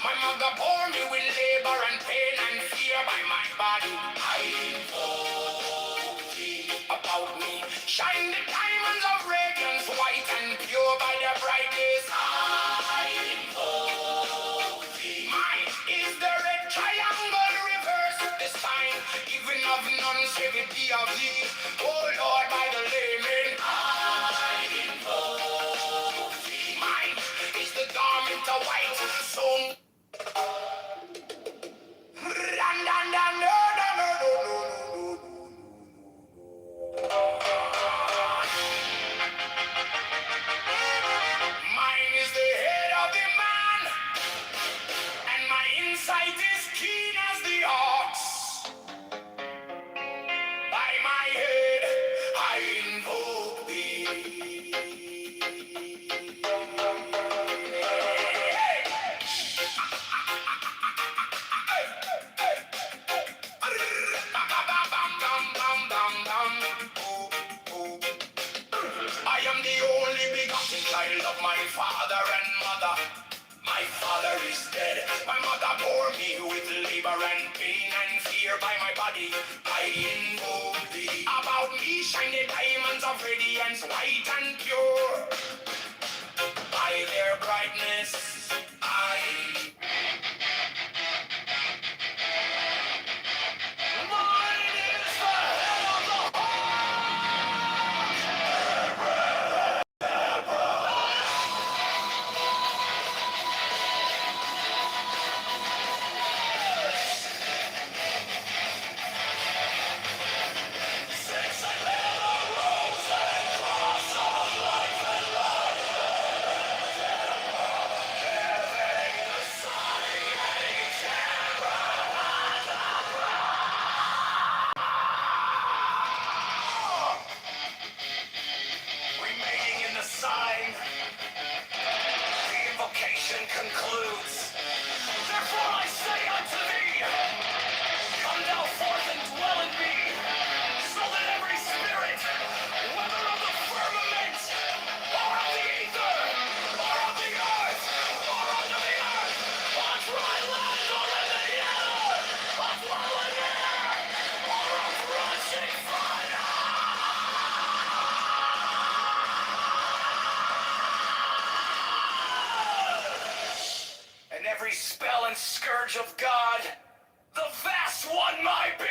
My mother bore me with labor and pain and fear by my body. I invoke thee. About me shine the diamonds of radiance, white and pure by their brightness. I invoke thee. Mine is the red triangle reverse, the sign even of none save it be of thee. Oh Lord, by the layman, I invoke thee. Mine is the garment of white, so mine is the head of the man, and my insight is keen as the ox. By my head, I invoke thee. I am the only begotten child of my father and mother. My father is dead. My mother bore me with labor and pain and fear by my body. I invoke thee. About me shine the diamonds of radiance, white and pure. By their brightness, I. Mine is the head of the remaining in the sign. The invocation concludes. Therefore I say unto thee, come thou forth and dwell in me, so that every spirit, whether of the firmament, or of the ether, or of the earth, or under the earth, or dry land, or in the air, of flowing air, or of rushing fire, and every spell and scourge of God, the vast one might be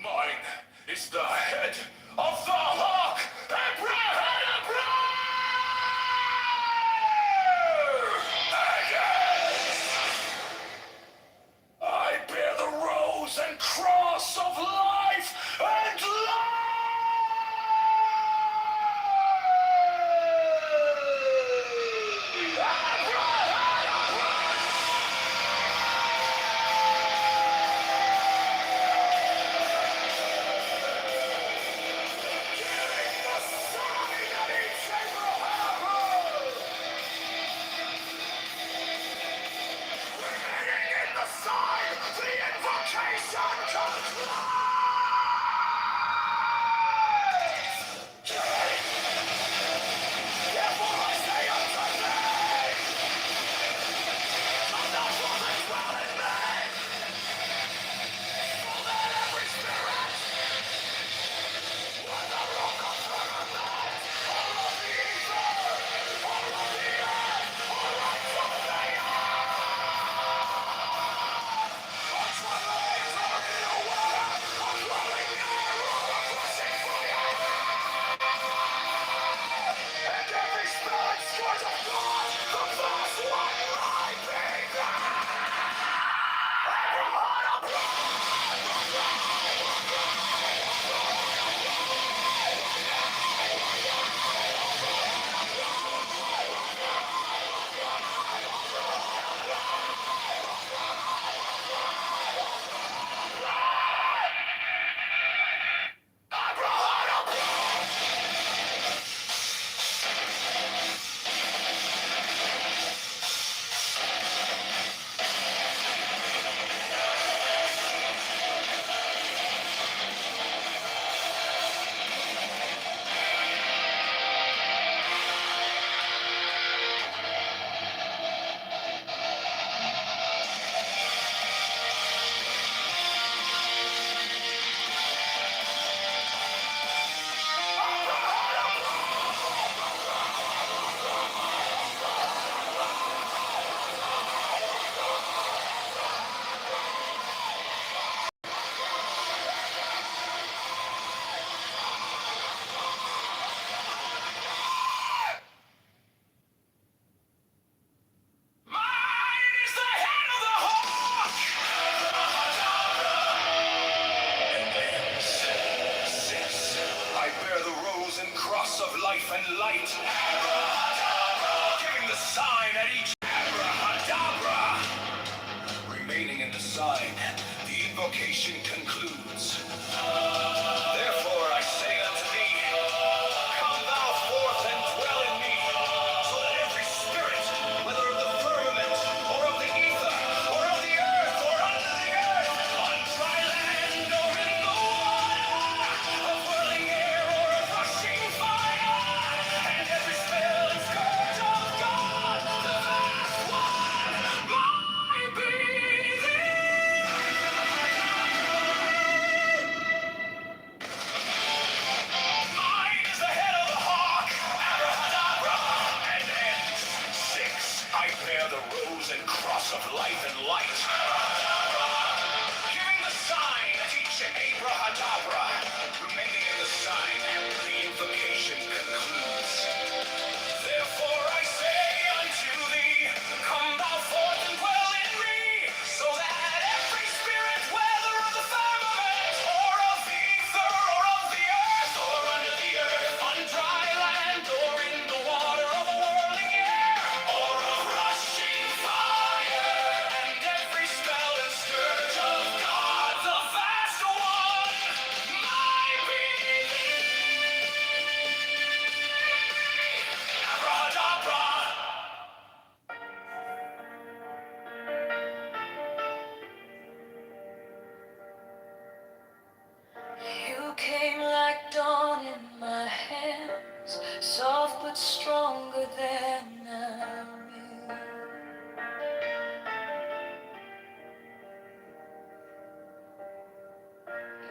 mine is the head of the heart. rose and cross of life and light. Abrahadabra, giving the sign at each abrahadabra. Remaining in the sign, the invocation concludes. Therefore I say unto thee, come thou forth and dwell in me, so that every spirit, whether of the firmament, or of the ether, or of the earth, or under the earth, on dry land, or in the water, of whirling air, or of rushing fire, and every spell and scourge of God, the vast one, might be mine is the head of the hawk, abrahadabra, and ends. 6, I bear the rose and cross of life and light, abrahadabra, giving the sign at each abrahadabra. Remaining in the sign, the invocation concludes. Therefore I say unto thee, come thou forth and dwell in me, so that every spirit, whether of the firmament, or of the ether, or of the earth, or under the earth, on dry land, or in the water, of a whirling air, or of rushing fire, and every spell and scourge of God, the vast one, might be abrahadabra. You came like dawn in my hands, soft but stronger than a wind.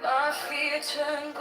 My fear turned